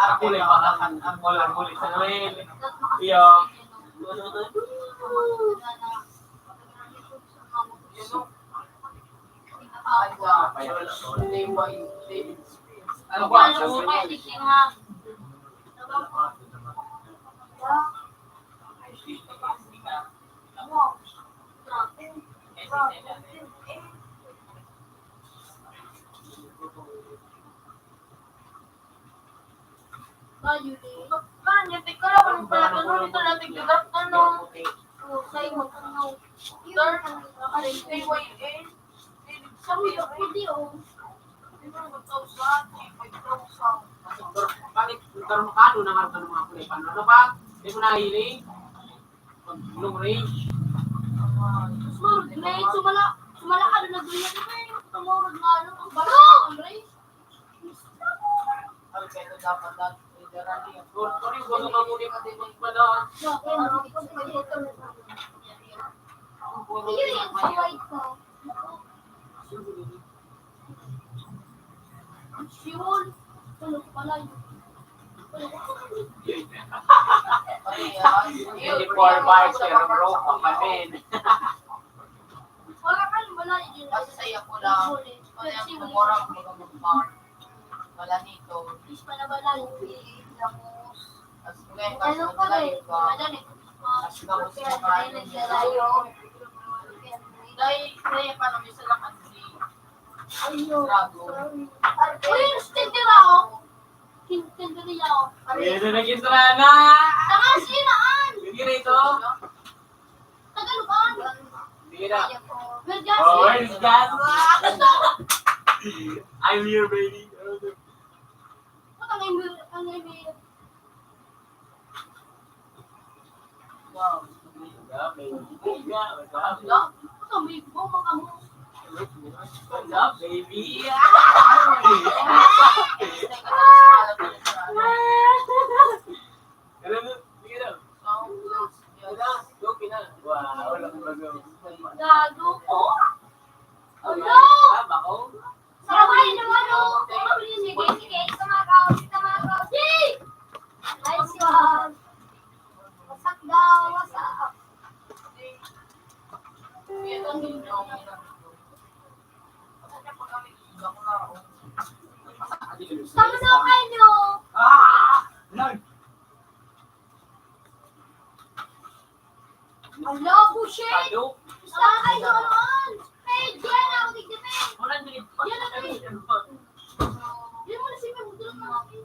Ako na yung makakan. Ang muli sa Noel. Iyo. Ano ba? malayo din. Kan, yung tika lang, kung pala tanong ito natin gagat ano. Sa'yo mo, tanong. Third, KYA. Sabi ko, pwede oh. Hindi mo 1,000, 5,000. Bakit magkano na nga ng mga kulay? Paano ba? Hindi mo nahiling? Long range? Sumarod, Ray. Sumala ka doon na doon yan, Ray. Tumurod na ano. Ang baro, ang Ray. Sabi kayo dapat dati. Sorry, huwag ka mamuli ka din pala. Ayun yan, sa white ko. Siwol. Tulog pala yun. Hindi 4 bars, pero bro, pakamin. Wala ka yung wala yun. Kasi saya ko lang. Kaya ang kumurang mag-bar. Wala nito. Please pa na wala yung As ngayon, kasi nagdalayo ka. As gawin sa mga dahil kaya pa namin silang Andy. Drago. Uy, tindira ako. Tindira ako. Pwede na gisrana! Tanga, sinaan! Hindi rito. Tagalukan. Hindi na. Well, just Oh, where's Jan? I'm here, baby. ang email. Wow. Ito, may bumang ka mo. What's up, baby? Gago ko. Ano? Sabay naman o. Sige, sige. Tumagaw. Yay! Nice one. Wasak daw. Wasak. Tama na kayo. Hello, bullshit. Tama kayo naman. Hey, diyan ako tigdipin. Yan na rin. Yan mo na si Memo. Tulong na natin.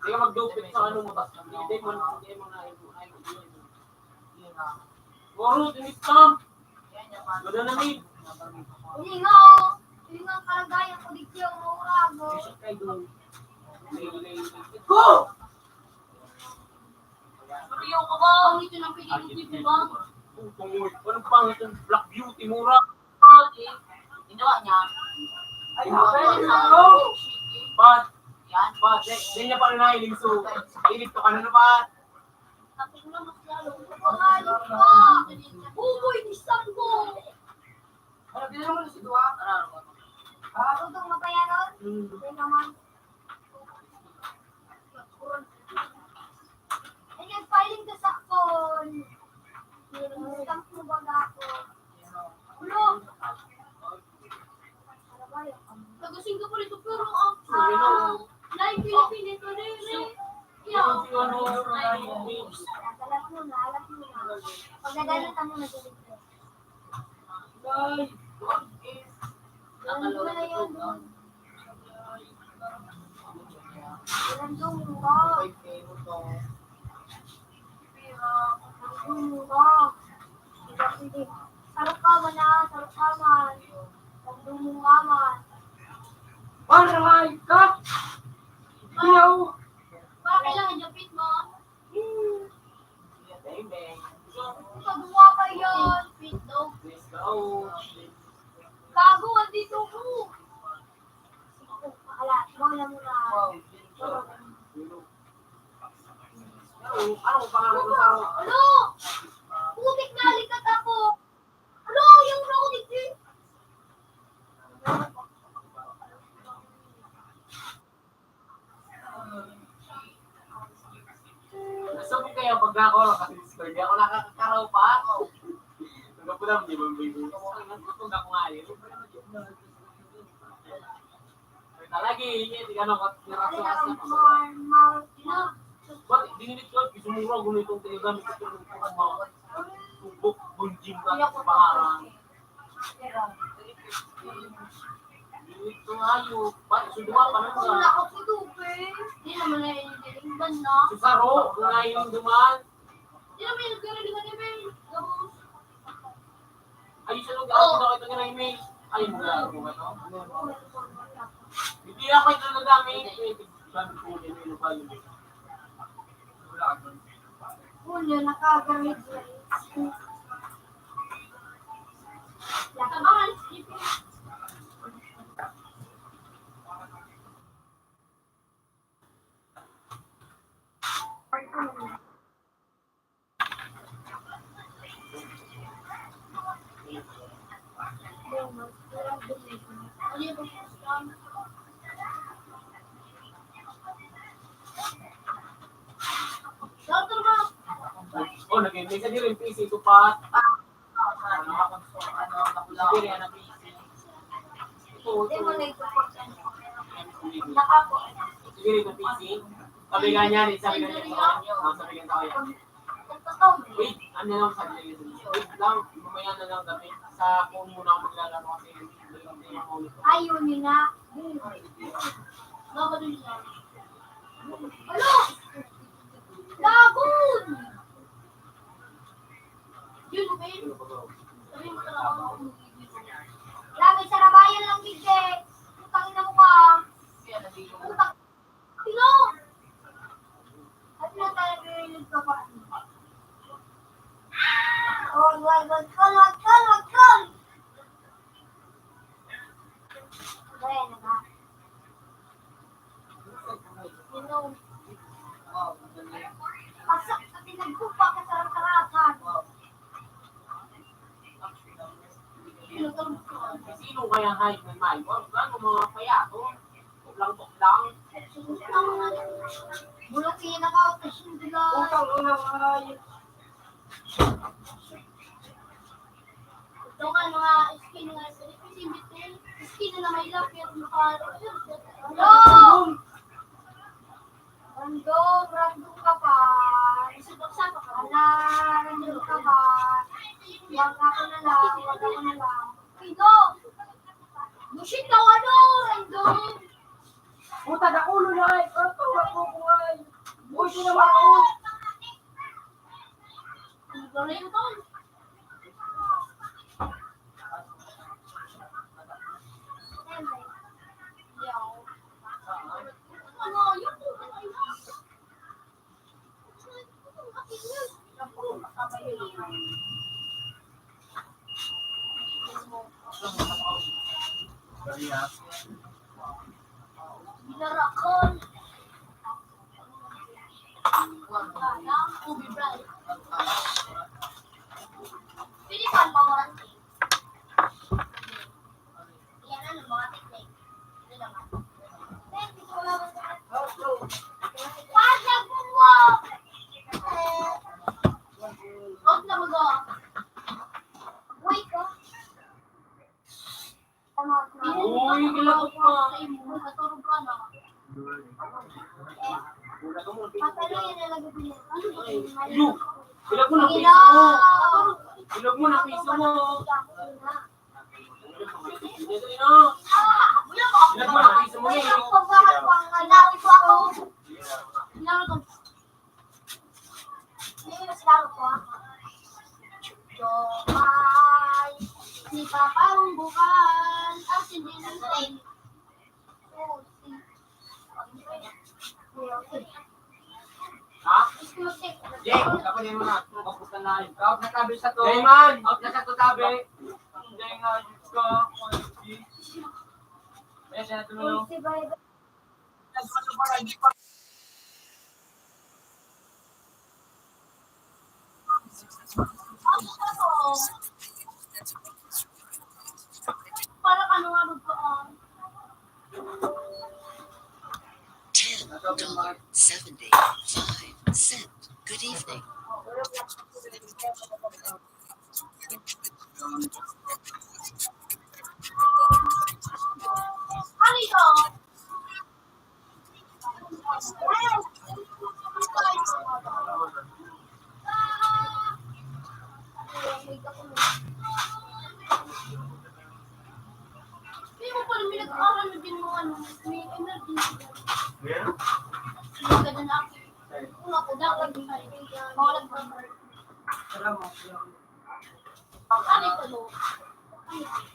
Hindi ka mag-dupit sa ano mo. Hindi mo na Goro, tinistam! Gado na ni. Hindi nga o. Hindi nga ang kalagayan ko dito yung maurago. Go! Mariyo ko ba? Ang ito ng pinilipid mo ba? Anong pangit yung Black Beauty, mura? Ginawa niya. Ay, pwede na ako! But, di niya pala nahiling, so, ilito ka na naman. Tapos na mas lalo. Pangalit ka. Buboy ni Sambo. Ano, ginawa mo na si Dua? Tutong mapayaron? Hindi naman. Ay, nag-filing ka sa phone. Stamp mo ba ako? Ulo. Tagasing ka pa rito pero ang live Philippines ito rin. Yeah. Alam mo na. Pagdadalan ka muna dito. Alam mo na yun doon. Alam doon mo. Sarap ka man na. Sarap ka man. Pagdungo ka man. Aray ka! Ayaw! Para kailangan japit mo. Bang. Pagbuwa pa yun. Fit daw. Let's go! Gago, andito ko. Akala, wala mo na. Ano pangalan ko sa Ano? Putik na likat ako. Ano? Yung rodik din. Nasabog kayo pag ako kasi Discord. Di ako nakakakaraw pa ako. Tugap ko lang, di ba, baby? Tugap ako nga yun. Talagi, hindi ka naman niraso-ras na. Ba't dinilit ko? Isumura ko nitong tinagamit ko ng mga tubok, bunjing ka sa pangarang. Ito hayop. Ba't suduma pa nung Wala sa? ako sa tubig. Hindi naman na yung banda. Susaro, kung ngayon duman. Hindi naman yung nagkarilingan ni May. Gabos. Ay, sa lugar ako daw ito nga email. Ay, mula ko ba to? Hindi ako ito nagamit. Sabi ko, hindi pa yun. Julio, nakagamit Tabangan. Ano yung pagkakasama? Doctor ba? Oh, nag-email sa din rin PC tupat. Ano, nakulaw. Sige rin ang PC. Ito, Hindi mo na ito po sa Nakapo. Sige rin ang PC. Sabi nga niya, sabi nga niya. Sabi nga niya. Wait, ano lang sabi niya. Wait lang, mamaya na lang kami. Sa phone muna ako maglalaro kasi hindi yung phone ko. Ayun yun na. Dapat din siya. Ano? Lagun! Yun, Ben. Sabi mo talaga ako. Lagi sa rabayan lang, Bigge. Putangin na mo ka. Kaya nabilo. Putang. Pino! At na tayo binilig ka pa. Oh, wag ka. Ayan na ba? Pino. Pasak na pinagkupa ka sa rarakan. Sino kaya hype ng Mike? Ano mga payato? Tuklang. Bulukin na ka, otasyon nila. Ito ka mga skin nga sa skin na may lapit mukha. Hello! Random ka pa. Isubaksa pa ka. Ala, random ka pa. Wag ako na lang. Pino! Bushit ka ano? Random! Puta na ulo na ay. Tawa ko ko ay. Uy, sinawa ko. Ano ba na yun tol? Ano yun? Binarakon. Wala. Ubi bright. Pilipan pa warranty. Yan ano, mga technique. Ito naman. Then, dito ko lang Paglag mo! Huwag na mag Wait ka. Uy, kilakot pa. Katulog ka na. Patalo yun na nagpili. Ano ba yun? Yo, bilag mo na piso mo. Bilag mo na piso mo. Bilag mo na piso mo eh. Pagbahan ko ang alawin ko ako. Laro to. Hindi mas laro ko ah. Jomay. Si Papang bukan. At hindi na rin. Ha? Jake, kapalin mo na. Kapusta na yun. Out na tabi sa to. Jayman! Out na sa to tabi. Jay nga, ko. Kaya siya natulong. Para ka nga magpaan. $10.75. Good evening. Ano ito? Hindi mo pa Aral, may nag-aaral na din mo ano, may emergency. Meron? Hindi ka na ako. Kung ako dapat, mawalan pa ba? Salamat. Ano ito, no? Tayo!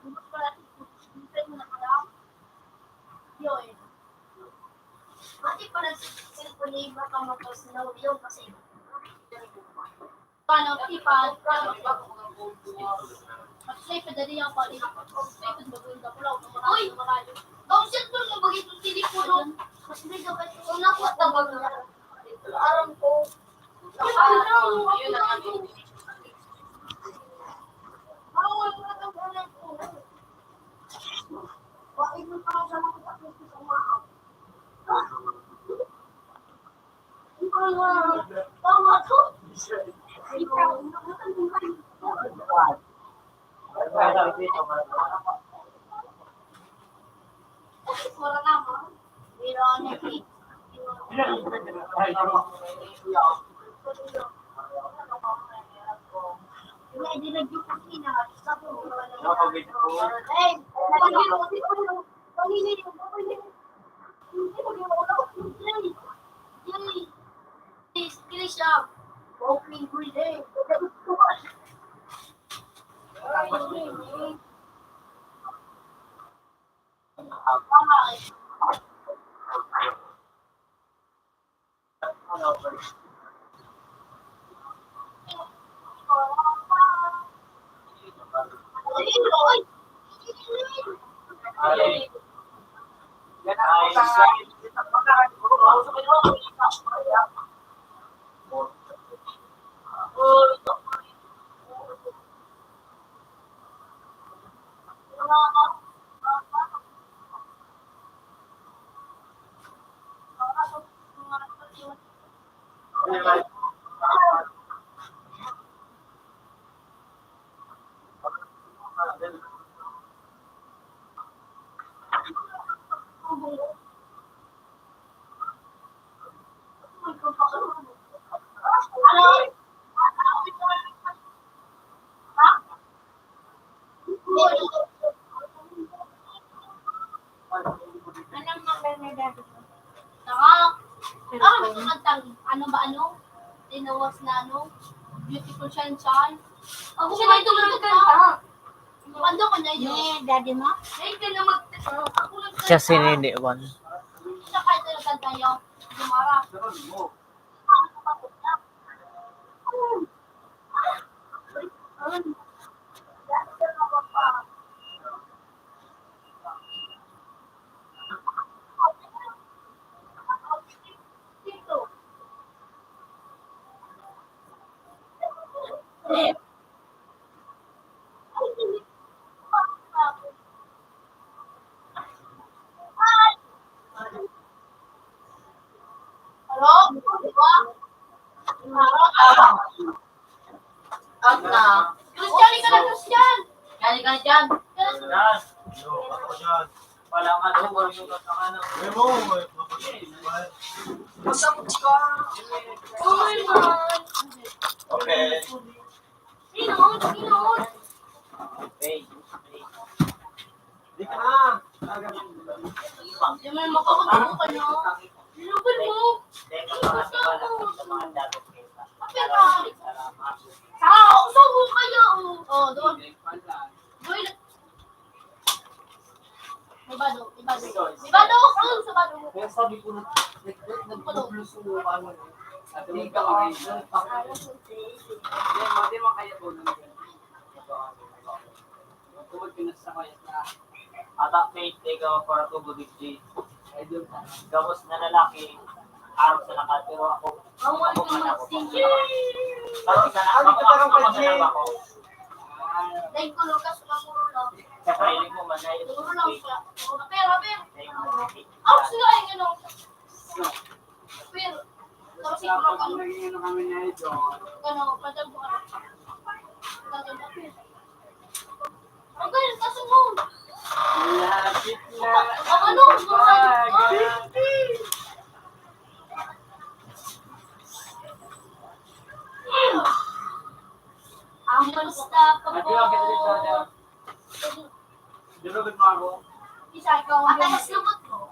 Ubus pala. Ubus mo na pala. Yun. Mati pa nag-cellphone ni Iba kang mag-personal yun kasi. Paano, kipad, kasi padali ang pali. Kasi padali ang pala. Uy! Ang cellphone mo bagay itong telepono. Mas may dapat kung nakuha tabag na. Aram ko. Yun ang ano. Bakit mo pa sa mga kapatid sa mga tama to? Wala naman. Ironically. Hindi nag-yung kusina. Sa ko. Hey! Opening good day. Anong number ni Daddy? Ano ba ano? Tinawas na ano? Beautiful sunshine. Ako siya na ito magkakanta. Ano ko na yun? Ni Daddy mo? Ay, ka na mag... Ako lang Siya si Nini Juan. Siya kahit na nagkanta yun. Gumara. Hello? Diba? Out na. Christian, ka na Christian! Galing ka na dyan. Wala nga daw, wala yung tatakanan. Magkapot ka. Oh my God! Okay. Sinood? Sinood? Okay. Di ka na. Hindi mo naman makakatawa ka na. Sinuban mo. Kapira. Sao kayo? Oh, doon. Doon. Ibado. Ibado. Ano sa bado mo? Kaya sabi ko na, nagpaplusukan mo. At hindi ka kayo. Hindi mo kaya po na tungkol pinasakayat na atak mate, ikaw para tubugit G. Gamos na lalaki, araw sa lakad, pero ako man ako. Parang sana ako. Dahil ko lukas lang mo lang. Sa kahiling mo man ay Siguro lang siya. Pero. Ako sila yung ano. Pero. Tapos siguro ako. Ano, patag mo ka. Patag mo ka. Okay, kaso mo. Lapit na. Ano? Ang basta ka po. Dirugod mo ako. Isa ikaw ang tagas lubot mo.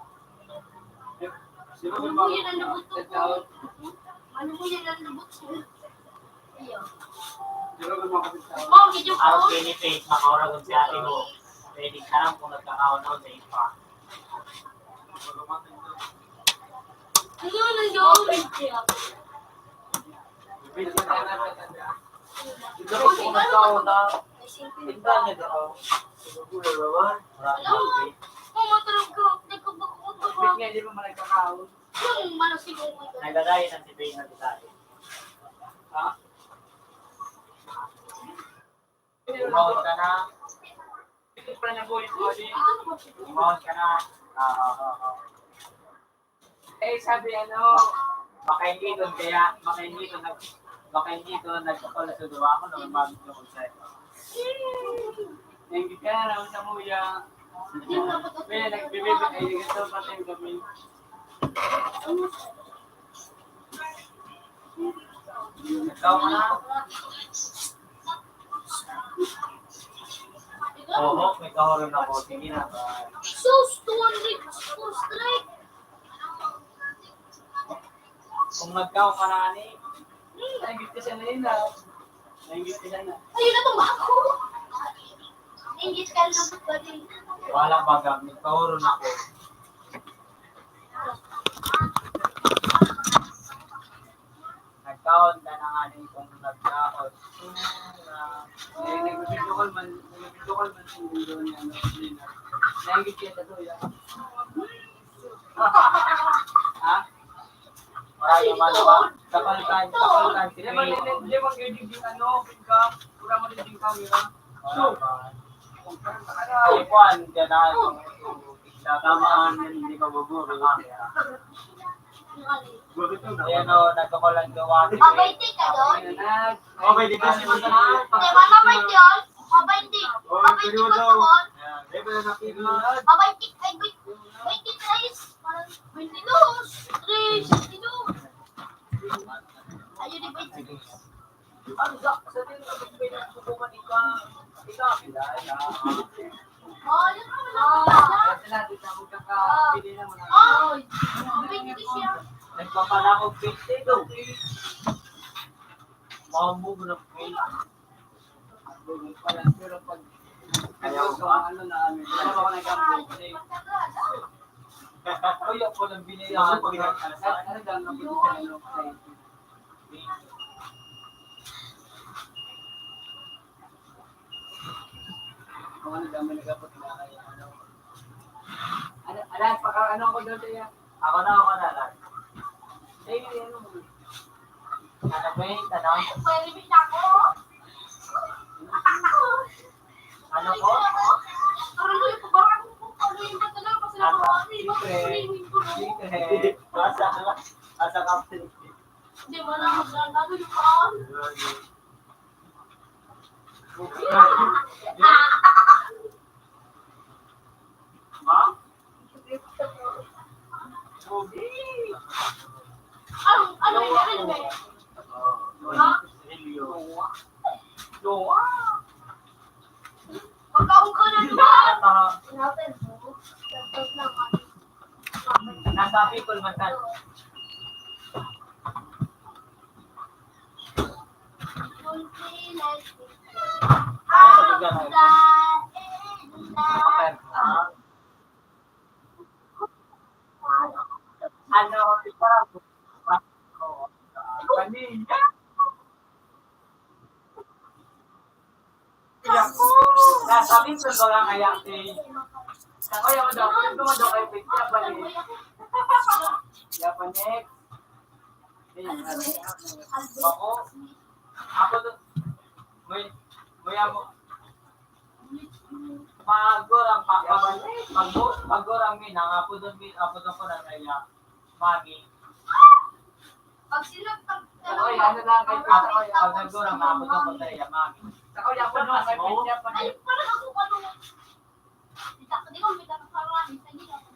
Dirugod Ano mo mo yan ang lubot ko? Ano mo yan ang lubot ko? Iyo. Dirugod mo ako. Mom, medyo Araw po. kini Faith, makauragod si ate mo. Pwede ka lang kung nagkakaon-on sa ipa. Ano na yun? Ito ko kung nagkaon na. Tingnan niya daw. Siguro naman. Alam mo, kumatarap ko. Nagkabakot ko ba? Nga, di ba man nagkakaon? Yung malasigong ko. Nagagaya ng si Bay na detalye. Ha? Umahon ka na. Ito pala na buhay ko. Umahon ka na. Eh, sabi ano, Baka hindi doon kaya, baka hindi doon nagkakala sa gawa ko nung mag-ito ko sa'yo. hindi ka na naman sa muya. Kaya nagbibigay ay ganito pati yung kami. Ikaw ka na. Oo, may kahoron ako. Sige na. Sus, 200 strike. Kung nagkaw ka na ni, Nagbibigay ka siya na yun na. Nagbibigay ka siya na. Ayun na tumbako. Ingit ka lang ba din? wala baga, may kahoron ako. Nagkaon ka na nga ni kung nagkaon. Eh, nagbibigay man sa mundo ni ano. Nagbibigay ka to yan. Ha? Maraming ba? Kapalitan si Di ba Faye. hindi mo gagawin yung ano, wingcam, wala mo din yung camera. Wala ba? Ipuan, dyan na tamaan yan, hindi ka buburo. Ayan o, nagkakulang gawa si Faye. Mabayti ka doon? Okay, di kasi masalamat. Di ba mabayti yun? Mabayti. Mabayti ko doon. Di ba na nakikita? Mabayti. Ay, bayti guys. 22. 3. 62. Ayun, di bayti. Ang sa tingin ko, pinagsubukan ikaw. Oh, yun naman Kasi natin na magkakapili naman. Ay, bayti siya. Nagpapalakog Faye daw. Mambo na Faye. Pero pag ano na amin, wala ba ako nag-gamble? Uy, ako nang binili ako pag ano lang ang binili ng kung ano dami nagapot na kaya ano. Ano ako doon kaya? Ako na lang. Eh, ano mo? Ano Faye? Tanong? Pwede bisa ako. Ano ko? Aray, parang ano ba talaga kasi nakakalimutan ko. Secret. Asa captain. Di ba na magdadalo yung kaan? Ha? Ano yung meron ba? Ha? Pagkaon ka na ba? Natin mo. Tapos naman. Nasa Bicol man tayo. Ano, ikaw? Kanina. Nasa Bicol ko lang kaya kaya mo daw, ito mo daw kay Pete, Japanese. Japanese. Ako doon, may mo, magurang minang, ako doon ko na kaya, magi. Pag sila Oy, ano lang kay Pete. Ako nagurang, ako doon ko kaya, magi. Ako yapo na kay Pete ay, Japanese. parang ako ano. Di ko may kakakaroon. Hindi ako.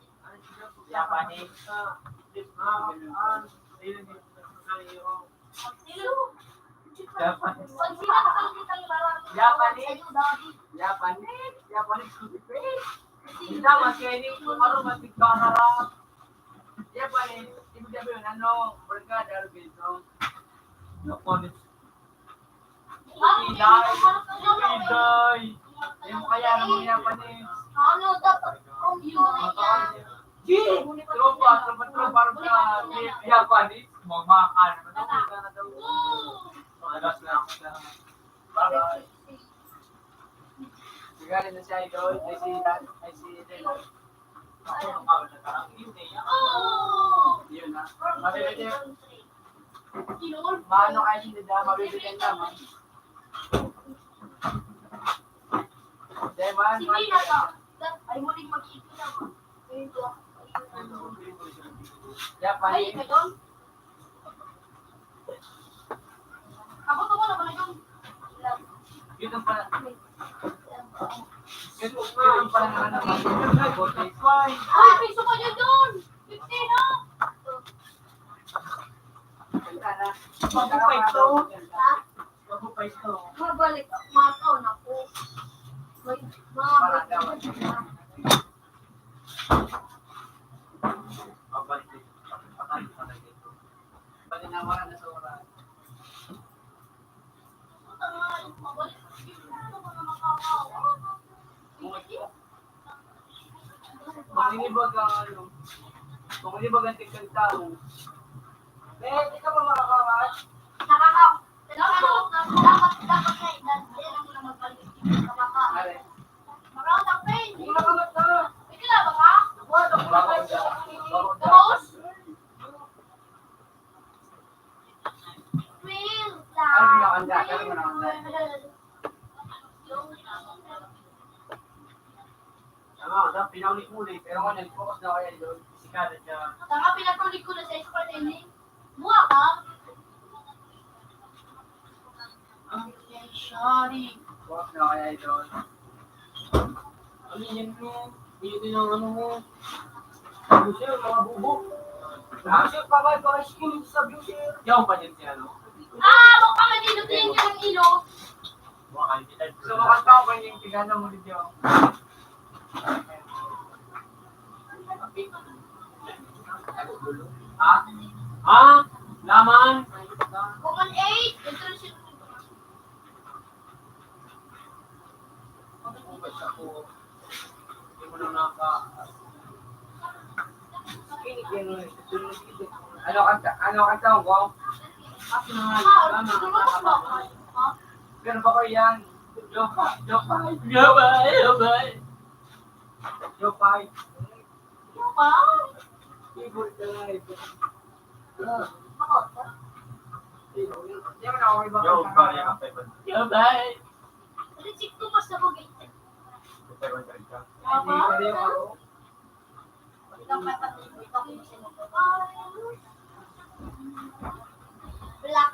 Japanese. Japanese. Pag sila nakakita ng lalaki. Japanese. Sa'yo, daddy. Japanese to be great. Hindi makinig ko marumatig kamera. Japanese, ibig sabihin, ano, Brigada Robinson. Japanese. Iday. Yung kaya naman yapan eh. Ano, dapat from yun na yan. Gee! Tropa parang sa yapan eh. Magmakan. Alas na ako sa... Bye-bye. Sigari na siya idol. I see Idol. Ako nung ako na tarang. Yun na. Mabibigyan. Maano kayo hindi na mabibigyan naman. Deman, Hindi na to. Ay, muling mag-ipi naman. Yapan Ay, eh. ito doon. Ako to ko na ba yung Yun ang pala. Yun ang pala naman naman. Ay, piso ko dyan doon. 50 na. Magupay to. Magupay to. Mabalik. Mataw na po. May mabalik. Palinawaran na sa oras. Manginibag ang ano. Manginibag ang tigkang tao. Hindi ka ba makakawas? Dapat na ilan mo na magbalik. Are. Maroon ang pain. Hindi nakamat na. Pwede na ba ka? What? Bakit? Tapos? Will Ano pinakanda? Ano pinakanda? Ano, pinaulit muli. Pero kung nag-focus na kaya doon, sikalat siya. Taka pinatuloy ko na sa eskwela ini. Buha ka? Okay, sorry. Focus na kaya doon. Ano yan mo? Pilitin ang ano mo. Busher, mga bubo. Busher, para skin sa busher. Yaw pa din siya, no? Baka madinot din yung ilo. So, makanta ko yung tigana mo dito. Laman? Common 8. Introduction. Hindi mo na naka... Ano kanta ko? Pero ba ko yan? Jopay. Keyboard ka lang ito. Hindi mo na ako iba kanta. Jopay. Receipt ko mas na bugay. Hindi ka rin ako. Black.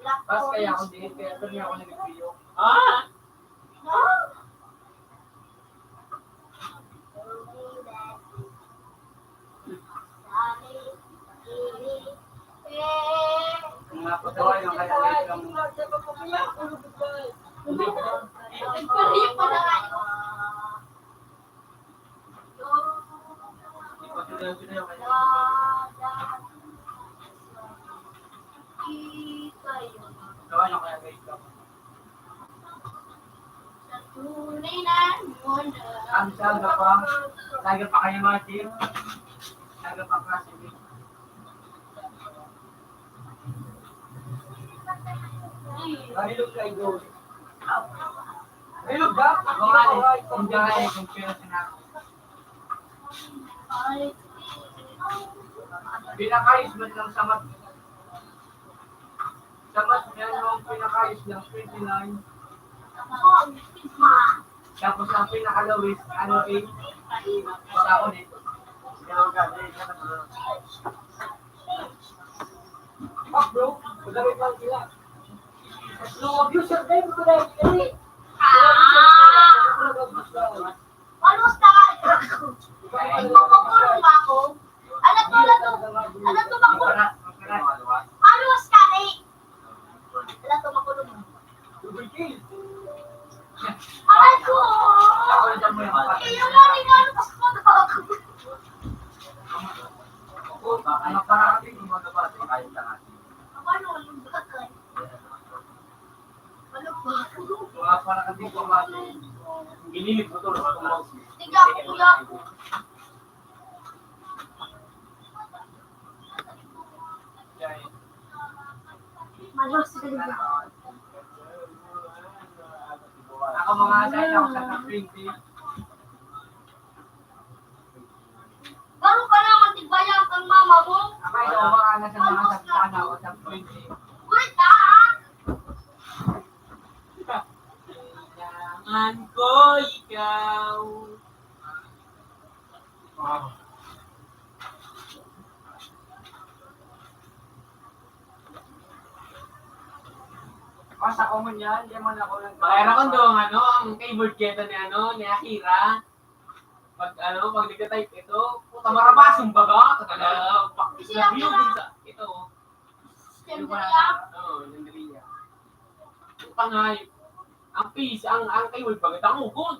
Black. Pas kaya ako din, kaya ito niya ako nag-video. Kung napatawa yung kaya lang. Pariyo pa na nga. Ipatuloy yung kaya. Gawa niyo kaya guys ka. Tunay na muna. Ang saga pa. Saga pa kayo mga team. Saga pa klase B. Mahilog ka idol. Mahilog ba? Kung dahil kung kaya sinako. Pinakayos ba lang sa mat? Sa mat, meron yung pinakayos lang, 29. Tapos ang pinakalawis, ano 8? Basta ako dito. Fuck bro, magalit lang sila. No abuser din ko na hindi. Almost na ka. Ikukulong ba ako? Alam to makulong. Almost ka na eh. Alam to makulong. Aray ko! Iyo mo rin ano pas mo na ako. Ano para kasi kung magabati kahit sa atin. Ano? Anong bakal? Ano ba? para kasi kumati. Ginilit ko to. Tiga ako, kuya. Malos ka dito. Ako mga saya ako sa top 20. Gano'n ka naman tigbayan kang mama mo? Ako yung mga nasa mga top sana o top 20. Wait, ah! Kailangan ko ikaw. Pas ako mo niyan, di man ako lang. Makaya ko doon, ang keyboard keto ni Akira. Pag nagka-type ito, puta marabasong baga. Tagala, pakis na view din sa ito. Siyempre yan. Oo, Nandria. Puta nga, ang piece, ang keyboard baga, tangugon.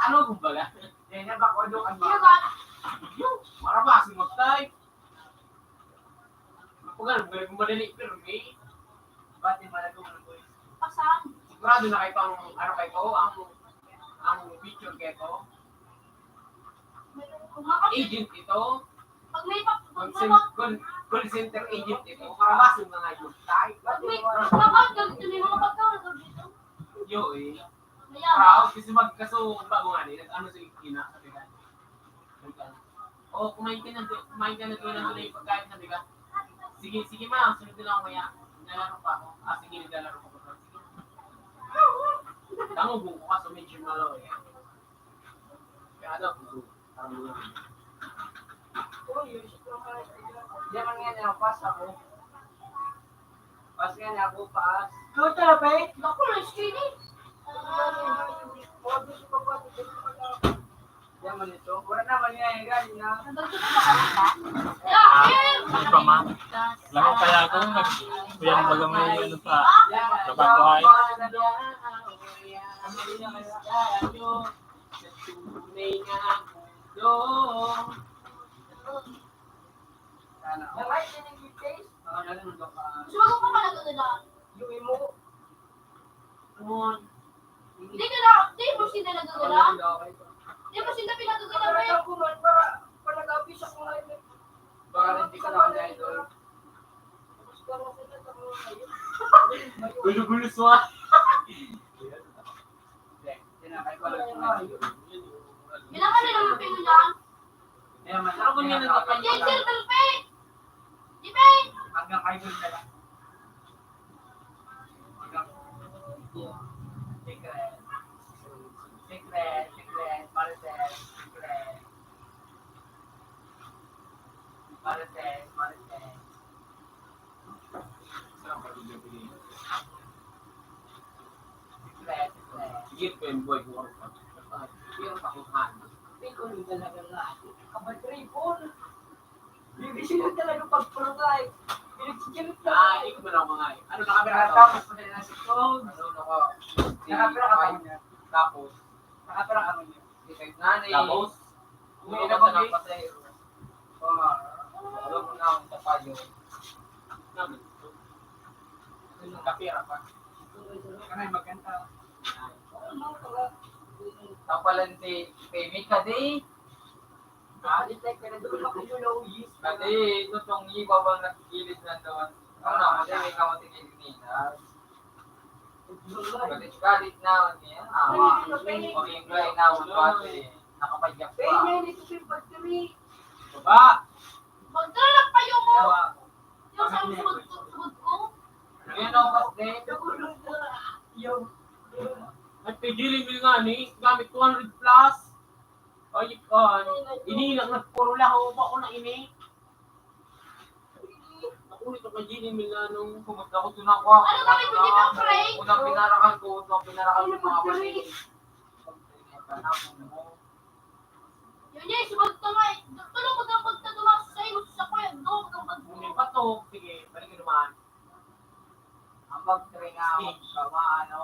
Ano kumbaga? Yan na ba ko doon Kaya ba? ba? Marabasong mag-type. Kung ano, kung madali pirmi. Ba't yung malagong ng boys? Pasan? Sigurado na kayo ang picture keto. Agent ito. Pag may Call center agent ito. Marabasong na nga yung type. Pag may ganito may mga pagkakas dito. Yo eh. Ayan. Proud kasi magkaso bago nga din. Ano sa ina sabi ka. Kumain ka na doon yung pagkain sabi ka. Sige ma, sunod na lang maya. Naglalaro pa ako. Sige, naglalaro ko pa. Sige. Tango buko ka sa medyo malo eh. Kaya ano, Di man nga niya, pas ako. Pas nga niya ako, pas. Ikaw talaga eh. Naku, skinny. Di man ito. Wala naman niya yung gani na. Yeah, Pa, ma. Laro kaya ako kuyang baga may ano pa. Trabaho ay. Sana. Sumagot ka pa na doon. Yung imo. Hindi ka na, di mo sila nagagala? Di mo sila pinagagala ba yun? Baka hindi ka naman na idol. gulo-gulo swa. Tinakay pala ko na. Bilang ka nila mga pinulaan? Ano kung yan ang Di, circle pa eh! Di ba eh? Hanggang kayo na lang. Secret, Marites. Secret. Sige ko yung boy ko. Pero pakuhan. Ikaw yung talaga nga. Kabatripon. Hindi sila talaga pagpulungay. Pinagsikilit na. Hindi ko ba lang mga ano nakabira to? Tapos pa nila si Cole. Nakapira ka pa niya. Tapos, Nakapira ka niya. Nanay. tapos, Hindi uminom na ka ba ng pasahero. Alam mo na akong tapayo. Naman. Kapira pa. Kanay magkanta. Kapalante. Pemi ka di. Alitay ka na doon ako yun o yis. Kadi, ito tong iba bang nakikilid na doon. Ano na, kasi may kamatingin nila. Galit na niya. Pag-ingay na ako pati. Nakapadyak pa. Baba! Magdalak pa yung mo! Yawa. Yung sa sumod ko? Yun o, kasi. Nagpigiling mo nga ni, gamit 200 plus. Ay, inilang na puro laho ba ako na ini? Ako ito kagiling mo nga nung Pumunta ko doon ako. Ano kami ko di ba, Frank? Unang pinarakan ko yung mga pasin. Yun niya, sumod ka nga eh. Tulong mo kang pagtatumak sa iyo sa kuya. Doon kang May pagtatumak. bato, sige, balik naman. Ang pag-train nga ako, kama ano,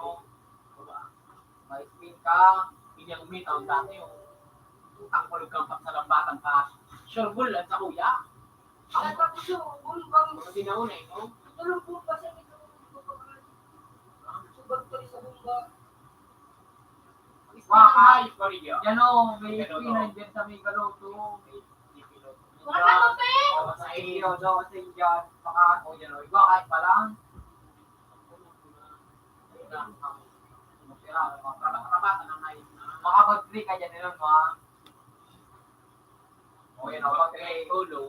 may spin ka, Hindi ang umitaw dati yung utang kulog kang pagsalambatan ka. Sure bull at sa kuya. tapos yung bulbang, Kasi nauna eh, no? tulong po kasi ito. bagtol sa bunga. Wakay, Korea. Yan o, may P9 dyan sa may Galoto. Wala ka pa eh. O, sa iyo, daw sa Indian. Baka, o yan o, wakay pa lang. Makapag-3 ka dyan nila, ma. O yan o, pag-3. Ulo.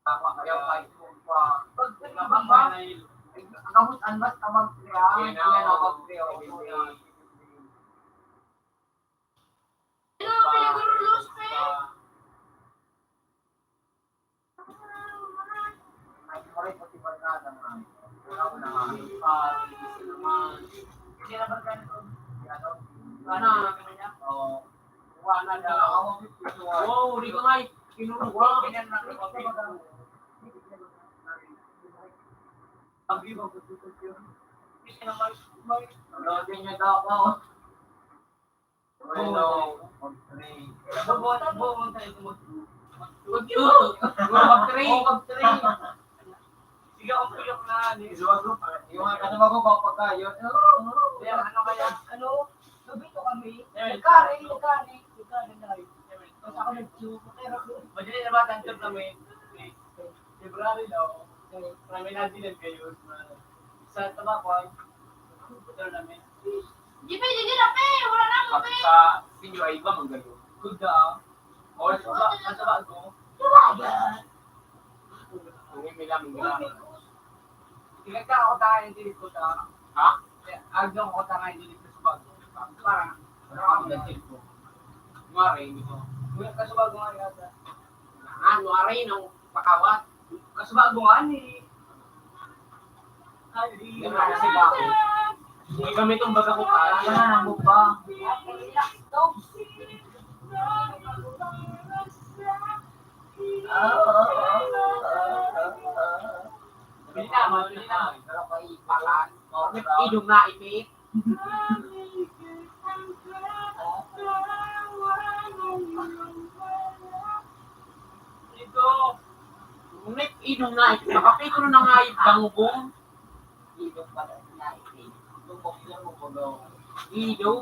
Ayaw kahit kung pa. Bagtol na Ang ba? kabut, anbas ka mag-3 ah. Yan Yan o. o, pag-3 o. yan. Ano, pinagululos pa eh. Ay, sorry, pati barkada nga. Wala ko na nga. Hindi na barkada to. Ano? Ano, ano niya? Oo. Wala na. Wow, di ko nga kinuruwa. Ganyan na rin. Ang vivo ko dito yun. Hindi na mag... Loading niya daw ako. Bueno, mag-3. Buong tayo tumutulog. Mag-3. Sige, ang puyok na. Yung mga kasama ko, pagka yun. Kaya ano kaya? Ano? Lubito kami. Eh, Nagkari na rin. Tapos ako nag-tube. Madali na ba tantor kami? February daw. Marami na din kayo. Sa Tabakwan. Hotel namin. Di pa, hindi na pa eh. Wala na ako pa eh. Sa inyo ay iba mong galo. Good daw. O, sa bago. Kung may lamang galo. Tingnan ka ako tayo yung dilit ko ta. Ha? Agdong ako tayo yung dilit ko sa bago. Parang, Ako gantil ko. Nuwari, hindi ko. Muna ka sa bago nga yata. Nuwari nung pakawat. Kasubago nga ni. Hindi mo na si Bako. Hindi kami itong baga ko pa. Ano na nang bukba? Bili na. Pero kay Pakan. Idong na ipit. Ito. Ngunit idong na ipit. Makapit ko na nga ibangubong. Idong pala na ipin. Tubok yan mo ko daw. Ido.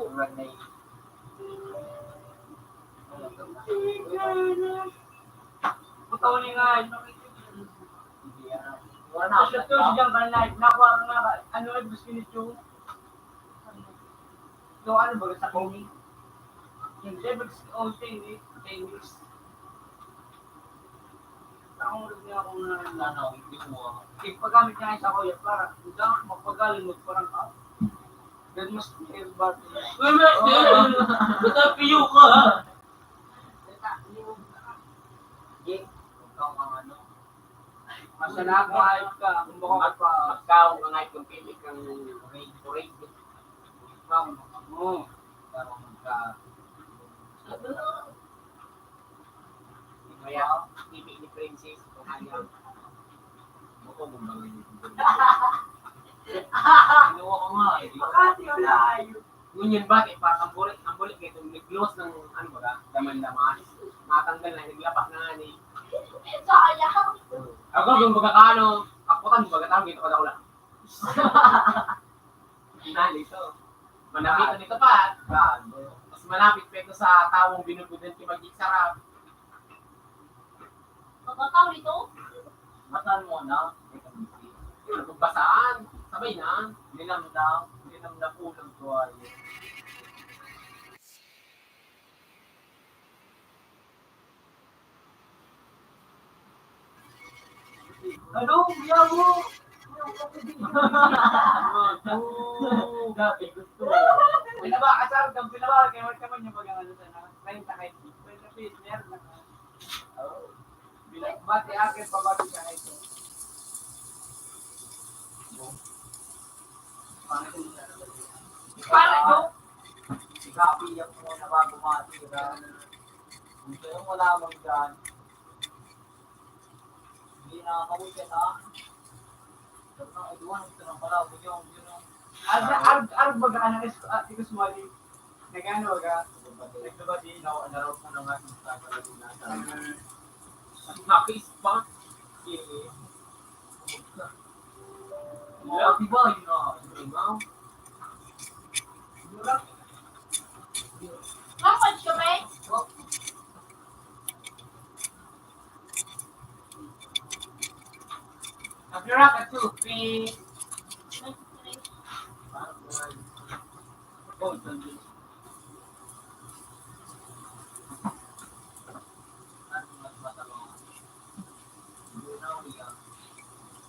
Putaw ni nga. Wala na. Ito si Jang Kanay. Nakuha ka nga ba? Ano ay gusto nito? So ano ba sa Komi? Yung Debex on Chinese. Ako rin niya kung Ano, hindi mo. paggamit niya sa kuya para hanggang magpagaling mo parang then mas ba Basta piyo ka. Ikaw ang ano. masalakay ka kung baka pa Magkaw ka nga itong pili kang rate. Mo. Parang magka. Kaya, pili ni Princess. Kung ayaw. Ako mo bang Kinuha ko nga eh. Makati wala ayo. Ngunyan ba, kaya parang ang bulit kayo itong nag-gloss ng ano ba, daman-daman. Matanggal na, naglapak na nga ni. Sayang. Ako, yung pagkakano, ako kan, pagkatawag ito ka lang. Hinali ito. Manapit nito pa. Mas malapit pa ito sa tawong binubudan kay Magik Sarap. Magkataw nito? Matan mo na. Kung basaan, sabay na. Linam na pulang tuwalya. Ano? Biya mo! Dati gusto. Pinaba, kang pinaba, kaya wala ka man yung pag-ano sana. Ngayon sa kahit meron na. Bati akin, pabati ka na ito. Para ito? Ikapiyak mo na bago matira. Gusto yung wala mong dyan. Hindi nakakawin ha. Sabi na, iduwan, ito ng pala. Yun. Arg baga ka ng ikus mali. Nagano ka? Nagbabadi, narap mo na nga yung tagalagin natin. Nakis pa. Diba, yun na. Kapag kami? Nag-rock at 2, please.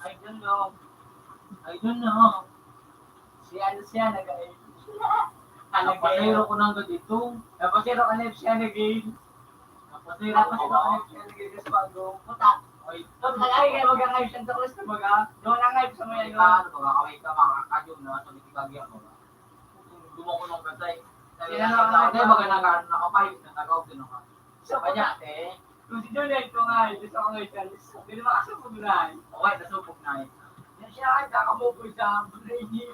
I don't know. I don't know. Siya nag-aim. Napasero ko nang dito. Napasero ka na siya nag-aim. Napasero ka na siya nag-aim. Kasi bago. Puta. Oy, nag-aim kayo mag-aim siya sa kulis na baga. Doon ang aim sa mga ino. Magkakaway ka, makakadyo na sa litigagyan mo. Gumawa ko ng katay. Hindi, baga nakapay, natagaw din ako. So, kanya, kung si Juliet ko nga, gusto ko ngayon siya. Hindi naman kasupog na. Okay, nasupog na eh. Yan siya ay kakamupoy sa Brady.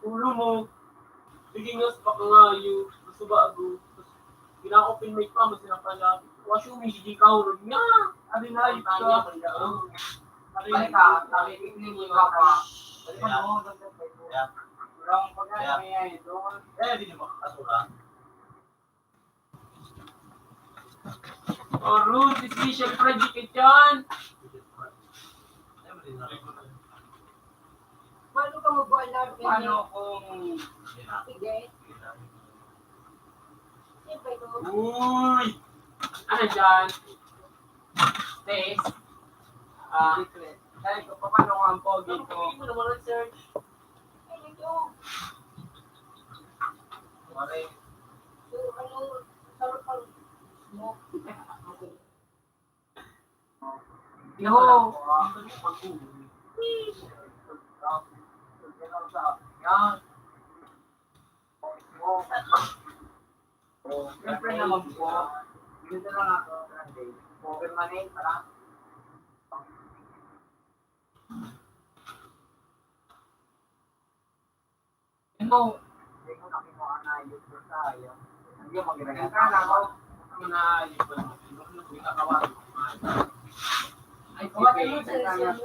Ulo mo. Sige nga, baka nga yung gusto ba ako. Pina-open mic pa, masina pala. Wasyo may sige ka, urog nga. Abi na, yung ka. Balik ka, nakikita niyo ba pa? Balik ka mo, Wrong pagka may doon. Di naman kakasura. Oh, Ruth, special project yan. Paano ka mag-alert Paano kung... Sige. Siyempre ko. Uy! Ano dyan? Test. Dahil ko, paano ko ang pogi ko? Hindi mo naman research. Ay, ito. So, ano, sarap pa. Smoke. Yo! Yan. Siyempre naman po. Dito lang ako. Okay man eh, para. Ito. Hindi ko nakimuha na yung tayo. Hindi mo ginagawa. Kaya na ako. Ako na yung pinakawa. Ay, Kawatin mo sa research.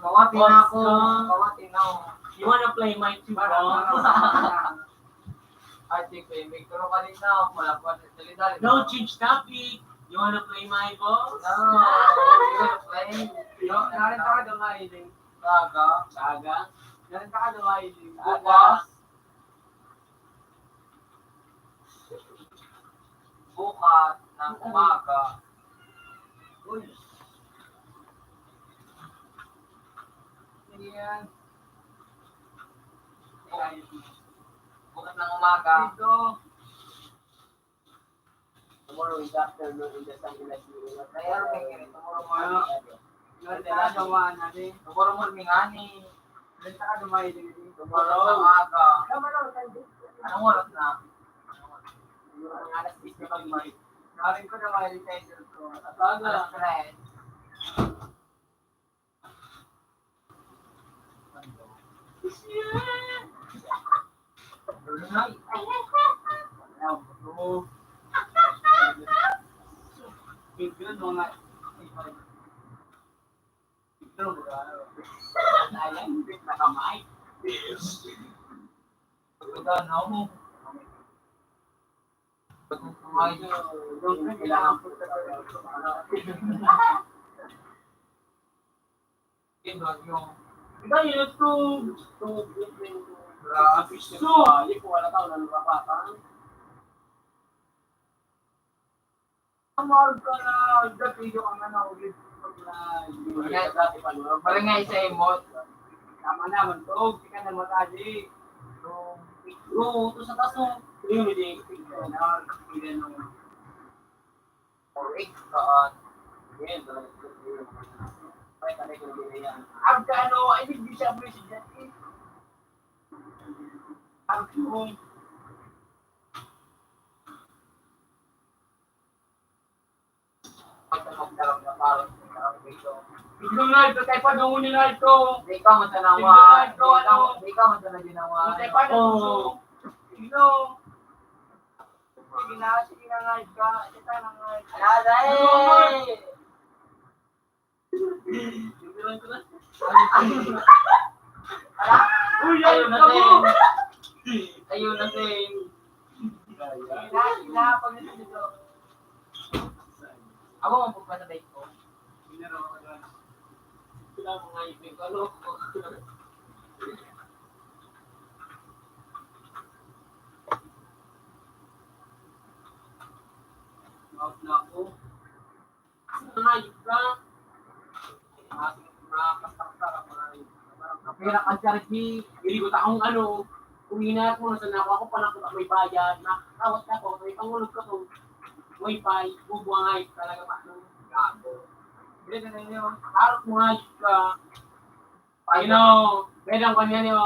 Kawatin ako. Kawatin ako. You wanna play my two I think may kuro ka rin na, wala pa dali-dali. Don't change topic. You wanna play my balls? No, you wanna play? Narin ka dumahiling. Saga? Narin ka dumahiling. Bukas? bukas ng umaga. Uy. Yan. Bukas ng umaga. Dito. Tomorrow is afternoon in the sunlight. Kaya tomorrow Ano? morning. Yung tinagawa natin. Tomorrow morning ani. Benta ka dumayo din. Bukas ng umaga. Anong oras na? Alas 10 na pag-mark. Narin ko dumayo din tayo ko. At Alas 3. Ay, Bigyan mo nga. Ito ba? Sayang, hindi nakamay. pagkano mo. Ay, Yung kailangan po yung Dahil ito, Graphics na babae, kung wala tao na narapatan. Amar ka na, dati yung ang ano, ulit na, parang nga isa emot. tama naman to, hindi ka na matali. Oo, ito sa taso. Yun, hindi. Correct kaan. Yan, ay, tanay ko na yan. Ang ano, ay hindi siya president eh. Ang yung, Magkaroon na parang dito. ito na, ito tayo pa doon nila ito. Hindi ka matanawa. Hindi ka matanawa ginawa. Ito tayo pa doon. Ino. Sige na nga, ika. Ika na nga. Aday! Uy, Ayun na ka mo! din. Ayun na din. Hinahapag nito dito. Ako ang pagpasabay ko. Sila mga ibig, ano? Out na ako. Nangayip ka. Kapira ka, Charity. Iligot akong ano, kuminat mo, nasa ako panakot ako may bayad, nakakawat ka ko, may pangulog ka ko, wifi, bubuangay, talaga pa, ano, gago. Bilhin na ninyo. Harap mo nga ka, ayun o, bedang kanya niyo,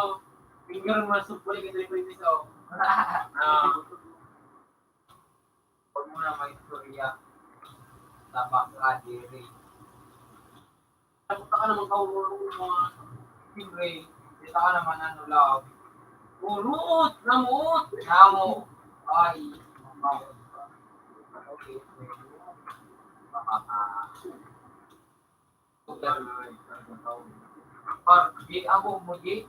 finger mo na supuli ka sa piso. Huwag mo na may istorya. Tapak ka, Jerry. Tapos ka naman kaulong mga, Siyempre, dito ka naman ano, love. Muot! Namuot! Namo. Ay. Mabawal pa. Okay. Baka ka. Par, di ako mo, di.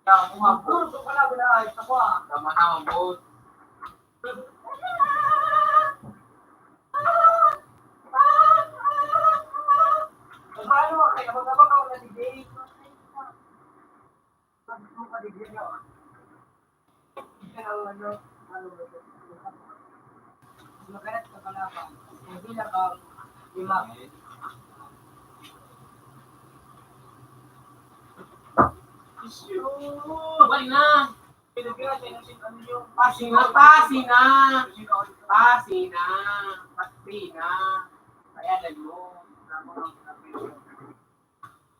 Kaya mo nga, boss. Gusto ko na, binahayos ako ah. Tama naman, boss. Paano ka kaya? Magkabang ako na si Jay. Magkabang ka di Jay nyo. Pero ano ba ito? Magalat ka kalaban. Hindi na ka lima. Sabay na! Pinagkira sa inyo ano yung Pasi na! Pasi na! Pasi na! Pasi na! Kaya mo.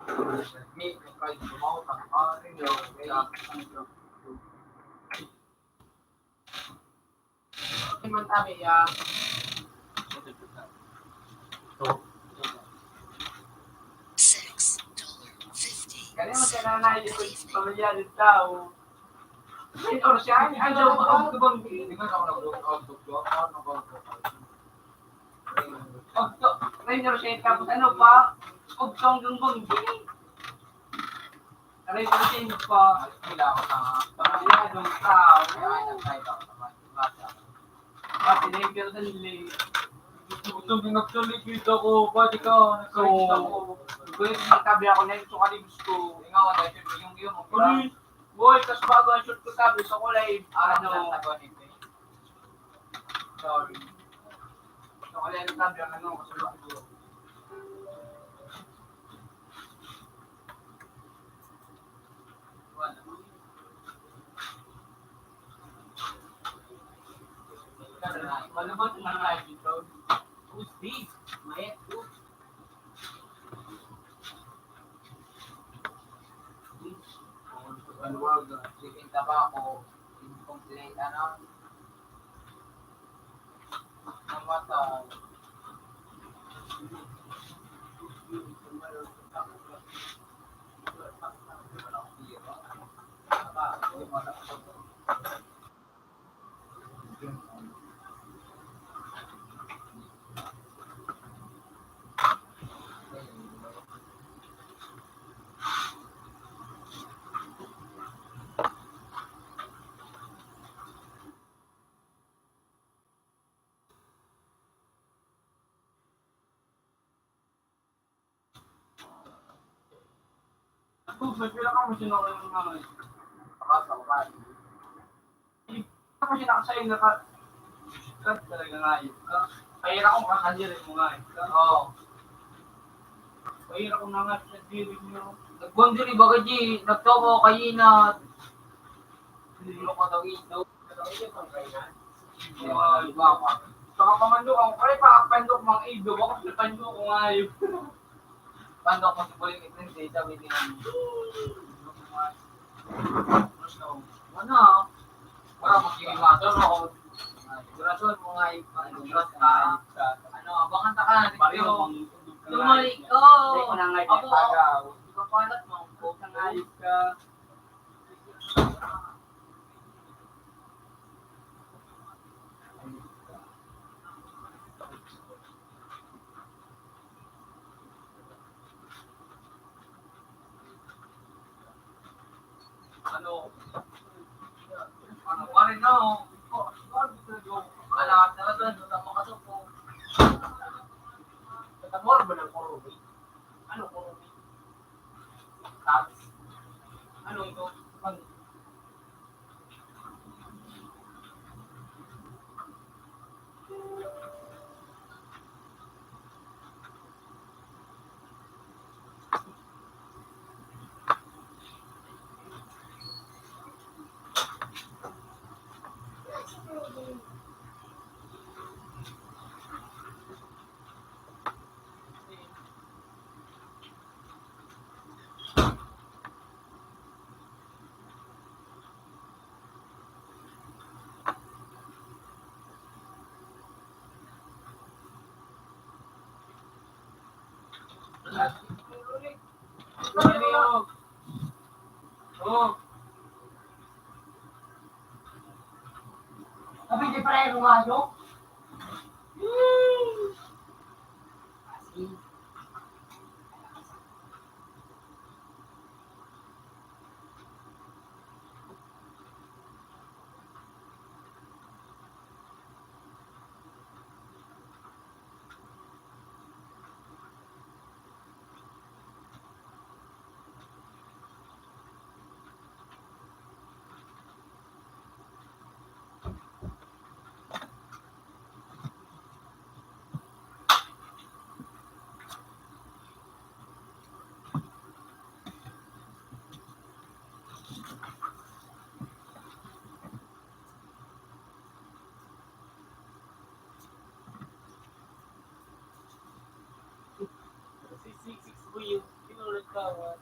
Hindi, kahit lumaw, takarin yun. Kaya, Ay, man tabi ya. $6.50. kaya mo kailangan na yung pamilya ng tao. Ay, or siya, ay, daw ba ang kubang hindi nga ako nag-out of job. Ano ba Ogto, Rainer siya tapos ano pa? Ogtong yung banggi. Aray ko siya pa. Wala ako na nga. Pamilya ng tao. Kaya, nag-type ako naman. Basta. Kasi na yung pero sa nili. Gusto mo nagsalikid ako. Ba't ikaw? So, kung nagtabi ako na ito kalibs ko. Ikaw, dahil yung Uy, boy, tas bago ang shoot ko sabi sa kulay. Ano? Ano? Sorry. So, kaya yung tabi ang ano, kasulak ko. Malabot na nga dito. Who's this? May Maluwag, chicken tabako, incomplete, ano, namatay. Ako, may pila ka mo sinaway ng mga Nakasawal. ako sinakasay na ka. Kat talaga nga yun. Kaya akong kakalirin mo nga eh. Oo. Kaya akong nangat sa dirig nyo. Nagbondiri baga di, nagtoko kayo na nililo ko daw ito. Iba ka. Saka pamandok ako, kaya pakapandok mga ido, ako pinapandok ko nga yun. Pandok mo si Buling Itlin, sabi din ang ano, parang magkikimato, ako. Sigurason mo nga yung pag-ibras ka. Ano, abangan ta ka. Tumalik ko. Hindi ko na nga Ako, ipagaw. hindi ko palat mo. Ang ayos ka. Ano pa rin ako. Alam, naman doon, makasok po. Katamor ba ng Kurubi? Ano Kurubi? Tabs? Ano ito? Pag Tapi di pala yung rumado? Six ko yung pinulad kawan.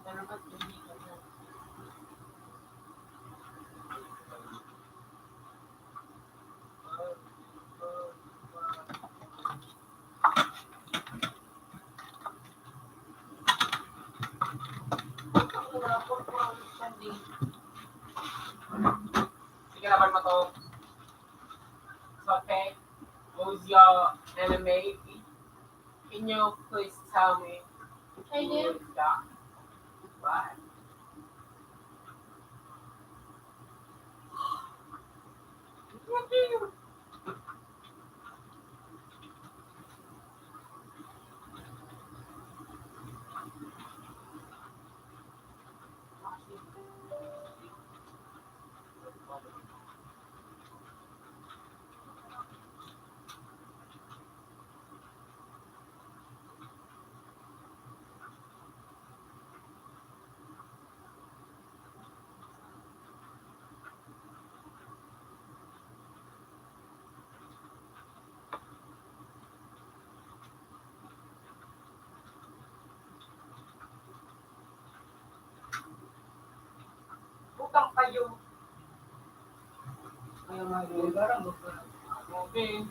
Nanakat yung dito na. Sige naman mo to. So, okay. Who's your enemy? Can you please tell me Hey, who is that? Why? Mayo. Ayaw Mayo. Parang gusto. Okay.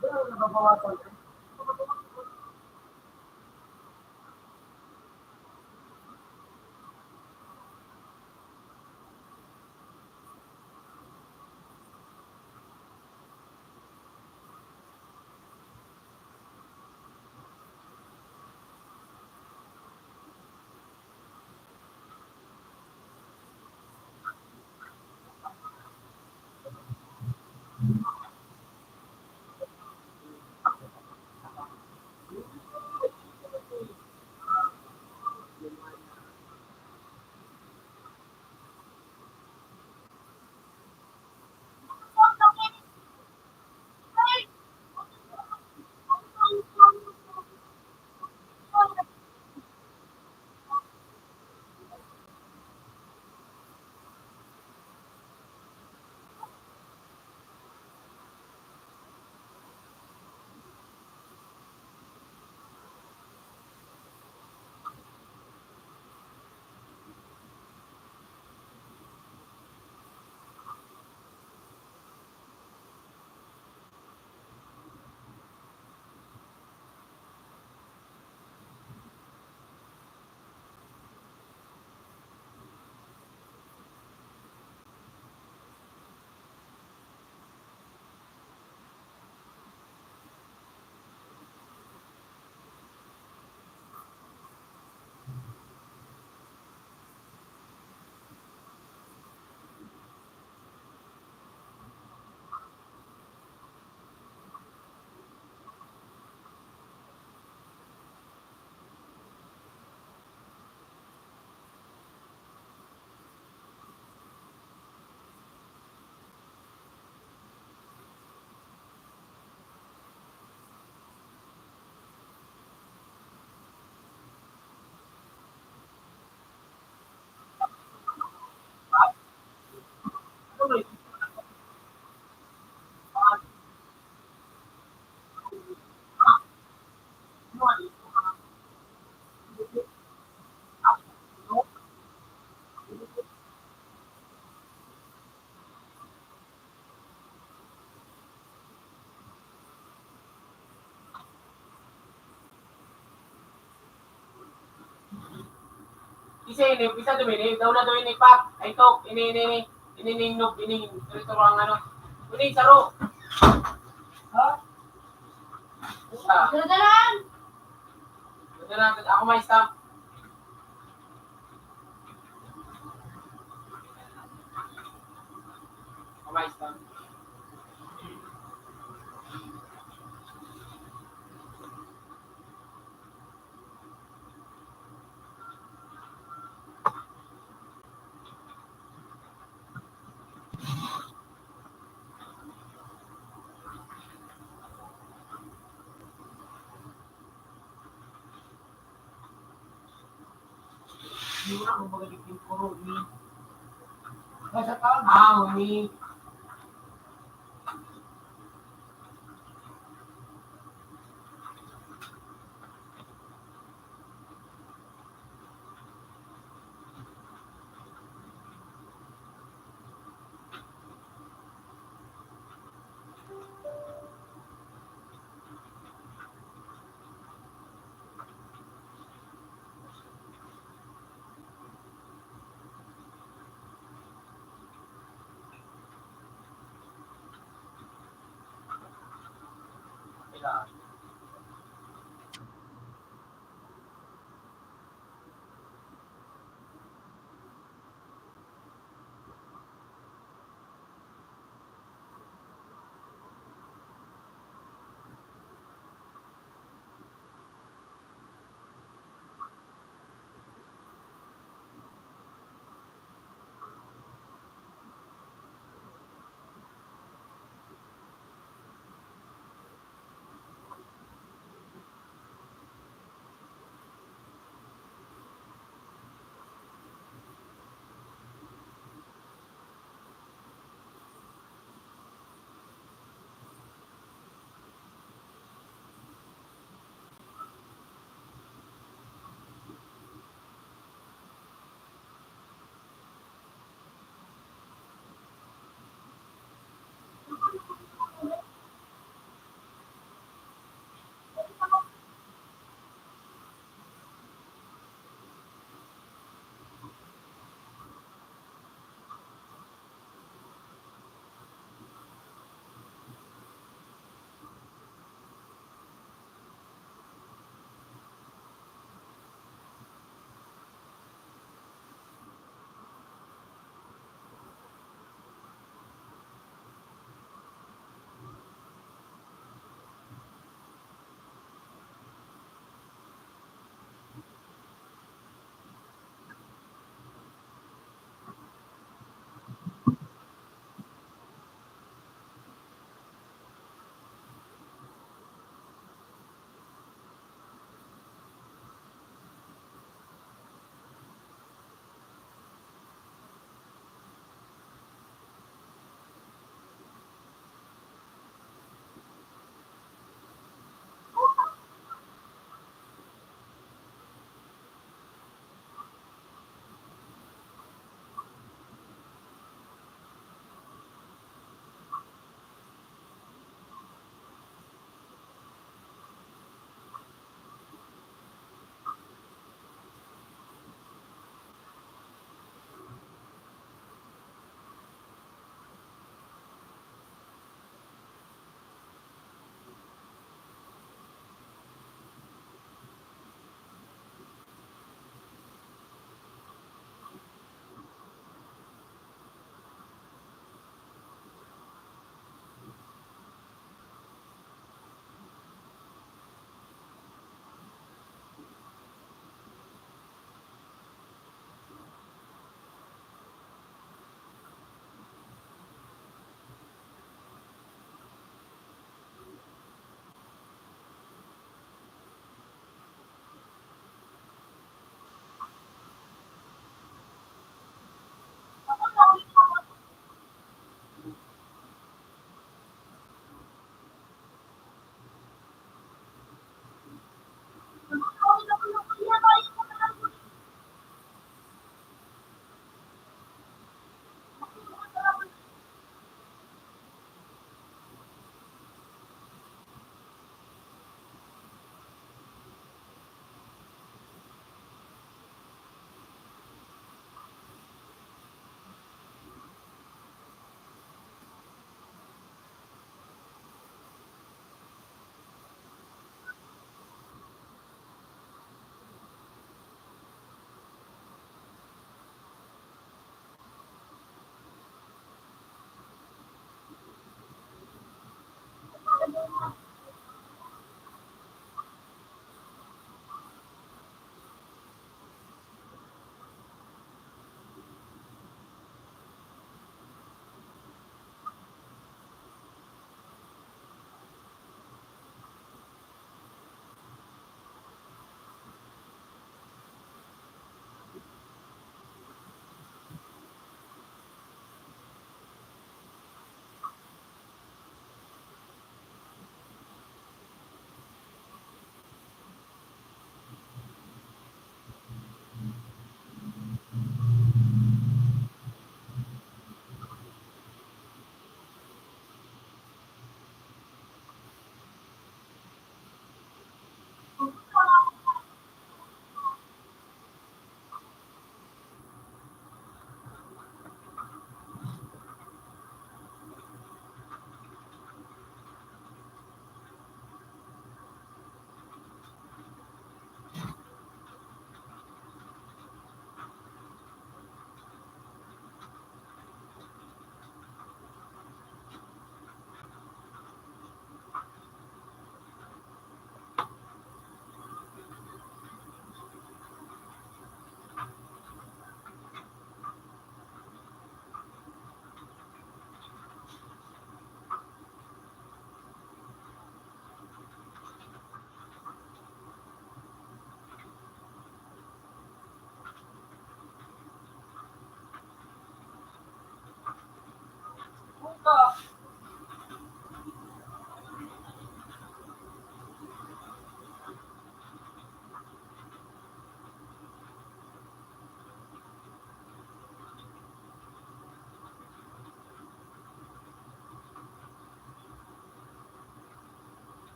Pero nababawasan. Isa dumini, daw na dumini pap, ay tok, inininok, ito ang ano. Uni, saro. Ha? Dadalan! Ako may stamp. Ako may stamp. Hindi mo na kung magaling yung puro ni. Basta tawag. Uni. Kailangan.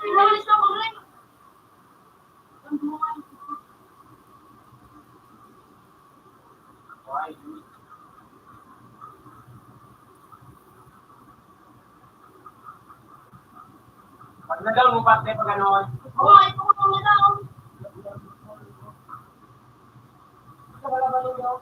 Pinawalis na ko rin. Why, dude? Pag nagaw mo pa, pag gano'n. Oo, ito ko na daw. Sa balabalo daw.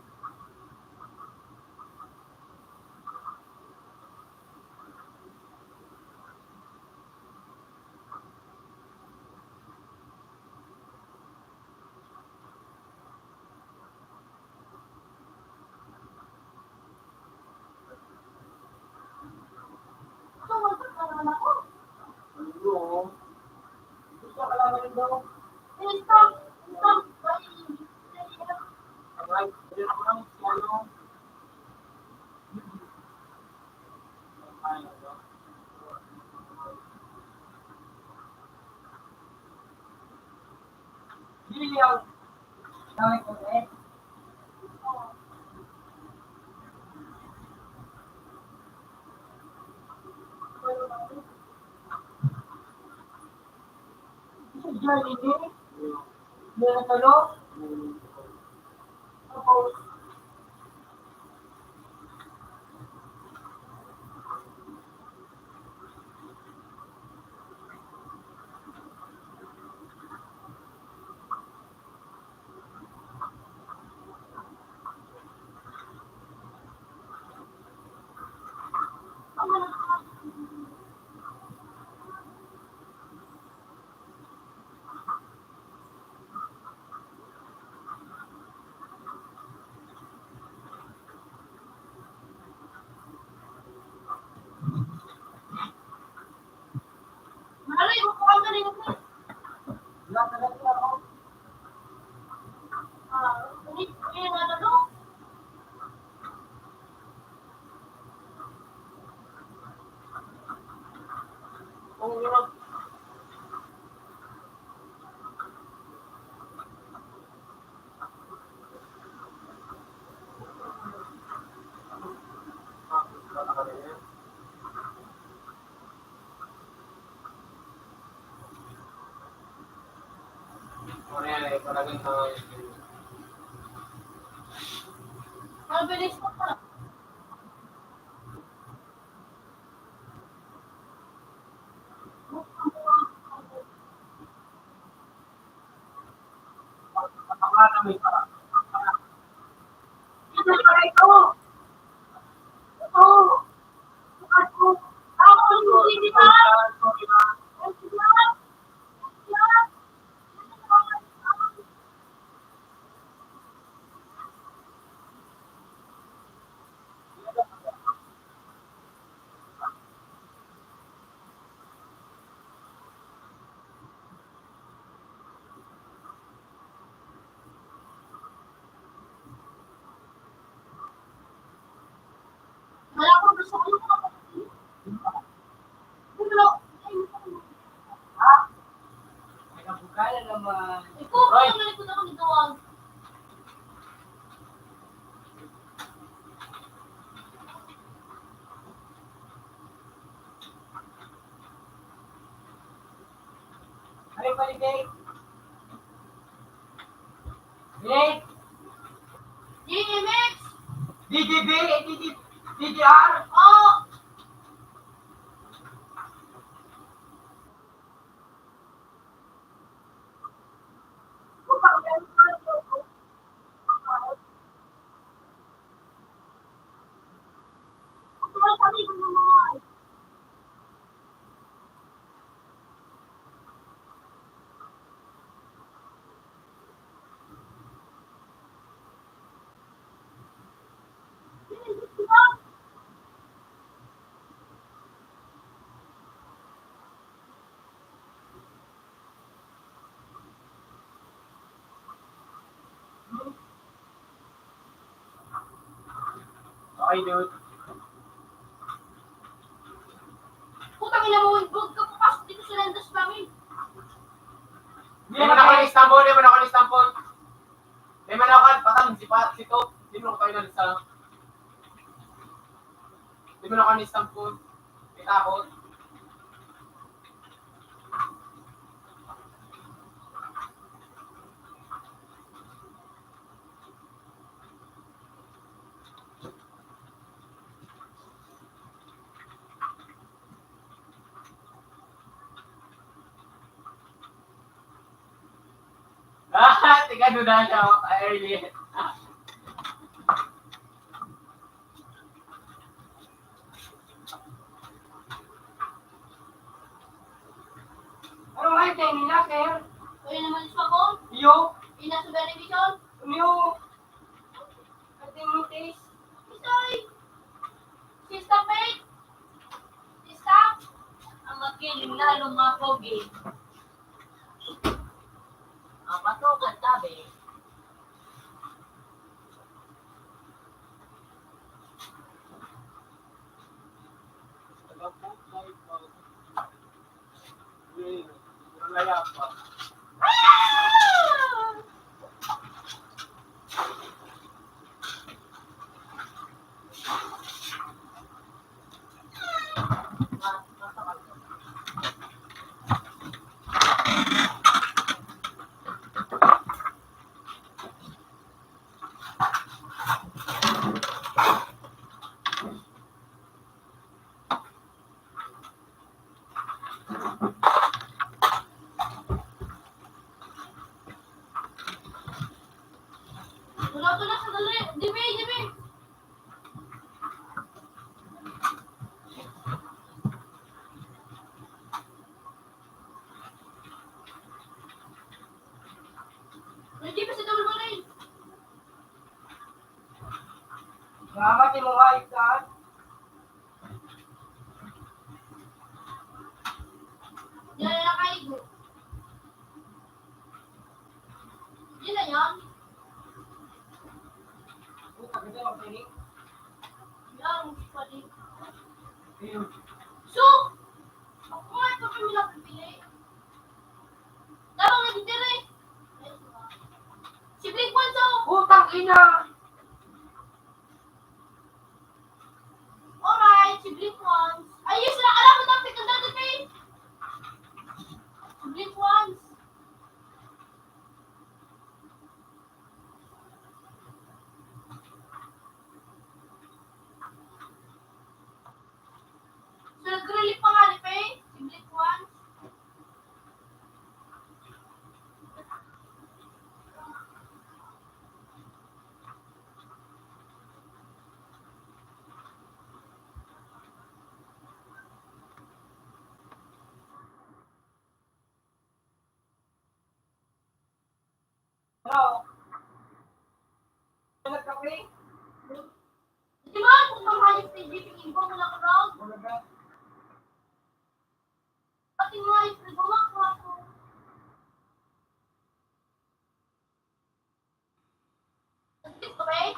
Ito, magkakaroon ako. Oo. Gusto ka lang rin daw. Stop. Stop. Alright, pwede na ko lang. Ano? Liliyaw. Dami ko eh. Journey din. Meron talo. Tapos, Malay, upuan ka rin ako. wala talaga ako. Ulit, yun na talo. Kung yun, Mabilis ko pa. Wala akong gusto ko yung kapatid. May kabukala naman. Ikaw, kaya malikod ako nito. Ano yung paligay? Bilik! GMX! DDB? DDR? Oo! Okay, dude. Putang ina mo, huwag ka papasok dito sa landas namin. Hindi man ako ng Istanbul, hindi man ako ng Istanbul. Hindi man ako, patang, si To. Hindi mo ko tayo na Di mo na kami stamp food. May takot. Tiga duda siya, early. Ano nga yung tingin nila, sir? Kaya naman isa ko. Iyo? Ina sa television. Iyo? Ating mitis? Isoy. Sista Faith. Sista. Ang magiling lalo mga pogi. Ang matukan tabi. Malaya pa. Tulak sa dali. Jimmy, Jimmy. Jimmy, sa double balay. Salamat yung mga ikan. Yan na nakaigo. Yan na yan. Pagkita yung pinig. Yan, pwede. Ayun. So, ako nga ito kami napipili. Dabang nagtitiri. Si Blink Wanso. Putang ina! Alright, si Blink Ones. Ayos na, alam mo tapos ikaw dati kay. Si Blink Ones. So, nag-relief pa nga ni Pei. Si Blink Ones. Hello? Nagkape? Di ba, kung pangayos ni JP Kimbo, wala ka raw. Wala ka? Pati mga isli, bumakwa ko. Nagkit ko, Pei?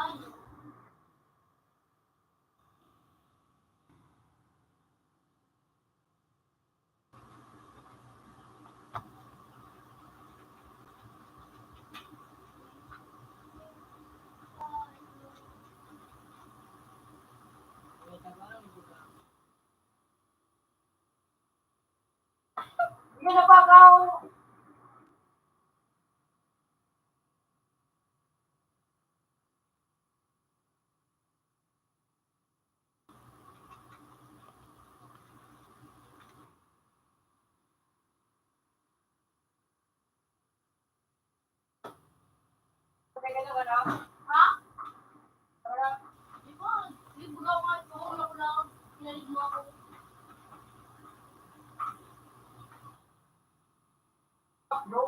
Ay, Hindi na pagaw! Teka na ba na? ha? Tara. Di ba? Di ba nga ito? Wala ko lang. Pinalig mo ako. Bro.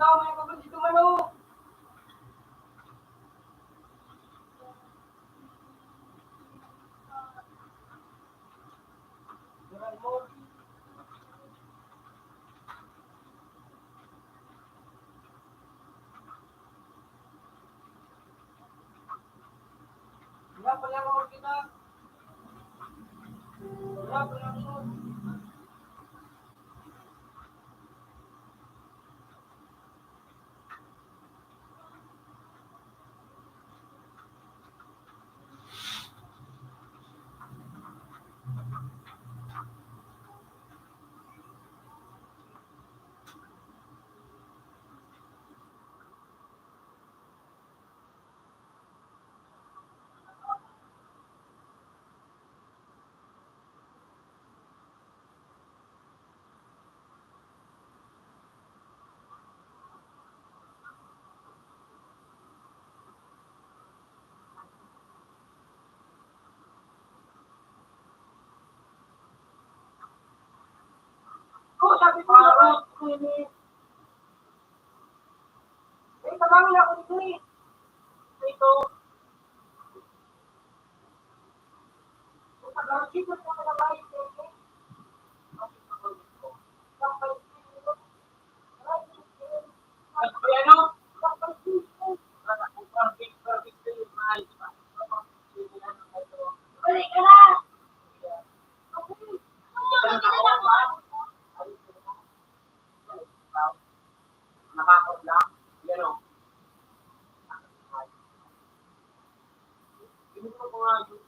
Madami ka ba dito manok? Diyan mo. Wala pala ako kita. Wala pala ako. Oh, sabi ko na. Eh, tabangin ako dito eh. Ito. Pag-archip mo naman ang bahay ko. Ano? Balik ka na! Nakakot lang. Yan o. Hindi mo mga yun.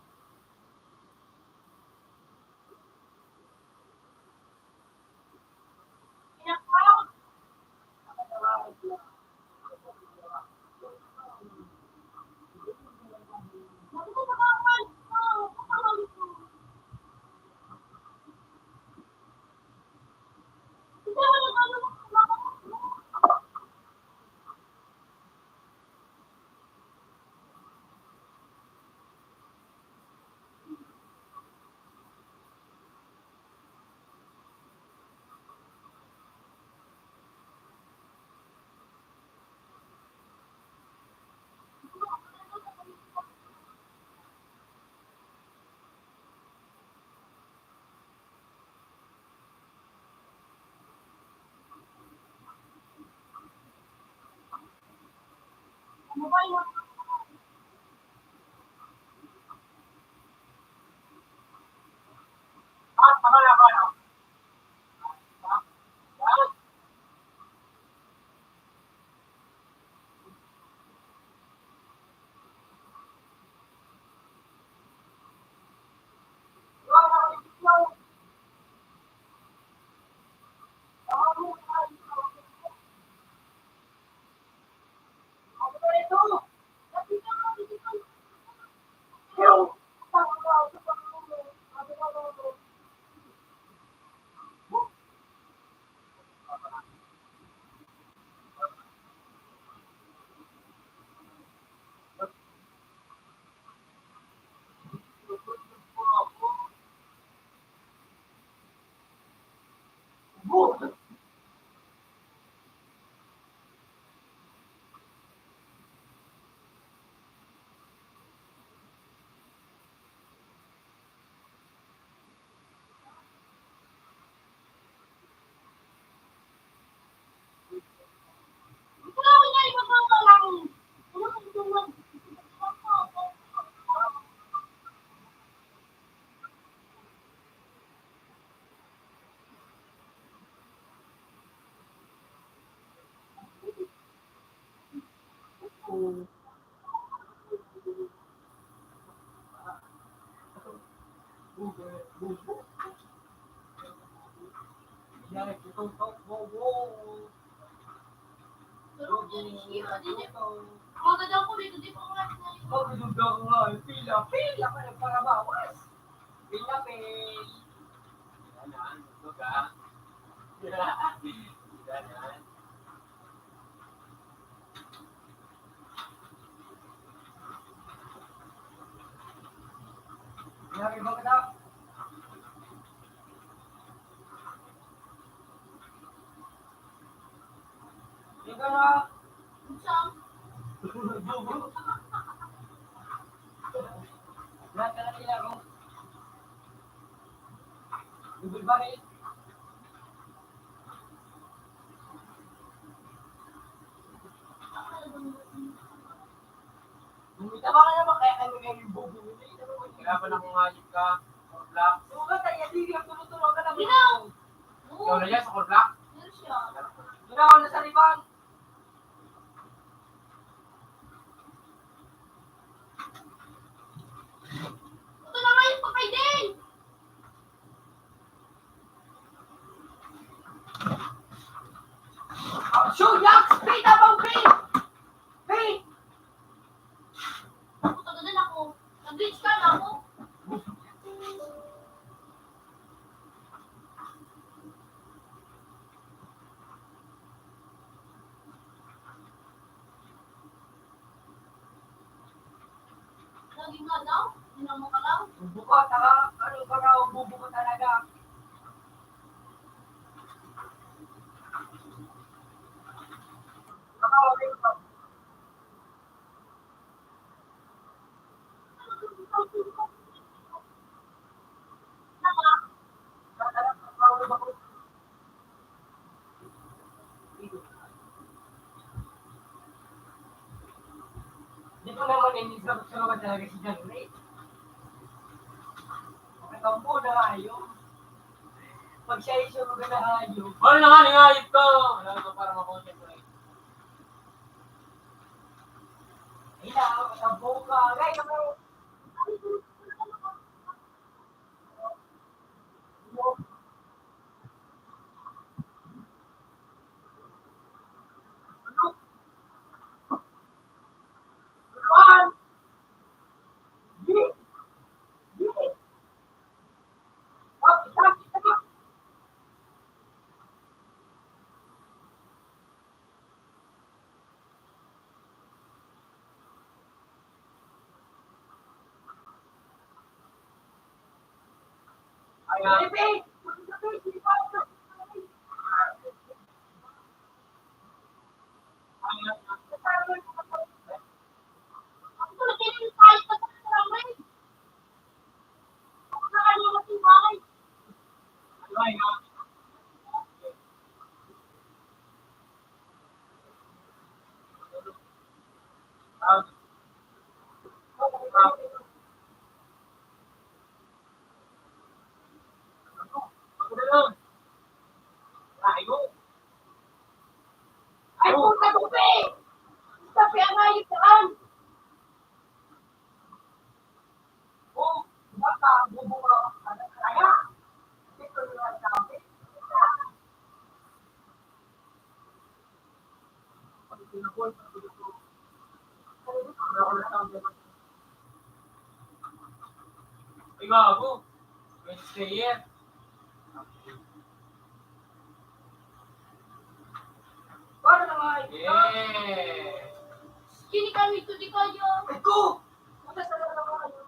Magandang ko dito, di pa ako natin na Pila ka ng para bawas. Pila pay. Ganan, suga. Ganan. Yari ba ka? Ikaw nga. Saan? Lahat ka na nila ko. Google ba rin? Bumita ba kaya ba kaya ano nga yung bubo? Kaya pa nakungayip ka. Korblak. Sugat ay hindi ka tulog ka na. Ginaw! Ikaw na yan sa korblak. Meron siya. Ginawa na sa liban. Ito na nga yung papay din! Shoot, yak! Speed abang speed! Speed! Puta ka din ako. Nag-glitch ka na ako. Lagi nga daw. Hinamo ka lang. Bubo ka, taka. Ano ka raw, bubo ka talaga. Di ko naman inisap-sabagan talaga si John Ray. Katampo na ayaw. Pag siya isumagan na ayaw. Ano na nga, nangayip ka. Wala ka para makonsentrate. Ay na, katampo ka. Ay, naman. One. Ako na kailan yung kahit na sa ramay. Ako na kailan yung matibay. Ay, puta tupi! Tapi ang ayip saan? Oh, baka, bubo ka. Ano kaya? Dito yung sabi. Ay, gago. Wednesday yan. Paano naman? Yeah. Kini kami ito di kayo. Ito! Puta sa lang naman kayo.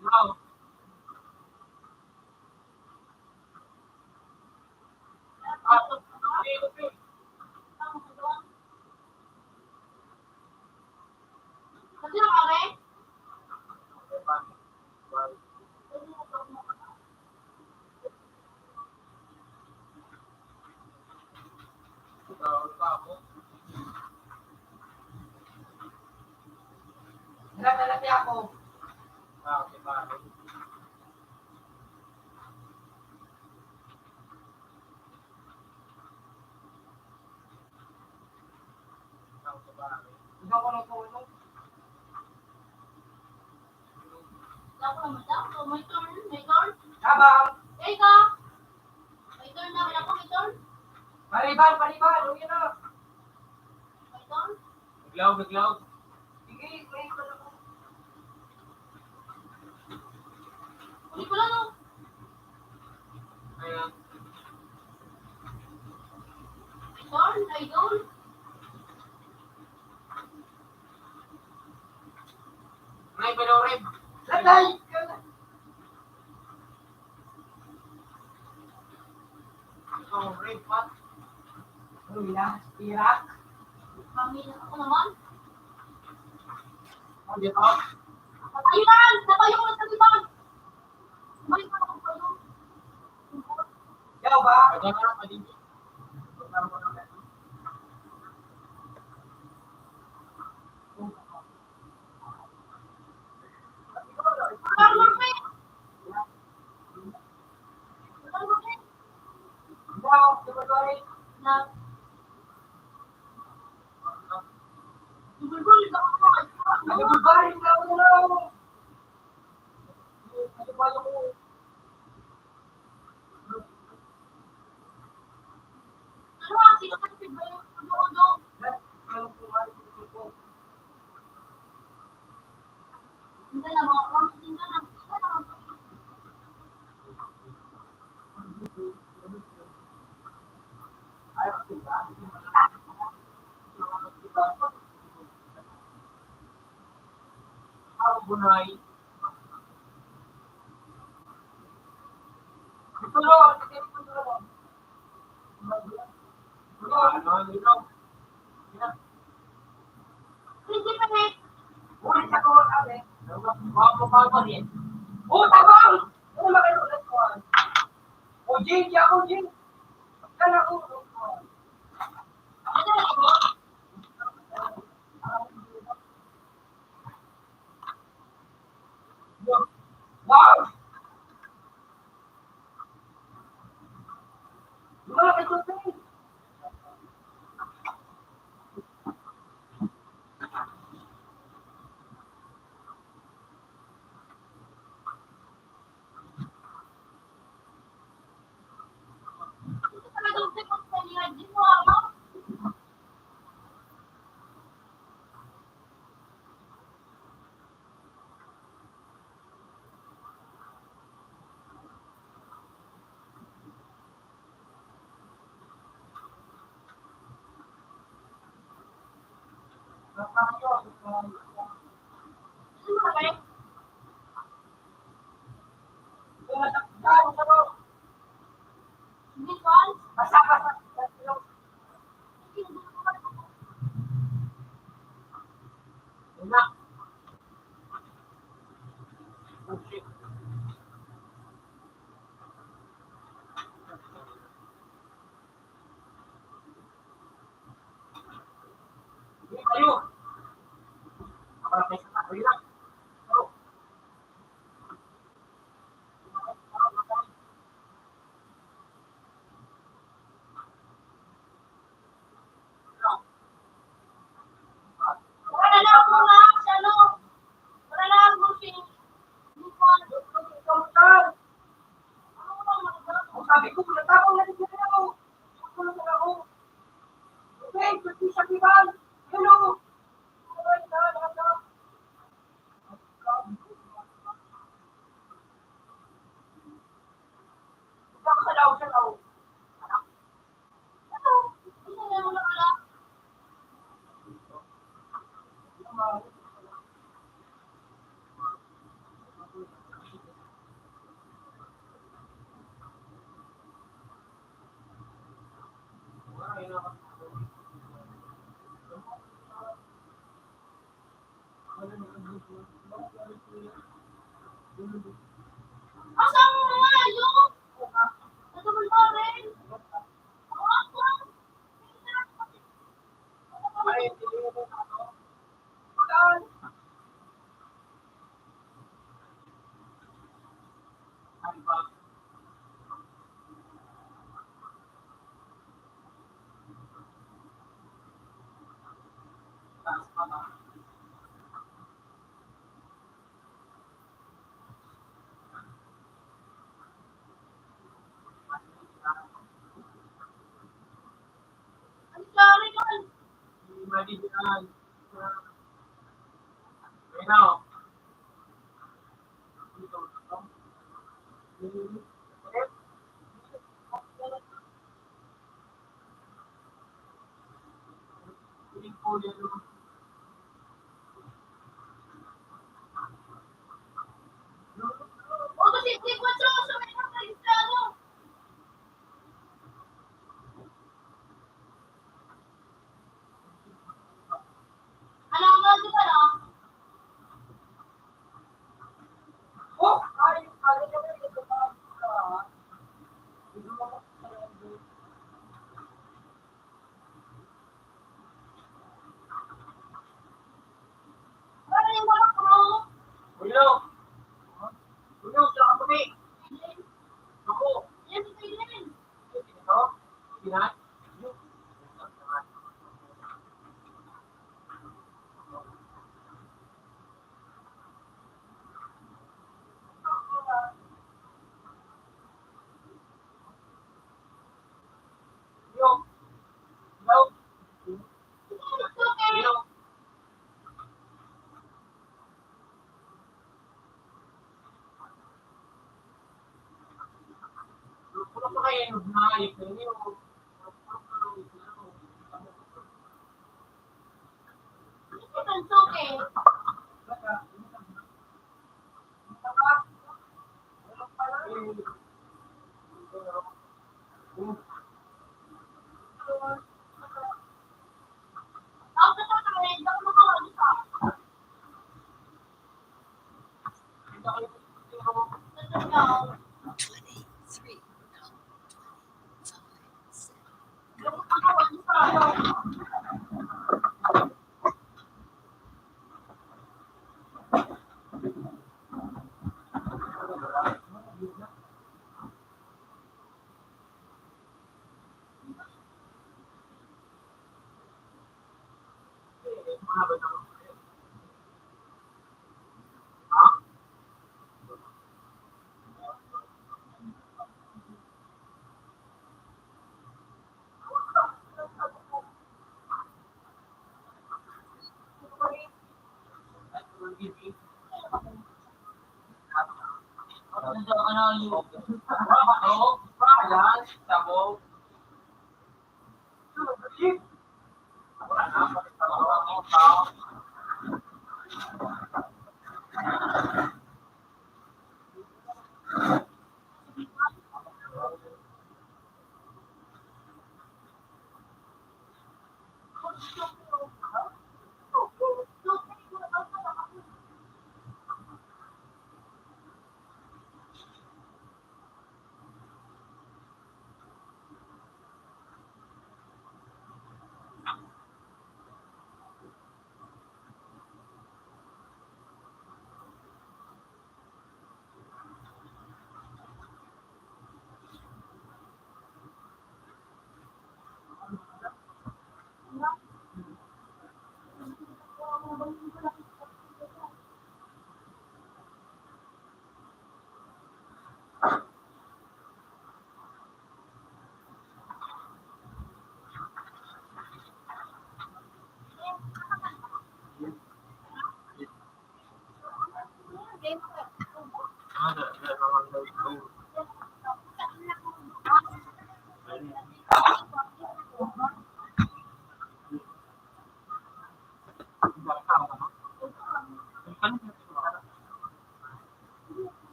Wow. Kasi na kami. Natalaki ako. Okay, pare. Ikaw ko nung tulong. Ako naman daw. ako, may turn, may turn. Habang, Eh, ka. May turn na, ako, may turn. paliban, huwag yun na. May turn. Biglaw, biglaw. Sige, may ito na. Hindi ko lang, oh. Ayan. Turn, may turn. May pelorib. Latay! Oh, rib, pat. Ano yun? Irak? Pamilya ako naman. Ano dito? Natayuan! Natayo ko sa liban! May pa ako kayo. Yaw ba? Pwede na lang, pwede. Marmor pa eh. Marmor pa eh. Yaw, sorry. Na. Gulgul, baka mo. Ano ba rin na ako na? Ano ba yung... Ano ang sinasakit ba yung udo-udo? Hindi na mga promise din na lang. Bunay. Ito lang, Hindi pa eh. ulit ako, sabi. Bago din. Oh, tabang! Ano ba kayo ulit ko? O, Jing, ako, Jing. Saan ako? Ano na ako? Wow! Lumaki ko sa'yo. Talagang sikot sa niya. Di mo ako. Ano ba kayo? Hindi ko alam. Basa-basa. Una. Oh, shit. Hindi kayo. Para kayo sa kanila. Wala na ako na. Sa ano? Wala na ako si... Hindi ko alam. Ano ko lang magagawa? Ang sabi ko, natapang na din ako. Tulong na ako. Okay, pati sa kiban. Hello. Okay, na. Ikaw sa law. Ano? Hindi na wala wala. Asang mga yun? Natumul pa rin. Ako. Ready yan. Okay now. O, kasi di ko sa may registrado. Ano ang mga dito na? Oh, ay, ano ka ba dito pa? Ano yung mga pro? Ulo! Ulo, saka kami! Ako! Yan, ito yun. Ito? Pinat? Yo! Yo! Yo! Puno pa kayo yung naayip na yun. Ito yung suke. Ako sa kami, hindi ako makawali ka. Ito lang. 23, no, 25, 7. Hindi ako makawali ka.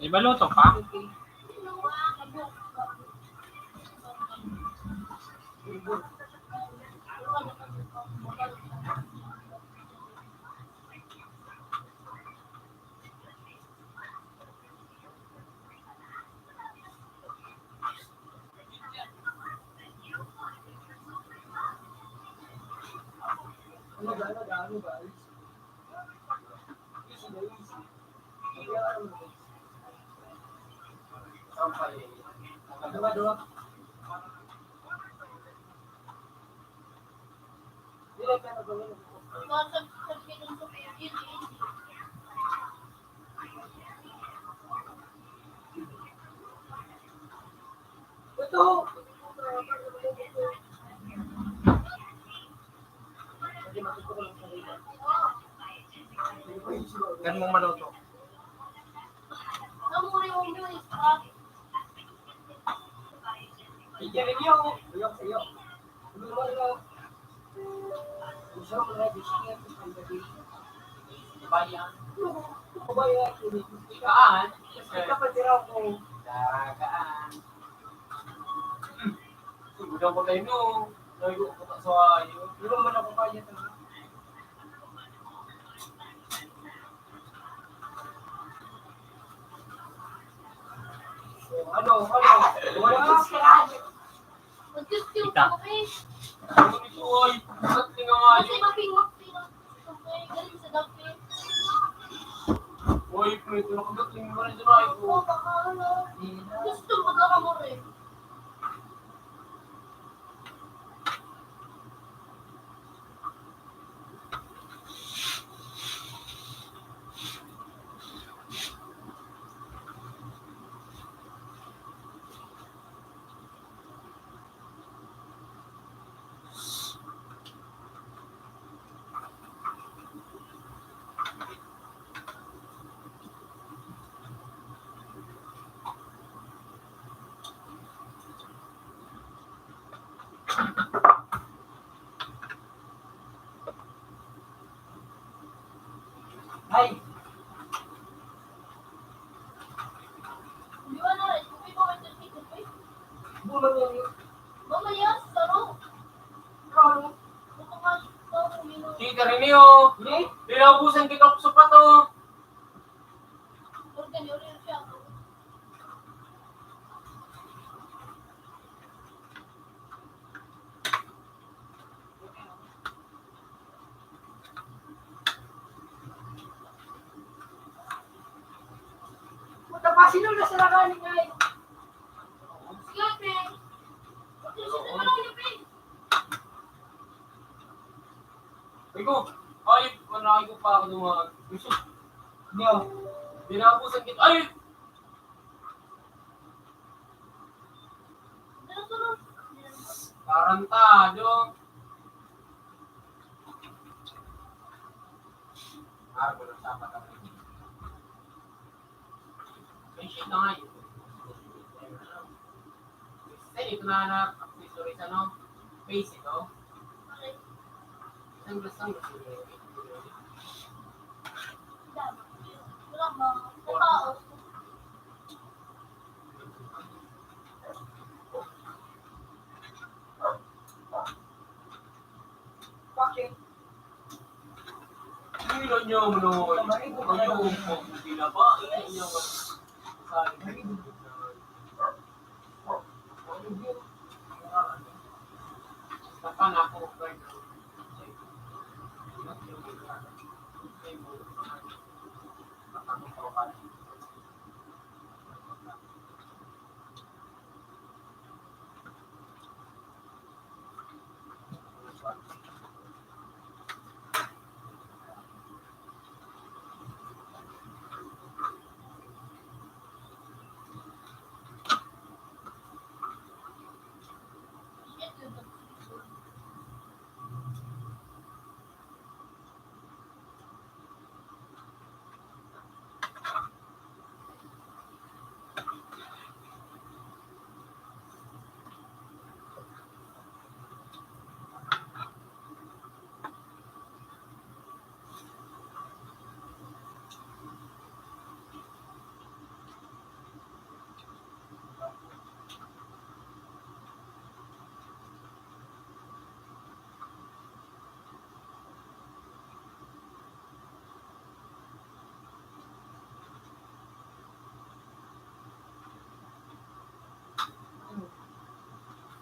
Di ba luto pa? Ito. Yan mo maluto. Namuri yung news, ha? Ikirin niyo. Ayok sa iyo. Ano naman na? Gusto mo na bisingin sa pagdabi. Bayan. Kubayan. Kaan. Ito pa tira ko. Dagaan. Subukan ko kayo no. Nago ko sa ayo. Pero man ako kaya ito. Ano? Mag-cute Ika. ko, eh. Ano nito ay? Ba't nga nga Kasi maping-maping. Okay, galing sa dami. Uy, pwede na kagating mo rin sa bahay ko. Oo, baka ano. Gusto mo ka mo rin. Ay, Di ba na rin? Kupi ko ito dito, eh. bulan yan yun. Mamaya, saro. Ano? Ito nga, ito, uminom. Kita rin niyo. Hindi? Pinaubusan kita sa pato. Organ siya. Puta pa, sino na sa lakanin nga eh? Sige, pe. Pag-isip mo lang yung pe. Iko, ay, manakay ko pa ako dumag. Niyo. Pinaubusan kita. Ay! Ano sunod? Tarantado. Ako lang sa patang. May shit na nga yun. Ito na accessories ano? Face ito. Sunglass. Wala ba? Tao. Bakit? Hindi niyo mo noon. Kayo po. Hindi na ba? Hindi niyo mo. Kapan ako.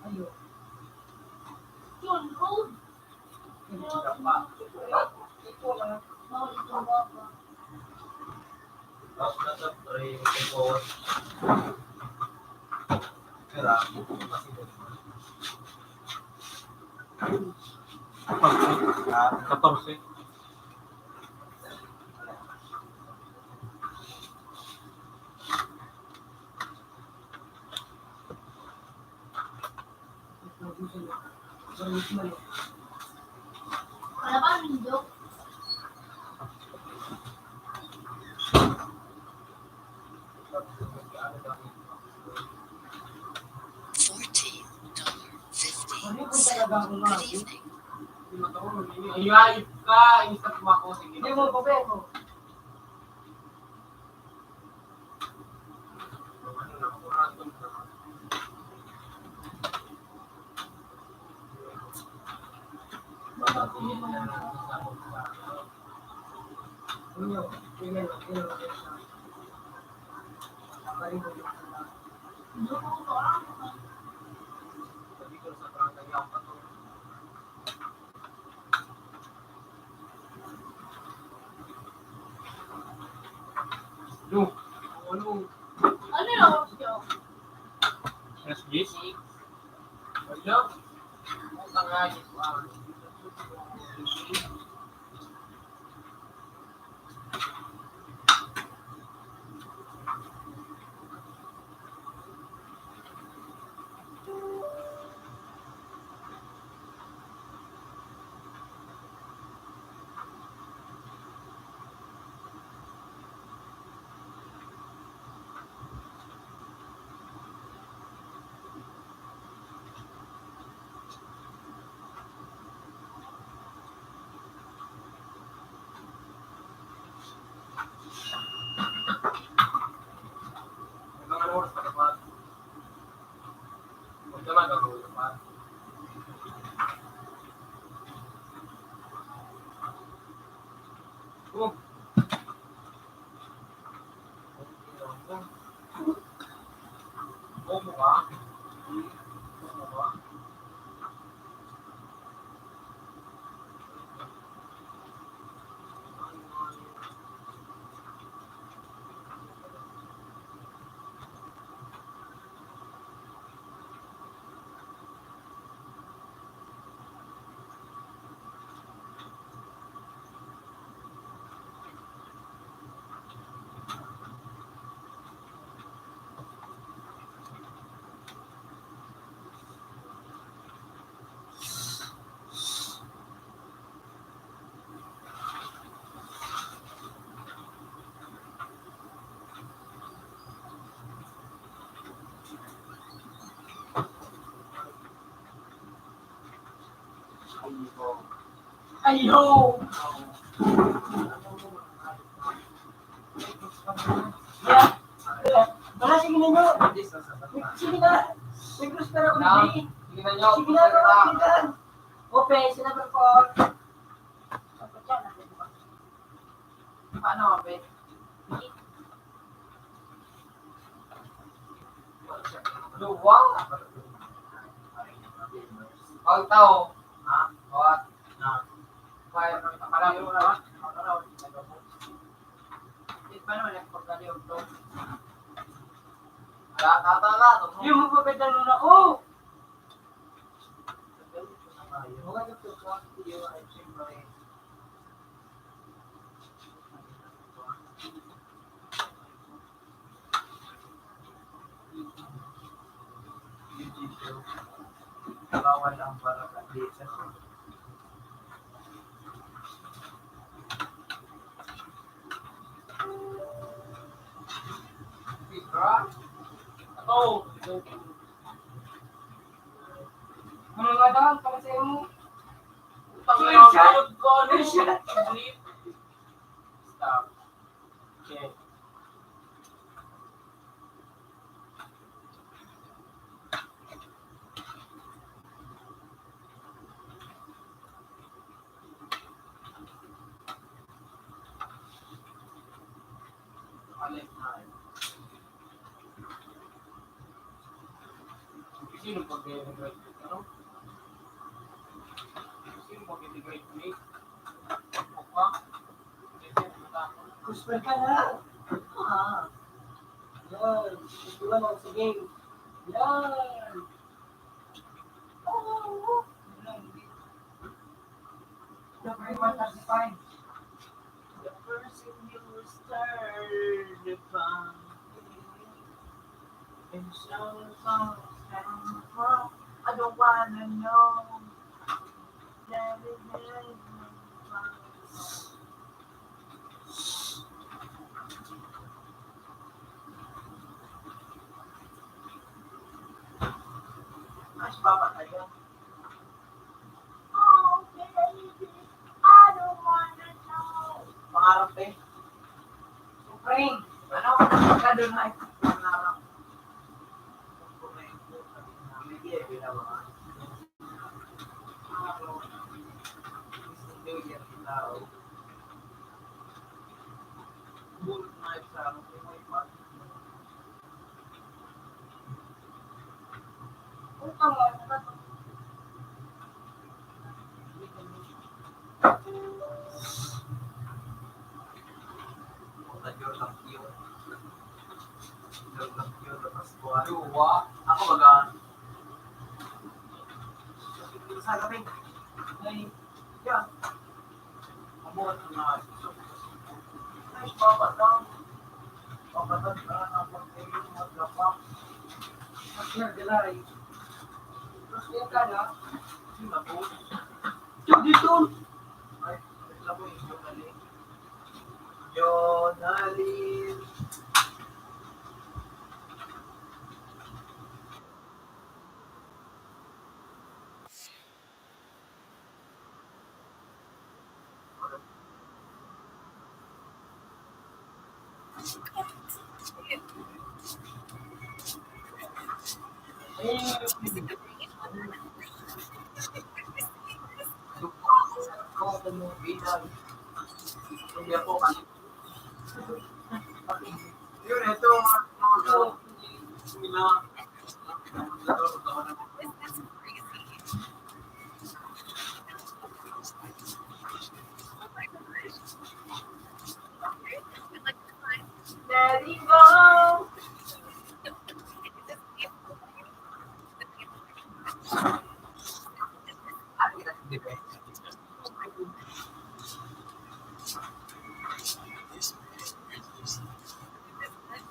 Ayo. Yun, road. Ito lang. Bawal itong baba. Katorse. Wala ba ang joke? $14.50. Good evening. Ayayip ka, instant mo ako. Sige. Hindi mo, papel mo. Look, ano? Ano yung oras nyo? SG? Wala? Ang tangayip pa. Hanggang ano oras pa dapat? Huwag naman, gagawin dapat. Oh. Oh, mukha. Oh, mukha. Ayo! Wala, sige na nyo. Sige na. May cruise na ako. Sige na nyo. Sige na, sige na. Ope, sinabi ko. Paano, Abe? Luwa? Pag tao, ha? What? Na? Kaya na parang yung na? Di pa naman yung pagkaliw to. Tata. Yung mo pa na ako. Bawal ang parakali sa Oh. Ano nga daw? Para sa'yo mo. Panginoon ko, ano siya? Stop. Okay. Sino pag-integrate? Ano? Sino pag-integrate me? Opa? Kusper ka na. Yan. Ikulan ako sa game. Yan. Number 135. The person you stirred upon and so I don't wanna know Mas papatay ka. Pangarap eh. Supreme. Ano? Ka doon na. Pangarap. Hindi eh, binawa. New Year, tao. Bulot na ito sa akin. May ipan. Dua. Ako baga. Sa gabi. Ay, yan. Abuhat na. Ay, papatang. Papatang ka na pag-ibig mag-lapak. Kasi nagdalay. Terus yan ka na. Sino po? Dito! Ay, alam mo yung Jonalyn. Jonalyn. Yun, ito. Let it go.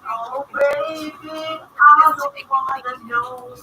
Oh, baby, I don't wanna know.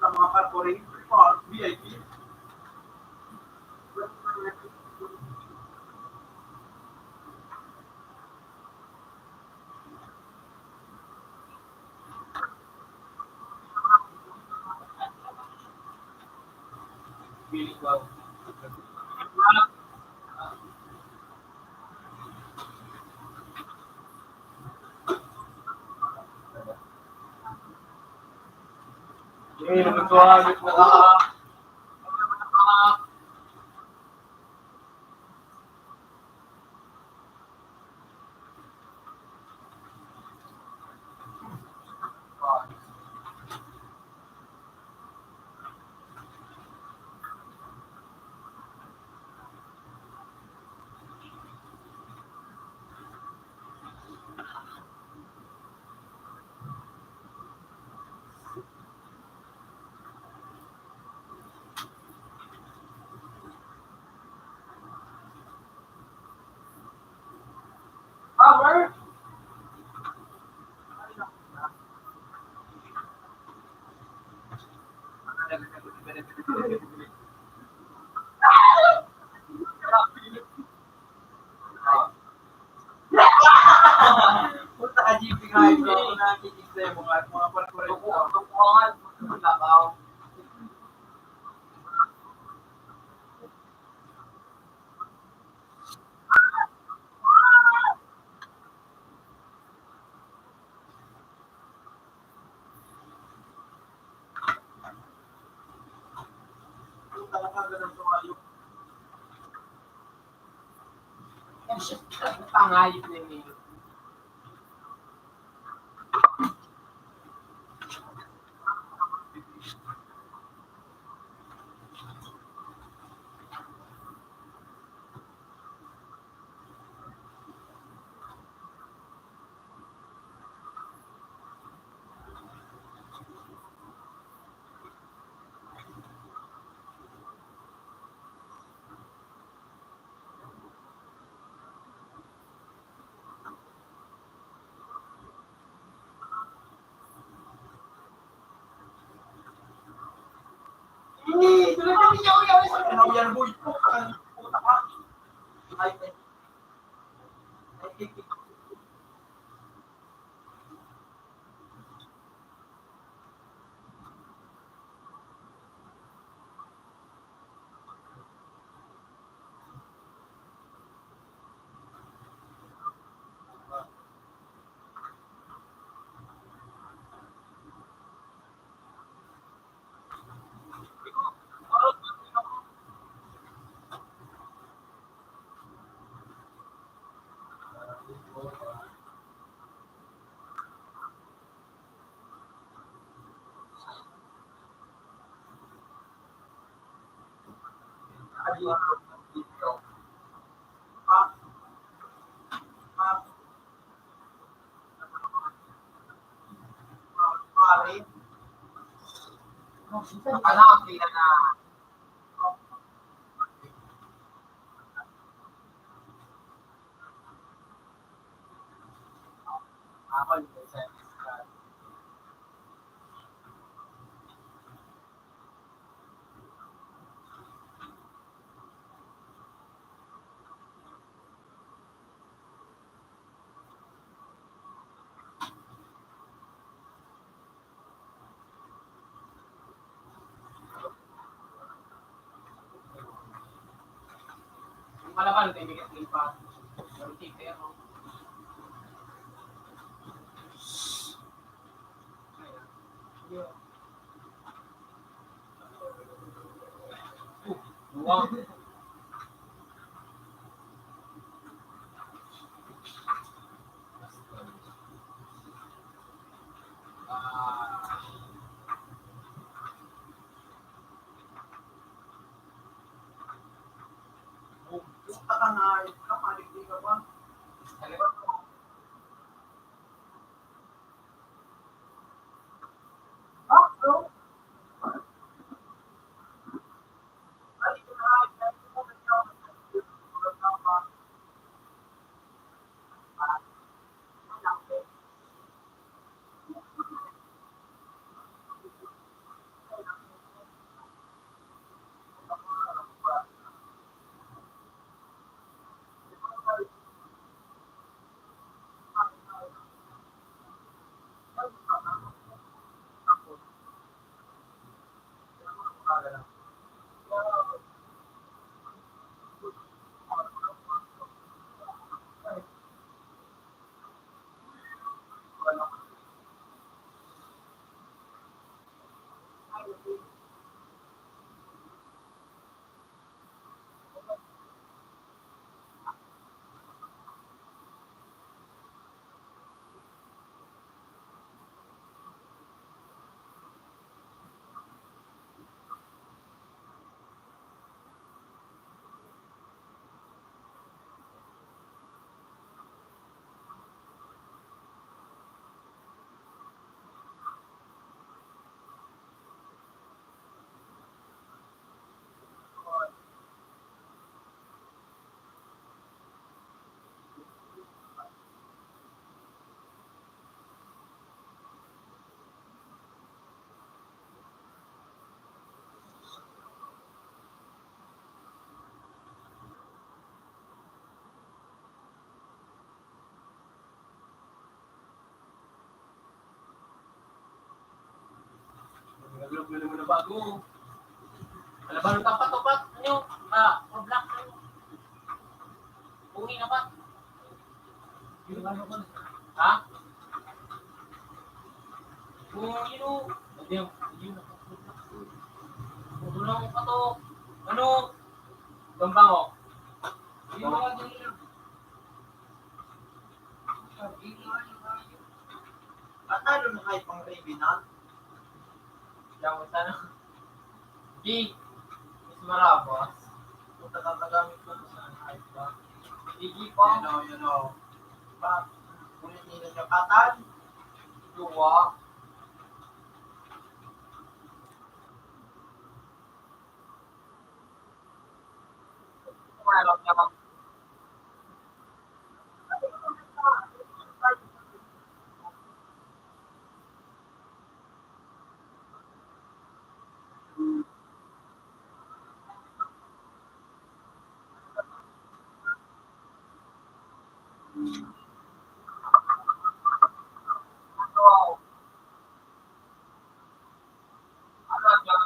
Mga corporate VIP. Feeling wow. Nagsuwagit na ka. kagad ang tumayo. Yan siya, pangayip na yun. Yan, boy. Puta ka. Ay, Akala ko kaya na ako yung sa malaban tayo bigat lipat. Pero pero wow. puta ka na. Kapalig di ka ba? Ah, bro. Ay, ito na. Nag-vlog mo naman na bago. Alam ba nung tapat-tapat? Ano yung, pro-black na yun? Uwi na ba? Yung ano ko? Ha? Yun o. Hindi, yun ako. Tulungan ko pa to. Ano? Bambango. Ano na kayo pang Ravenant? Diyan ko sana. Di. Miss Marabas. Kung tatatagamit ko sa hype ba? Hindi pa. You know. Ba? Kung hindi na niya katan, Luwa. Alam niya ba? Wow. Alam niya.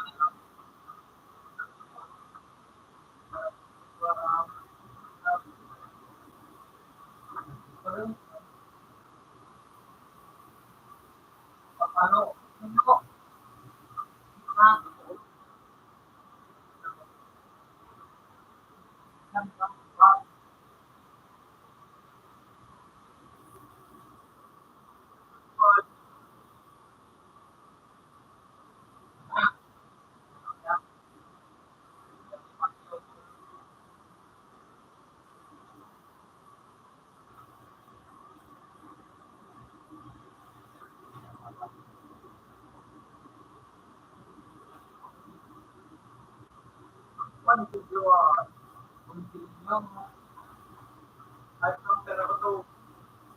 Ano? Ano?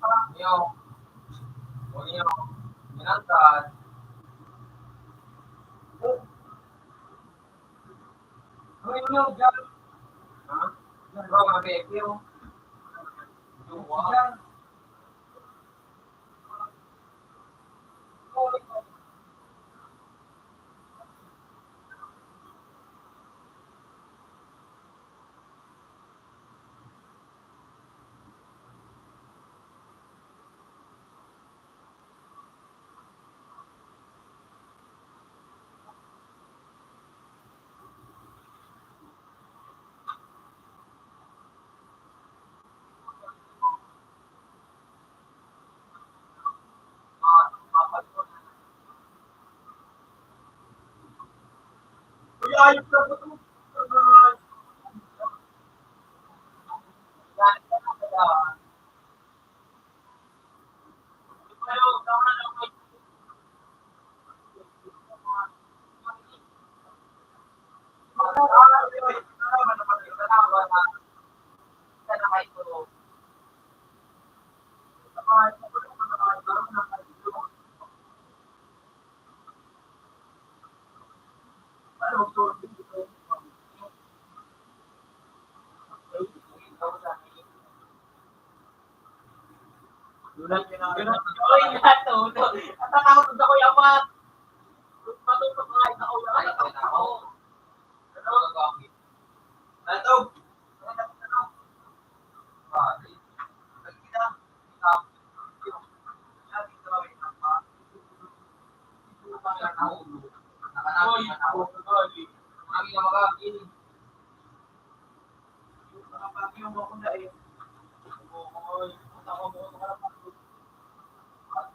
Ha? Niyo. O niyo. Minangkat. Ano niyo dyan? Ha? Bro, mabebe yun. Luwa. uy, ayos na po ito. Yan, kaya. Pero, tama na po. Oy, natulog. At natakot ako yaman. Matutok nga ito ako. Nakatakot ako. Ano? Natog.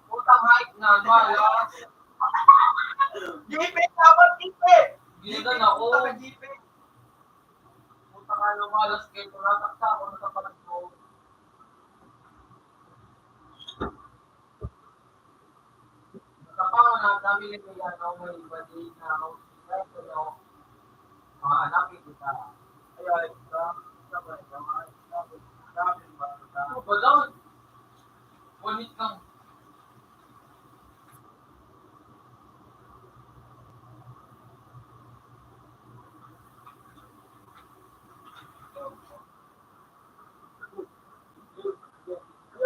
Utang height na, malas. Gipe, dapat gipe. Ginagan ako. Gipe. Utang nga ng malas kayo. Natakta ako na sa palag ko. Nakapangan na dami nito yan. Ako may ibadi na ako. Ito na ako. Mahanapin kita. Ayan, sabay, dami ba? Ano ba doon? Bonit lang.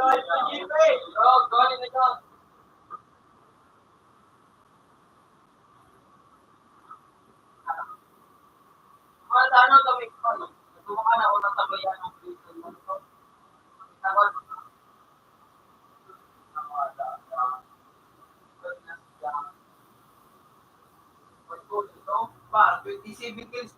Ayan, gipe. Galing na dyan. Ano kami ko? Natuwa na ako ng sabayan ng Christian. Tawag. Par, 27 kills.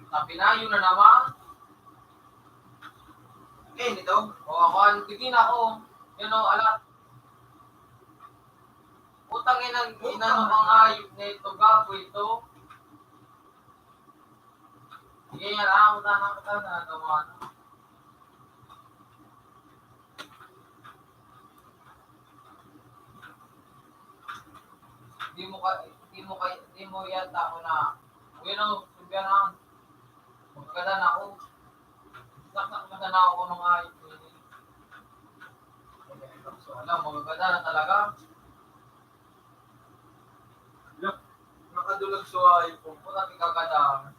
Sabi na, yun na naman. Eh, nito? O, ako, tigin ako. Yun o, alat. Utang inang inano mga ayop na ito, gago ito. Sige yan, utang ka na ito mga ano. Di mo yata ako na, yun o, subyanan. Magkadan ako. Saksak na ako nung ayop. So, alam, magkaganda na talaga. Nakadulag sa ayop ko. Puta, kaganda.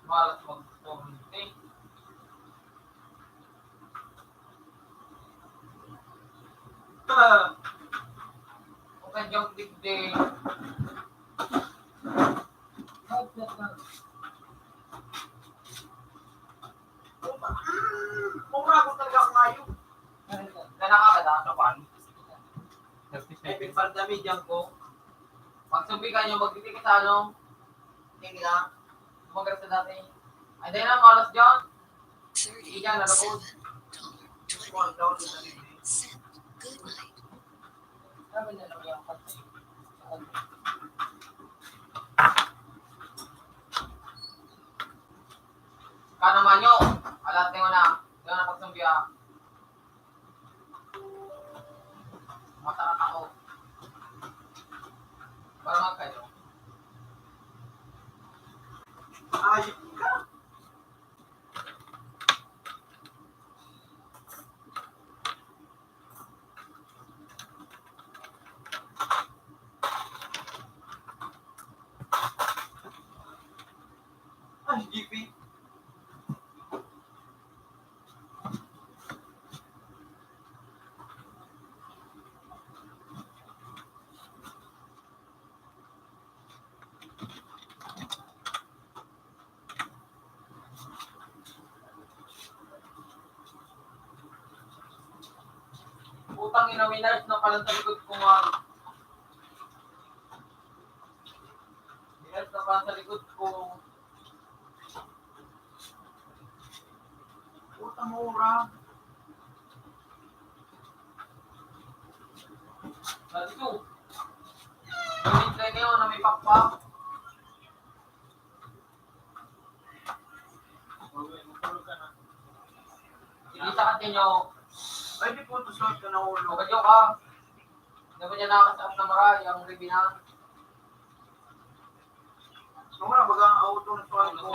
Malas mag-commenting. Bukan jauh gede. Mura ko talaga ang ayok. Nanakakada? Kapan? 37 pandami dyan ko. Pag subikan nyo, magtitikit sa ano? Hindi na. Umagal sa dati. Ay, dahil na, malas dyan. Iyan, ano po? $37.25. Good night. Sabi na naman yung kasi. Kanaman nyo. Alat nyo na. Yan na pagsumbiya. Masarap ako. Para kayo. Ayok ka. Ay, GP. Utang ina, winars na pala sa likod ko nga. Winars na pala sa likod ko. Puta mura. Dito. Gamit kayo ngayon na may pakpak. Hindi sa kantinyo. Ay, di po ito suot ka na ulo. Magadyo ka. Hindi ba niya nakasap na maray ang ribinan? Mura, baga ang auto na suot ko.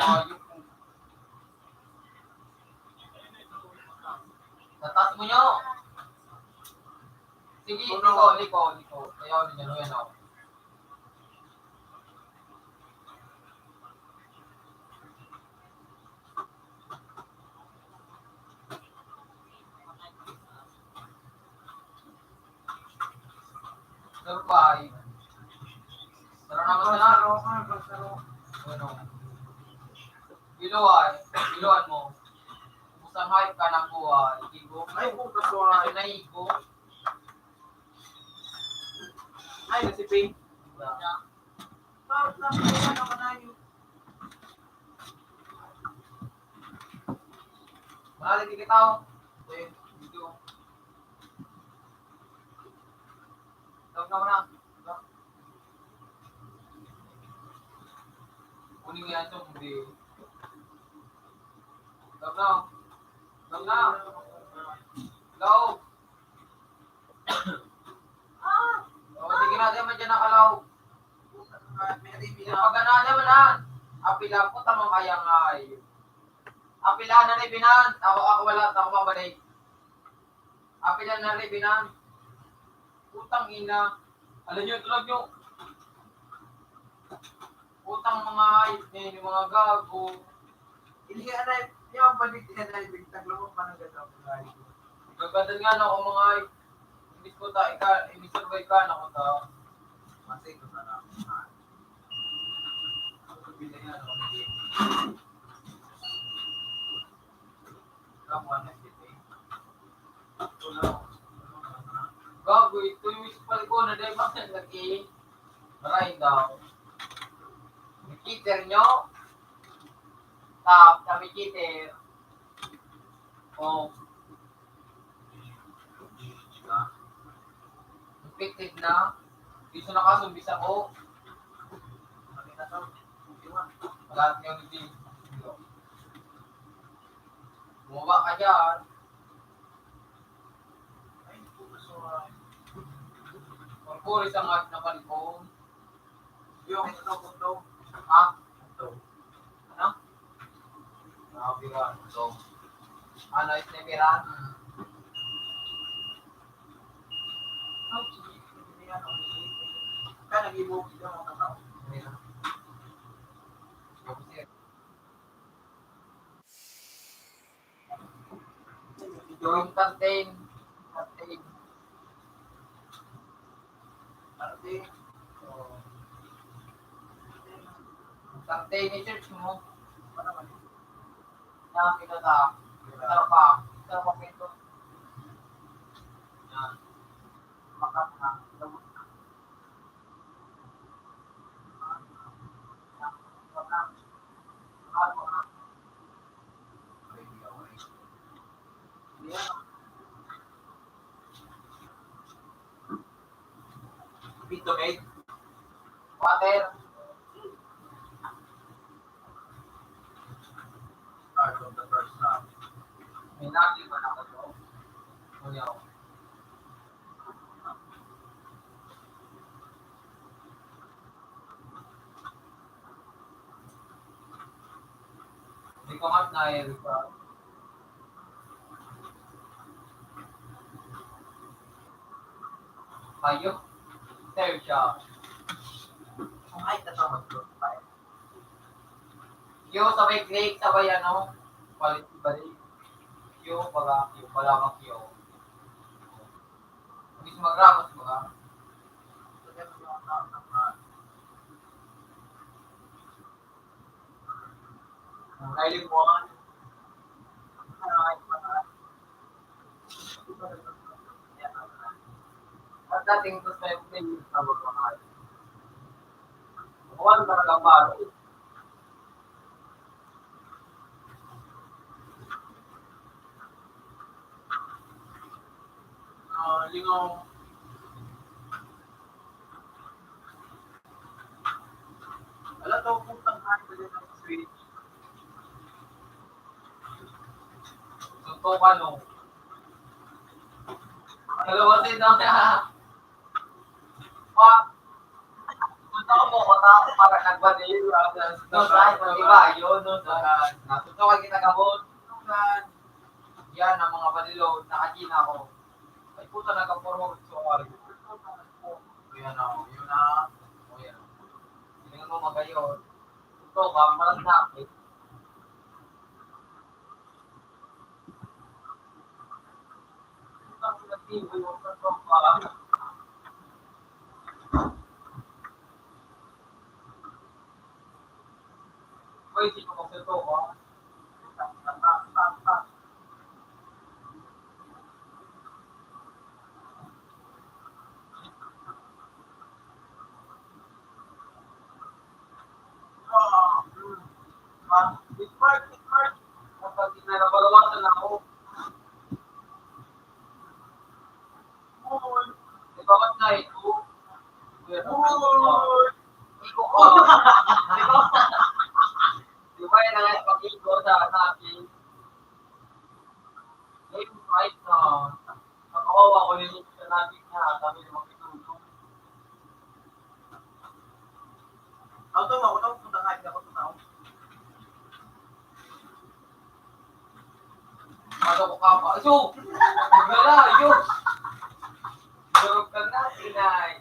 Tatas mo nyo. Sige, liko. Ayaw ninyo, yan ako. Survive. Tara naman na. Ano? Biluan mo. Musang hype ka ng buhay. Igo. Ay, puta suot. Kasi naigo. Ay, nasipin. Tapos na, kaya naman na yun. Malalik ikitaw. Okay, video. Tawag na. Kunin mo yan ito, hindi. Tawag na. Hello. Oh, sige natin man dyan nakalaw. apila po, tamang kaya nga ay. Apilahan na ribinan. Ako wala, ako mabalik. Apilahan na ribinan. Utang ina. Alam nyo, tulog nyo. Utang mga ayit yung mga gago. Hindi ka na, yung balik ka na, bigtaglo mo pa ng ganda. Gagandang nga na ako mga ayit. Imbis ko ta, imbis survey ka na ko ta. Masay ko na lang. Sabihin na yan ako. Kamuha na siya. Gago, ito yung municipal ko na dahil bakit lagi. Maray daw. Mikiter nyo. Tap, sa mikiter. Oh. Infected na. Dito na kasumbis ako. Lahat nyo hindi. Bumaba ka dyan. Pagpulis ang at na palikong. Yung ito. Ha? Ito. Ano? Nakabiran. Ito. Ano, isneberan? Kaya nag-ibog siya mga tao. Yung tartain. Tartain ni church mo. Yan, pinata. Sarap pa. Sarap pa pinto. Yan. Makat na. Pito made. Water. Start of the first half. May nagli ba na ko to? Muli ako. Hindi ko mat na pa. Kayo? Sir siya. Kung ay tatawag ko. Yo, sabay click, sabay ano, balik. Yo, pala kang yo. Hindi sumagramos ba ka? Kailing mo ka. At dating to sa yung sabag ka kayo. Kuwan ka lang ba? Lingaw. Wala daw putang hangin din ng switch. Suntok ano? Dalawa din daw na. Pa. Suntok mo ko na para nagbadil. No, saan? Diba? Yun, no, saan? Nasuntok kita gamot. Yan ang mga badilog. Nakagina ko. Ay puta, nagka-forward so hard. Yan o, yun na. O yan. Silingan mo magayon. Ito ka, malas na. Uy, sino mo ito ko? Bitmark. Kapag nabalawasan ako. Di ba ba't na ito? Iko ko. Di ba yan ang pag-iko sa akin? Game fight na. Nakawawa ko nito sa natin niya. Kami na makitulong. Ako to, punta nga, hindi ako tao. ka pa. So, magalayo. Durog ka na, inay.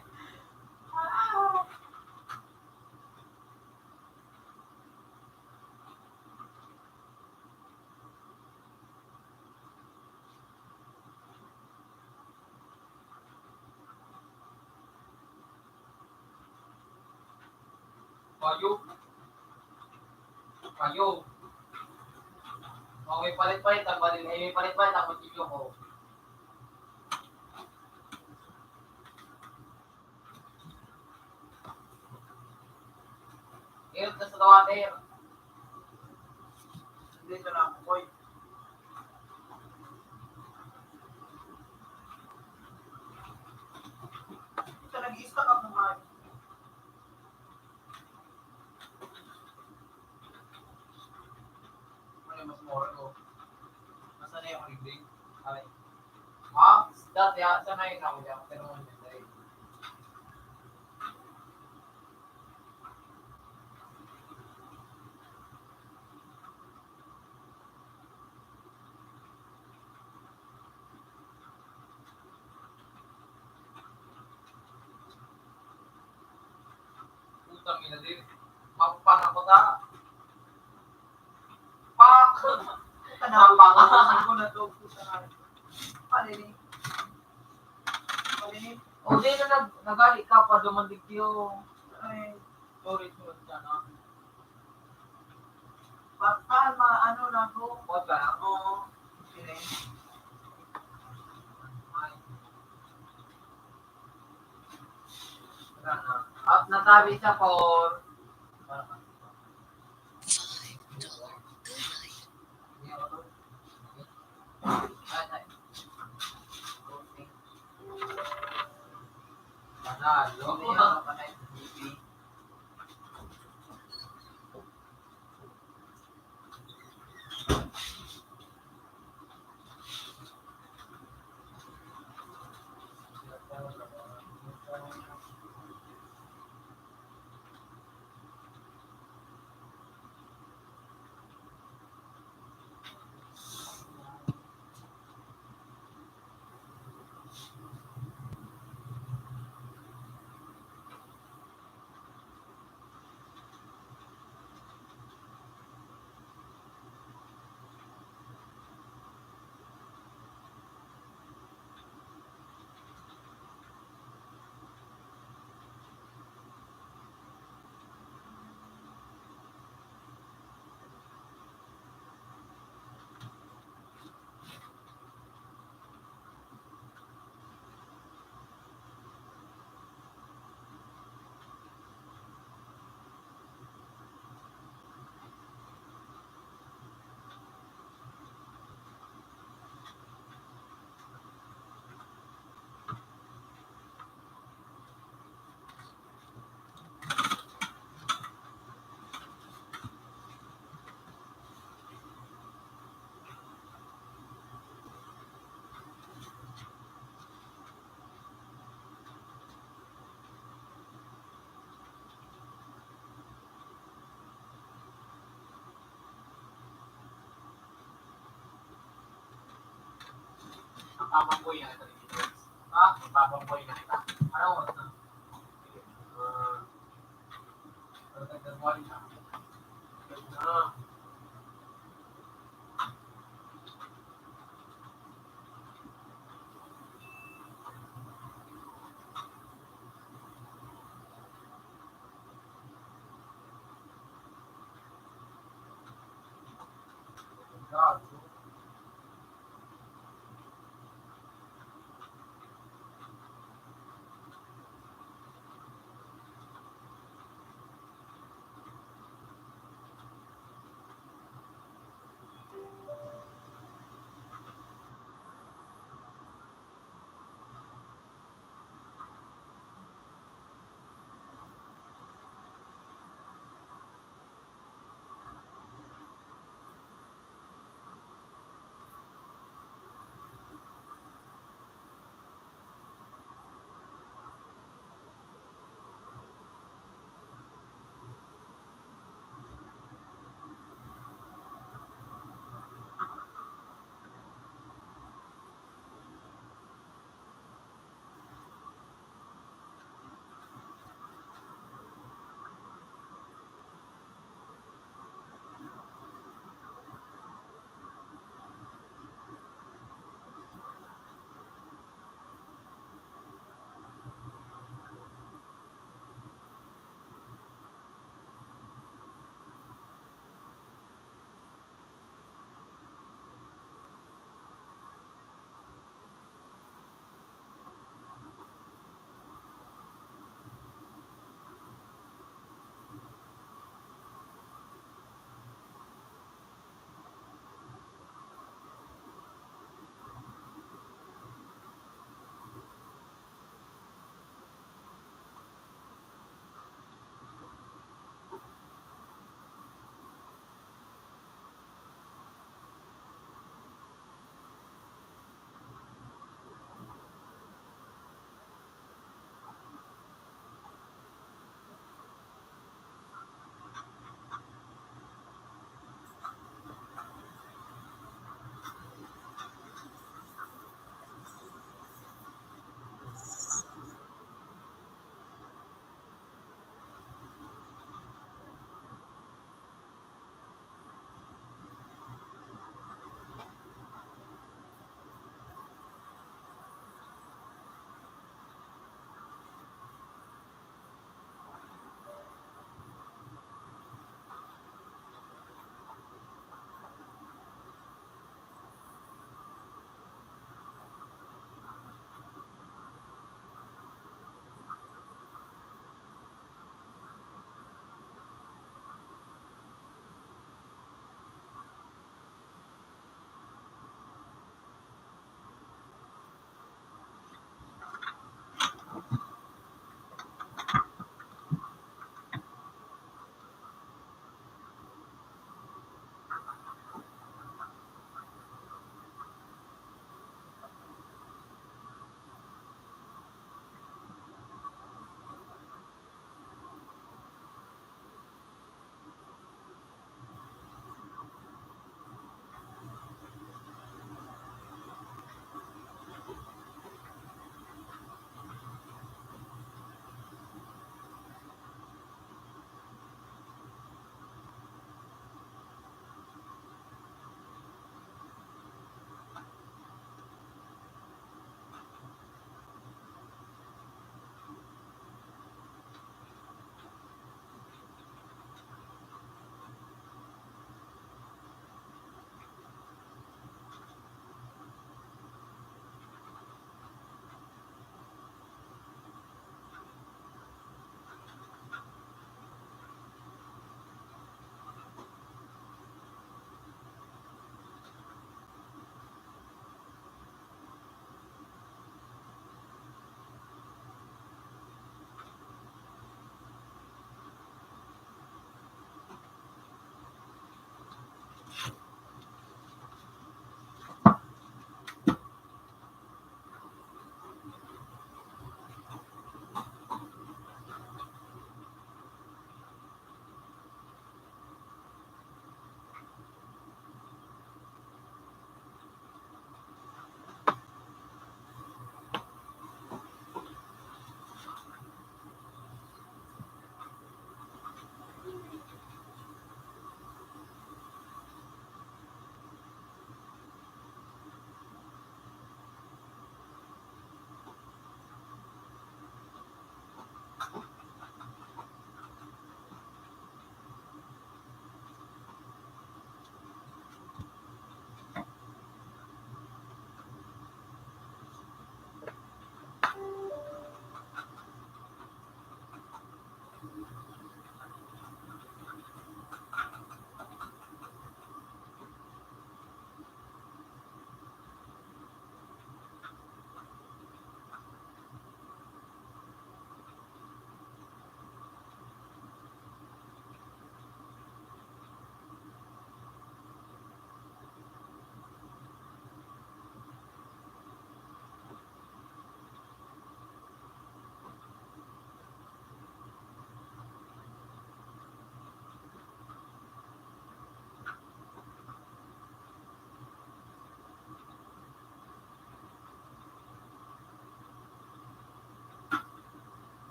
Kayo. Kayo. Oh, may palit-palit ang balin. May palit-palit ang kutsilyo ko. Irot na sa tawater. Dito na ako, boy. Ito, nag-i-stock up naman. Ano yung mas mura ko? Nasaan na yung ring? Ay. Ha? Dati, sanayin ako dyan. Pero mo dyan. Putang ina din. Mapapang ako ta. Pak! Napakasasin ko na to. Palinig. Palinig. O, di na nagali ka pa dumandig yung... Ay, Sorry, sorry dyan, ha? bakal, ano na ko. Huwag ka na. Oo. Sige. Ay. Wala na. At natabi sa for... $5 good night. Ay, ay. Panalo. Panalo. Papamboy na ito. Ha? Papamboy na ito. Ano mo ito? Pagkagawin na. God.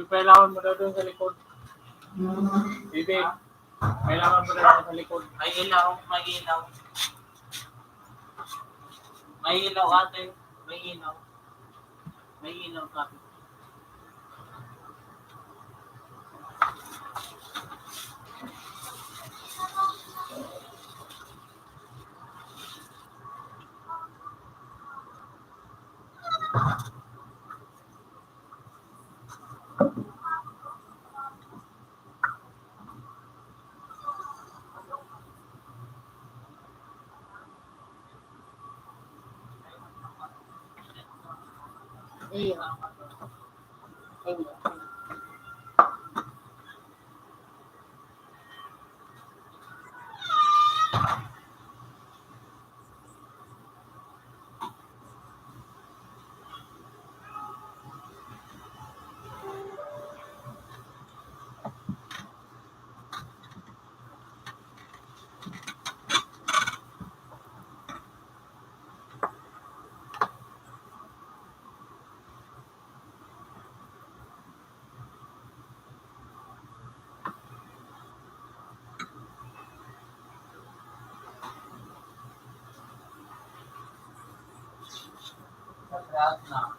Kailangan mo daw doon sa likod. Bibi, kailangan mo daw doon sa likod. May ilaw, may ilaw. May ilaw ate, may ilaw. May ilaw ka. Ayun. Ayun. Lahat na.